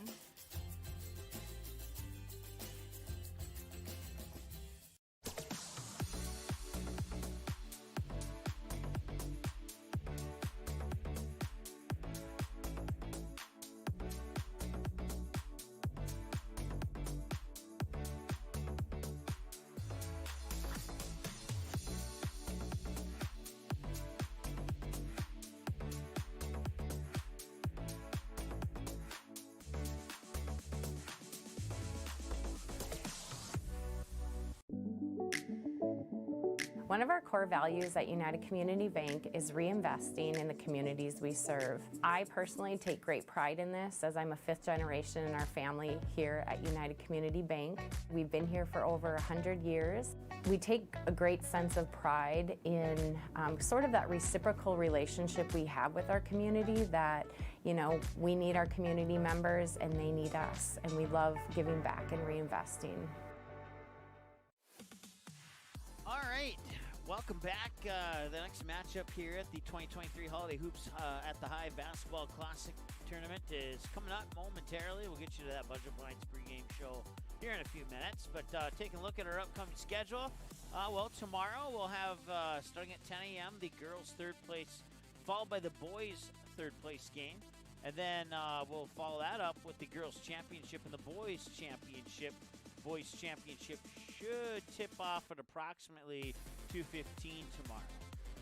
One of our core values at United Community Bank is reinvesting in the communities we serve. I personally take great pride in this, as I'm a fifth generation in our family here at United Community Bank. We've been here for over 100 years. We take a great sense of pride in sort of that reciprocal relationship we have with our community, that, you know, we need our community members and they need us, and we love giving back and reinvesting. All right, welcome back. The next matchup here at the 2023 Holiday Hoops at the Hive Basketball Classic Tournament is coming up momentarily. We'll get you to that Budget Blinds pregame show here in a few minutes. But taking a look at our upcoming schedule, well, tomorrow we'll have, starting at 10 a.m., the girls' third place, followed by the boys' third place game. And then we'll follow that up with the girls' championship and the boys' championship. Boys Championship should tip off at approximately 2:15 tomorrow.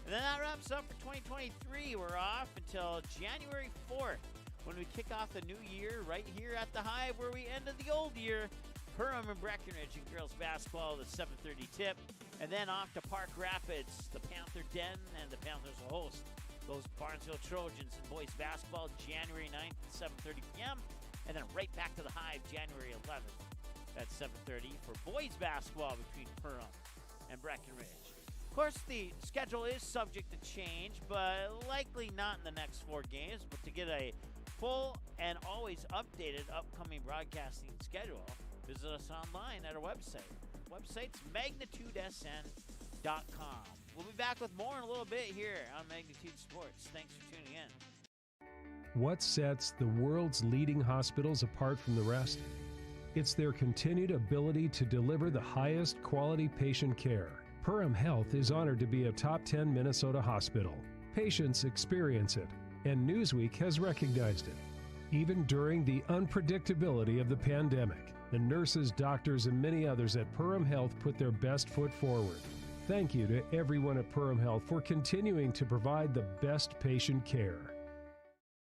And then that wraps up for 2023. We're off until January 4th when we kick off the new year right here at the Hive, where we ended the old year. Perham and Breckenridge in girls basketball, the 7:30 tip. And then off to Park Rapids, the Panther Den, and the Panthers will host those Barnesville Trojans in boys basketball January 9th at 7:30 p.m. And then right back to the Hive January 11th. At 7:30 for boys basketball between Perham and Breckenridge. Of course, the schedule is subject to change, but likely not in the next 4 games. But to get a full and always updated upcoming broadcasting schedule, visit us online at our website. Website's magnitudesn.com. We'll be back with more in a little bit here on Magnitude Sports. Thanks for tuning in. What sets the world's leading hospitals apart from the rest? It's their continued ability to deliver the highest quality patient care. Perham Health is honored to be a top 10 Minnesota hospital. Patients experience it, and Newsweek has recognized it. Even during the unpredictability of the pandemic, the nurses, doctors, and many others at Perham Health put their best foot forward. Thank you to everyone at Perham Health for continuing to provide the best patient care.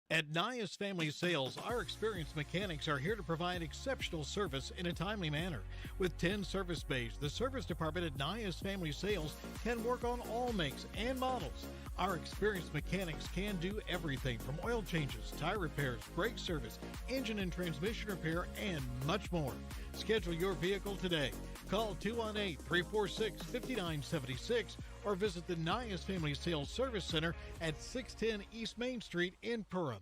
At Nias Family Sales, our experienced mechanics are here to provide exceptional service in a timely manner. With 10 service bays, the service department at Nias Family Sales can work on all makes and models. Our experienced mechanics can do everything from oil changes, tire repairs, brake service, engine and transmission repair, and much more. Schedule your vehicle today. Call 218-346-5976 or visit the Nias Family Sales Service Center at 610 East Main Street in Perham.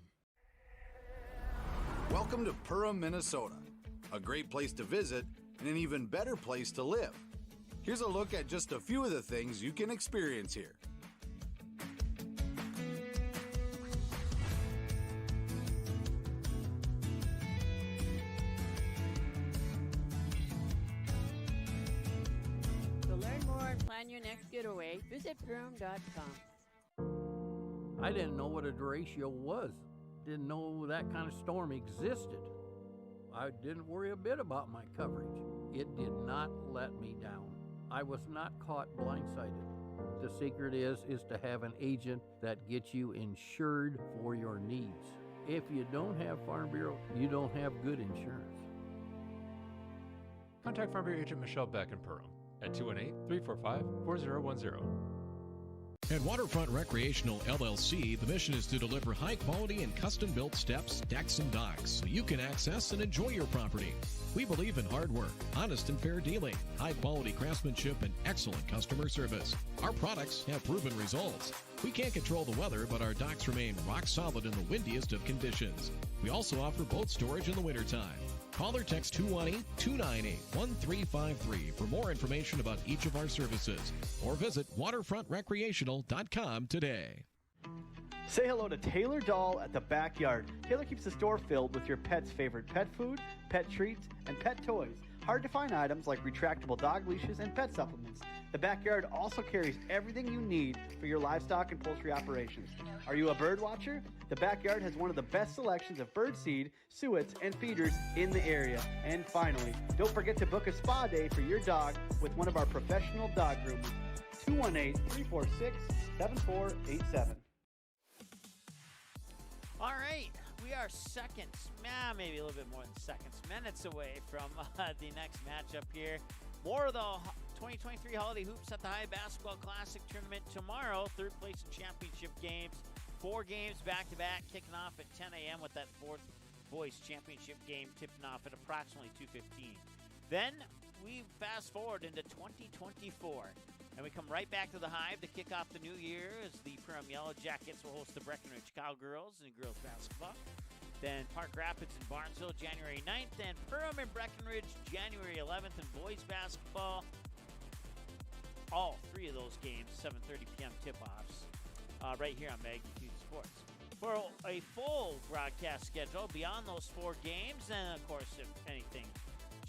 Welcome to Perham, Minnesota. A great place to visit and an even better place to live. Here's a look at just a few of the things you can experience here. To learn more and plan your next getaway, visit Perham.com. I didn't know what a derecho was. Didn't know that kind of storm existed. I didn't worry a bit about my coverage. It did not let me down. I was not caught blindsided. The secret is to have an agent that gets you insured for your needs. If you don't have Farm Bureau, you don't have good insurance. Contact Farm Bureau agent Michelle Beck in Perham at 218-345-4010. At Waterfront Recreational LLC, the mission is to deliver high-quality and custom-built steps, decks, and docks so you can access and enjoy your property. We believe in hard work, honest and fair dealing, high-quality craftsmanship, and excellent customer service. Our products have proven results. We can't control the weather, but our docks remain rock solid in the windiest of conditions. We also offer boat storage in the wintertime. Call or text 218-298-1353 for more information about each of our services, or visit waterfrontrecreational.com today. Say hello to Taylor Doll at the Backyard. Taylor keeps the store filled with your pet's favorite pet food, pet treats, and pet toys. Hard to find items like retractable dog leashes and pet supplements. The Backyard also carries everything you need for your livestock and poultry operations. Are you a bird watcher? The Backyard has one of the best selections of bird seed, suets, and feeders in the area. And finally, don't forget to book a spa day for your dog with one of our professional dog groomers. 218-346-7487. All right, we are seconds, maybe a little bit more than seconds, minutes away from the next matchup here. More of the 2023 Holiday Hoops at the Hive Basketball Classic Tournament tomorrow. Third place in championship games. 4 games back-to-back, kicking off at 10 a.m. with that fourth boys championship game tipping off at approximately 2:15. Then we fast forward into 2024. And we come right back to the Hive to kick off the new year as the Perham Yellow Jackets will host the Breckenridge Cowgirls in girls basketball. Then Park Rapids and Barnesville January 9th. And Perham and Breckenridge January 11th in boys basketball. All 3 of those games, 7:30 p.m. tip-offs, right here on Magnitude Sports. For a full broadcast schedule beyond those 4 games, and of course, if anything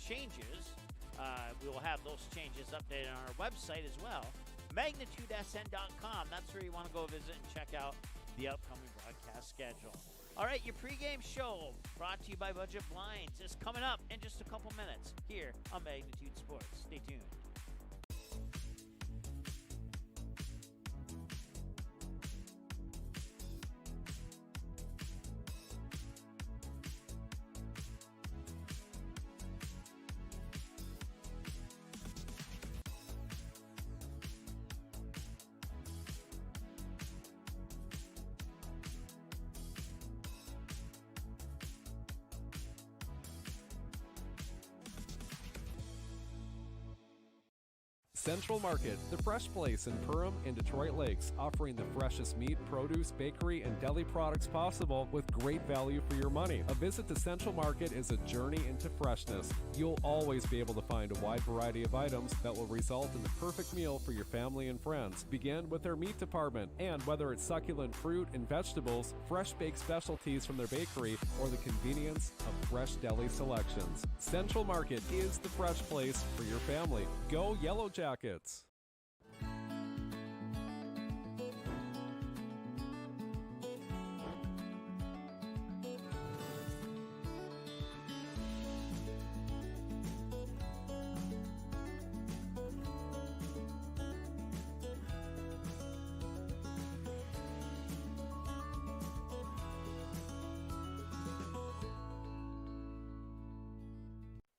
changes, we will have those changes updated on our website as well, magnitudesn.com. That's where you want to go visit and check out the upcoming broadcast schedule. All right, your pregame show brought to you by Budget Blinds is coming up in just a couple minutes here on Magnitude Sports. Stay tuned. Central Market, the fresh place in Perham and Detroit Lakes, offering the freshest meat, produce, bakery, and deli products possible with great value for your money. A visit to Central Market is a journey into freshness. You'll always be able to find a wide variety of items that will result in the perfect meal for your family and friends. Begin with their meat department, and whether it's succulent fruit and vegetables, fresh baked specialties from their bakery, or the convenience of fresh deli selections, Central Market is the fresh place for your family. Go Yellow Jackets!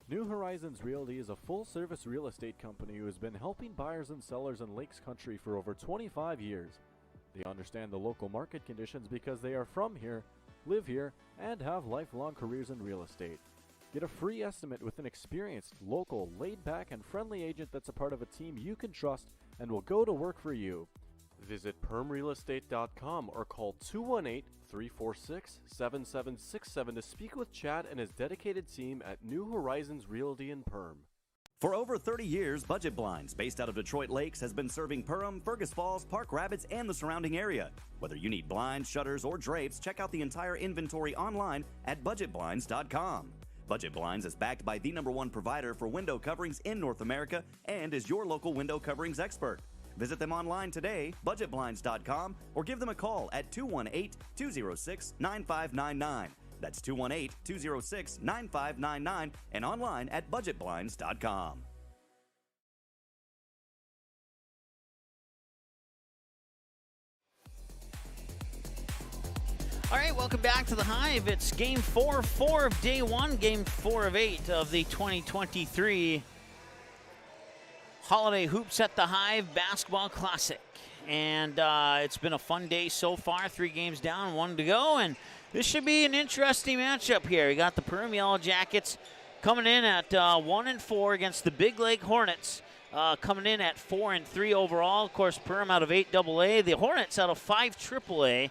New Horizons Realty is a full-service real estate company who has been helping buyers and sellers in Lakes Country for over 25 years. They understand the local market conditions because they are from here, live here, and have lifelong careers in real estate. Get a free estimate with an experienced, local, laid-back, and friendly agent that's a part of a team you can trust and will go to work for you. Visit permrealestate.com or call 218-346-7767 to speak with Chad and his dedicated team at New Horizons Realty in Perm. For over 30 years, Budget Blinds, based out of Detroit Lakes, has been serving Perham, Fergus Falls, Park Rapids, and the surrounding area. Whether you need blinds, shutters, or drapes, check out the entire inventory online at budgetblinds.com. Budget Blinds is backed by the #1 provider for window coverings in North America and is your local window coverings expert. Visit them online today, budgetblinds.com, or give them a call at 218-206-9599. That's 218-206-9599 and online at budgetblinds.com. All right, welcome back to the Hive. It's Game 4 of Day 1, Game 4 of 8 of the 2023 Holiday Hoops at the Hive Basketball Classic. And it's been a fun day so far. 3 games down, 1 to go, and this should be an interesting matchup here. We got the Perham Yellow Jackets coming in at 1-4 against the Big Lake Hornets, coming in at 4-3 overall. Of course, Perham out of 8 AA, the Hornets out of 5 AAA.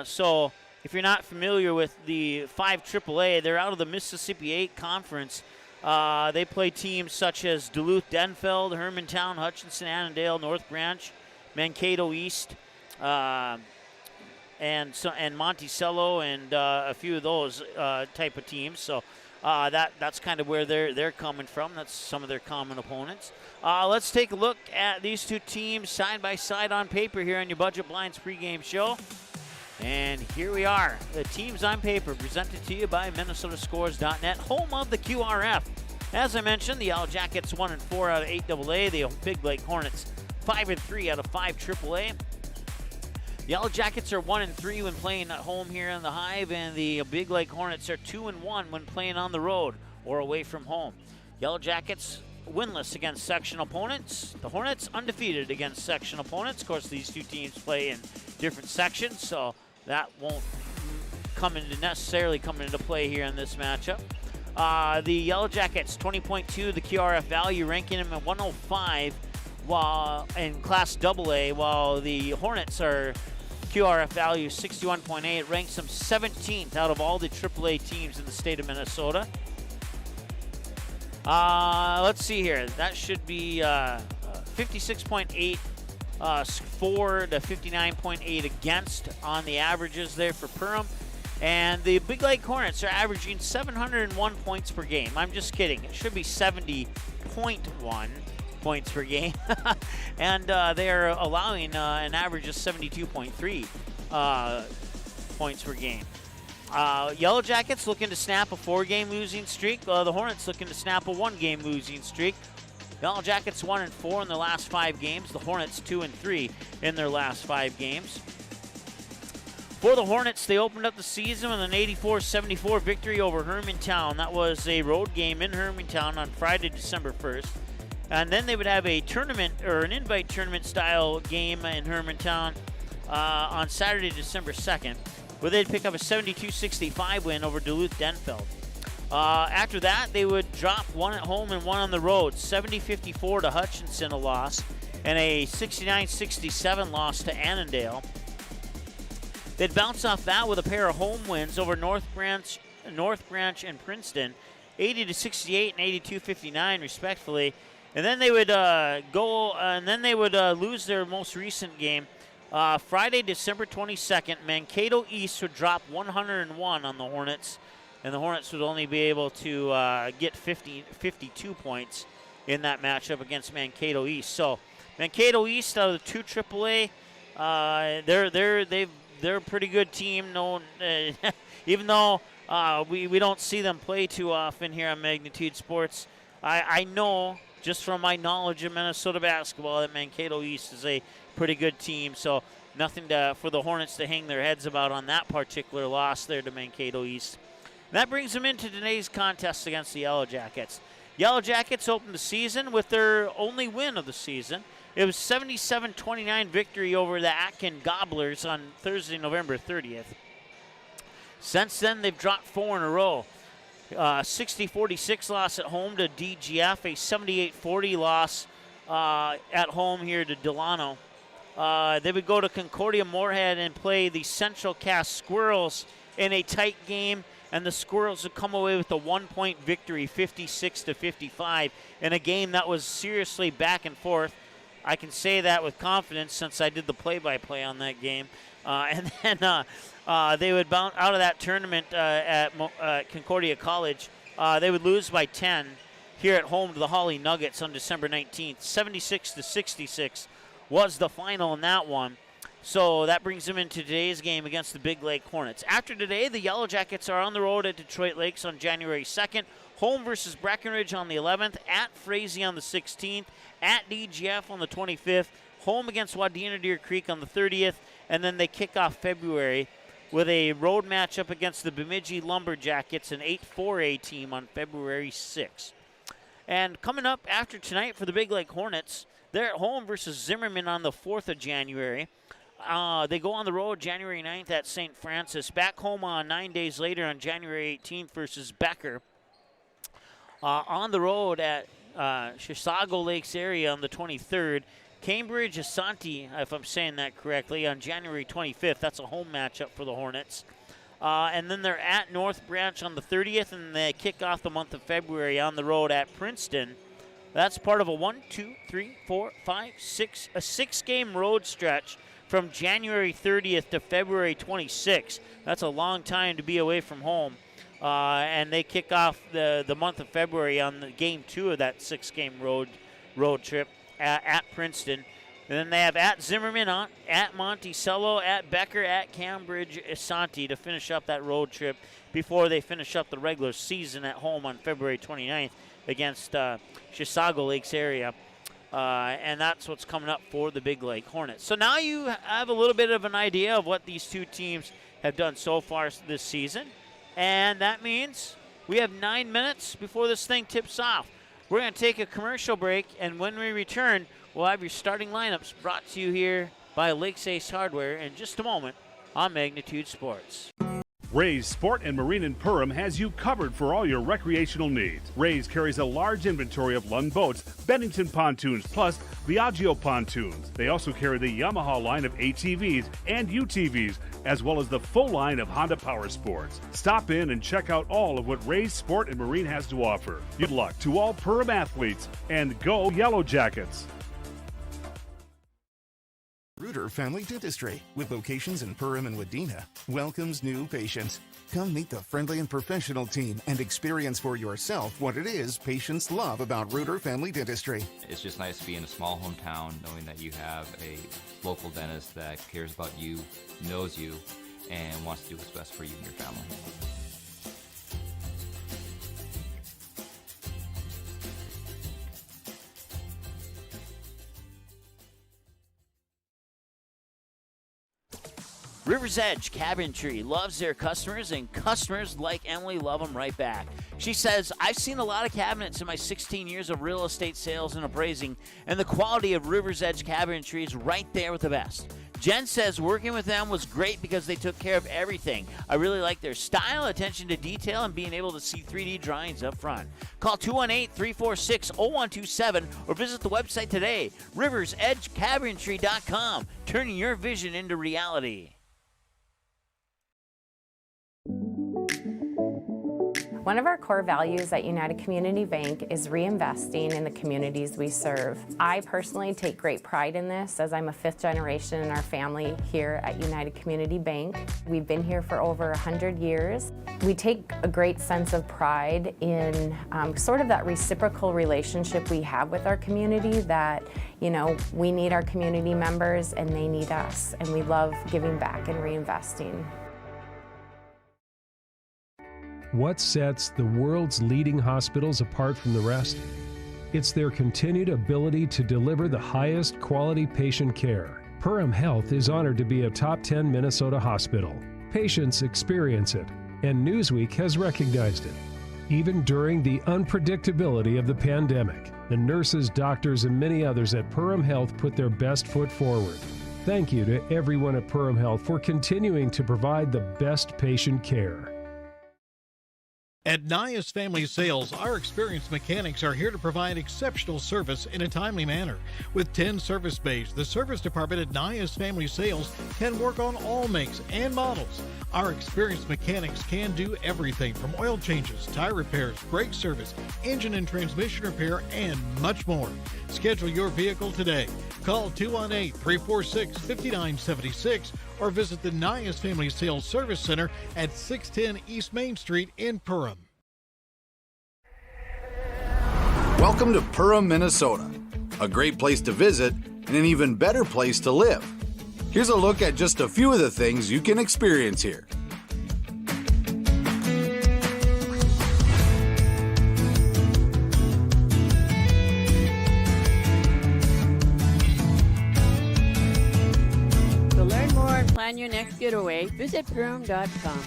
So if you're not familiar with the 5 AAA, they're out of the Mississippi 8 Conference. They play teams such as Duluth, Denfeld, Hermantown, Hutchinson, Annandale, North Branch, Mankato East, and Monticello, and a few of those type of teams. So that's kind of where they're coming from. That's some of their common opponents. Let's take a look at these two teams side by side on paper here on your Budget Blinds pregame show. And here we are, the teams on paper presented to you by MinnesotaScores.net, home of the QRF. As I mentioned, the Yellow Jackets 1-4 out of 8 AA, the Big Lake Hornets 5-3 out of 5 AAA. The Yellow Jackets are 1-3 when playing at home here in the Hive, and the Big Lake Hornets are 2-1 when playing on the road or away from home. Yellow Jackets winless against section opponents. The Hornets undefeated against section opponents. Of course, these two teams play in different sections, so that won't necessarily come into play here in this matchup. The Yellow Jackets 20.2, the QRF value, ranking them at 105 while in Class AA, while the Hornets are QRF value 61.8, ranks them 17th out of all the AAA teams in the state of Minnesota. Let's see here. That should be 56.8 for to 59.8 against on the averages there for Perham. And the Big Lake Hornets are averaging 701 points per game. I'm just kidding. It should be 70.1 points per game. And they are allowing an average of 72.3 points per game. Yellow Jackets looking to snap a 4-game losing streak. The Hornets looking to snap a 1-game losing streak. Yellow Jackets 1-4 in their last 5 games. The Hornets 2-3 in their last 5 games. For the Hornets, they opened up the season with an 84-74 victory over Hermantown. That was a road game in Hermantown on Friday, December 1st. And then they would have a tournament or an invite tournament style game in Hermantown on Saturday, December 2nd, where they'd pick up a 72-65 win over Duluth Denfeld. After that, they would drop 1 at home and 1 on the road, 70-54 to Hutchinson, a loss, and a 69-67 loss to Annandale. They'd bounce off that with a pair of home wins over North Branch and Princeton, 80-68 and 82-59 respectfully. And then they would lose their most recent game. Friday, December 22nd, Mankato East would drop 101 on the Hornets, and the Hornets would only be able to get 52 points in that matchup against Mankato East. So Mankato East out of the 2 AAA, they're a pretty good team. Even though we don't see them play too often here on Magnitude Sports, I know just from my knowledge of Minnesota basketball that Mankato East is a pretty good team. So nothing for the Hornets to hang their heads about on that particular loss there to Mankato East. And that brings them into today's contest against the Yellow Jackets. Yellow Jackets opened the season with their only win of the season. It was 77-29 victory over the Atkin Gobblers on Thursday, November 30th. Since then, they've dropped 4 in a row. 60-46 loss at home to DGF, a 78-40 loss at home here to Delano. They would go to Concordia Moorhead and play the Central Cass Squirrels in a tight game, and the Squirrels have come away with a 1-point victory, 56-55, in a game that was seriously back and forth. I can say that with confidence since I did the play-by-play on that game. And then they would bounce out of that tournament at Concordia College. They would lose by 10 here at home to the Holly Nuggets on December 19th. 76-66 was the final in that one. So that brings them into today's game against the Big Lake Hornets. After today, the Yellow Jackets are on the road at Detroit Lakes on January 2nd, home versus Breckenridge on the 11th, at Frazee on the 16th, at DGF on the 25th, home against Wadena Deer Creek on the 30th, and then they kick off February with a road matchup against the Bemidji Lumberjackets, an 8-4A team, on February 6th. And coming up after tonight for the Big Lake Hornets, they're at home versus Zimmerman on the 4th of January. They go on the road January 9th at St. Francis. Back home on 9 days later on January 18th versus Becker. On the road at Chisago Lakes area on the 23rd. Cambridge Asante, if I'm saying that correctly, on January 25th. That's a home matchup for the Hornets. And then they're at North Branch on the 30th, and they kick off the month of February on the road at Princeton. That's part of a 6-game road stretch from January 30th to February 26th. That's a long time to be away from home. And they kick off the month of February on the game 2 of that 6-game road trip at Princeton. And then they have at Zimmerman, at Monticello, at Becker, at Cambridge Asante to finish up that road trip before they finish up the regular season at home on February 29th against Chisago Lakes area. And that's what's coming up for the Big Lake Hornets. So now you have a little bit of an idea of what these two teams have done so far this season. And that means we have 9 minutes before this thing tips off. We're going to take a commercial break, and when we return, we'll have your starting lineups brought to you here by Lakes Ace Hardware in just a moment on Magnitude Sports. Ray's Sport and Marine in Perham has you covered for all your recreational needs. Ray's carries a large inventory of Lund boats, Bennington pontoons, plus Viaggio pontoons. They also carry the Yamaha line of ATVs and UTVs, as well as the full line of Honda Power Sports. Stop in and check out all of what Ray's Sport and Marine has to offer. Good luck to all Perham athletes, and go Yellow Jackets! Reuter Family Dentistry, with locations in Perham and Wadena, welcomes new patients. Come meet the friendly and professional team and experience for yourself what it is patients love about Reuter Family Dentistry. It's just nice to be in a small hometown knowing that you have a local dentist that cares about you, knows you, and wants to do what's best for you and your family. River's Edge Cabinetry loves their customers, and customers like Emily love them right back. She says, I've seen a lot of cabinets in my 16 years of real estate sales and appraising, and the quality of River's Edge Cabinetry is right there with the best. Jen says working with them was great because they took care of everything. I really like their style, attention to detail, and being able to see 3D drawings up front. Call 218-346-0127 or visit the website today, riversedgecabinetry.com, turning your vision into reality. One of our core values at United Community Bank is reinvesting in the communities we serve. I personally take great pride in this as I'm a 5th generation in our family here at United Community Bank. We've been here for over 100 years. We take a great sense of pride in sort of that reciprocal relationship we have with our community that, you know, we need our community members and they need us, and we love giving back and reinvesting. What sets the world's leading hospitals apart from the rest? It's their continued ability to deliver the highest quality patient care. Perham Health is honored to be a top 10 Minnesota hospital. Patients experience it, and Newsweek has recognized it. Even during the unpredictability of the pandemic, the nurses, doctors, and many others at Perham Health put their best foot forward. Thank you to everyone at Perham Health for continuing to provide the best patient care. At Nias Family Sales, our experienced mechanics are here to provide exceptional service in a timely manner. With 10 service bays, the service department at Nias Family Sales can work on all makes and models. Our experienced mechanics can do everything from oil changes, tire repairs, brake service, engine and transmission repair, and much more. Schedule your vehicle today. Call 218-346-5976 or visit the Nias Family Sales Service Center at 610 East Main Street in Perham. Welcome to Perham, Minnesota, a great place to visit and an even better place to live. Here's a look at just a few of the things you can experience here. To learn more and plan your next getaway, visit Perham.com.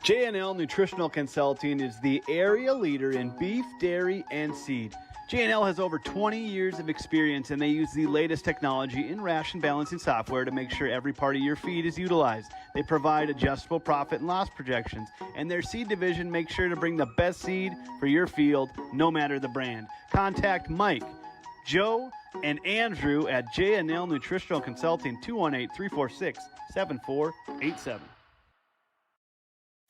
J&L Nutritional Consulting is the area leader in beef, dairy, and seed. J&L has over 20 years of experience, and they use the latest technology in ration balancing software to make sure every part of your feed is utilized. They provide adjustable profit and loss projections, and their seed division makes sure to bring the best seed for your field, no matter the brand. Contact Mike, Joe, and Andrew at J&L Nutritional Consulting, 218-346-7487.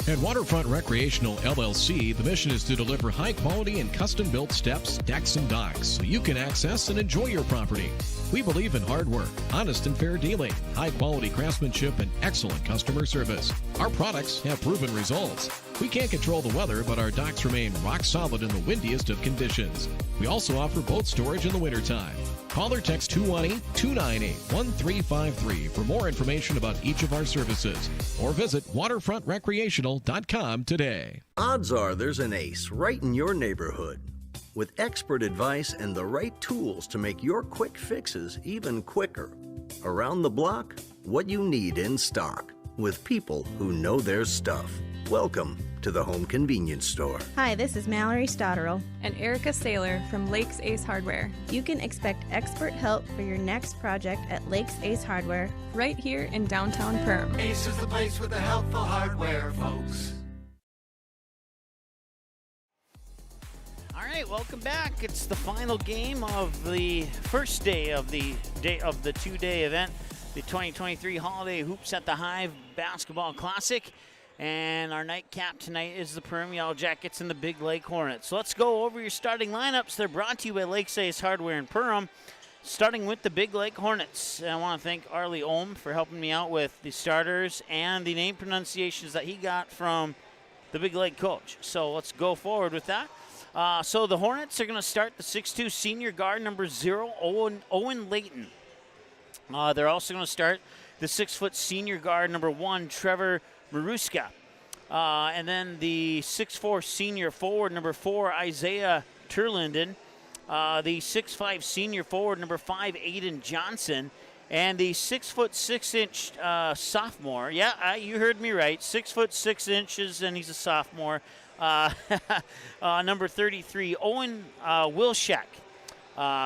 At Waterfront Recreational LLC, the mission is to deliver high-quality and custom-built steps, decks, and docks so you can access and enjoy your property. We believe in hard work, honest and fair dealing, high-quality craftsmanship, and excellent customer service. Our products have proven results. We can't control the weather, but our docks remain rock solid in the windiest of conditions. We also offer boat storage in the wintertime. Call or text 218-298-1353 for more information about each of our services, or visit waterfrontrecreational.com today. Odds are there's an ace right in your neighborhood. With expert advice and the right tools to make your quick fixes even quicker. Around the block, what you need in stock. With people who know their stuff. Welcome to the Home Convenience Store. Hi, this is Mallory Stotterell and Erica Saylor from Lakes Ace Hardware. You can expect expert help for your next project at Lakes Ace Hardware, right here in downtown Perham. Ace is the place with the helpful hardware, folks. All right, welcome back. It's the final game of the first day of the two-day event, the 2023 Holiday Hoops at the Hive Basketball Classic. And our nightcap tonight is the Perham Yellow Jackets and the Big Lake Hornets. So let's go over your starting lineups. They're brought to you by Lakes Ace Hardware in Perham. Starting with the Big Lake Hornets. And I want to thank Arlie Ohm for helping me out with the starters and the name pronunciations that he got from the Big Lake coach. So let's go forward with that. So the Hornets are going to start the 6'2 senior guard number 0, Owen Layton. They're also going to start the 6' senior guard number 1, Trevor Maruska. And then the 6'4 senior forward number 4, Isaiah Turlinden. The 6'5 senior forward number 5, Aiden Johnson. And the 6'6" sophomore. Yeah, you heard me right. 6'6" and he's a sophomore. Number 33, Owen Wilczek.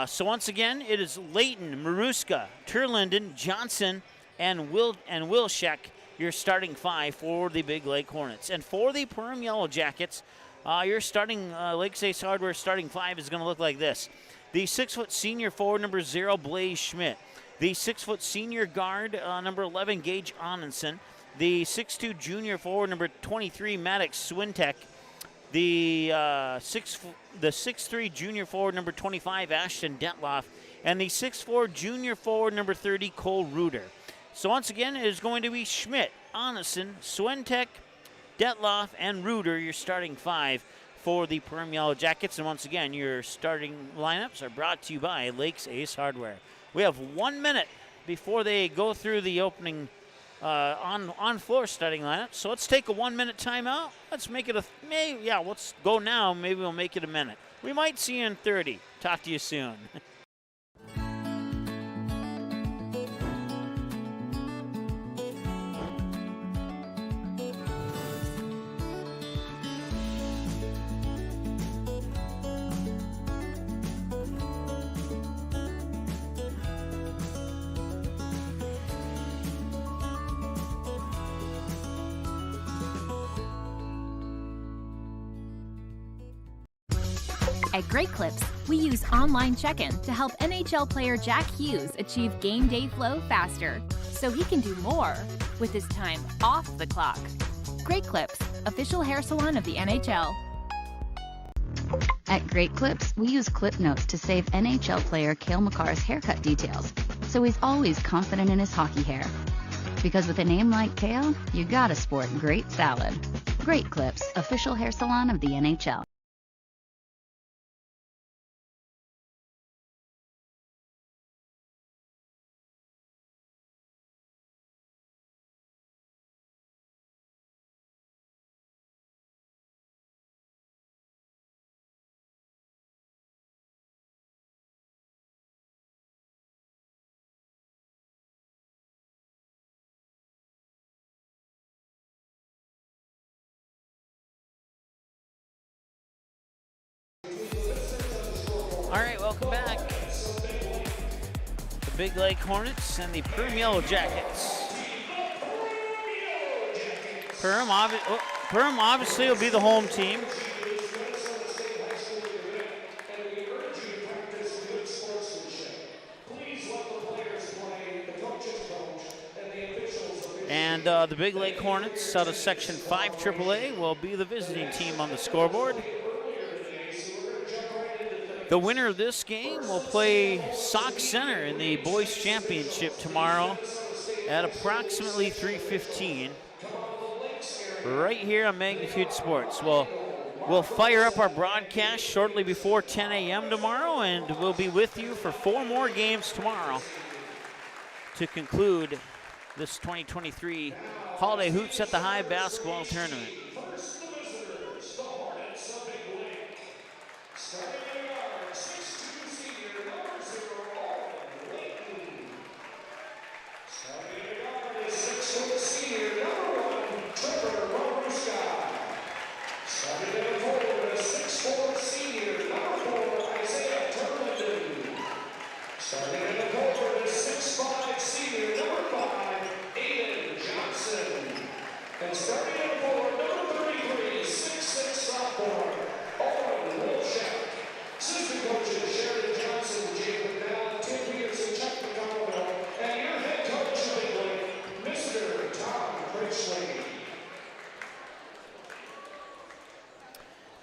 So once again, it is Layton, Maruska, Turlinden, Johnson, and Wilczek, your starting 5 for the Big Lake Hornets. And for the Perham Yellow Jackets, your starting Lakes Ace Hardware starting 5 is going to look like this. The 6' senior forward number 0, Blaze Schmidt. The 6' senior guard number 11, Gage Onenson. The 6'2 junior forward number 23, Maddox Swintek. The 6'3 junior forward number 25, Ashton Detloff. And the 6'4 junior forward number 30, Cole Reuter. So once again, it is going to be Schmidt, Onneson, Swintek, Detloff, and Reuter, your starting 5 for the Perham Yellow Jackets. And once again, your starting lineups are brought to you by Lakes Ace Hardware. We have 1 minute before they go through the opening on floor starting lineup. So let's take a 1-minute timeout. Let's make it let's go now. Maybe we'll make it a minute. We might see you in 30. Talk to you soon. At Great Clips, we use online check-in to help NHL player Jack Hughes achieve game day flow faster, so he can do more with his time off the clock. Great Clips, official hair salon of the NHL. At Great Clips, we use clip notes to save NHL player Cale Makar's haircut details, so he's always confident in his hockey hair. Because with a name like Cale, you gotta sport great salad. Great Clips, official hair salon of the NHL. All right, welcome back. The Big Lake Hornets and the Perham Yellow Jackets. Perham obviously will be the home team. And the Big Lake Hornets out of Section 5 AAA will be the visiting team on the scoreboard. The winner of this game will play Sauk Center in the Boys Championship tomorrow at approximately 3:15 right here on Magnitude Sports. We'll fire up our broadcast shortly before 10 a.m. tomorrow, and we'll be with you for 4 more games tomorrow to conclude this 2023 Holiday Hoops at the Hive basketball tournament.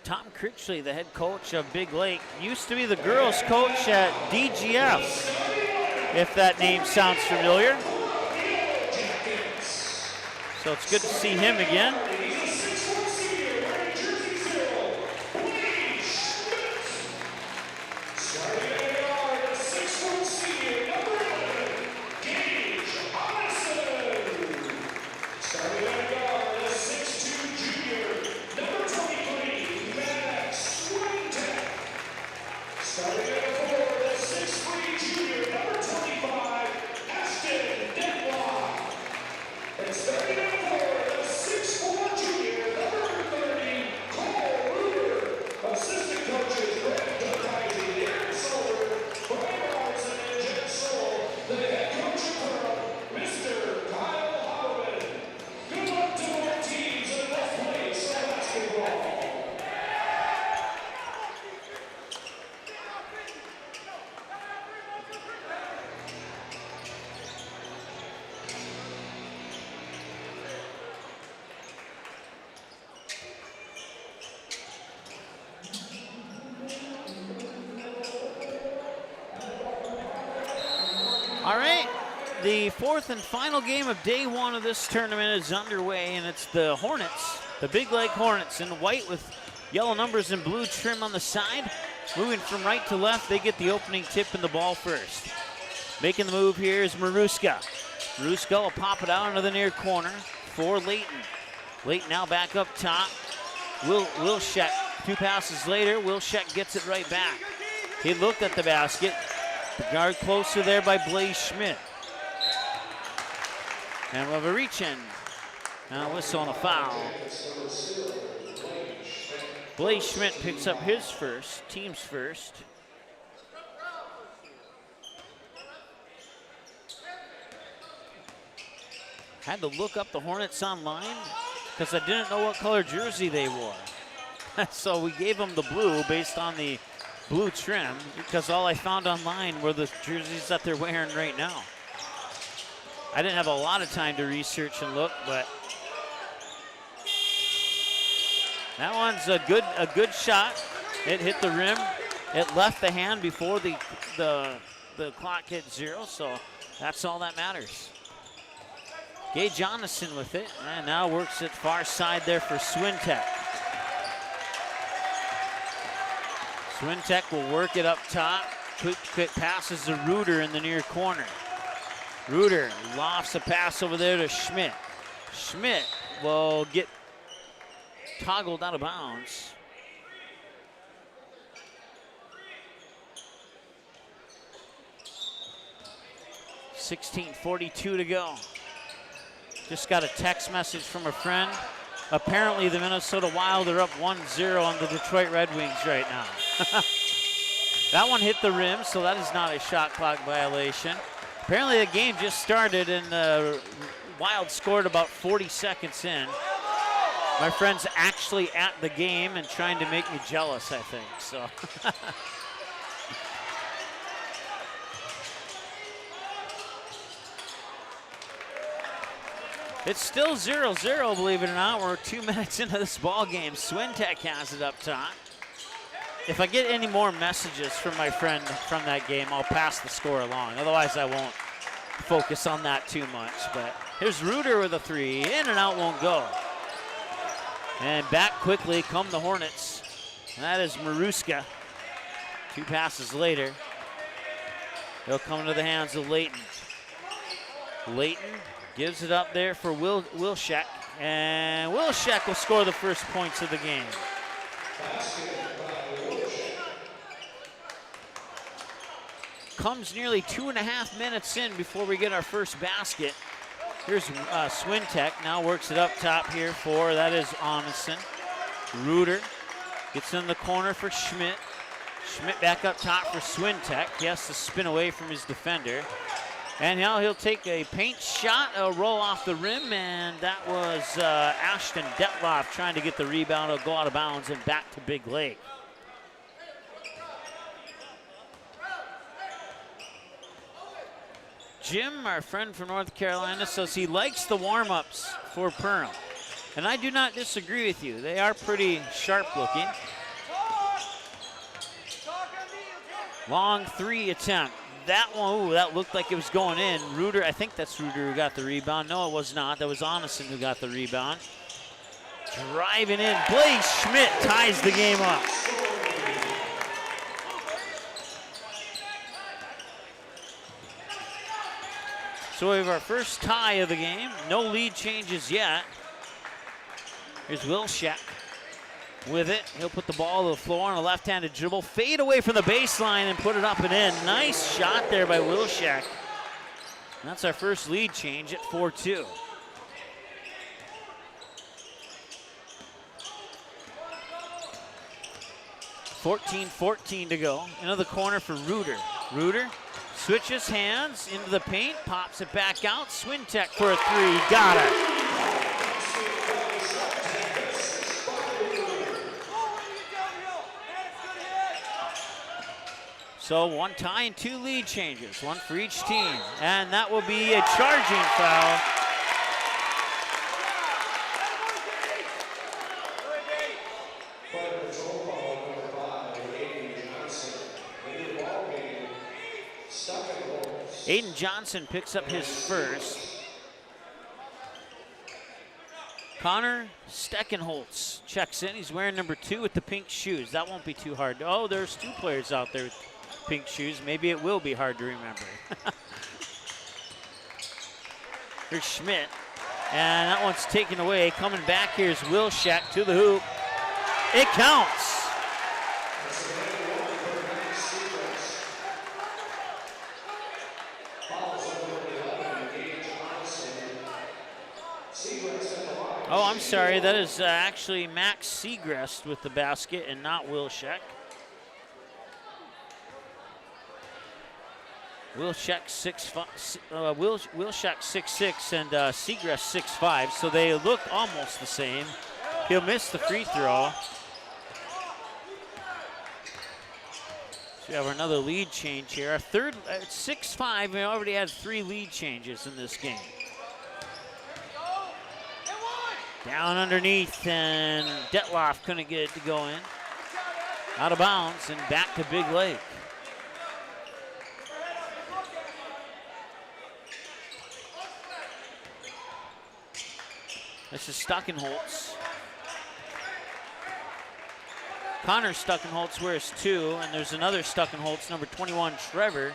Tom Critchley, the head coach of Big Lake, used to be the girls' coach at DGF, if that name sounds familiar. So it's good to see him again. All right, the 4th and final game of day 1 of this tournament is underway, and it's the Hornets, the Big Lake Hornets in white with yellow numbers and blue trim on the side. Moving from right to left, they get the opening tip and the ball first. Making the move here is Maruska. Ruska will pop it out into the near corner for Layton. Layton now back up top. Wilczek, 2 passes later, Wilczek gets it right back. He looked at the basket. The guard closer there by Blaze Schmidt. And we'll have a reach-in. Now whistle on a foul. Blaze Schmidt picks up his first, team's first. Had to look up the Hornets online because I didn't know what color jersey they wore. So we gave them the blue based on the blue trim because all I found online were the jerseys that they're wearing right now. I didn't have a lot of time to research and look, but that one's a good shot. It hit the rim. It left the hand before the clock hit 0, so that's all that matters. Gay Jonathan with it, and now works it far side there for Swintek. Swintek will work it up top. Quick passes to Reuter in the near corner. Reuter lofts a pass over there to Schmidt. Schmidt will get toggled out of bounds. .42 to go. Just got a text message from a friend. Apparently the Minnesota Wild are up 1-0 on the Detroit Red Wings right now. That one hit the rim, so that is not a shot clock violation. Apparently the game just started and the Wild scored about 40 seconds in. My friend's actually at the game and trying to make me jealous, I think, so. It's still 0-0, believe it or not. We're 2 minutes into this ball game. Swintek has it up top. If I get any more messages from my friend from that game, I'll pass the score along. Otherwise, I won't focus on that too much. But here's Reuter with a 3. In and out won't go. And back quickly come the Hornets. And that is Maruska. 2 passes later. They'll come into the hands of Layton. Layton gives it up there for Wilczek, and Wilczek will score the first points of the game. Comes nearly 2.5 minutes in before we get our first basket. Here's Swintek, now works it up top here for, that is Onison. Reuter gets in the corner for Schmidt. Schmidt back up top for Swintek. He has to spin away from his defender. And now he'll take a paint shot, a roll off the rim, and that was Ashton Detloff trying to get the rebound. It'll go out of bounds and back to Big Lake. Jim, our friend from North Carolina, says he likes the warm-ups for Perham. And I do not disagree with you. They are pretty sharp looking. Long 3 attempt. That one, ooh, that looked like it was going in. Reuter, I think that's Reuter who got the rebound. No, it was not. That was Onison who got the rebound. Driving in. Blaze Schmidt ties the game up. So we have our first tie of the game. No lead changes yet. Here's Wilczek with it. He'll put the ball to the floor on a left-handed dribble. Fade away from the baseline and put it up and in. Nice shot there by Wilczek. That's our first lead change at 4-2. .14 to go. Into the corner for Reuter. Reuter switches hands into the paint, pops it back out. Swintek for a 3. Got it. So 1 tie and 2 lead changes, 1 for each team. And that will be a charging foul. Aiden Johnson picks up his first. Connor Steckenholtz checks in. He's wearing number 2 with the pink shoes. That won't be too hard. Oh, there's 2 players out there with pink shoes. Maybe it will be hard to remember. Here's Schmidt. And that one's taken away. Coming back here is Wilczek to the hoop. It counts. Oh, I'm sorry. That is actually Max Segrest with the basket and not Wilczek. Wilczek 6'6" and Segrest 6'5", so they look almost the same. He'll miss the free throw. So we have another lead change here. Our third, 6'5", we already had 3 lead changes in this game. Down underneath, and Detloff couldn't get it to go in. Out of bounds, and back to Big Lake. This is Stuckenholtz. Connor Stuckenholtz wears 2, and there's another Stuckenholtz, number 21, Trevor.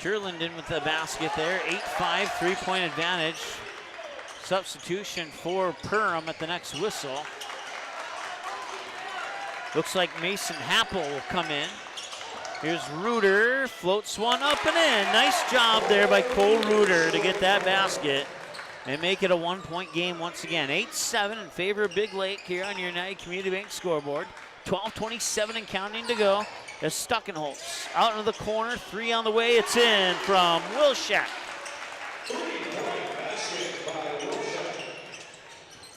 Turlington with the basket there, 8-5, 3-point advantage. Substitution for Perham at the next whistle. Looks like Mason Happel will come in. Here's Reuter, floats one up and in. Nice job there by Cole Reuter to get that basket and make it a 1-point game once again. 8-7 in favor of Big Lake here on your United Community Bank scoreboard. 12:27 and counting to go. As Stuckenholtz out into the corner, 3 on the way. It's in from Wilczek.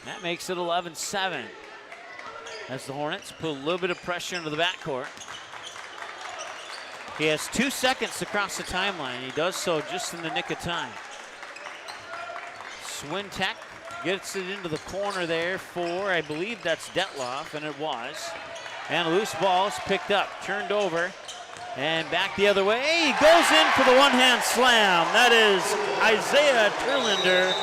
That makes it 11-7. As the Hornets put a little bit of pressure into the backcourt. He has 2 seconds to cross the timeline. He does so just in the nick of time. Swintek gets it into the corner there for, I believe that's Detloff, and it was. And a loose ball is picked up, turned over, and back the other way. He goes in for the one-hand slam. That is Isaiah Turlander,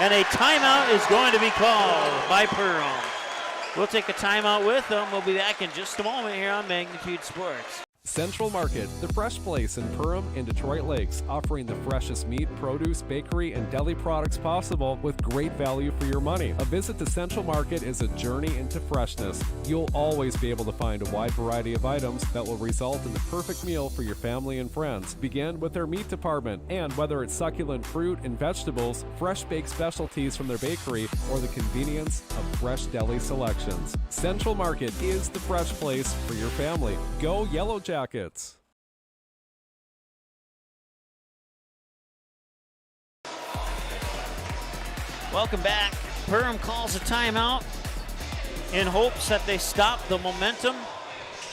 and a timeout is going to be called by Perham. We'll take a timeout with them. We'll be back in just a moment here on Magnitude Sports. Central Market, the fresh place in Perham and Detroit Lakes, offering the freshest meat, produce, bakery, and deli products possible with great value for your money. A visit to Central Market is a journey into freshness. You'll always be able to find a wide variety of items that will result in the perfect meal for your family and friends. Begin with their meat department, and whether it's succulent fruit and vegetables, fresh baked specialties from their bakery, or the convenience of fresh deli selections. Central Market is the fresh place for your family. Go Yellow Jackets. Welcome back. Perham calls a timeout in hopes that they stop the momentum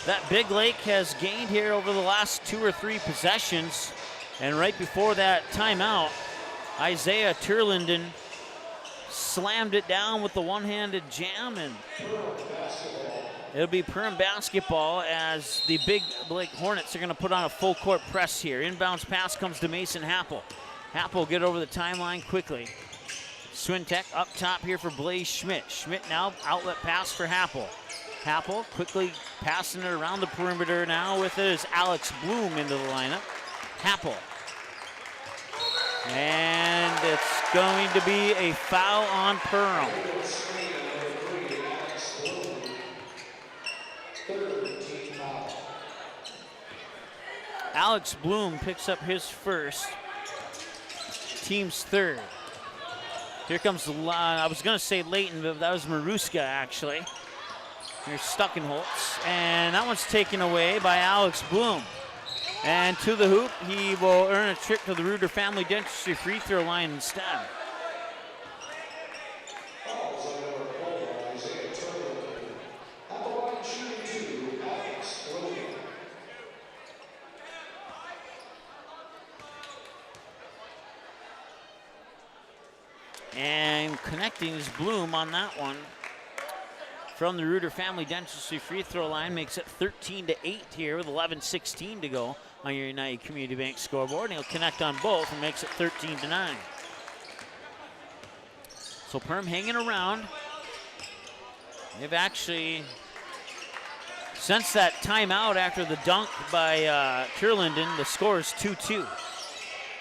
that Big Lake has gained here over the last 2 or 3 possessions. And right before that timeout, Isaiah Turlington slammed it down with the one-handed jam, and it'll be Perham basketball as the Big Lake Hornets are going to put on a full court press here. Inbounds pass comes to Mason Happel. Happel get over the timeline quickly. Swintek up top here for Blaze Schmidt. Schmidt now outlet pass for Happel. Happel quickly passing it around the perimeter now with it is Alex Bloom into the lineup. Happel. And it's going to be a foul on Perham. Alex Bloom picks up his first, team's third. Here comes the line. I was going to say Leighton, but that was Maruska actually. Here's Stuckenholtz, and that one's taken away by Alex Bloom. And to the hoop, he will earn a trip to the Reuter Family Dentistry free throw line instead. And connecting is Bloom on that one. From the Reuter Family Dentistry free throw line, makes it 13-8 here with 11:16 to go on your United Community Bank scoreboard. And he'll connect on both and makes it 13-9. So Perham hanging around. They've actually, since that timeout after the dunk by Turlington, the score is 2-2.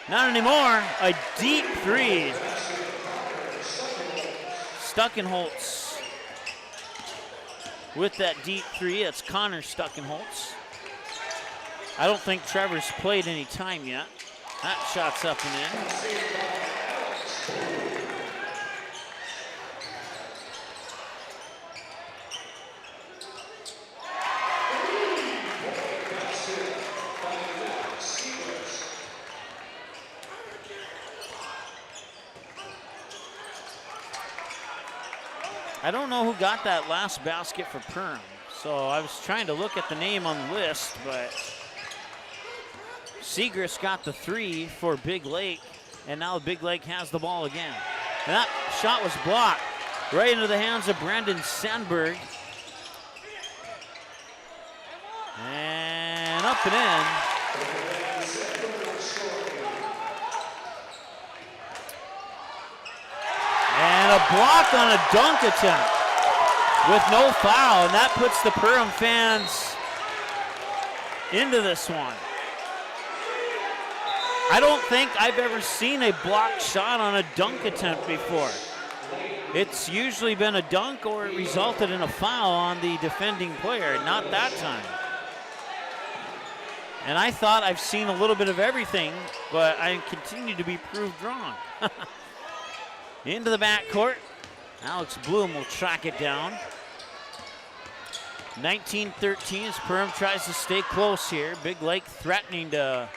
Not anymore. A deep three. Stuckenholtz with that deep three. That's Connor Stuckenholtz. I don't think Trevor's played any time yet. That shot's up and in. I don't know who got that last basket for Perham. So I was trying to look at the name on the list, but Segrist got the 3 for Big Lake, and now Big Lake has the ball again. And that shot was blocked right into the hands of Brandon Sandberg. And up and in. And a block on a dunk attempt with no foul, and that puts the Perham fans into this one. I don't think I've ever seen a blocked shot on a dunk attempt before. It's usually been a dunk or it resulted in a foul on the defending player, not that time. And I thought I've seen a little bit of everything, but I continue to be proved wrong. Into the backcourt. Alex Bloom will track it down. 19-13 as Perham tries to stay close here. Big Lake threatening to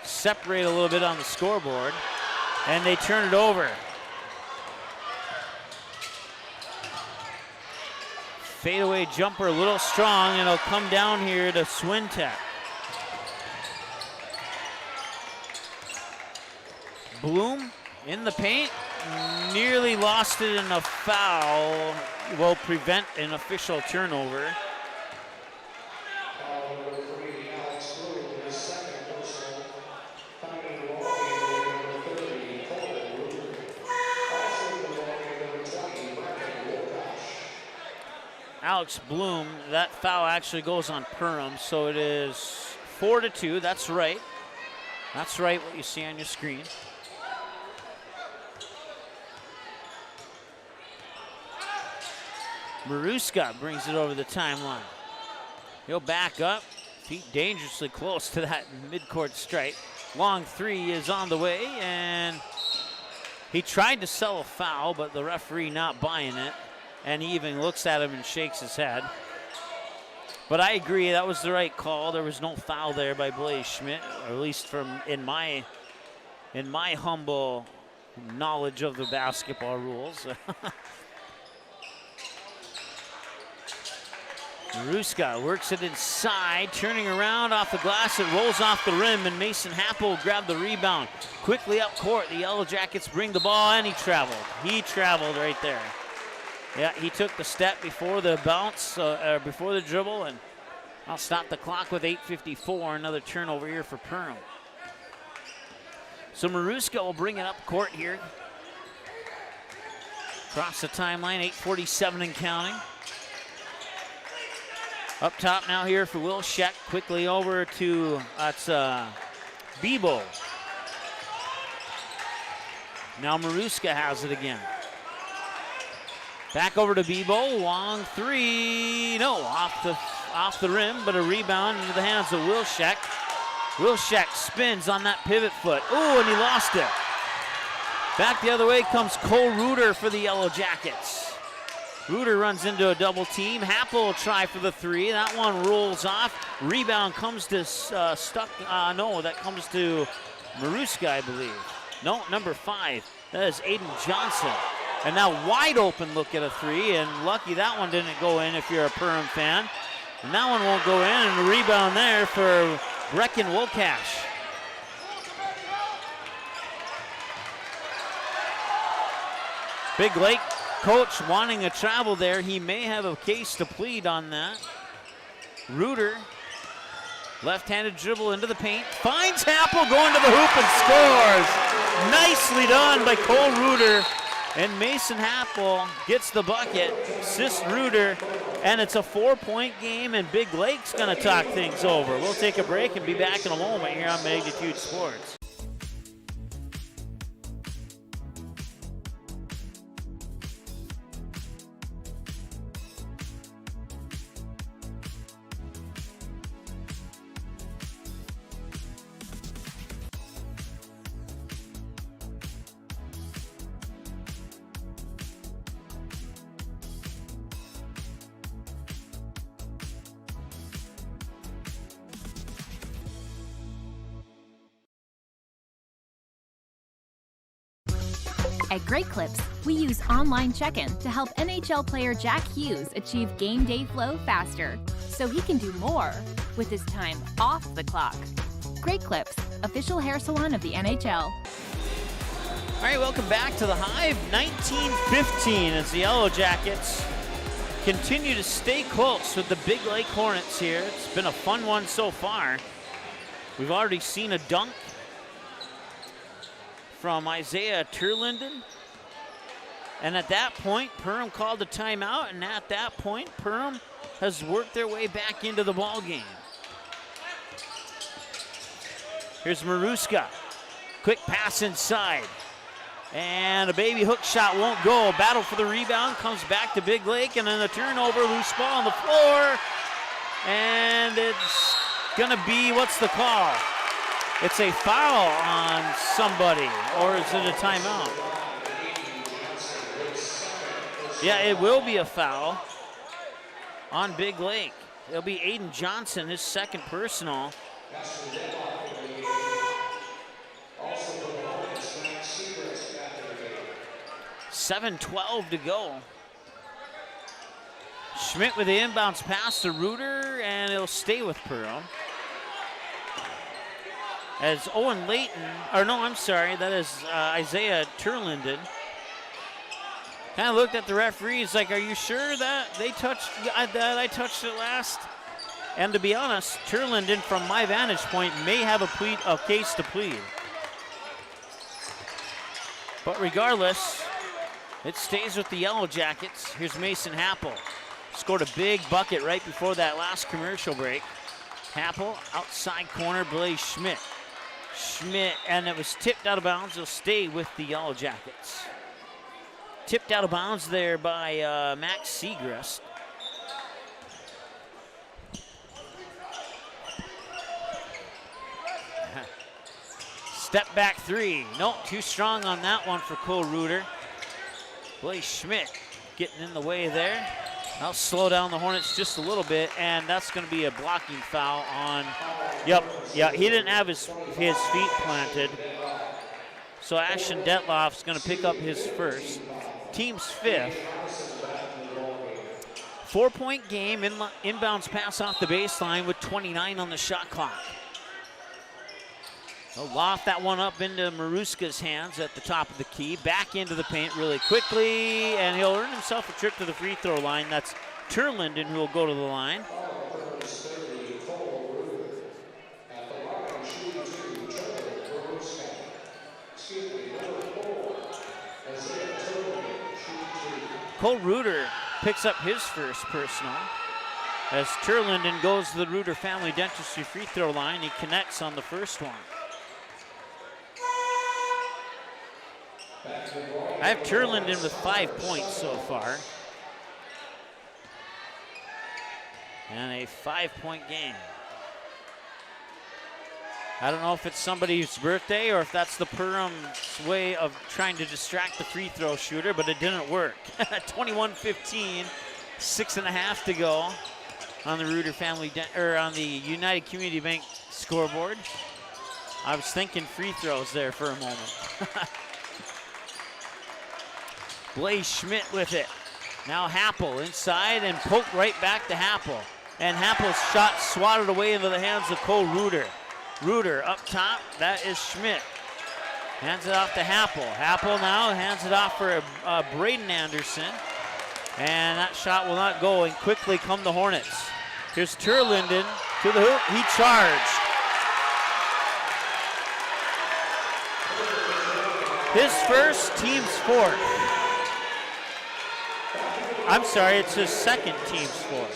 separate a little bit on the scoreboard. And they turn it over. Fadeaway jumper a little strong, and it'll come down here to Swintek. Bloom in the paint. Nearly lost it, and a foul will prevent an official turnover. Alex Bloom, that foul actually goes on Perham, so it is 4-2. That's right. That's right, what you see on your screen. Maruska brings it over the timeline. He'll back up, feet dangerously close to that midcourt stripe. Long 3 is on the way, and he tried to sell a foul, but the referee not buying it, and he even looks at him and shakes his head. But I agree, that was the right call. There was no foul there by Blaze Schmidt, or at least from in my humble knowledge of the basketball rules. Maruska works it inside, turning around off the glass. It rolls off the rim, and Mason Happel will grab the rebound. Quickly up court, the Yellow Jackets bring the ball, and he traveled. He traveled right there. Yeah, he took the step before the bounce, before the dribble, and I'll stop the clock with 8:54. Another turnover here for Perham. So Maruska will bring it up court here. Across the timeline, 8:47 and counting. Up top now here for Will Scheck. Quickly over to, Bebo. Now Maruska has it again. Back over to Bebo. Long 3. No, off the rim, but a rebound into the hands of Will Scheck. Will Scheck spins on that pivot foot. Ooh, and he lost it. Back the other way comes Cole Reuter for the Yellow Jackets. Reuter runs into a double team. Happel will try for the 3. That one rolls off. Rebound comes to that comes to Maruska, I believe. No, number 5. That is Aiden Johnson. And now wide open look at a 3, and lucky that one didn't go in if you're a Perham fan. And that one won't go in, and a rebound there for Brecken Wokash. Big Lake coach wanting a travel there. He may have a case to plead on that. Reuter, left-handed dribble into the paint. Finds Happel going to the hoop and scores. Nicely done by Cole Reuter. And Mason Happel gets the bucket, assists Reuter, and it's a 4-point game, and Big Lake's going to talk things over. We'll take a break and be back in a moment here on Magnitude Sports. At Great Clips, we use online check-in to help NHL player Jack Hughes achieve game day flow faster, so he can do more with his time off the clock. Great Clips, official hair salon of the NHL. All right, welcome back to the Hive. 19-15 as the Yellow Jackets continue to stay close with the Big Lake Hornets here. It's been a fun one so far. We've already seen a dunk from Isaiah Turlinden. And at that point, Perham called a timeout, and at that point, Perham has worked their way back into the ball game. Here's Maruska. Quick pass inside. And a baby hook shot won't go. Battle for the rebound, comes back to Big Lake, and then a turnover, loose ball on the floor. And it's gonna be, what's the call? It's a foul on somebody, or is it a timeout? Yeah, it will be a foul on Big Lake. It'll be Aiden Johnson, his second personal. 7:12 to go. Schmidt with the inbounds pass to Reuter, and it'll stay with Perham. As Owen Layton, or no, I'm sorry, that is Isaiah Turlinden. Kind of looked at the referees like, are you sure that they touched, that I touched it last? And to be honest, Turlinden, from my vantage point, may have a case to plead. But regardless, it stays with the Yellow Jackets. Here's Mason Happel. Scored a big bucket right before that last commercial break. Happel, outside corner, Blaze Schmidt. Schmidt, and it was tipped out of bounds. He'll stay with the Yellow Jackets. Tipped out of bounds there by Max Segrist. Step back three. Nope, too strong on that one for Cole Reuter. Blaze Schmidt getting in the way there. I'll slow down the Hornets just a little bit, and that's going to be a blocking foul on, he didn't have his feet planted. So Ashton Detloff's going to pick up his first. Team's fifth. 4-point game, inbounds pass off the baseline with 29 on the shot clock. They'll loft that one up into Maruska's hands at the top of the key. Back into the paint really quickly, and he'll earn himself a trip to the free throw line. That's Turlinden who will go to the line. Cole Reuter picks up his first personal. As Turlinden goes to the Reuter Family Dentistry free throw line, he connects on the first one. I have Turlinden with 5 points so far. And a 5-point game. I don't know if it's somebody's birthday or if that's the Perham's way of trying to distract the free throw shooter, but it didn't work. 21-15, 6.5 to go on the Reuter Family, on the United Community Bank scoreboard. I was thinking free throws there for a moment. Blaze Schmidt with it. Now Happel inside and poked right back to Happel. And Happel's shot swatted away into the hands of Cole Reuter. Reuter up top, that is Schmidt. Hands it off to Happel. Happel now hands it off for Braden Anderson. And that shot will not go, and quickly come the Hornets. Here's Turlinden to the hoop, he charged. His first, team's fourth. I'm sorry, it's his second team score.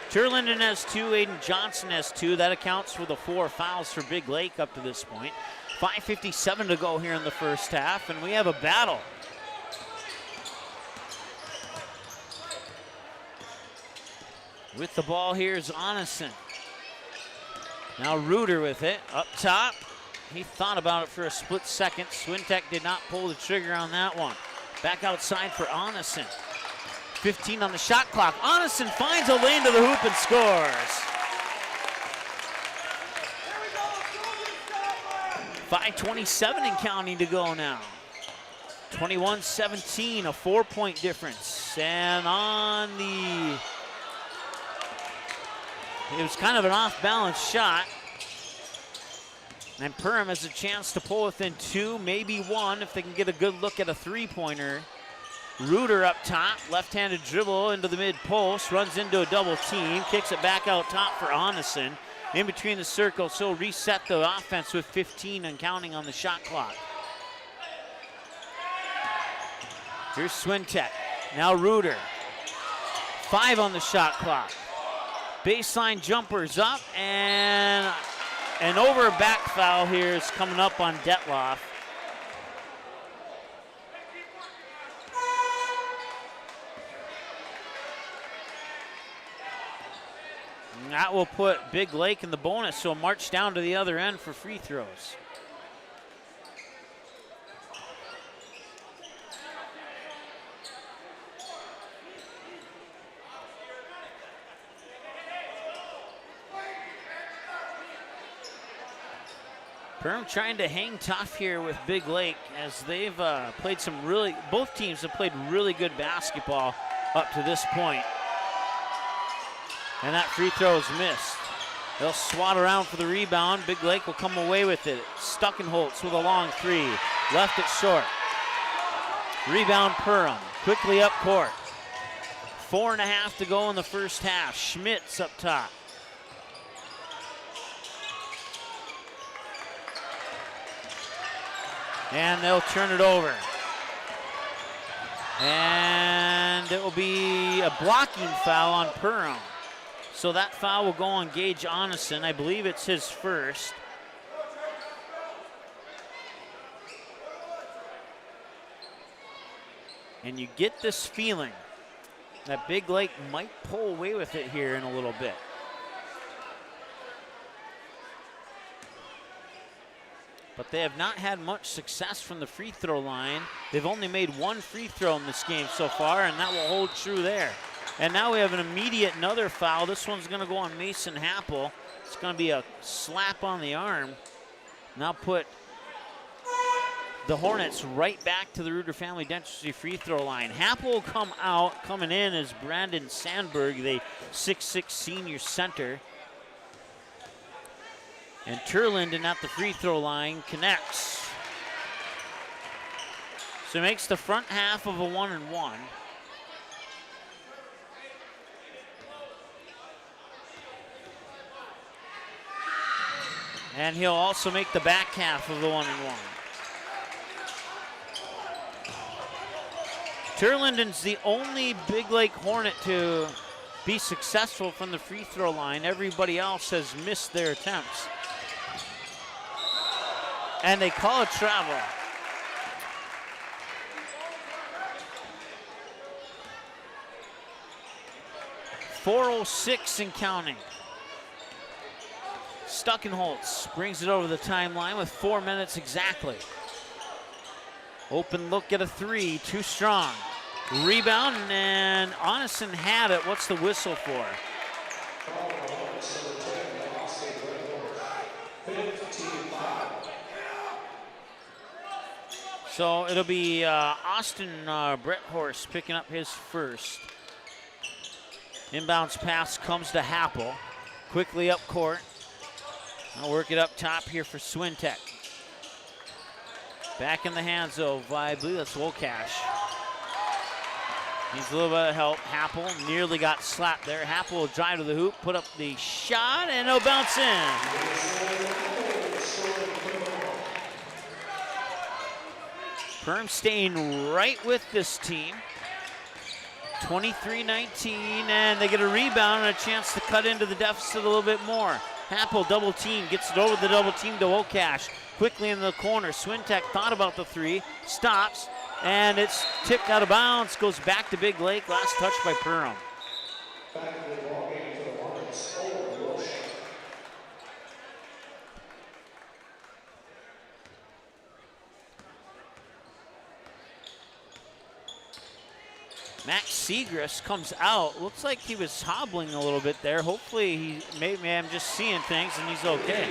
Turlinden has 2, Aiden Johnson has 2. That accounts for the 4 fouls for Big Lake up to this point. 5:57 to go here in the first half, and we have a battle. With the ball here is Onison. Now Reuter with it, up top. He thought about it for a split second. Swintek did not pull the trigger on that one. Back outside for Onison. 15 on the shot clock. Onison finds a lane to the hoop and scores. 5:27 and counting to go now. 21-17, a 4-point difference. And on the, it was kind of an off-balance shot. And Perham has a chance to pull within 2, maybe 1, if they can get a good look at a three-pointer. Reuter up top, left-handed dribble into the mid-post, runs into a double team, kicks it back out top for Onison. In between the circles, he'll reset the offense with 15 and counting on the shot clock. Here's Swintek, now Reuter. 5 on the shot clock. Baseline jumpers up, and an over back foul here is coming up on Detloff. And that will put Big Lake in the bonus, so march down to the other end for free throws. Perham trying to hang tough here with Big Lake as they've played some really, both teams have played really good basketball up to this point. And that free throw is missed. They'll swat around for the rebound. Big Lake will come away with it. Stuckenholtz with a long 3. Left it short. Rebound Perham. Quickly up court. 4.5 to go in the first half. Schmitz up top. And they'll turn it over. And it will be a blocking foul on Perham. So that foul will go on Gage Onison. I believe it's his first. And you get this feeling that Big Lake might pull away with it here in a little bit. But they have not had much success from the free throw line. They've only made 1 free throw in this game so far, and that will hold true there. And now we have an immediate another foul. This one's going to go on Mason Happel. It's going to be a slap on the arm. Now put the Hornets right back to the Reuter Family Dentistry free throw line. Happel will come out. Coming in is Brandon Sandberg, the 6'6" senior center. And Turlinden at the free throw line connects. So makes the front half of a 1-and-1. And he'll also make the back half of the 1-and-1. Turlinden's the only Big Lake Hornet to be successful from the free throw line. Everybody else has missed their attempts. And they call a travel. .406 and counting. Stuckenholtz brings it over the timeline with 4 minutes exactly. Open look at a 3, too strong. Rebound, and Onison had it. What's the whistle for? So it'll be Austin Bretthorst picking up his first. Inbounds pass comes to Happel. Quickly up court. I'll work it up top here for Swintek. Back in the hands of, I believe that's Wokash. Needs a little bit of help. Happel nearly got slapped there. Happel will drive to the hoop, put up the shot, and it'll bounce in. Perham staying right with this team. 23-19, and they get a rebound and a chance to cut into the deficit a little bit more. Happel double team, gets it over the double team to Okash. Quickly in the corner, Swintek thought about the three, stops, and it's tipped out of bounds, goes back to Big Lake, last touch by Perham. Max Segrist comes out. Looks like he was hobbling a little bit there. Hopefully maybe I'm just seeing things and he's okay.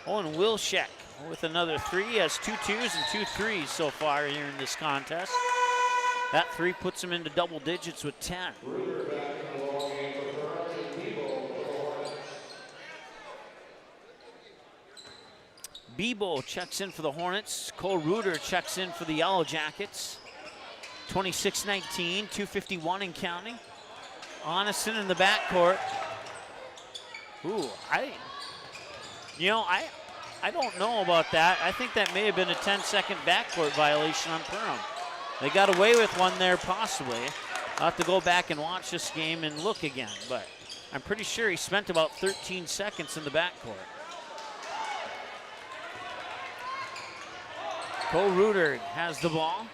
Owen Wilczek with another three. He has 2 twos and 2 threes so far here in this contest. That three puts him into double digits with 10. Bebo checks in for the Hornets. Cole Reuter checks in for the Yellow Jackets. 26-19, 2:51 in counting. Honeston in the backcourt. Ooh, I don't know about that. I think that may have been a 10-second backcourt violation on Perham. They got away with one there possibly. I'll have to go back and watch this game and look again, but I'm pretty sure he spent about 13 seconds in the backcourt. Cole Reuter has the ball.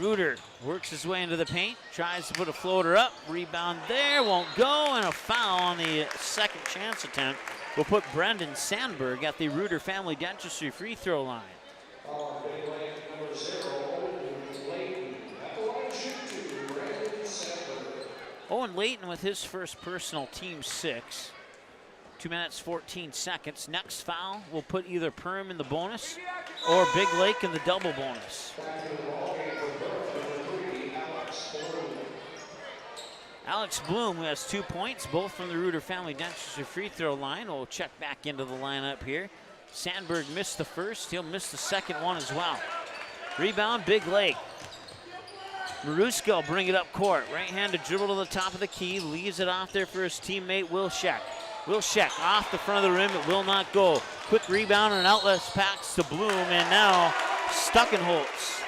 Reuter works his way into the paint, tries to put a floater up, rebound there, won't go, and a foul on the second chance attempt will put Brendan Sandberg at the Reuter Family Dentistry free throw line. Owen Layton with his first personal, team 6. 2 minutes, 14 seconds. Next foul will put either Perham in the bonus or Big Lake in the double bonus. Alex Bloom, who has 2 points, both from the Reuter Family Dentistry free throw line, will check back into the lineup here. Sandberg missed the first. He'll miss the second one as well. Rebound, Big Lake. Maruska will bring it up court. Right-handed dribble to the top of the key. Leaves it off there for his teammate, Wilczek. Wilczek off the front of the rim. It will not go. Quick rebound and an outlet pass to Bloom, and now Stuckenholtz.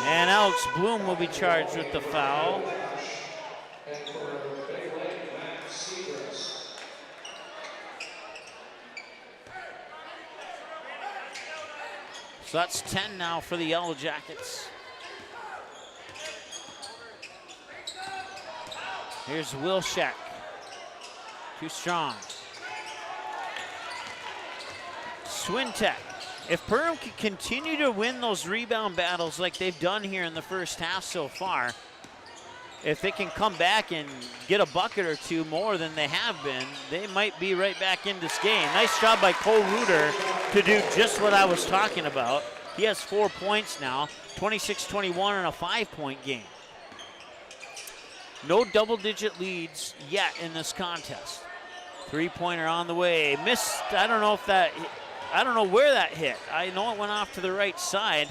And Alex Bloom will be charged with the foul. So that's 10 now for the Yellow Jackets. Here's Wilczek. Too strong. Swintek. If Perham can continue to win those rebound battles like they've done here in the first half so far, if they can come back and get a bucket or two more than they have been, they might be right back in this game. Nice job by Cole Reuter to do just what I was talking about. He has 4 points now, 26-21 in a 5-point game. No double-digit leads yet in this contest. Three-pointer on the way. Missed, I don't know where that hit. I know it went off to the right side.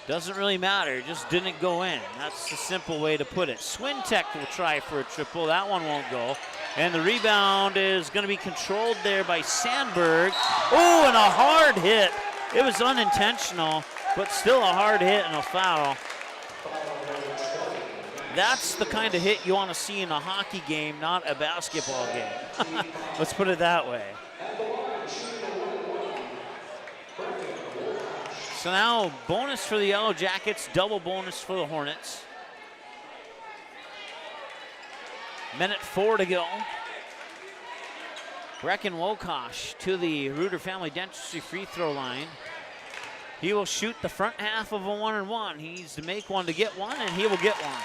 Doesn't really matter, it just didn't go in. That's the simple way to put it. Swintek will try for a triple, that one won't go. And the rebound is gonna be controlled there by Sandberg. Oh, and a hard hit. It was unintentional, but still a hard hit and a foul. That's the kind of hit you want to see in a hockey game, not a basketball game. Let's put it that way. So now bonus for the Yellow Jackets, double bonus for the Hornets. Minute 4 to go. Brecken Wokosh to the Reuter Family Dentistry free throw line. He will shoot the front half of a 1-and-1. He needs to make one to get one, and he will get one.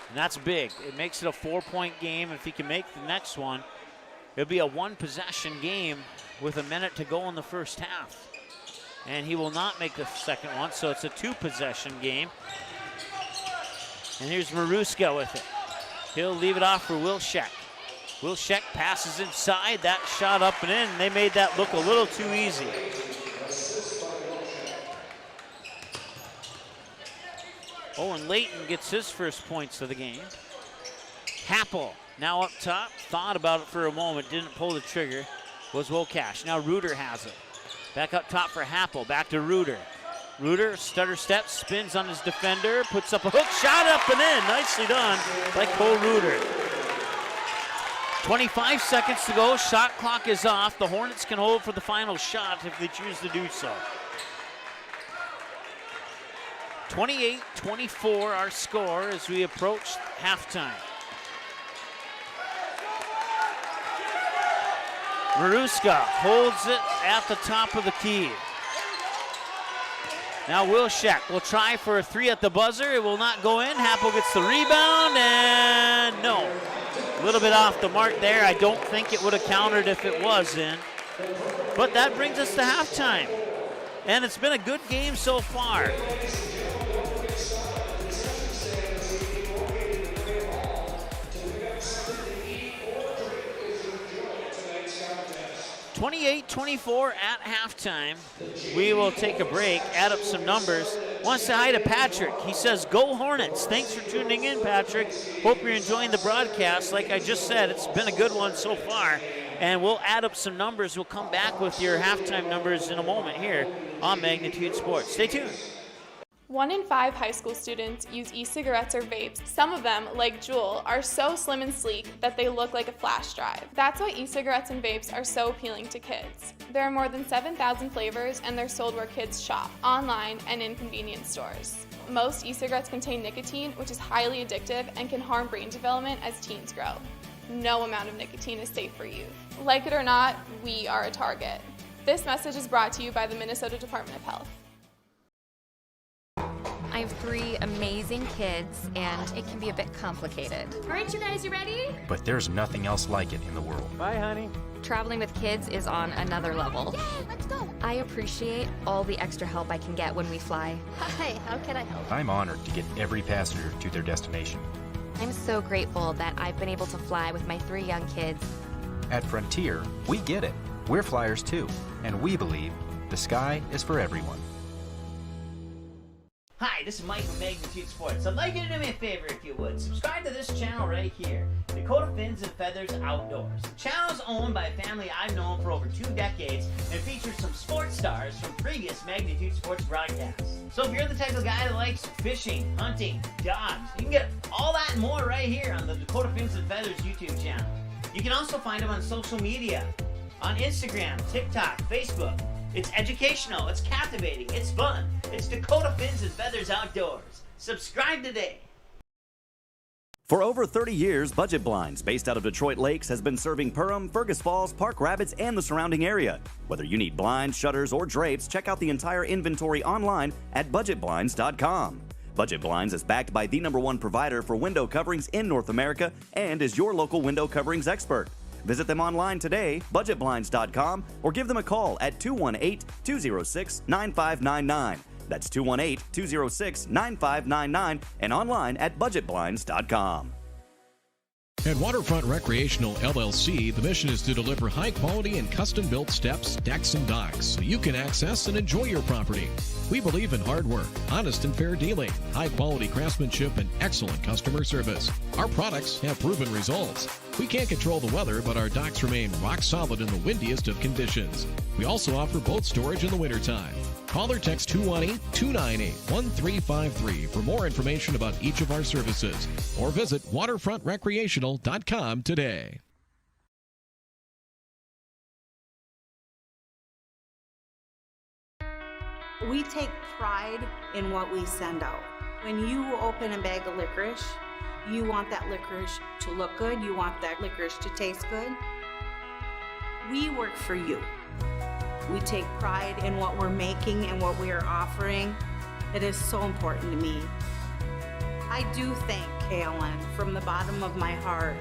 And that's big. It makes it a 4-point game. If he can make the next one, it'll be a 1-possession game with a minute to go in the first half. And he will not make the second one, so it's a 2-possession game. And here's Maruska with it. He'll leave it off for Wilczek. Wilczek passes inside. That shot up and in. They made that look a little too easy. Owen Layton gets his first points of the game. Happel now up top, thought about it for a moment, didn't pull the trigger, was Wokash. Now Reuter has it. Back up top for Happel, back to Reuter. Reuter, stutter step, spins on his defender, puts up a hook shot up and in. Nicely done by Cole Reuter. 25 seconds to go, shot clock is off. The Hornets can hold for the final shot if they choose to do so. 28-24 our score as we approach halftime. Maruska holds it at the top of the key. Now Wilczek will try for a three at the buzzer. It will not go in. Happel gets the rebound, and no. A little bit off the mark there. I don't think it would have countered if it was in. But that brings us to halftime. And it's been a good game so far. (28-24) at halftime. We will take a break, add up some numbers. Wants to say hi to Patrick. He says, "Go Hornets." Thanks for tuning in, Patrick. Hope you're enjoying the broadcast. Like I just said, it's been a good one so far. And we'll add up some numbers. We'll come back with your halftime numbers in a moment here on Magnitude Sports. Stay tuned. 1 in 5 high school students use e-cigarettes or vapes. Some of them, like Juul, are so slim and sleek that they look like a flash drive. That's why e-cigarettes and vapes are so appealing to kids. There are more than 7,000 flavors and they're sold where kids shop, online and in convenience stores. Most e-cigarettes contain nicotine, which is highly addictive and can harm brain development as teens grow. No amount of nicotine is safe for youth. Like it or not, we are a target. This message is brought to you by the Minnesota Department of Health. I have 3 amazing kids, and it can be a bit complicated. All right, you guys, you ready? But there's nothing else like it in the world. Bye, honey. Traveling with kids is on another level. Yay, let's go. I appreciate all the extra help I can get when we fly. Hi, how can I help? I'm honored to get every passenger to their destination. I'm so grateful that I've been able to fly with my 3 young kids. At Frontier, we get it. We're flyers too, and we believe the sky is for everyone. Hi, this is Mike from Magnitude Sports. I'd like you to do me a favor if you would. Subscribe to this channel right here, Dakota Fins and Feathers Outdoors. The channel is owned by a family I've known for over 2 decades and features some sports stars from previous Magnitude Sports broadcasts. So if you're the type of guy that likes fishing, hunting, dogs, you can get all that and more right here on the Dakota Fins and Feathers YouTube channel. You can also find them on social media, on Instagram, TikTok, Facebook. It's educational, it's captivating, it's fun. It's Dakota Fins and Feathers Outdoors. Subscribe today. For over 30 years, Budget Blinds, based out of Detroit Lakes, has been serving Perham, Fergus Falls, Park Rapids, and the surrounding area. Whether you need blinds, shutters, or drapes, check out the entire inventory online at budgetblinds.com. Budget Blinds is backed by the #1 provider for window coverings in North America and is your local window coverings expert. Visit them online today, budgetblinds.com, or give them a call at 218-206-9599. That's 218-206-9599 and online at budgetblinds.com. At Waterfront Recreational LLC, the mission is to deliver high-quality and custom-built steps, decks, and docks so you can access and enjoy your property. We believe in hard work, honest and fair dealing, high-quality craftsmanship, and excellent customer service. Our products have proven results. We can't control the weather, but our docks remain rock solid in the windiest of conditions. We also offer boat storage in the wintertime. Call or text 218-298-1353 for more information about each of our services, or visit waterfrontrecreational.com today. We take pride in what we send out. When you open a bag of licorice, you want that licorice to look good, you want that licorice to taste good. We work for you. We take pride in what we're making and what we are offering. It is so important to me. I do thank KLN from the bottom of my heart.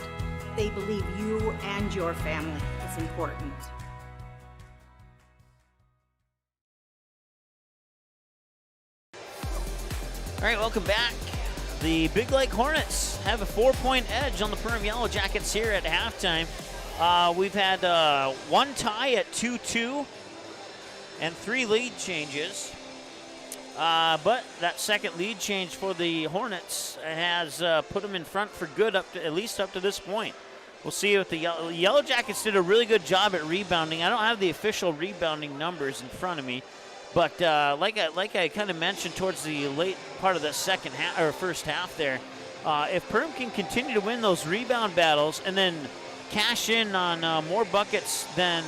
They believe you and your family is important. All right, welcome back. The Big Lake Hornets have a 4-point edge on the Perham Yellow Jackets here at halftime. We've had 1 tie at 2-2 and 3 lead changes. But that second lead change for the Hornets has put them in front for good, at least up to this point. We'll see what the Yellow Jackets did a really good job at rebounding. I don't have the official rebounding numbers in front of me, but like I kind of mentioned towards the late part of the second half or first half there, if Perham can continue to win those rebound battles and then cash in on more buckets than,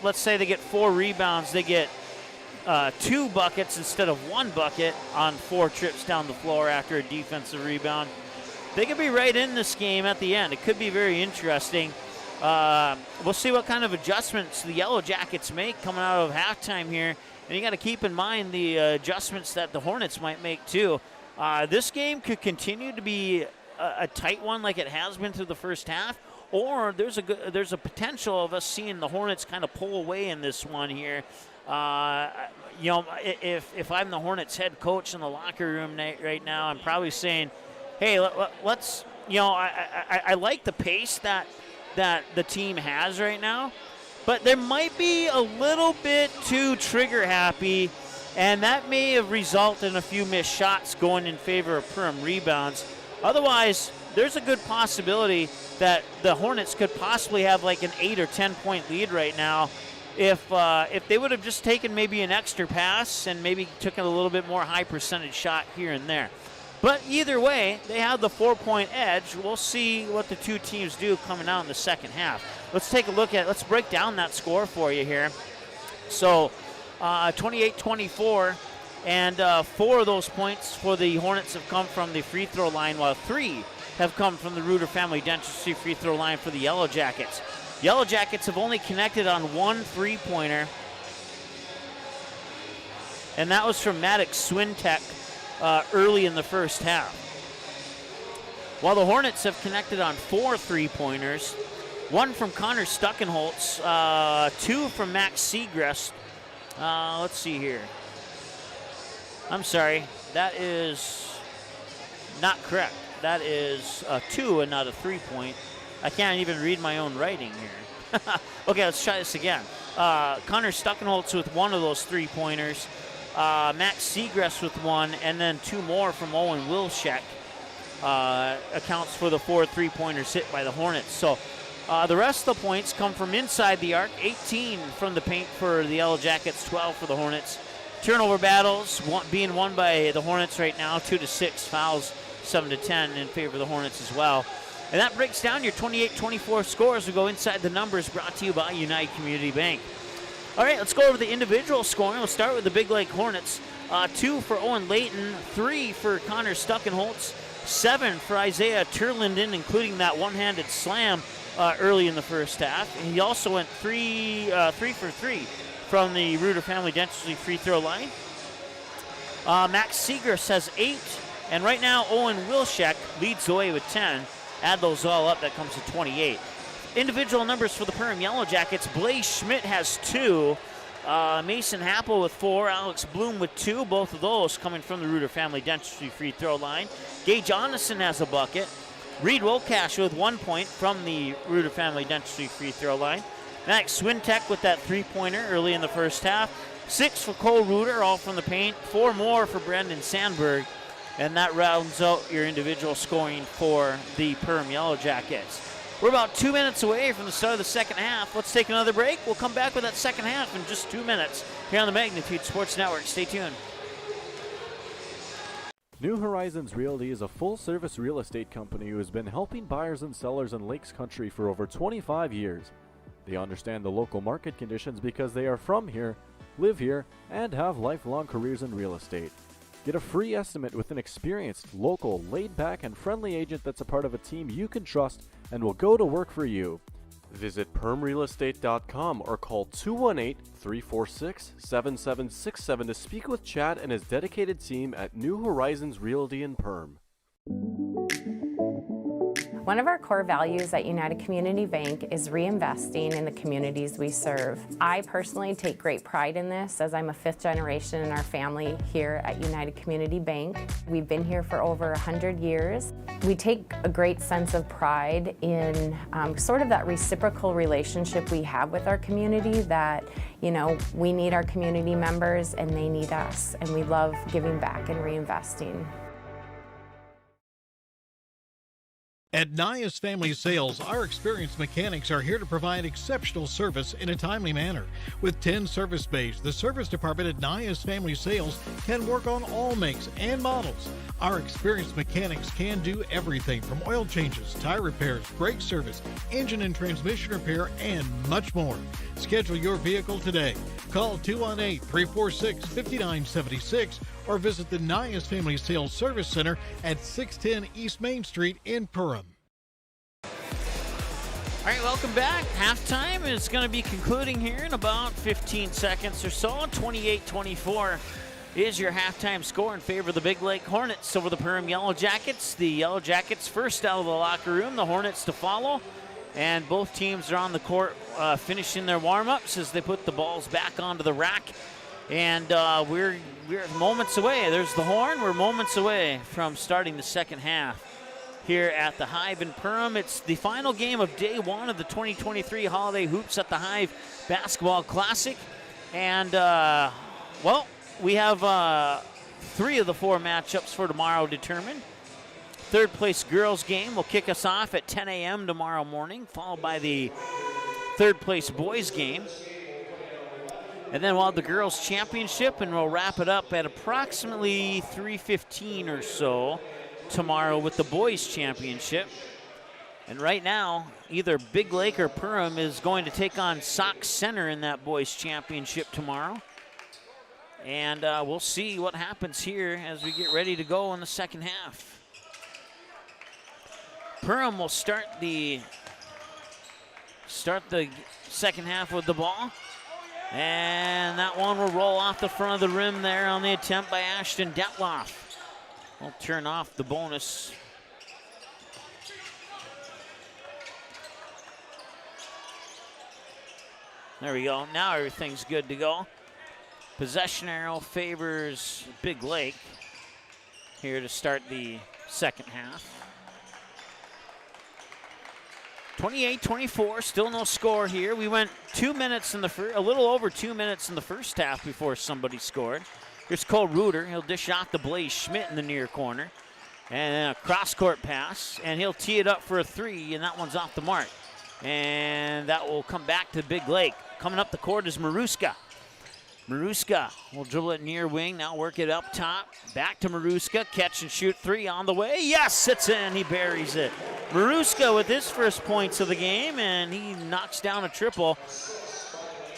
let's say they get 4 rebounds, they get 2 buckets instead of 1 bucket on 4 trips down the floor after a defensive rebound, they could be right in this game at the end. It could be very interesting. We'll see what kind of adjustments the Yellow Jackets make coming out of halftime here. And you got to keep in mind the adjustments that the Hornets might make too. This game could continue to be a tight one like it has been through the first half, or there's a potential of us seeing the Hornets kind of pull away in this one here. If I'm the Hornets head coach in the locker room right now, I'm probably saying, hey, let's, I like the pace that the team has right now, but there might be a little bit too trigger happy, and that may have resulted in a few missed shots going in favor of Perham rebounds. Otherwise, there's a good possibility that the Hornets could possibly have like an 8 or 10 point lead right now if they would have just taken maybe an extra pass and maybe took a little bit more high percentage shot here and there. But either way, they have the 4-point edge. We'll see what the two teams do coming out in the second half. Let's take a look let's break down that score for you here. So 28-24, and 4 of those points for the Hornets have come from the free throw line, while 3 have come from the Reuter Family Dentistry free throw line for the Yellow Jackets. Yellow Jackets have only connected on 1 3-pointer, and that was from Maddox Swintek early in the first half. While the Hornets have connected on 4 3-pointers, 1 from Connor Stuckenholtz, 2 from Max Segrest. Let's see here. I'm sorry, that is not correct. That is a 2 and not a 3-point. I can't even read my own writing here. Okay, let's try this again. Connor Stuckenholtz with 1 of those 3-pointers. Max Segrest with 1, and then 2 more from Owen Wilczek accounts for the 4 3-pointers hit by the Hornets. So the rest of the points come from inside the arc, 18 from the paint for the Yellow Jackets, 12 for the Hornets. Turnover battles being won by the Hornets right now, 2-6, fouls 7-10 in favor of the Hornets as well. And that breaks down your 28-24 scores. We go inside the numbers, brought to you by United Community Bank. All right, let's go over the individual scoring. We'll start with the Big Lake Hornets. 2 for Owen Layton, 3 for Connor Stuckenholtz, 7 for Isaiah Turlinden, including that one-handed slam early in the first half. And he also went 3 for 3 from the Reuter Family Dentistry free throw line. Max Segrest has 8, and right now Owen Wilczek leads the way with 10. Add those all up, that comes to 28. Individual numbers for the Perham Yellow Jackets. Blaze Schmidt has 2. Mason Happel with 4. Alex Bloom with 2. Both of those coming from the Reuter Family Dentistry free throw line. Gage Onison has a bucket. Reed Wolcash with 1 point from the Reuter Family Dentistry free throw line. Max Swintek with that 3-pointer early in the first half. 6 for Cole Reuter, all from the paint. 4 more for Brendan Sandberg. And that rounds out your individual scoring for the Perham Yellow Jackets. We're about 2 minutes away from the start of the second half. Let's take another break. We'll come back with that second half in just 2 minutes here on the Magnitude Sports Network. Stay tuned. New Horizons Realty is a full-service real estate company who has been helping buyers and sellers in Lakes Country for over 25 years. They understand the local market conditions because they are from here, live here, and have lifelong careers in real estate. Get a free estimate with an experienced, local, laid-back, and friendly agent that's a part of a team you can trust and will go to work for you. Visit permrealestate.com or call 218-346-7767 to speak with Chad and his dedicated team at New Horizons Realty in Perm. One of our core values at United Community Bank is reinvesting in the communities we serve. I personally take great pride in this as I'm a 5th generation in our family here at United Community Bank. We've been here for over 100 years. We take a great sense of pride in sort of that reciprocal relationship we have with our community that, you know, we need our community members and they need us, and we love giving back and reinvesting. At Nias Family Sales, our experienced mechanics are here to provide exceptional service in a timely manner. With 10 service bays, the service department at Nias Family Sales can work on all makes and models. Our experienced mechanics can do everything from oil changes, tire repairs, brake service, engine and transmission repair, and much more. Schedule your vehicle today. Call 218-346-5976 or visit the Nias Family Sales Service Center at 610 East Main Street in Perham. All right, welcome back. Halftime is going to be concluding here in about 15 seconds or so. 28-24 is your halftime score in favor of the Big Lake Hornets over the Perham Yellow Jackets. The Yellow Jackets first out of the locker room, the Hornets to follow. And both teams are on the court finishing their warm-ups as they put the balls back onto the rack. And we're moments away. There's the horn. We're moments away from starting the second half here at the Hive in Perham. It's the final game of day one of the 2023 Holiday Hoops at the Hive Basketball Classic. And, well, we have 3 of the 4 matchups for tomorrow determined. Third place girls game will kick us off at 10 a.m. tomorrow morning, followed by the third place boys game. And then we'll have the girls championship, and we'll wrap it up at approximately 3:15 or so tomorrow with the boys championship. And right now, either Big Lake or Perham is going to take on Sauk Center in that boys championship tomorrow. And we'll see what happens here as we get ready to go in the second half. Perham will start the second half with the ball. And that one will roll off the front of the rim there on the attempt by Ashton Detloff. We'll turn off the bonus. There we go. Now everything's good to go. Possession arrow favors Big Lake here to start the second half. 28-24, still no score here. We went 2 minutes in the a little over 2 minutes in the first half before somebody scored. Here's Cole Reuter. He'll dish off to Blaze Schmidt in the near corner. And then a cross-court pass, and he'll tee it up for a 3, and that one's off the mark. And that will come back to Big Lake. Coming up the court is Maruska. Maruska will dribble it near wing, now work it up top. Back to Maruska, catch and shoot 3 on the way. Yes, it's in, he buries it. Maruska with his first points of the game, and he knocks down a triple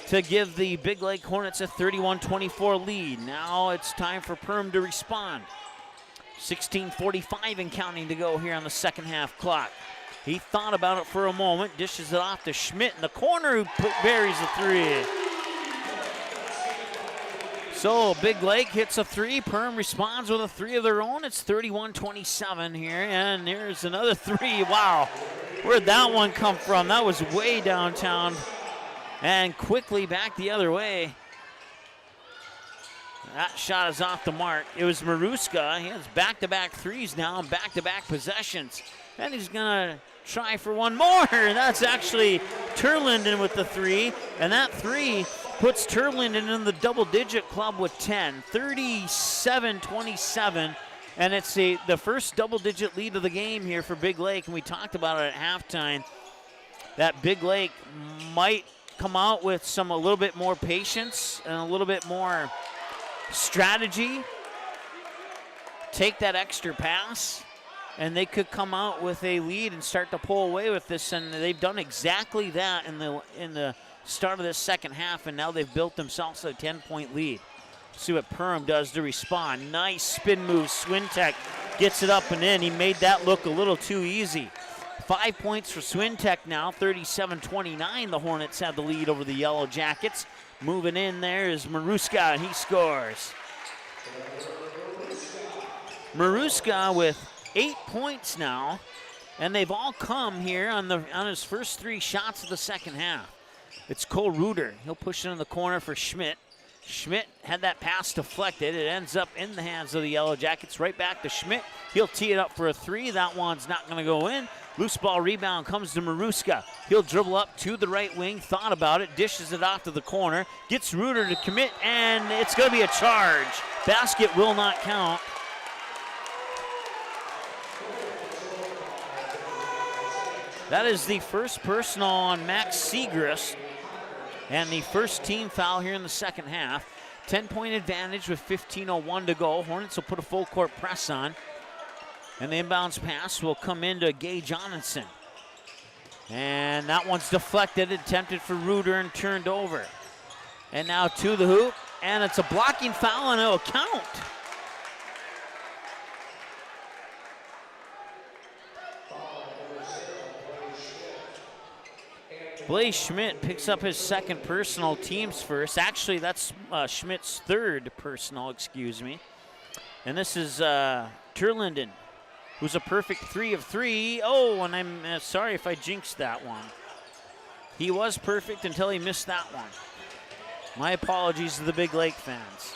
to give the Big Lake Hornets a 31-24 lead. Now it's time for Perham to respond. 16:45 and counting to go here on the second half clock. He thought about it for a moment, dishes it off to Schmidt in the corner, who buries a 3. So Big Lake hits a 3. Perham responds with a 3 of their own. It's 31-27 here, and there's another 3. Wow, where'd that one come from? That was way downtown and quickly back the other way. That shot is off the mark. It was Maruska. He has back-to-back 3s now and back-to-back possessions. And he's gonna try for one more. That's actually Turlinden with the 3, and that 3 puts Turlinden in the double-digit club with 10, 37-27, and it's the first double-digit lead of the game here for Big Lake, and we talked about it at halftime, that Big Lake might come out with a little bit more patience and a little bit more strategy, take that extra pass, and they could come out with a lead and start to pull away with this, and they've done exactly that in the start of this second half, and now they've built themselves a 10-point lead. See what Perham does to respond. Nice spin move. Swintek gets it up and in. He made that look a little too easy. 5 points for Swintek now, 37-29. The Hornets have the lead over the Yellow Jackets. Moving in there is Maruska, and he scores. Maruska with 8 points now. And they've all come here on his first 3 shots of the second half. It's Cole Reuter. He'll push it in the corner for Schmidt. Schmidt had that pass deflected. It ends up in the hands of the Yellow Jackets. Right back to Schmidt. He'll tee it up for a 3. That one's not going to go in. Loose ball rebound comes to Maruska. He'll dribble up to the right wing, thought about it, dishes it off to the corner, gets Reuter to commit, and it's going to be a charge. Basket will not count. That is the first personal on Max Segrist, and the first team foul here in the second half. 10-point advantage with 15:01 to go. Hornets will put a full court press on. And the inbounds pass will come into Gay Johnson. And that one's deflected, attempted for Reuter and turned over. And now to the hoop, and it's a blocking foul and it'll count. Blaze Schmidt picks up his second personal, team's first. Actually, that's Schmidt's third personal, excuse me. And this is Turlinden, who's a perfect 3 of 3. Oh, and I'm sorry if I jinxed that one. He was perfect until he missed that one. My apologies to the Big Lake fans.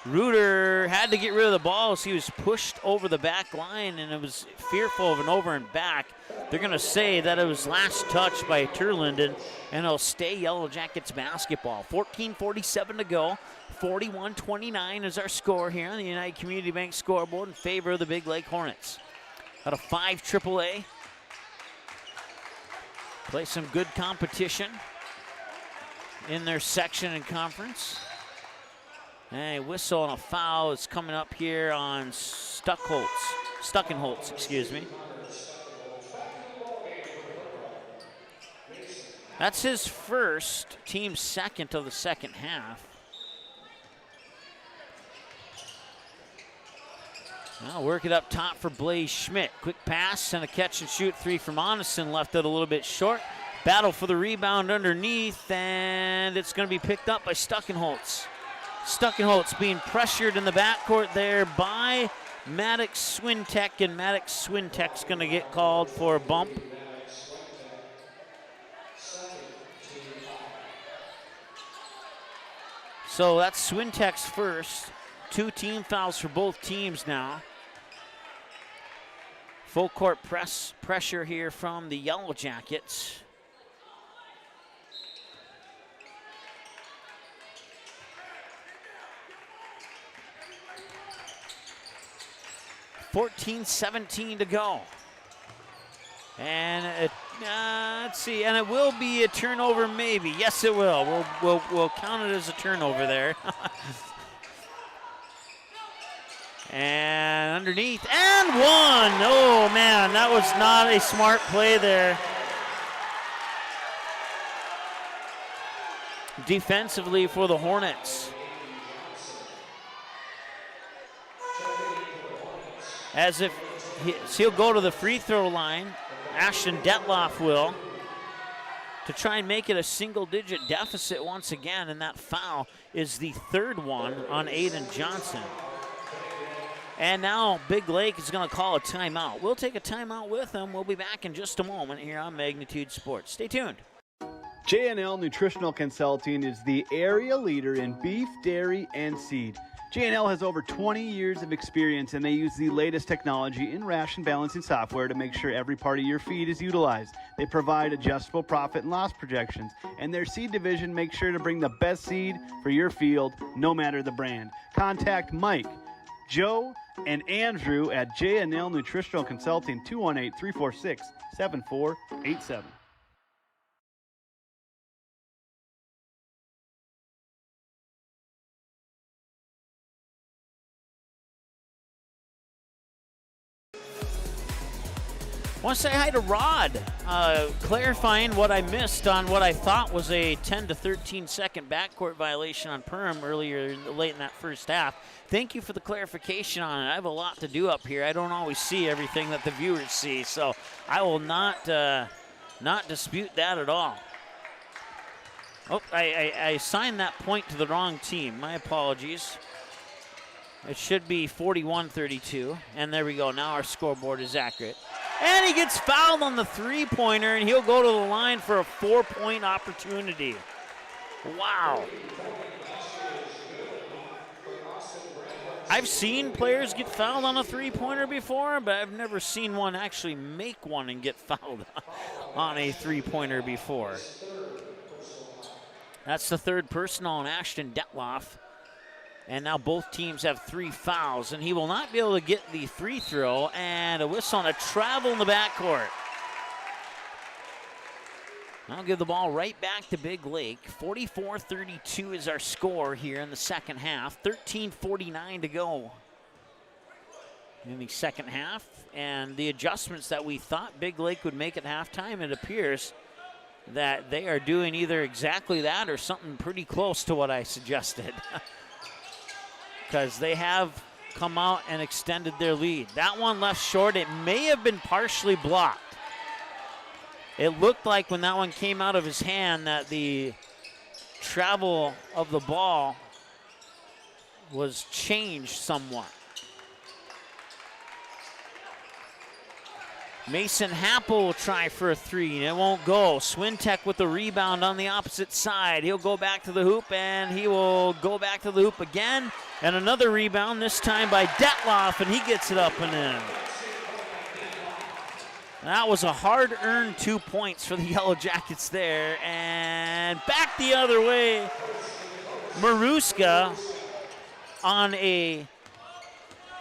Reuter had to get rid of the ball as he was pushed over the back line, and it was fearful of an over and back. They're going to say that it was last touch by Turlinden, and it'll stay Yellow Jackets basketball. 14:47 to go. 41-29 is our score here on the United Community Bank scoreboard in favor of the Big Lake Hornets. Out of 5 AAA. Play some good competition in their section and conference. And a whistle and a foul is coming up here on Stuckenholtz, excuse me. That's his first, team second of the second half. Now work it up top for Blaze Schmidt. Quick pass and a catch and shoot 3 from Onison, left it a little bit short. Battle for the rebound underneath, and it's going to be picked up by Stuckenholtz. Stuckenholtz being pressured in the backcourt there by Maddox Swintek, and Maddox Swintek's going to get called for a bump. So that's Swintek's first. 2 team fouls for both teams now. Full court pressure here from the Yellow Jackets. $14-17 to go. And let's see, and it will be a turnover maybe. Yes, it will. We'll count it as a turnover there. And underneath, and 1. Oh man, that was not a smart play there. Defensively for the Hornets. As if he'll go to the free throw line. Ashton Detloff will, to try and make it a single-digit deficit once again, and that foul is the 3rd one on Aiden Johnson. And now Big Lake is going to call a timeout. We'll take a timeout with them. We'll be back in just a moment here on Magnitude Sports. Stay tuned. J&L Nutritional Consulting is the area leader in beef, dairy, and seed. J&L has over 20 years of experience, and they use the latest technology in ration balancing software to make sure every part of your feed is utilized. They provide adjustable profit and loss projections, and their seed division makes sure to bring the best seed for your field, no matter the brand. Contact Mike, Joe, and Andrew at J&L Nutritional Consulting, 218-346-7487. I want to say hi to Rod, clarifying what I missed on what I thought was a 10 to 13 second backcourt violation on Perham earlier late in that first half. Thank you for the clarification on it. I have a lot to do up here. I don't always see everything that the viewers see, so I will not dispute that at all. Oh, I assigned that point to the wrong team. My apologies. It should be 41-32, and there we go. Now our scoreboard is accurate. And he gets fouled on the three-pointer, and he'll go to the line for a 4-point opportunity. Wow. I've seen players get fouled on a three-pointer before, but I've never seen one actually make one and get fouled on a three-pointer before. That's the third personal on Ashton Detloff. And now both teams have 3 fouls, and he will not be able to get the free throw, and a whistle on a travel in the backcourt. I'll give the ball right back to Big Lake. 44-32 is our score here in the second half. 13:49 to go in the second half. And the adjustments that we thought Big Lake would make at halftime, it appears that they are doing either exactly that or something pretty close to what I suggested. Because they have come out and extended their lead. That one left short. It may have been partially blocked. It looked like when that one came out of his hand that the travel of the ball was changed somewhat. Mason Happel will try for a three, and it won't go. Swintek with the rebound on the opposite side. He'll go back to the hoop, and he will go back to the hoop again. And another rebound, this time by Detloff, and he gets it up and in. That was a hard-earned 2 points for the Yellow Jackets there. And back the other way. Maruska on a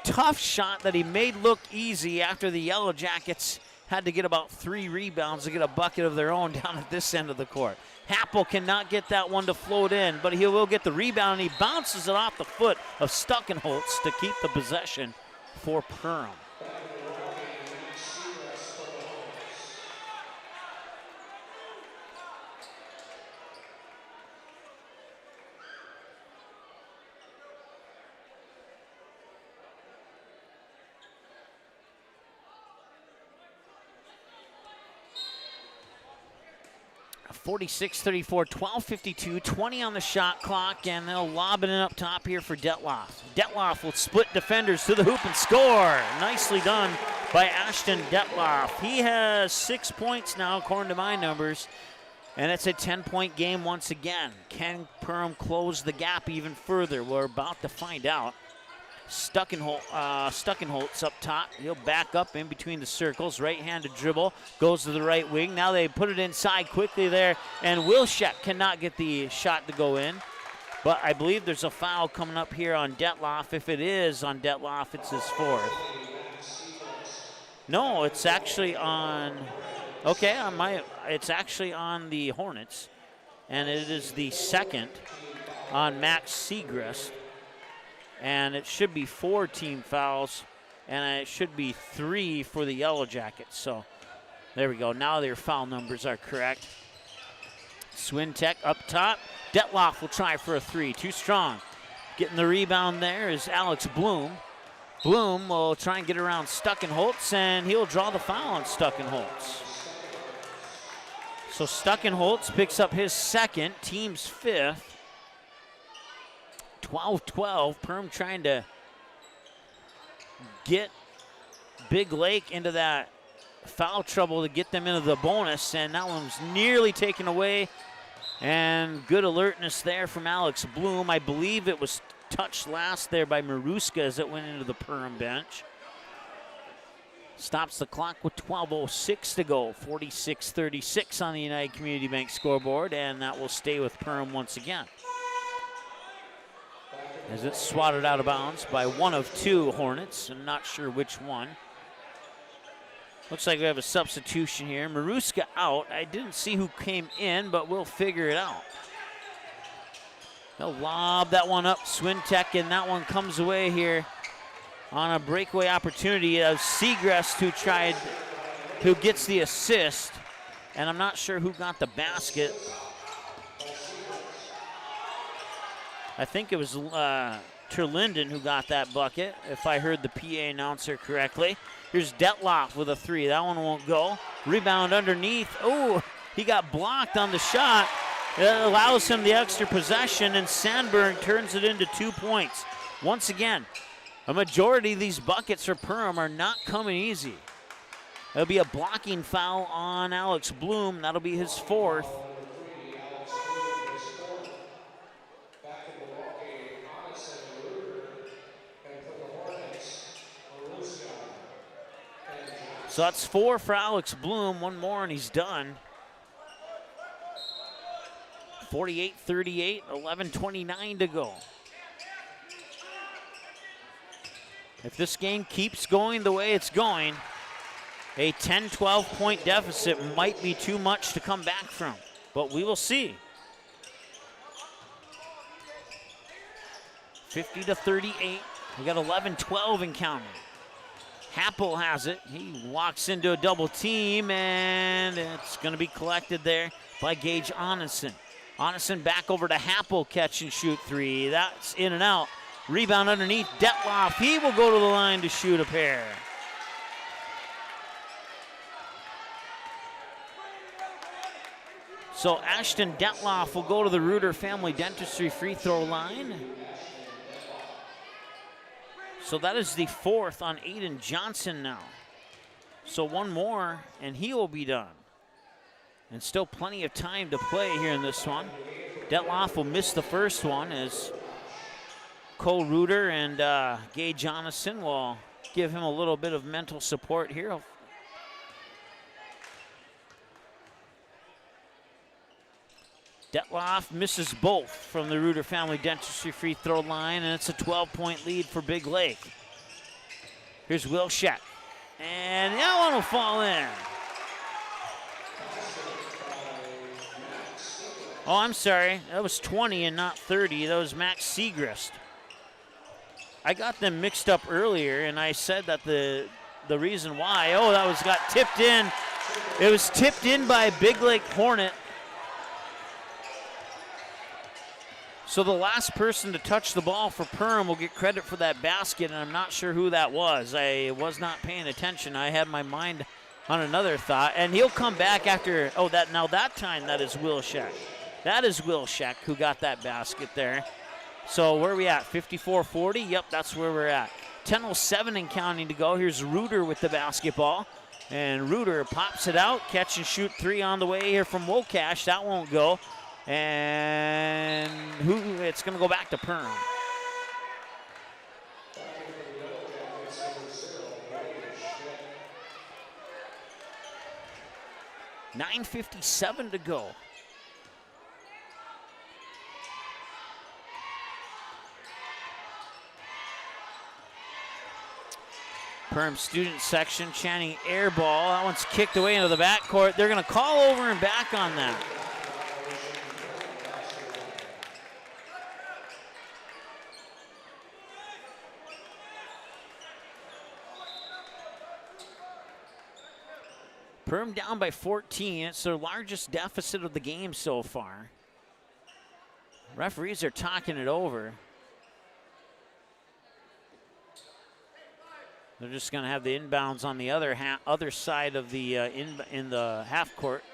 tough shot that he made look easy after the Yellow Jackets had to get about 3 rebounds to get a bucket of their own down at this end of the court. Happel cannot get that one to float in, but he will get the rebound, and he bounces it off the foot of Stuckenholtz to keep the possession for Perham. (46-34), 12:52, 20 on the shot clock, and they'll lob it in up top here for Detloff. Detloff will split defenders to the hoop and score. Nicely done by Ashton Detloff. He has 6 points now, according to my numbers, and it's a 10-point game once again. Can Perham close the gap even further? We're about to find out. Stuckenholtz up top. He'll back up in between the circles. Right-handed dribble. Goes to the right wing. Now they put it inside quickly there. And Wilczek cannot get the shot to go in. But I believe there's a foul coming up here on Detloff. If it is on Detloff, it's his 4th. No, it's actually on... Okay, it's actually on the Hornets. And it is the 2nd on Max Segrist. And it should be 4 team fouls, and it should be 3 for the Yellow Jackets. So there we go. Now their foul numbers are correct. Swintek up top. Detloff will try for a 3. Too strong. Getting the rebound there is Alex Bloom. Bloom will try and get around Stuckenholtz, and he'll draw the foul on Stuckenholtz. So Stuckenholtz picks up his 2nd, team's 5th. 12-12, Perham trying to get Big Lake into that foul trouble to get them into the bonus, and that one's nearly taken away. And good alertness there from Alex Bloom. I believe it was touched last there by Maruska as it went into the Perham bench. Stops the clock with 12:06 to go. 46-36 on the United Community Bank scoreboard, and that will stay with Perham once again. As it's swatted out of bounds by one of 2 Hornets. I'm not sure which one. Looks like we have a substitution here. Maruska out. I didn't see who came in, but we'll figure it out. They'll lob that one up. Swintek, and that one comes away here on a breakaway opportunity of Segrist, who gets the assist. And I'm not sure who got the basket. I think it was Terlinden who got that bucket, if I heard the PA announcer correctly. Here's Detloff with a 3. That one won't go. Rebound underneath. Oh, he got blocked on the shot. It allows him the extra possession, and Sandberg turns it into 2 points. Once again, a majority of these buckets for Perham are not coming easy. There'll be a blocking foul on Alex Bloom. That'll be his 4th. So that's 4 for Alex Bloom. One more and he's done. 48-38, 11:29 to go. If this game keeps going the way it's going, a 10-12 point deficit might be too much to come back from, but we will see. 50-38, we got 11-12 in counting. Happel has it. He walks into a double team, and it's going to be collected there by Gage Onison. Onison back over to Happel, catch and shoot 3. That's in and out. Rebound underneath Detloff. He will go to the line to shoot a pair. So Ashton Detloff will go to the Reuter Family Dentistry free throw line. So that is the 4th on Aiden Johnson now. So one more, and he will be done. And still plenty of time to play here in this one. Detloff will miss the first one as Cole Reuter and Gage Jonathan will give him a little bit of mental support here. Detloff misses both from the Reuter Family Dentistry free throw line, and it's a 12-point lead for Big Lake. Here's Wilczek, and that one will fall in. Oh, I'm sorry, that was 20 and not 30. That was Max Segrist. I got them mixed up earlier, and I said that the reason why, that got tipped in. It was tipped in by Big Lake Hornet. So the last person to touch the ball for Perham will get credit for that basket, and I'm not sure who that was. I was not paying attention. I had my mind on another thought, and he'll come back after, that time that is Wilczek. That is Wilczek who got that basket there. So where are we at, 54-40? Yep, that's where we're at. 10:07 and counting to go. Here's Reuter with the basketball, and Reuter pops it out, catch and shoot 3 on the way here from Wokash. That won't go. And it's going to go back to Perham. $9:57 to go. Perham student section chanting air ball. That one's kicked away into the backcourt. They're going to call over and back on that. Perham down by 14. It's their largest deficit of the game so far. Referees are talking it over. They're just going to have the inbounds on the other side of the in the half court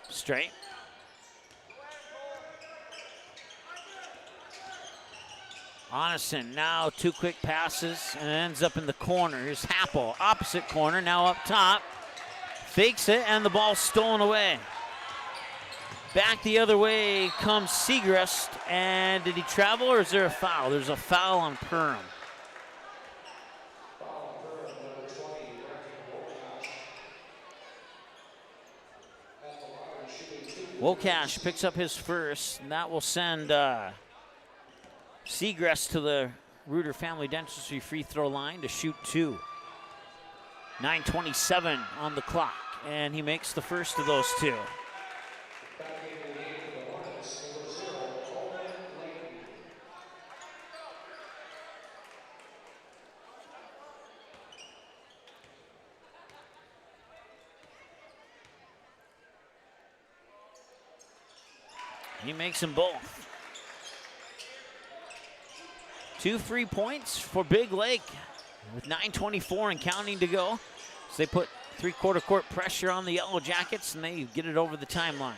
straight. Onison now 2 quick passes and it ends up in the corner. Here's Happel, opposite corner, now up top. Fakes it and the ball's stolen away. Back the other way comes Segrist, and did he travel or is there a foul? There's a foul on Perham. Wokash picks up his first, and that will send Segrist to the Reuter Family Dentistry free throw line to shoot 2. 9:27 on the clock, and he makes the first of those 2. He makes them both. 2 free points for Big Lake with 9:24 and counting to go. So they put 3/4 court pressure on the Yellow Jackets and they get it over the timeline.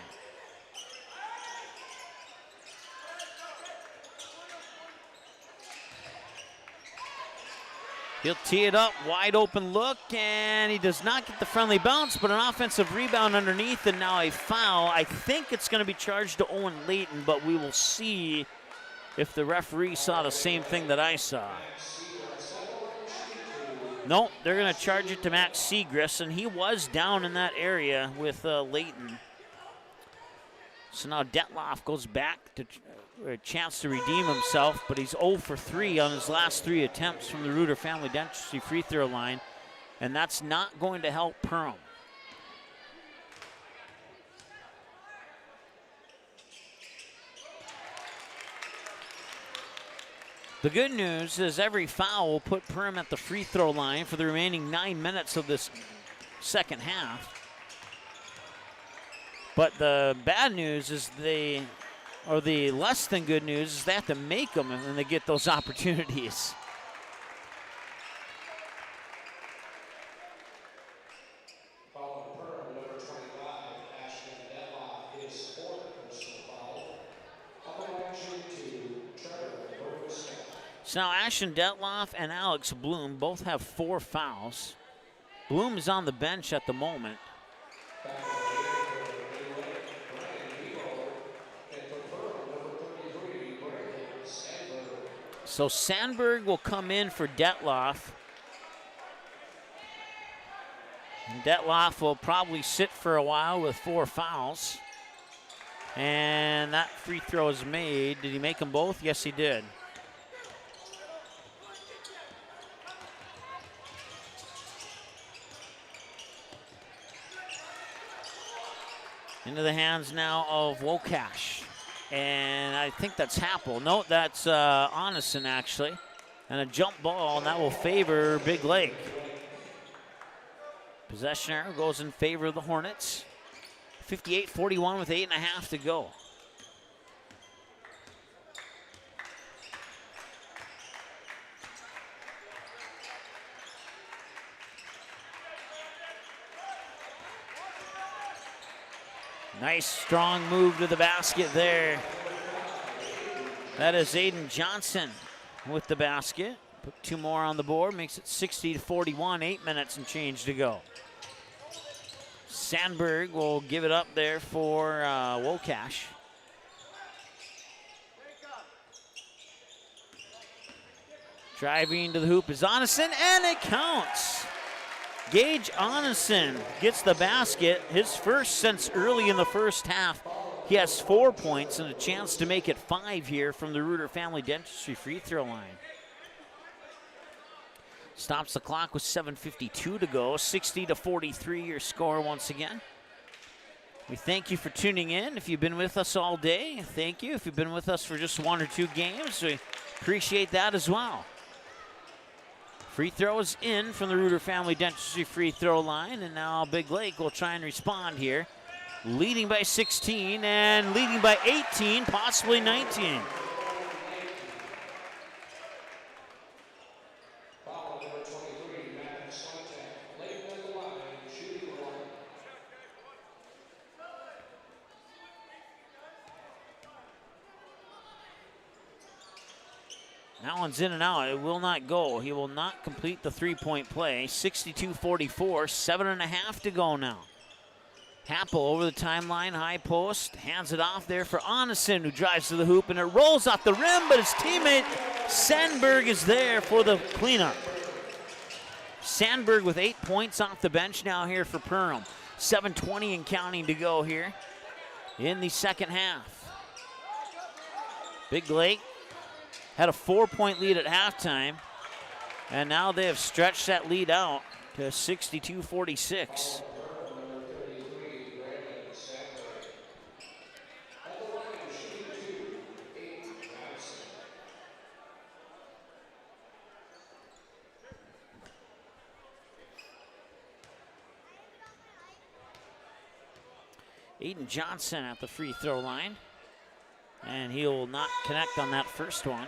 He'll tee it up, wide open look, and he does not get the friendly bounce, but an offensive rebound underneath, and now a foul. I think it's going to be charged to Owen Layton, but we will see if the referee saw the same thing that I saw. Nope, they're going to charge it to Max Segrist, and he was down in that area with Layton. So now Detloff goes back to a chance to redeem himself, but he's 0 for 3 on his last 3 attempts from the Reuter Family Dentistry free throw line, and that's not going to help Perham. The good news is every foul will put Perham at the free throw line for the remaining 9 minutes of this second half. But the bad news is the less than good news is they have to make them and they get those opportunities. So now Ashton Detloff and Alex Bloom both have 4 fouls. Bloom is on the bench at the moment. So Sandberg will come in for Detloff. And Detloff will probably sit for a while with 4 fouls. And that free throw is made. Did he make them both? Yes, he did. Into the hands now of Wokash. And I think that's Happel. No, that's Onison, actually. And a jump ball, and that will favor Big Lake. Possession arrow goes in favor of the Hornets. 58-41 with 8.5 to go. Nice strong move to the basket there. That is Aiden Johnson with the basket. Put 2 more on the board, makes it 60-41, 8 minutes and change to go. Sandberg will give it up there for Wokash. Driving to the hoop is Onison, and it counts. Gage Onison gets the basket, his first since early in the first half. He has 4 points and a chance to make it 5 here from the Reuter Family Dentistry free throw line. Stops the clock with 7:52 to go. 60-43 your score once again. We thank you for tuning in. If you've been with us all day, thank you. If you've been with us for just 1 or 2 games, we appreciate that as well. Free throw is in from the Reuter Family Dentistry free throw line, and now Big Lake will try and respond here. Leading by 16 and leading by 18, possibly 19. That one's in and out. It will not go. He will not complete the three-point play. 62-44, 7.5 to go now. Happel over the timeline, high post, hands it off there for Onison, who drives to the hoop, and it rolls off the rim, but his teammate Sandberg is there for the cleanup. Sandberg with 8 points off the bench now here for Perham. 7:20 and counting to go here in the second half. Big Lake had a 4-point lead at halftime, and now they have stretched that lead out to 62-46. Aiden Johnson at the free throw line, and he will not connect on that first one.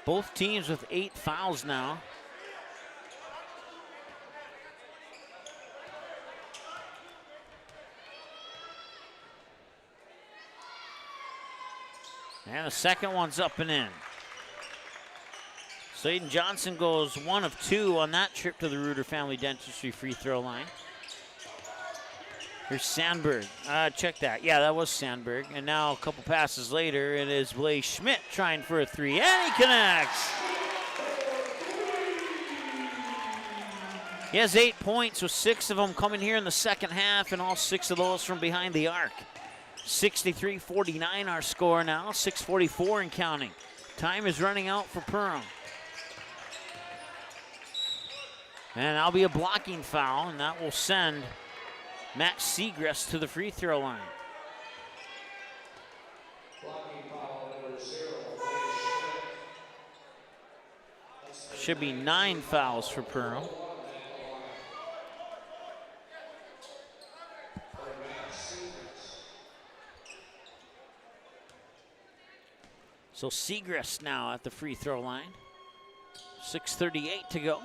Both teams with 8 fouls now. And the second one's up and in. So Aiden Johnson goes 1 of 2 on that trip to the Reuter Family Dentistry free throw line. Here's Sandberg. Check that. Yeah, that was Sandberg. And now a couple passes later, it is Blaze Schmidt trying for a 3, and he connects. He has 8 points, with 6 of them coming here in the second half, and all 6 of those from behind the arc. 63-49 our score now, 6:44 and counting. Time is running out for Perham. And that'll be a blocking foul, and that will send Matt Segrest to the free throw line. Should be 9 fouls for Perham. So Segrest now at the free throw line. 6:38 to go.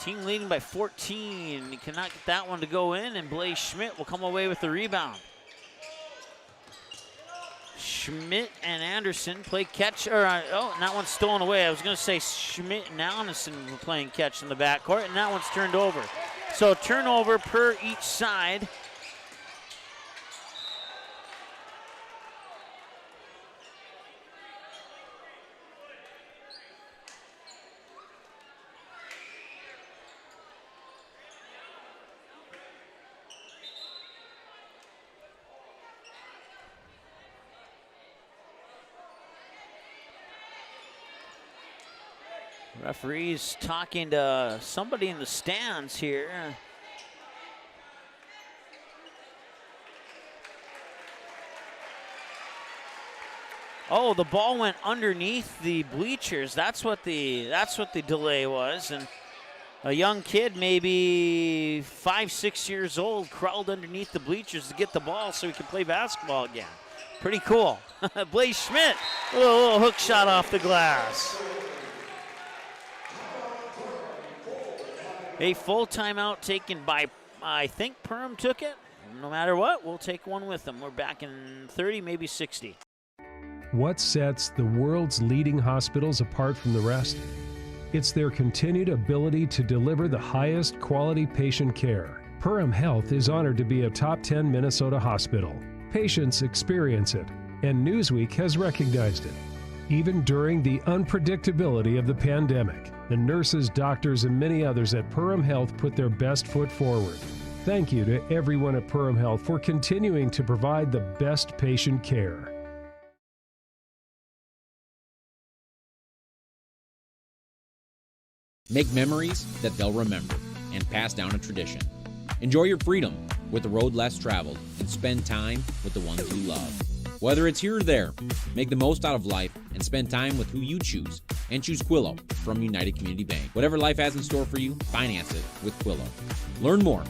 Team leading by 14. He cannot get that one to go in, and Blaze Schmidt will come away with the rebound. Schmidt and Anderson play catch. And that one's stolen away. I was going to say Schmidt and Anderson were playing catch in the backcourt, and that one's turned over. So turnover per each side. Referee's talking to somebody in the stands here. Oh, the ball went underneath the bleachers. That's what the delay was. And a young kid, maybe 5, 6 years old, crawled underneath the bleachers to get the ball so he could play basketball again. Pretty cool. Blaze Schmidt, a little hook shot off the glass. A full timeout taken by, I think Perham took it. No matter what, we'll take one with them. We're back in 30, maybe 60. What sets the world's leading hospitals apart from the rest? It's their continued ability to deliver the highest quality patient care. Perham Health is honored to be a top 10 Minnesota hospital. Patients experience it, and Newsweek has recognized it. Even during the unpredictability of the pandemic, the nurses, doctors, and many others at Perham Health put their best foot forward. Thank you to everyone at Perham Health for continuing to provide the best patient care. Make memories that they'll remember and pass down a tradition. Enjoy your freedom with a road less traveled and spend time with the ones you love. Whether it's here or there, make the most out of life and spend time with who you choose. And choose Quillo from United Community Bank. Whatever life has in store for you, finance it with Quillo. Learn more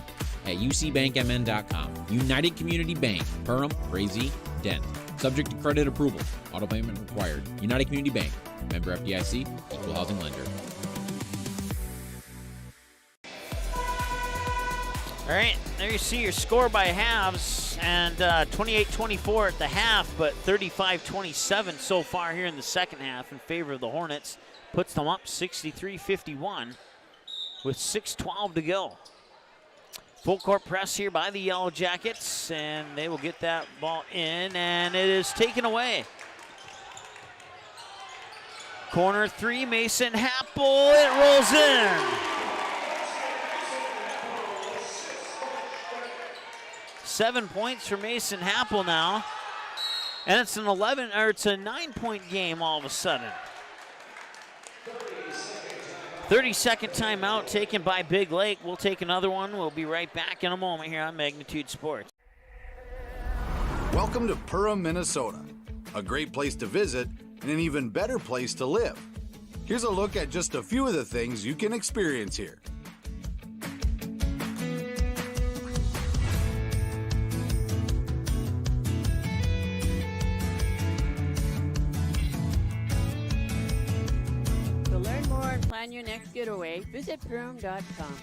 at ucbankmn.com. United Community Bank, Perham, Frazee, Dent. Subject to credit approval. Auto payment required. United Community Bank. Member FDIC. Equal housing lender. All right, there you see your score by halves, and 28-24 at the half, but 35-27 so far here in the second half in favor of the Hornets. Puts them up 63-51 with 6:12 to go. Full court press here by the Yellow Jackets, and they will get that ball in, and it is taken away. Corner 3, Mason Happel, it rolls in. 7 points for Mason Happel now. And it's an 9-point game all of a sudden. 30-second timeout taken by Big Lake. We'll take another one. We'll be right back in a moment here on Magnitude Sports. Welcome to Perham, Minnesota. A great place to visit and an even better place to live. Here's a look at just a few of the things you can experience here. Plan your next getaway, visit Perham.com.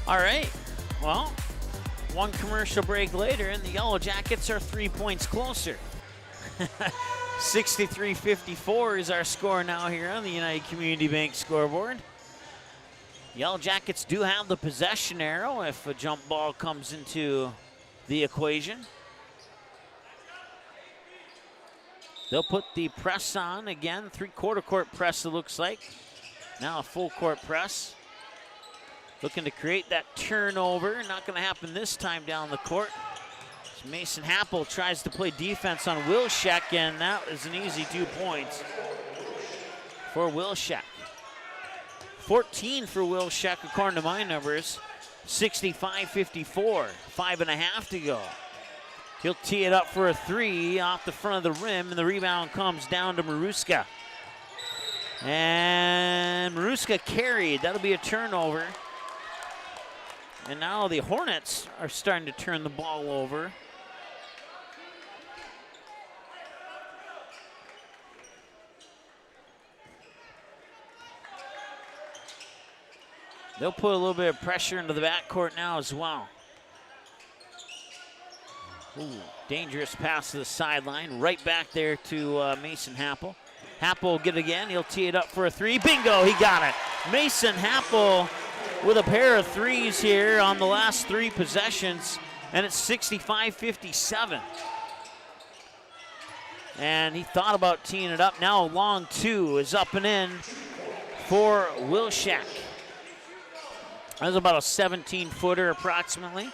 All right, well, One commercial break later, and the Yellow Jackets are 3 points closer. 63-54 is our score now here on the United Community Bank scoreboard. Yellow Jackets do have the possession arrow if a jump ball comes into the equation. They'll put the press on again, 3/4 court press it looks like. Now a full court press. Looking to create that turnover. Not going to happen this time down the court. Mason Happel tries to play defense on Wilczek, and that is an easy 2 points for Wilczek. 14 for Wilczek according to my numbers. 65-54, 5.5 to go. He'll tee it up for a 3 off the front of the rim, and the rebound comes down to Maruska. And Maruska carried. That'll be a turnover. And now the Hornets are starting to turn the ball over. They'll put a little bit of pressure into the backcourt now as well. Ooh, dangerous pass to the sideline. Right back there to Mason Happel. Happel will get it again. He'll tee it up for a 3. Bingo, he got it. Mason Happel with a pair of 3s here on the last 3 possessions, and it's 65-57. And he thought about teeing it up. Now a long 2 is up and in for Wilczek. That was about a 17-footer approximately.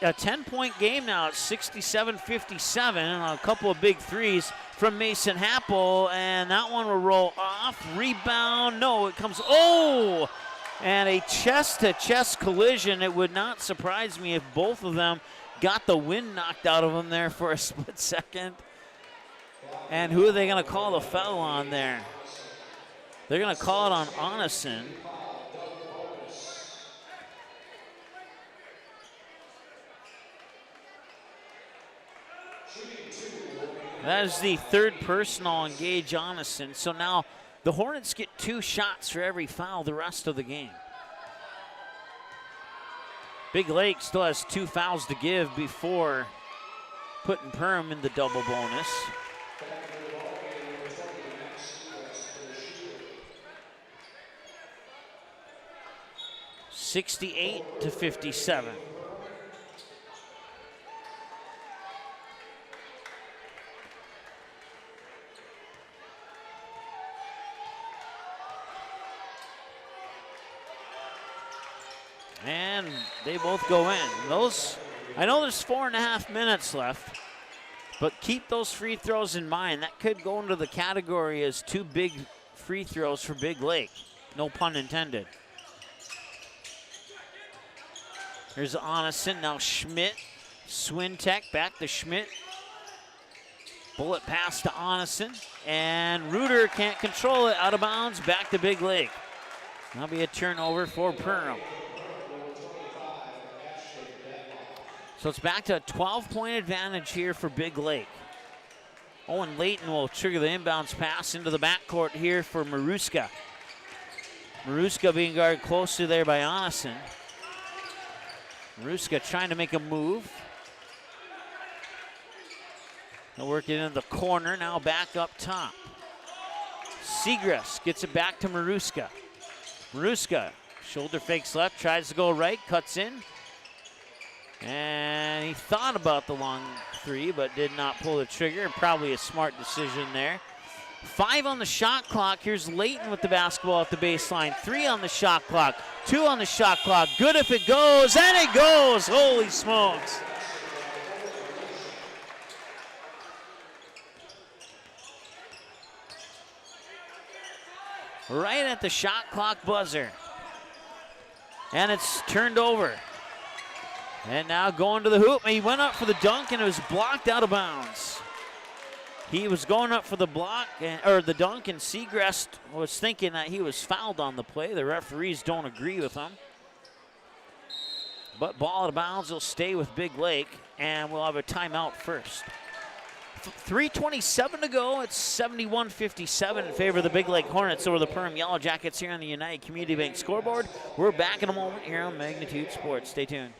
A 10-point game now. It's 67-57, and a couple of big 3s from Mason Happel, and that one will roll off. Rebound, no, it comes, oh! And a chest-to-chest collision. It would not surprise me if both of them got the wind knocked out of them there for a split second. And who are they going to call the foul on there? They're going to call it on Onison. That is the 3rd personal engage Onison. So now the Hornets get 2 shots for every foul the rest of the game. Big Lake still has 2 fouls to give before putting Perham in the double bonus. (68-57). And they both go in. Those, I know there's 4.5 minutes left, but keep those free throws in mind. That could go into the category as 2 big free throws for Big Lake. No pun intended. Here's Onison, now Schmidt. Swintek back to Schmidt. Bullet pass to Onison, and Reuter can't control it, out of bounds, back to Big Lake. That'll be a turnover for Perham. So it's back to a 12-point advantage here for Big Lake. Owen Layton will trigger the inbounds pass into the backcourt here for Maruska. Maruska being guarded closely there by Onison. Maruska trying to make a move. They'll work it in the corner, now back up top. Segrist gets it back to Maruska. Maruska, shoulder fakes left, tries to go right, cuts in. And he thought about the long 3, but did not pull the trigger. Probably a smart decision there. 5 on the shot clock. Here's Layton with the basketball at the baseline. 3 on the shot clock. 2 on the shot clock. Good if it goes, and it goes. Holy smokes. Right at the shot clock buzzer. And it's turned over. And now going to the hoop. He went up for the dunk, and it was blocked out of bounds. He was going up for the block, or the dunk, and Segrist was thinking that he was fouled on the play. The referees don't agree with him. But ball out of bounds will stay with Big Lake, and we'll have a timeout first. 3:27 to go. It's 71-57 in favor of the Big Lake Hornets over the Perham Yellow Jackets here on the United Community Bank scoreboard. We're back in a moment here on Magnitude Sports. Stay tuned.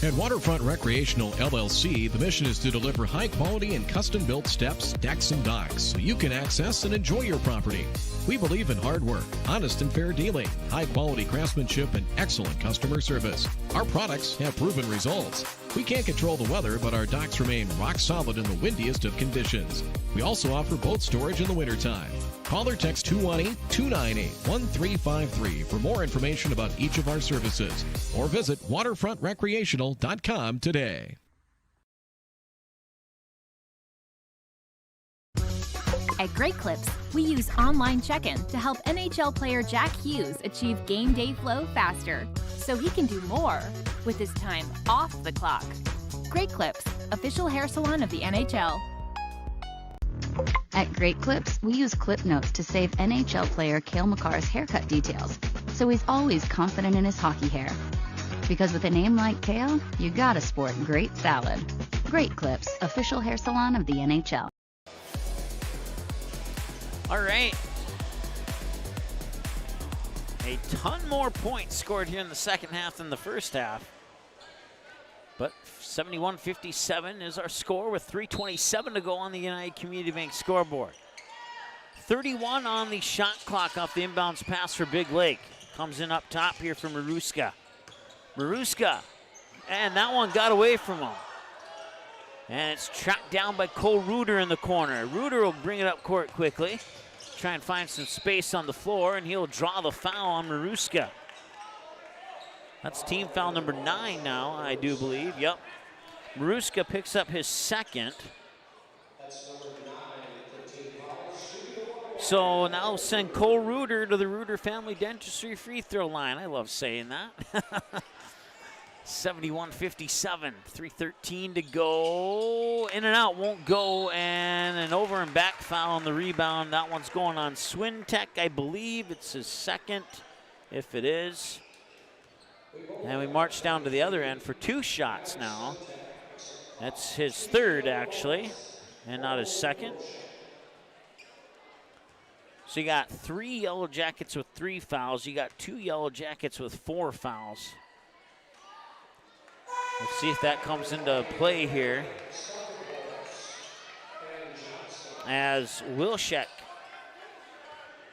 At Waterfront Recreational LLC, the mission is to deliver high quality and custom built steps, decks, and docks so you can access and enjoy your property. We believe in hard work, honest and fair dealing, high quality craftsmanship, and excellent customer service. Our products have proven results. We can't control the weather, but our docks remain rock solid in the windiest of conditions. We also offer boat storage in the wintertime. Call or text 218-298-1353 for more information about each of our services, or visit waterfrontrecreational.com today. At Great Clips, we use online check-in to help NHL player Jack Hughes achieve game day flow faster, so he can do more with his time off the clock. Great Clips, official hair salon of the NHL. At Great Clips, we use clip notes to save NHL player Cale Makar's haircut details, so he's always confident in his hockey hair. Because with a name like Cale, you gotta sport great salad. Great Clips, official hair salon of the NHL. All right. A ton more points scored here in the second half than the first half. But 71-57 is our score with 3:27 to go on the United Community Bank scoreboard. 31 on the shot clock off the inbounds pass for Big Lake. Comes in up top here for Maruska. Maruska, and that one got away from him. And it's tracked down by Cole Reuter in the corner. Reuter will bring it up court quickly. Try and find some space on the floor, and he'll draw the foul on Maruska. That's team foul number 9 now, I do believe. Yep. Maruska picks up his second. So now send Cole Reuter to the Reuter Family Dentistry free throw line. I love saying that. 71-57, 3:13 to go. In and out won't go, and an over and back foul on the rebound. That one's going on Swintek, I believe. It's his second, if it is. And we march down to the other end for 2 shots now. That's his third, actually, and not his second. So you got 3 Yellow Jackets with 3 fouls. You got 2 Yellow Jackets with 4 fouls. Let's see if that comes into play here. As Wilczek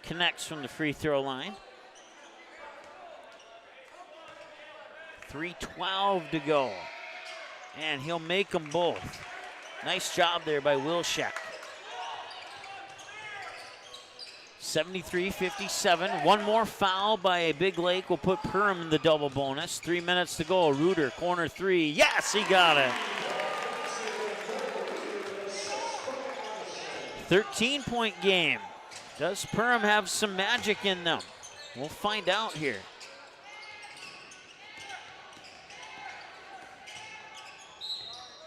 connects from the free throw line. 3:12 to go. And he'll make them both. Nice job there by Wilczek. 73-57. One more foul by Big Lake will put Perham in the double bonus. 3 minutes to go. Reuter, corner 3. Yes, he got it. 13-point game. Does Perham have some magic in them? We'll find out here.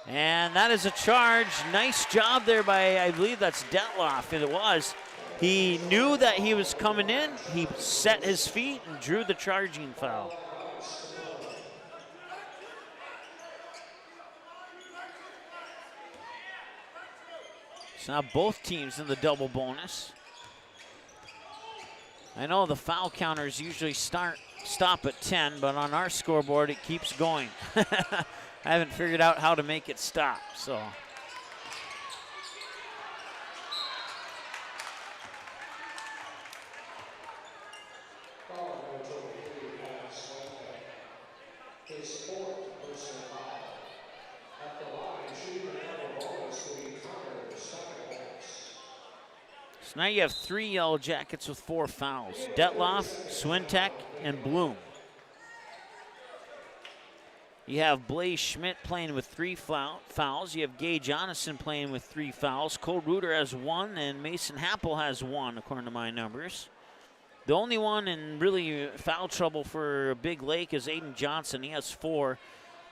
And that is a charge. Nice job there by, I believe that's Detloff, and it was. He knew that he was coming in. He set his feet and drew the charging foul. So now both teams in the double bonus. I know the foul counters usually stop at 10, but on our scoreboard it keeps going. I haven't figured out how to make it stop, so. So now you have 3 Yellow Jackets with 4 fouls. Detloff, Swintek, and Bloom. You have Blaze Schmidt playing with 3 fouls. You have Gage Jonathan playing with 3 fouls. Cole Reuter has 1, and Mason Happel has 1, according to my numbers. The only one in really foul trouble for Big Lake is Aiden Johnson. He has 4.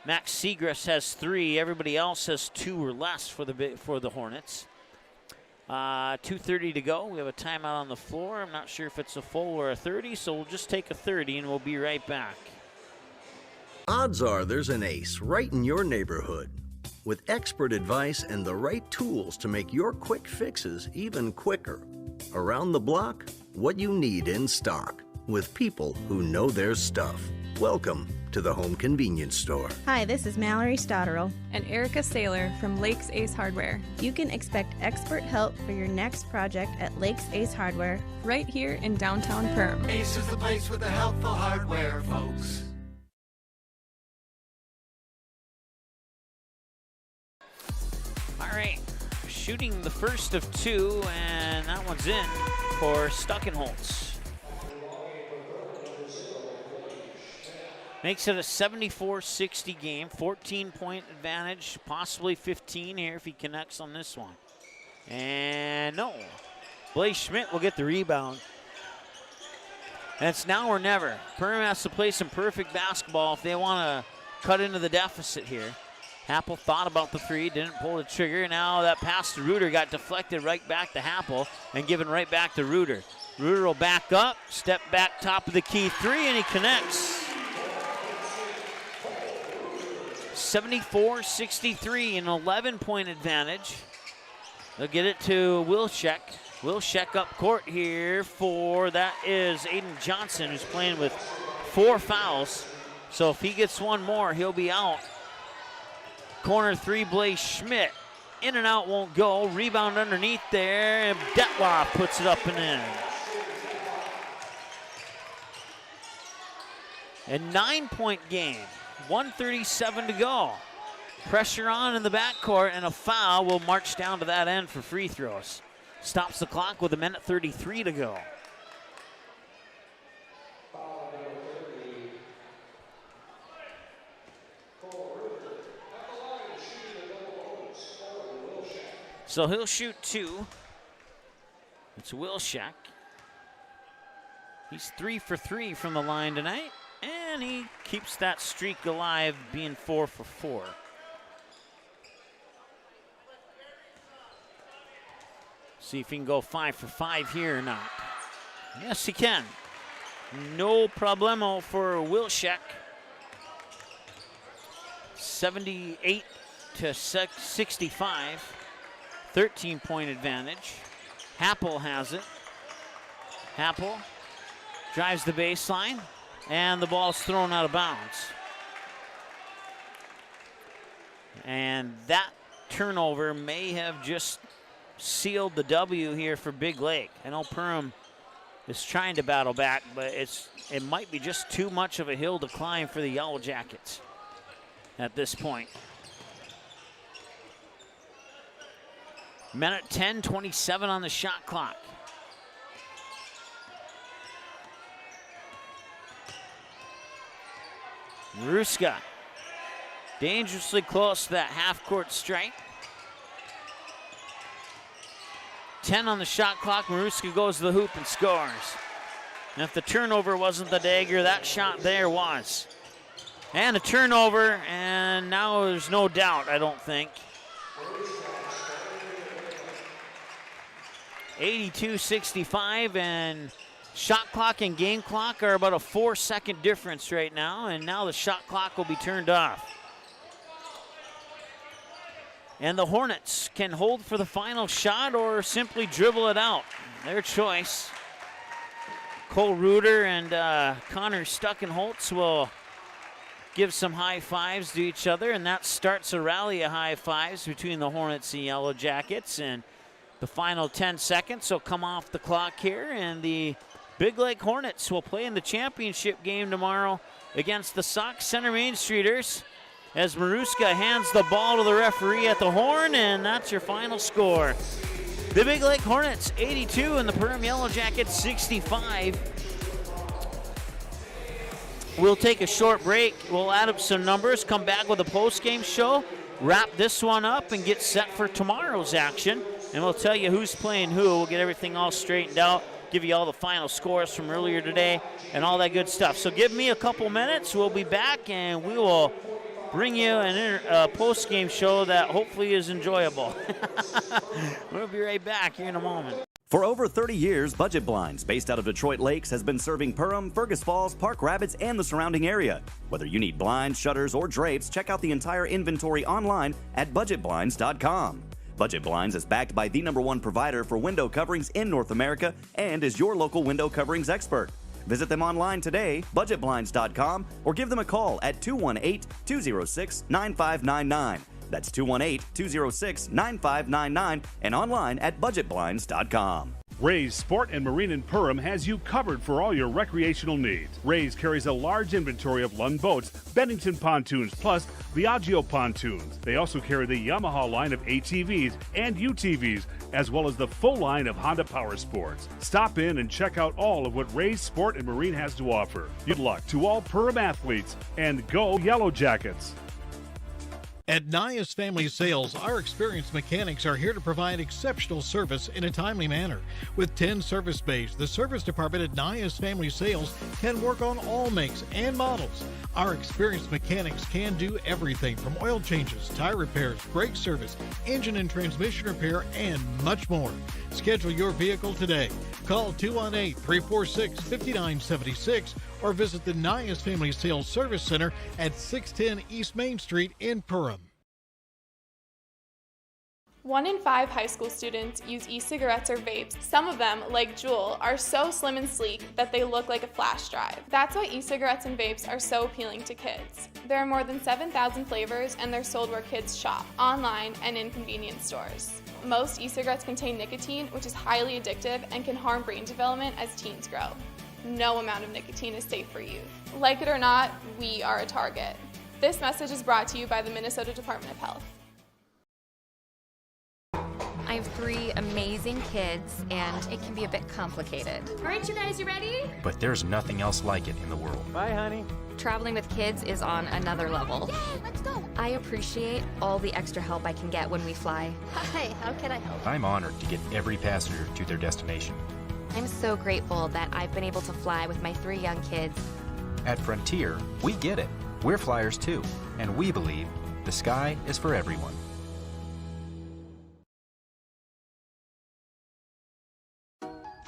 Max Segrist has 3. Everybody else has 2 or less for the Hornets. 2:30 to go. We have a timeout on the floor. I'm not sure if it's a full or a 30, so we'll just take a 30 and we'll be right back. Odds are there's an ace right in your neighborhood. with expert advice and the right tools to make your quick fixes even quicker. Around the block, what you need in stock, with people who know their stuff. Welcome to the Home Convenience Store. Hi, this is Mallory Stotterell and Erica Saylor from Lakes Ace Hardware. You can expect expert help for your next project at Lakes Ace Hardware, right here in downtown Perham. Ace is the place with the helpful hardware, folks. All right, shooting the first of two, and that one's in for Stuckenholtz. Makes it a 74-60 game, 14-point advantage, possibly 15 here if he connects on this one. And no, Blaze Schmidt will get the rebound. And it's now or never. Perham has to play some perfect basketball if they want to cut into the deficit here. Happel thought about the three, didn't pull the trigger. Now that pass to Reuter got deflected right back to Happel and given right back to Reuter. Reuter will back up, step back top of the key three, and he connects. 74-63, an 11-point advantage. They'll get it to Wilczek. Wilczek up court here for, that is Aiden Johnson, who's playing with 4 fouls. So if he gets one more, he'll be out. Corner three, Blaze Schmidt. In and out won't go. Rebound underneath there, and Detloff puts it up and in. A 9-point game. 1:37 to go. Pressure on in the backcourt, and a foul will march down to that end for free throws. Stops the clock with 1:33 to go. So he'll shoot 2. It's Wilczek. He's 3 for 3 from the line tonight. And he keeps that streak alive, being 4 for 4. See if he can go 5 for 5 here or not. Yes, he can. No problemo for Wilczek. 78 to 65. 13-point advantage. Happel has it. Happel drives the baseline. And the ball's thrown out of bounds. And that turnover may have just sealed the W here for Big Lake. I know Perham is trying to battle back, but it might be just too much of a hill to climb for the Yellow Jackets at this point. Minute 10:27 on the shot clock. Maruska dangerously close to that half-court strike. 10 on the shot clock. Maruska goes to the hoop and scores. And if the turnover wasn't the dagger, that shot there was. And a turnover, and now there's no doubt, I don't think. 82-65, and shot clock and game clock are about a 4-second difference right now, and now the shot clock will be turned off. And the Hornets can hold for the final shot or simply dribble it out. Their choice. Cole Reuter and Connor Stuckenholtz will give some high fives to each other, and that starts a rally of high fives between the Hornets and Yellow Jackets. And the final 10 seconds will come off the clock here, and the Big Lake Hornets will play in the championship game tomorrow against the Sauk Center Main Streeters as Maruska hands the ball to the referee at the horn, and that's your final score. The Big Lake Hornets 82 and the Perham Yellow Jackets 65. We'll take a short break. We'll add up some numbers, come back with a post-game show, wrap this one up, and get set for tomorrow's action. And we'll tell you who's playing who. We'll get everything all straightened out, give you all the final scores from earlier today, and all that good stuff. So give me a couple minutes. We'll be back, and we will bring you a post-game show that hopefully is enjoyable. We'll be right back here in a moment. For over 30 years, Budget Blinds, based out of Detroit Lakes, has been serving Perham, Fergus Falls, Park Rapids, and the surrounding area. Whether you need blinds, shutters, or drapes, check out the entire inventory online at budgetblinds.com. Budget Blinds is backed by the #1 provider for window coverings in North America and is your local window coverings expert. Visit them online today, budgetblinds.com, or give them a call at 218-206-9599. That's 218-206-9599 and online at budgetblinds.com. Ray's Sport and Marine in Perham has you covered for all your recreational needs. Ray's carries a large inventory of Lund boats, Bennington pontoons, plus Viaggio pontoons. They also carry the Yamaha line of ATVs and UTVs, as well as the full line of Honda Power Sports. Stop in and check out all of what Ray's Sport and Marine has to offer. Good luck to all Perham athletes, and go Yellow Jackets! At Nias Family Sales, our experienced mechanics are here to provide exceptional service in a timely manner. With 10 service bays, the service department at Nias Family Sales can work on all makes and models. Our experienced mechanics can do everything from oil changes, tire repairs, brake service, engine and transmission repair, and much more. Schedule your vehicle today. Call 218-346-5976 or visit the Nias Family Sales Service Center at 610 East Main Street in Perham. 1 in 5 high school students use e-cigarettes or vapes. Some of them, like Juul, are so slim and sleek that they look like a flash drive. That's why e-cigarettes and vapes are so appealing to kids. There are more than 7,000 flavors, and they're sold where kids shop, online and in convenience stores. Most e-cigarettes contain nicotine, which is highly addictive and can harm brain development as teens grow. No amount of nicotine is safe for youth. Like it or not, we are a target. This message is brought to you by the Minnesota Department of Health. I have 3 amazing kids, and it can be a bit complicated. All right, you guys, you ready? But there's nothing else like it in the world. Bye, honey. Traveling with kids is on another level. Yay, let's go. I appreciate all the extra help I can get when we fly. Hi, how can I help? I'm honored to get every passenger to their destination. I'm so grateful that I've been able to fly with my 3 young kids. At Frontier, we get it. We're flyers too, and we believe the sky is for everyone.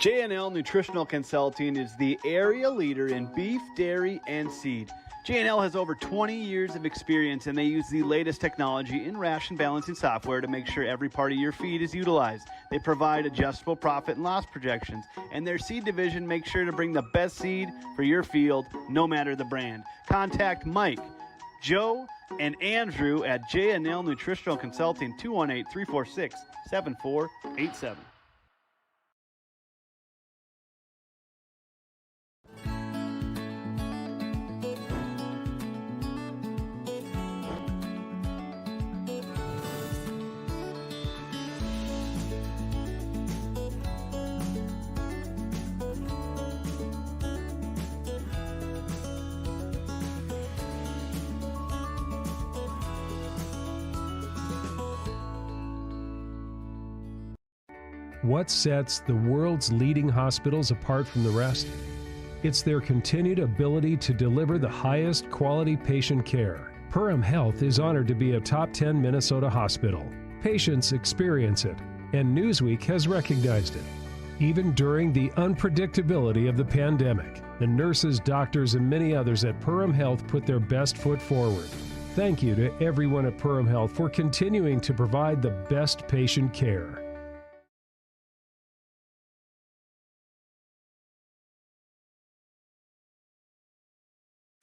J&L Nutritional Consulting is the area leader in beef, dairy, and seed. J&L has over 20 years of experience, and they use the latest technology in ration balancing software to make sure every part of your feed is utilized. They provide adjustable profit and loss projections, and their seed division makes sure to bring the best seed for your field, no matter the brand. Contact Mike, Joe, and Andrew at J&L Nutritional Consulting, 218-346-7487. What sets the world's leading hospitals apart from the rest? It's their continued ability to deliver the highest quality patient care. Perham Health is honored to be a top 10 Minnesota hospital. Patients experience it, and Newsweek has recognized it. Even during the unpredictability of the pandemic, the nurses, doctors, and many others at Perham Health put their best foot forward. Thank you to everyone at Perham Health for continuing to provide the best patient care.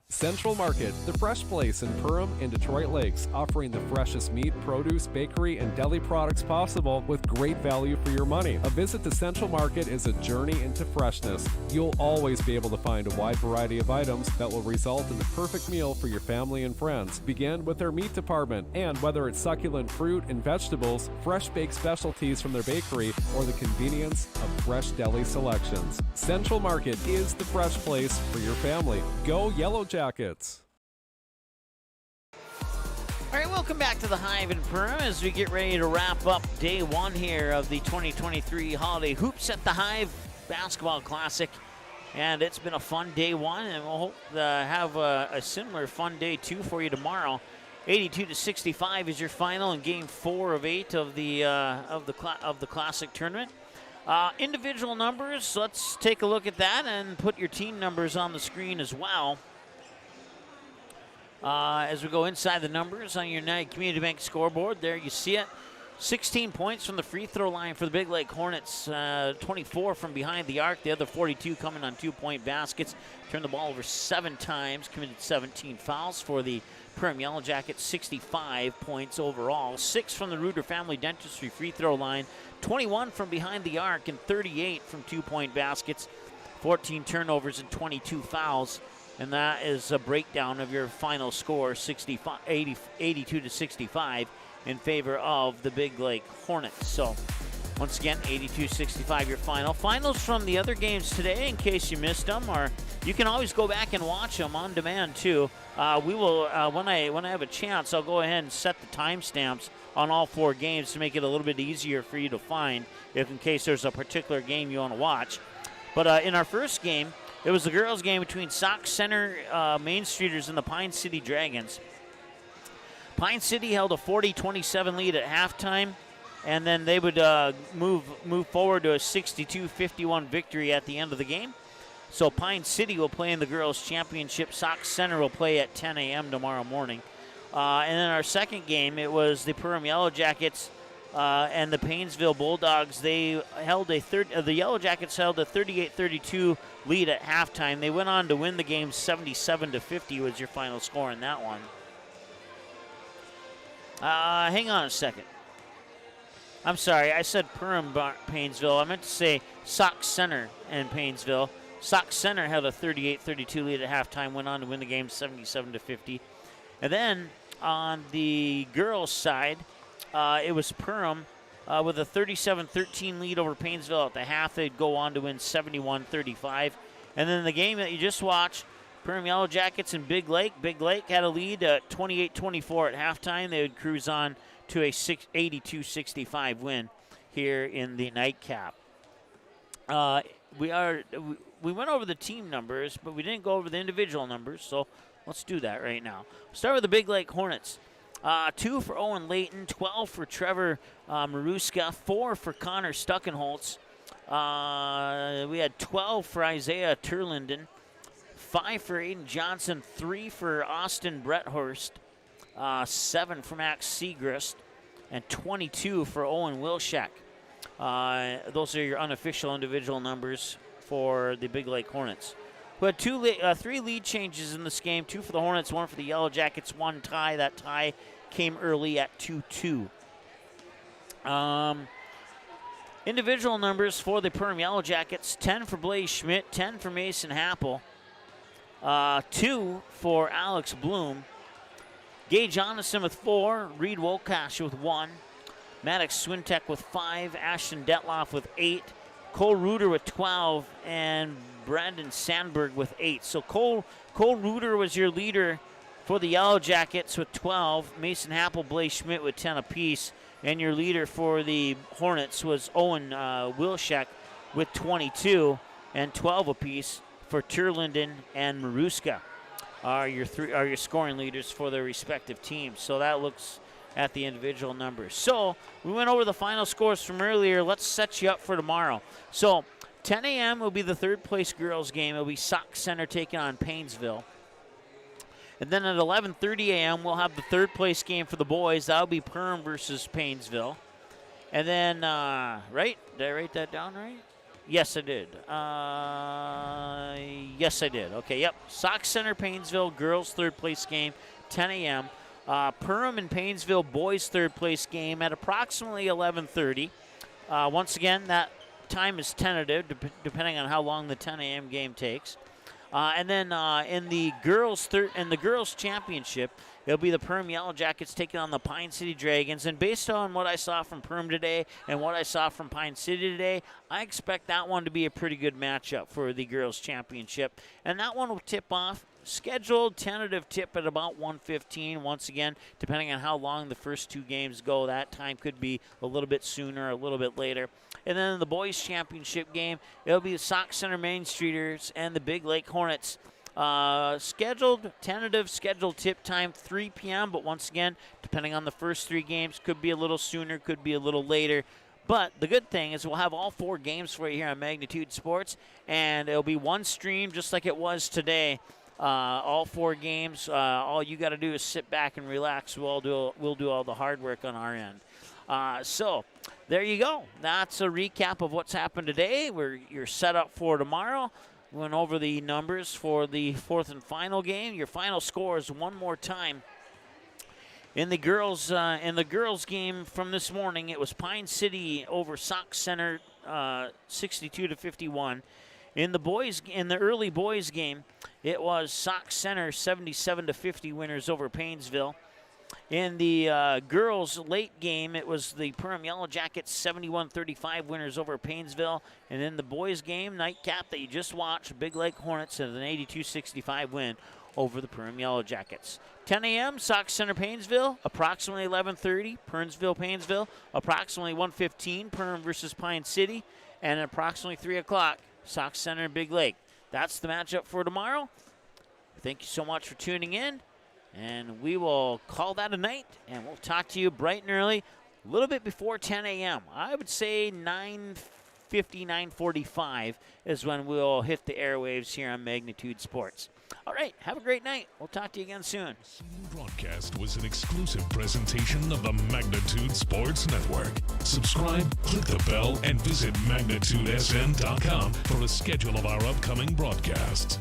Central Market, the fresh place in Perham and Detroit Lakes, offering the freshest meat, produce, bakery, and deli products possible with great value for your money. A visit to Central Market is a journey into freshness. You'll always be able to find a wide variety of items that will result in the perfect meal for your family and friends. Begin with their meat department, and whether it's succulent fruit and vegetables, fresh baked specialties from their bakery, or the convenience of fresh deli selections, Central Market is the fresh place for your family. Go Yellow Jackets! All right, welcome back to the Hive in Perham as we get ready to wrap up day 1 here of the 2023 Holiday Hoops at the Hive Basketball Classic. And it's been a fun day 1, and we'll hope to have a similar fun day 2 for you tomorrow. 82-65 is your final in game 4 of 8 of the Classic tournament. Individual numbers, let's take a look at that and put your team numbers on the screen as well. As we go inside the numbers on your United Community Bank scoreboard, there you see it. 16 points from the free throw line for the Big Lake Hornets, 24 from behind the arc, the other 42 coming on 2-point baskets. Turned the ball over 7 times, committed 17 fouls for the Perham Yellow Jackets, 65 points overall. 6 from the Reuter Family Dentistry free throw line, 21 from behind the arc, and 38 from 2-point baskets. 14 turnovers and 22 fouls. And that is a breakdown of your final score, 82 to 65 in favor of the Big Lake Hornets. So, once again, 82-65 your final. Finals from the other games today, in case you missed them, or you can always go back and watch them on demand too. We will, when I have a chance, I'll go ahead and set the timestamps on all 4 games to make it a little bit easier for you to find, if in case there's a particular game you want to watch. But in our first game, it was the girls' game between Sauk Center Main Streeters and the Pine City Dragons. Pine City held a 40-27 lead at halftime, and then they would move forward to a 62-51 victory at the end of the game. So Pine City will play in the girls' championship. Sauk Center will play at 10 a.m. tomorrow morning. And then our second game, it was the Perham Yellow Jackets and the Paynesville Bulldogs. They held the Yellow Jackets held a 38-32 lead at halftime. They went on to win the game 77-50 was your final score in that one. Hang on a second. I'm sorry, I said Perham Paynesville. I meant to say Sauk Center and Paynesville. Sauk Center held a 38-32 lead at halftime, went on to win the game 77-50. And then on the girls' side, it was Perham with a 37-13 lead over Paynesville at the half. They'd go on to win 71-35. And then the game that you just watched, Perham Yellow Jackets and Big Lake. Big Lake had a lead at 28-24 at halftime. They would cruise on to a 82-65 win here in the Nightcap. We went over the team numbers, but we didn't go over the individual numbers, so let's do that right now. Start with the Big Lake Hornets. 2 for Owen Layton, 12 for Trevor Maruska, 4 for Connor Stuckenholtz. We had 12 for Isaiah Turlinden, 5 for Aiden Johnson, 3 for Austin Bretthorst, 7 for Max Segrist, and 22 for Owen Wilczek. Those are your unofficial individual numbers for the Big Lake Hornets. We had 3 lead changes in this game, 2 for the Hornets, 1 for the Yellow Jackets, 1 tie. That tie came early at 2-2. Individual numbers for the Perham Yellow Jackets, 10 for Blaze Schmidt, 10 for Mason Happel, 2 for Alex Bloom, Gage Jonathan with 4, Reed Wolkash with 1, Maddox Swintek with 5, Ashton Detloff with 8, Cole Reuter with 12, and Brandon Sandberg with 8. So Cole Reuter was your leader for the Yellow Jackets with 12, Mason Happel, Blaze Schmidt with 10 apiece, and your leader for the Hornets was Owen Wilczek with 22 and 12 apiece for Turlinden and Maruska are your scoring leaders for their respective teams. So that looks at the individual numbers. So we went over the final scores from earlier. Let's set you up for tomorrow. So 10 a.m. will be the third place girls game. It'll be Sauk Center taking on Paynesville. And then at 11:30 a.m. we'll have the third place game for the boys. That'll be Perham versus Paynesville. And then, right? Did I write that down right? Yes, I did. Yes, I did. Okay, yep. Sauk Center, Paynesville, girls third place game, 10 a.m. Perham and Paynesville boys third place game at approximately 11:30. Once again, that time is tentative, depending on how long the 10 a.m. game takes. And then in the girls championship, it'll be the Perham Yellow Jackets taking on the Pine City Dragons. And based on what I saw from Perham today and what I saw from Pine City today, I expect that one to be a pretty good matchup for the girls championship. And that one will tip off. Scheduled tentative tip at about 1:15. Once again, depending on how long the first two games go, that time could be a little bit sooner, a little bit later. And then in the boys' championship game, it'll be the Sauk Center Main Streeters and the Big Lake Hornets. Tentative scheduled tip time 3 p.m. But once again, depending on the first three games, could be a little sooner, could be a little later. But the good thing is we'll have all 4 games for you here on Magnitude Sports, and it'll be one stream just like it was today. All 4 games. All you got to do is sit back and relax. We'll do all the hard work on our end. So there you go. That's a recap of what's happened today. You're set up for tomorrow. Went over the numbers for the 4th and final game. Your final scores one more time. In the girls game from this morning, it was Pine City over Sauk Center, 62-51. In the early boys game, it was Sauk Center 77-50 winners over Paynesville. In the girls' late game, it was the Perham Yellow Jackets 71-35 winners over Paynesville. And in the boys' game, Nightcap that you just watched, Big Lake Hornets at an 82-65 win over the Perham Yellow Jackets. 10 a.m., Sauk Center, Paynesville, approximately 11:30, Paynesville, approximately 1:15, Perham versus Pine City, and approximately 3 o'clock, Sauk Center and Big Lake. That's the matchup for tomorrow. Thank you so much for tuning in, and we will call that a night, and we'll talk to you bright and early, a little bit before 10 a.m. I would say 9:50, 9:45 is when we'll hit the airwaves here on Magnitude Sports. All right, have a great night. We'll talk to you again soon. Broadcast was an exclusive presentation of the Magnitude Sports Network. Subscribe, click the bell, and visit magnitudesn.com for a schedule of our upcoming broadcasts.